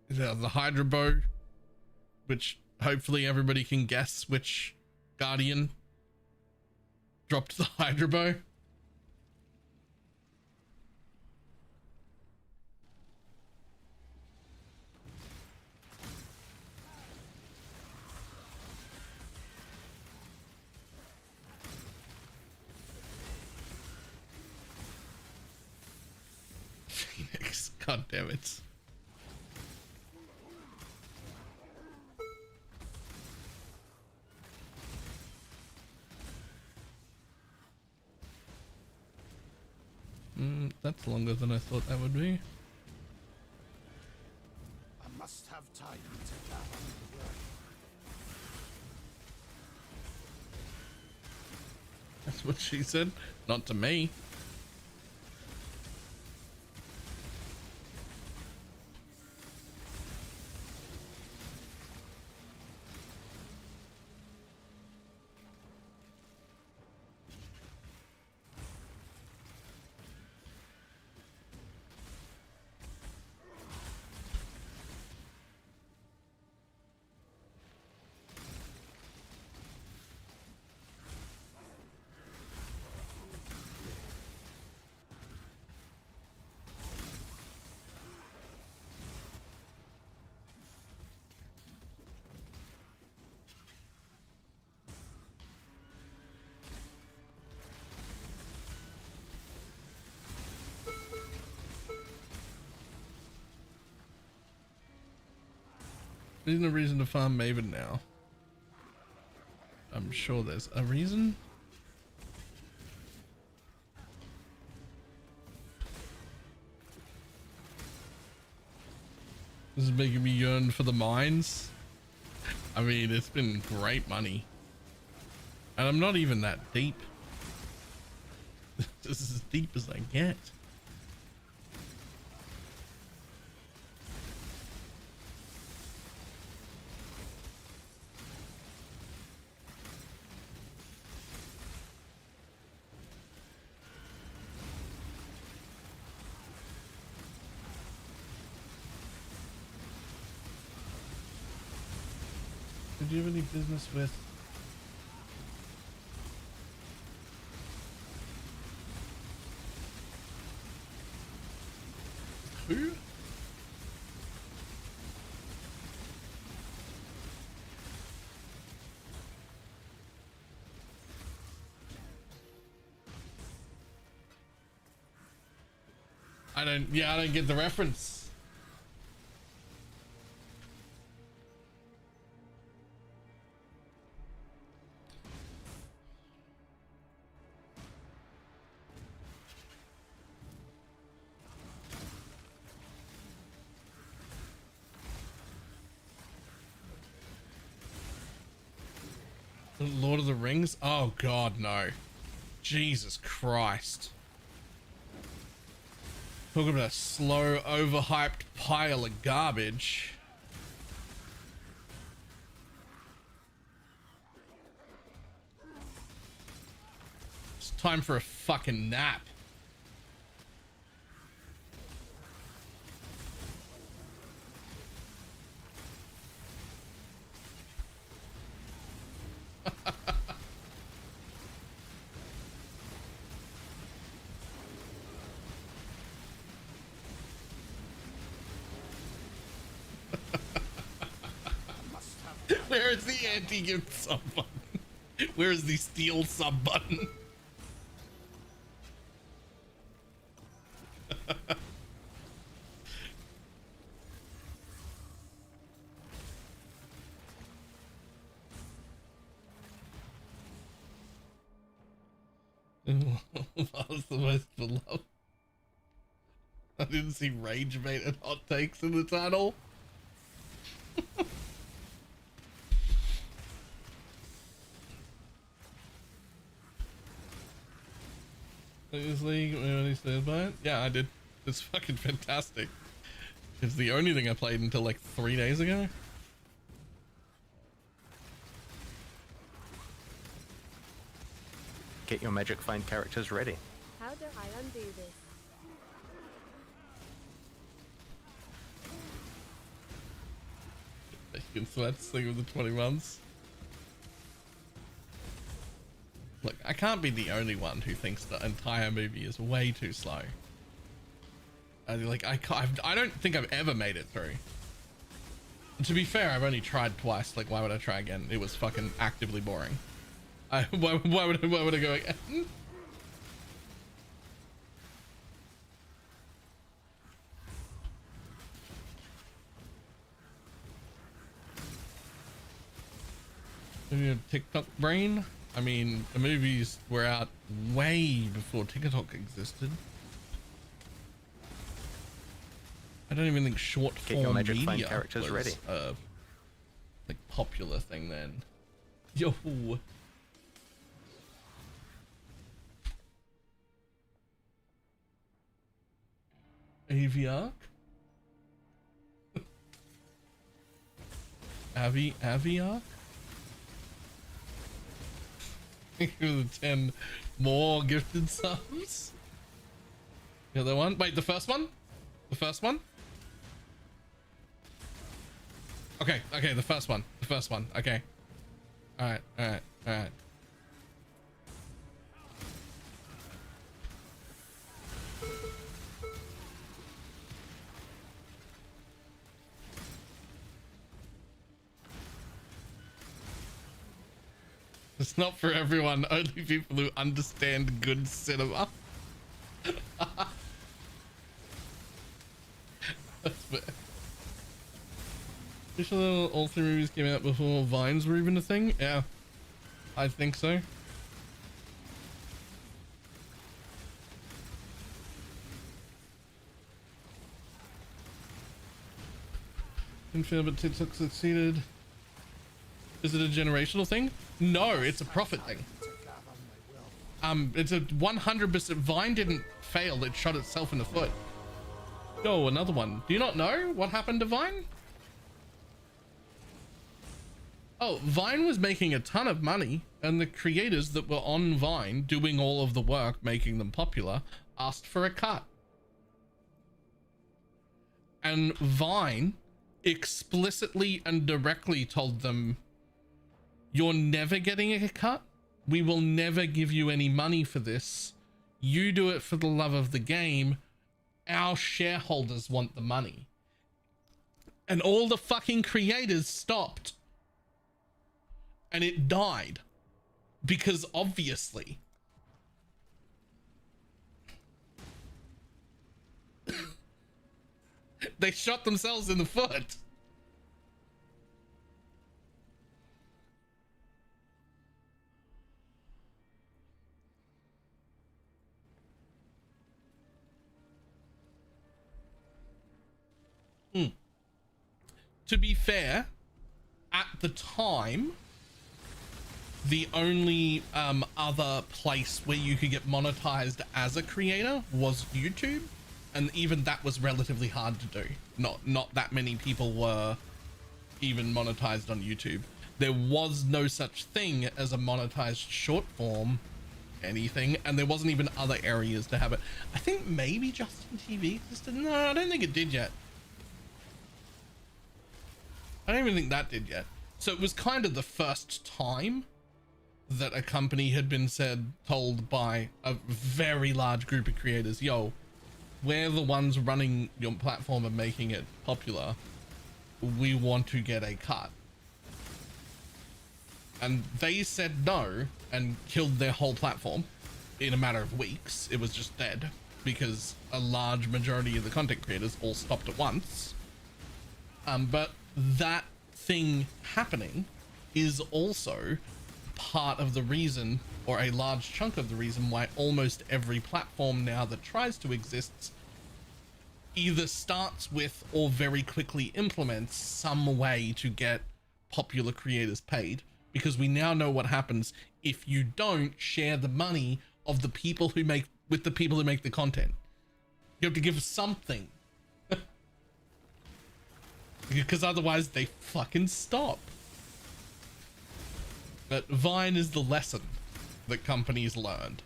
the Hydra Bow, which hopefully everybody can guess which Guardian dropped the Hydra Bow. Phoenix, god damn it. That's longer than I thought that would be. I must have time to gather the work. That's what she said. Not to me. There's no reason to farm Maven now. I'm sure there's a reason. This is making me yearn for the mines. I mean, it's been great money. And I'm not even that deep. This is as deep as I get. Did you have any business with who? I don't get the reference. Lord of the Rings? Oh god, no. Jesus Christ. Talk about a slow, overhyped pile of garbage. It's time for a fucking nap. Where is the anti-gift sub button? Where is the steal sub button? What was the most beloved? I didn't see rage bait and hot takes in the title. League, when he said by it? Yeah, I did. It's fucking fantastic. It's the only thing I played until like 3 days ago. Get your magic find characters ready. How do I undo this? Bacon sweats thing of the 20 months. Look, I can't be the only one who thinks the entire movie is way too slow. I don't think I've ever made it through. And to be fair, I've only tried twice. Like, why would I try again? It was fucking actively boring. Why would I go again? Maybe a TikTok brain? I mean, the movies were out way before TikTok existed. I don't even think short form media was ready. like popular thing then. Yo. Aviark? Aviark? The 10 more gifted subs. The other one? Wait, the first one? The first one? Okay, the first one. The first one. Okay. Alright. It's not for everyone, only people who understand good cinema. That's fair. You sure all 3 movies came out before Vines were even a thing? Yeah, I think so. Didn't feel, but TikTok succeeded. Is it a generational thing? No, it's a profit thing. It's a 100%. Vine didn't fail, it shot itself in the foot. Yo, another one. Do you not know what happened to Vine? Oh, Vine was making a ton of money, and the creators that were on Vine doing all of the work making them popular asked for a cut. And Vine explicitly and directly told them, you're never getting a cut. We will never give you any money for this. You do it for the love of the game. Our shareholders want the money. And all the fucking creators stopped. And it died. Because obviously. They shot themselves in the foot. To be fair, at the time, the only other place where you could get monetized as a creator was YouTube, and even that was relatively hard to do. Not that many people were even monetized on YouTube. There was no such thing as a monetized short form anything, and there wasn't even other areas to have it. I think maybe Justin TV existed. No, I don't think it did yet. I don't even think that did yet. So it was kind of the first time that a company had been told by a very large group of creators, yo, we're the ones running your platform and making it popular. We want to get a cut. And they said no and killed their whole platform in a matter of weeks. It was just dead because a large majority of the content creators all stopped at once. But that thing happening is also part of the reason, or a large chunk of the reason, why almost every platform now that tries to exist either starts with or very quickly implements some way to get popular creators paid, because we now know what happens if you don't share the money of the people who make with the people who make the content. You have to give something because otherwise they fucking stop. But Vine is the lesson that companies learned.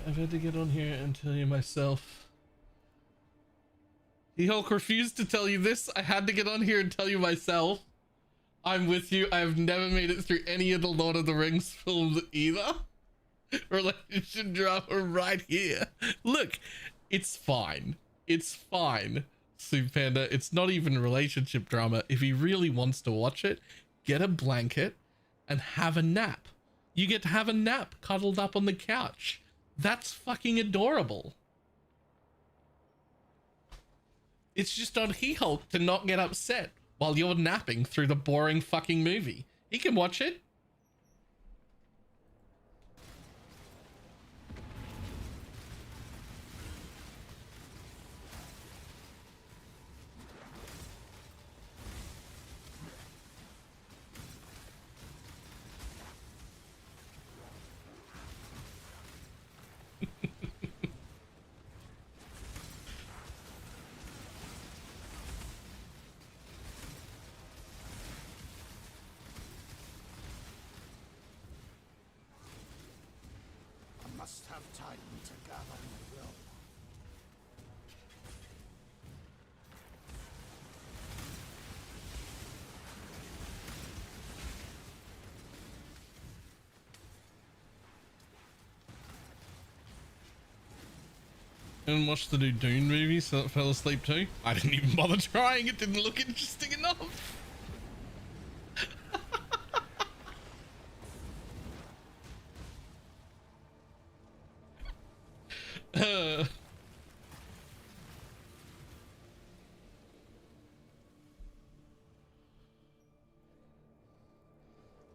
I've had to get on here and tell you myself. He-Hulk refused to tell you this. I had to get on here and tell you myself. I'm with you. I've never made it through any of the Lord of the Rings films either. Relationship drama right here. Look, it's fine. It's fine, Soup Panda. It's not even relationship drama. If he really wants to watch it, get a blanket and have a nap. You get to have a nap cuddled up on the couch. That's fucking adorable. It's just on He-Hulk to not get upset while you're napping through the boring fucking movie. He can watch it. Must have time to gather my will. And watch the new Dune movie, so it fell asleep too. I didn't even bother trying. It didn't look interesting enough.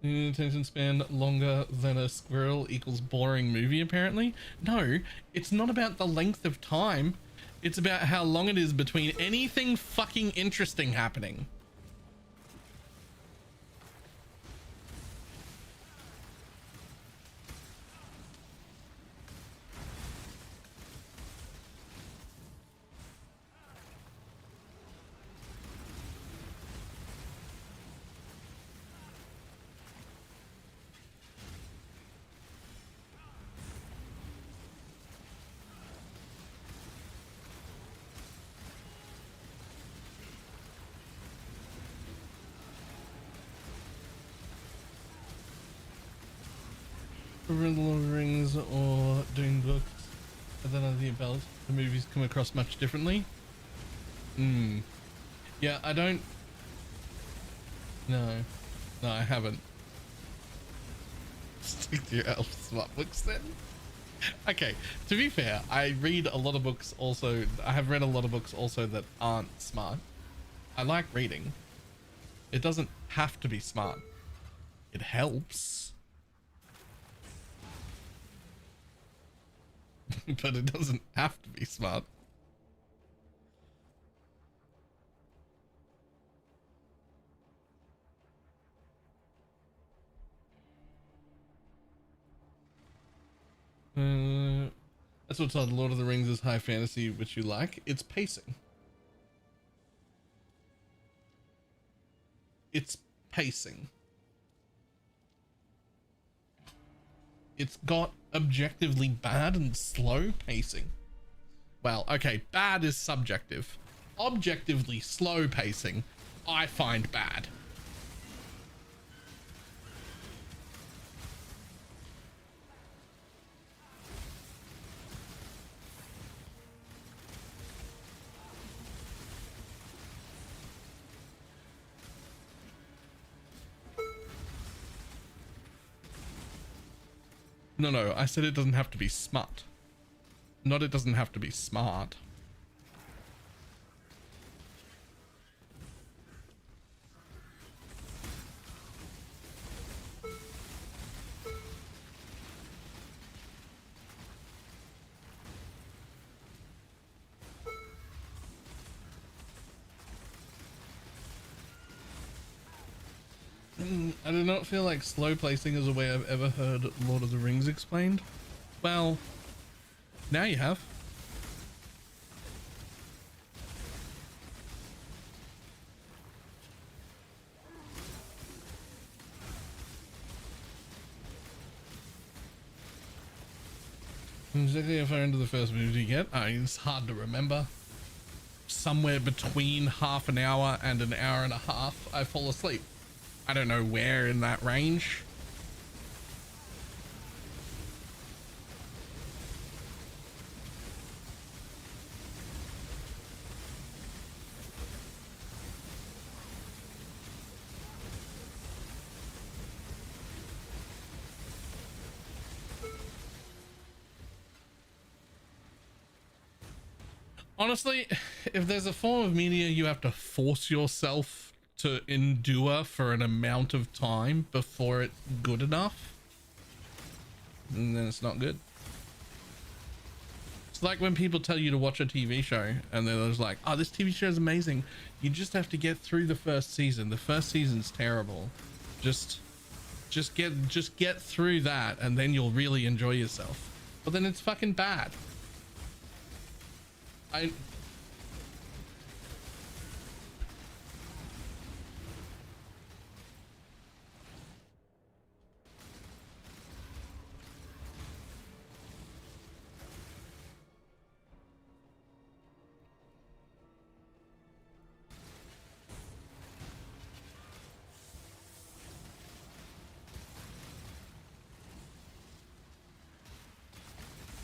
Attention span longer than a squirrel equals boring movie, apparently. No, it's not about the length of time. It's about how long it is between anything fucking interesting happening. Riddle of Rings or Dune books, I don't know the about the movies come across much differently. Yeah, I don't. No, I haven't. Stick to your elf smart books then. Okay, to be fair, I read a lot of books also. I have read a lot of books also that aren't smart. I like reading. It doesn't have to be smart. It helps. but it doesn't have to be smart. That's what's on Lord of the Rings is high fantasy, which you like. It's pacing. It's pacing. It's got objectively bad and slow pacing. Well, okay, bad is subjective. Objectively slow pacing, I find bad. No, I said it doesn't have to be smart. Not it doesn't have to be smart. I do not feel like slow placing is a way I've ever heard Lord of the Rings explained. Well, now you have. Exactly how far into the first movie do you get? It's hard to remember. Somewhere between half an hour and an hour and a half, I fall asleep. I don't know where in that range. Honestly, if there's a form of media you have to force yourself to endure for an amount of time before it's good enough, then it's not good. It's like when people tell you to watch a TV show and they're just like, oh, this TV show is amazing. You just have to get through the first season. The first season's terrible. Just get through that and then you'll really enjoy yourself. But then it's fucking bad.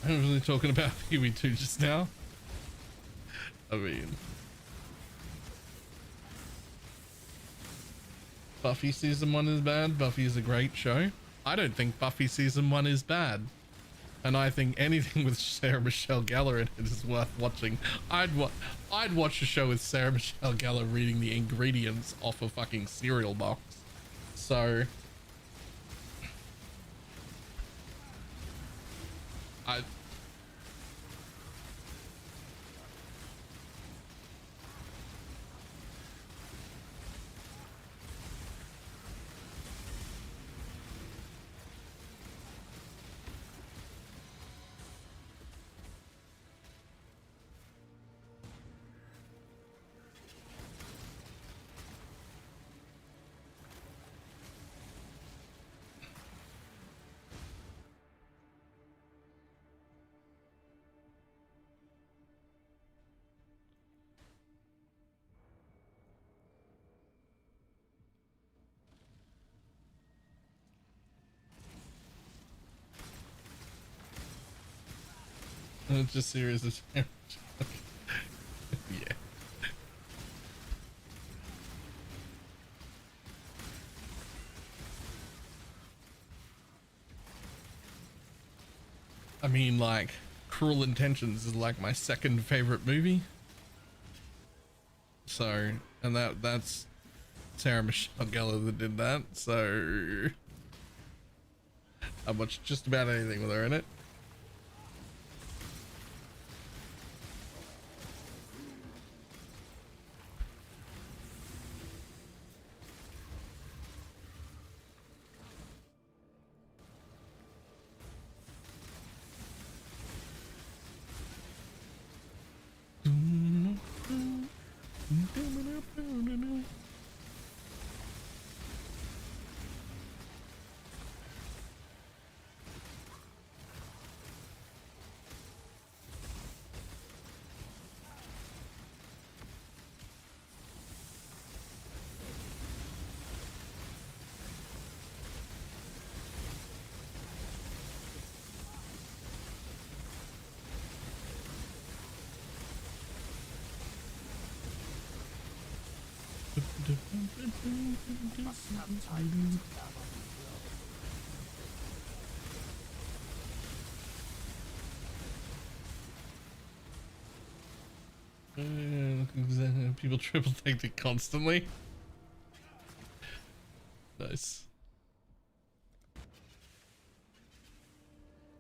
I'm really talking about Huey 2 just now. I mean, Buffy season 1 is bad. Buffy is a great show. I don't think Buffy season 1 is bad. And I think anything with Sarah Michelle Gellar in it is worth watching. I'd watch a show with Sarah Michelle Gellar reading the ingredients off a fucking cereal box. So it's just serious as yeah. I mean, like, Cruel Intentions is like my second favorite movie. So, and that's Sarah Michelle Gellar that did that. So I watched just about anything with her in it. Must have time to gather. People triple take it constantly. Nice.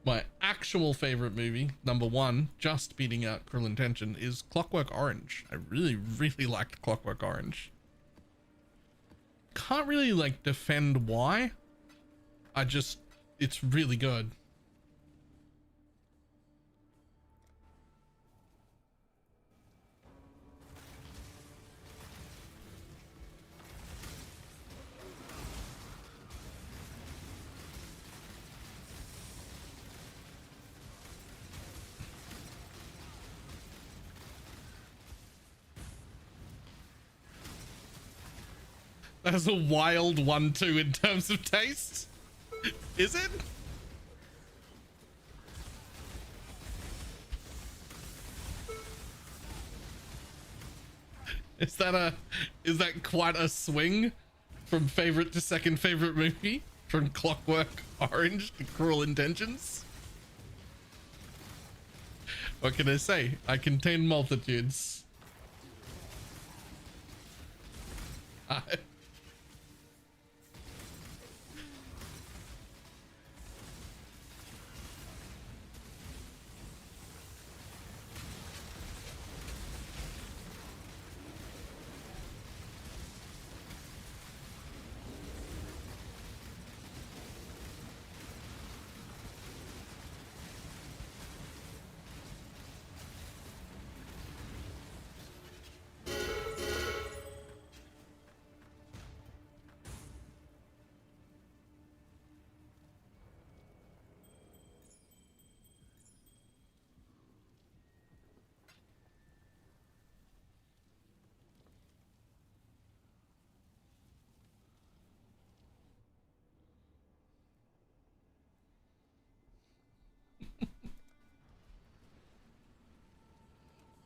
My actual favorite movie, number one, just beating out Cruel Intention, is Clockwork Orange. I really, really liked Clockwork Orange. Can't really like defend why. It's really good. That's a wild 1-2 in terms of taste. Is it? Is that quite a swing from favorite to second favorite movie? From Clockwork Orange to Cruel Intentions? What can I say? I contain multitudes.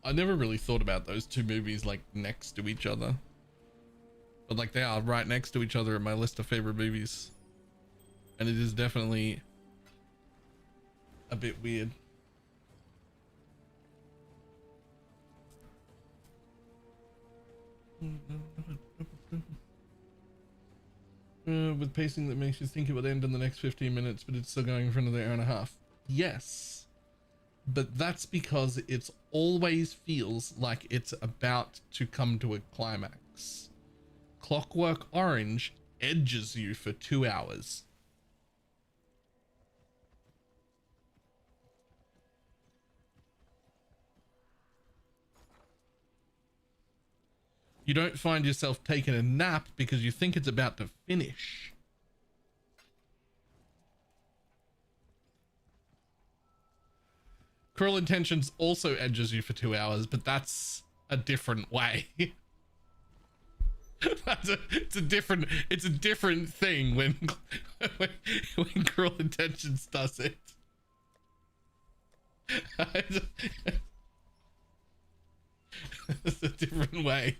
I never really thought about those two movies like next to each other, but like they are right next to each other in my list of favorite movies, and it is definitely a bit weird. With pacing that makes you think it would end in the next 15 minutes, but it's still going for another hour and a half. Yes, but that's because it always feels like it's about to come to a climax. Clockwork Orange edges you for 2 hours. You don't find yourself taking a nap because you think it's about to finish. Cruel Intentions also edges you for 2 hours, but that's a different way. It's a different thing when when Cruel Intentions does it. It's a different way.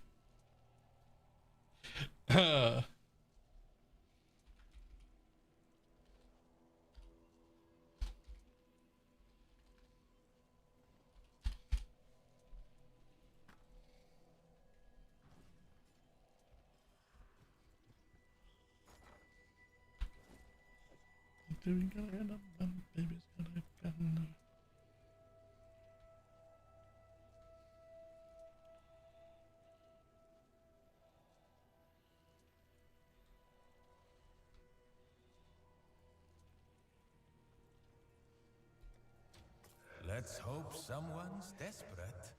Let's hope someone's desperate.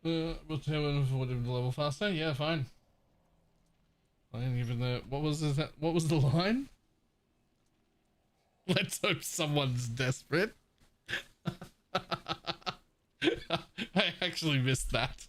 We'll tell him if we'll level faster. Yeah, fine. Fine, even though, what was the line? Let's hope someone's desperate. I actually missed that.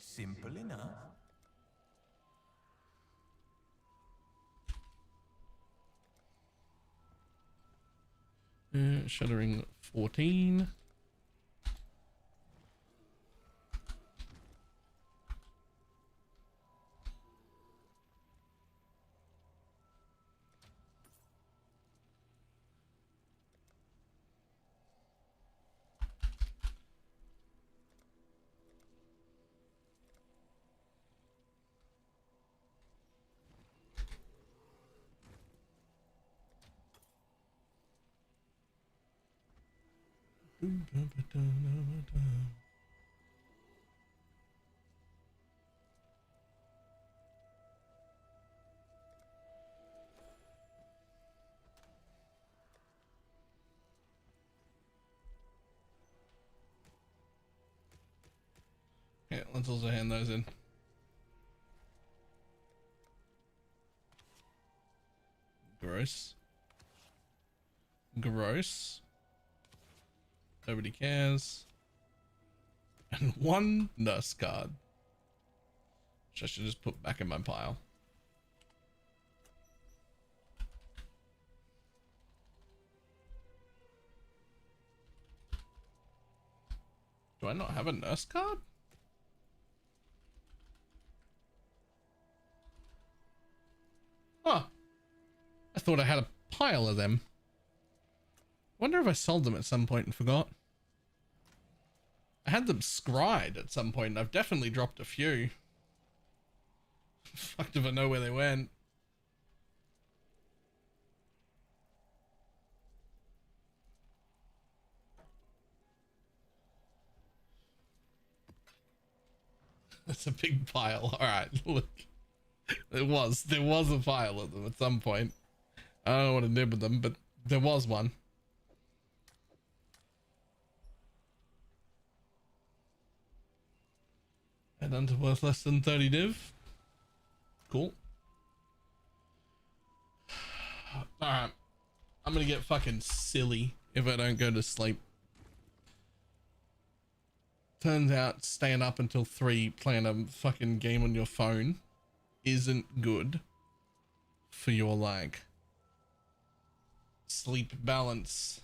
Simple enough. Shuddering 14. Okay, let's also hand those in. Gross. Gross. Nobody cares. And one nurse card, which I should just put back in my pile. Do I not have a nurse card? Huh. I thought I had a pile of them. Wonder if I sold them at some point and forgot. I had them scried at some point and I've definitely dropped a few. Fucked if I know where they went. That's a big pile. Alright, look. There was a pile of them at some point. I don't know what I did with them, but there was one. And under worth less than 30 div. Cool. Alright. I'm gonna get fucking silly if I don't go to sleep. Turns out staying up until 3 playing a fucking game on your phone isn't good for your like sleep balance.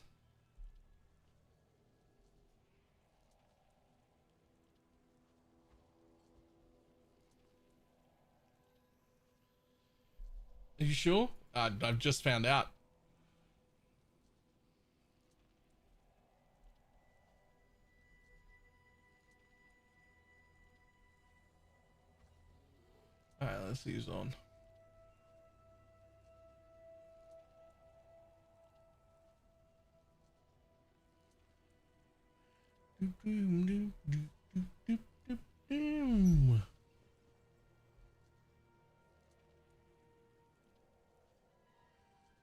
Are you sure? I've just found out. Alright, let's use on.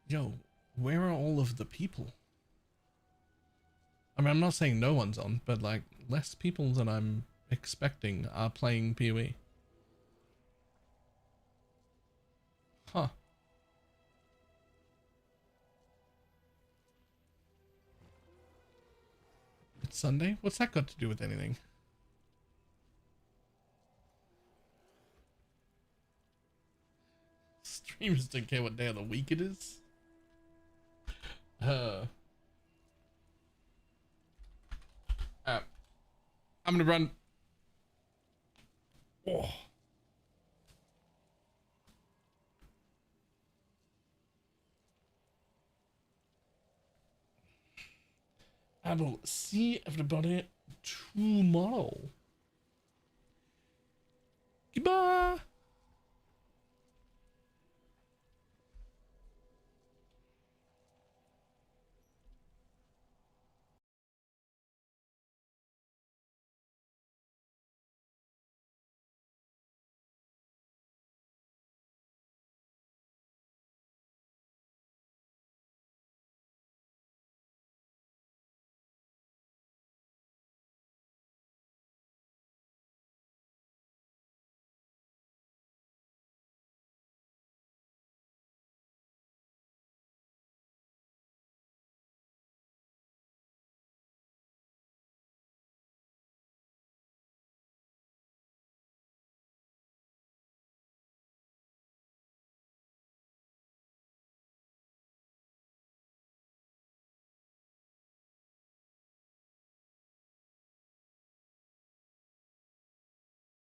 Yo, where are all of the people? I mean, I'm not saying no one's on, but like less people than I'm expecting are playing PoE. Huh. It's Sunday? What's that got to do with anything? Streamers don't care what day of the week it is. I'm gonna run. Oh. I will see everybody tomorrow. Goodbye.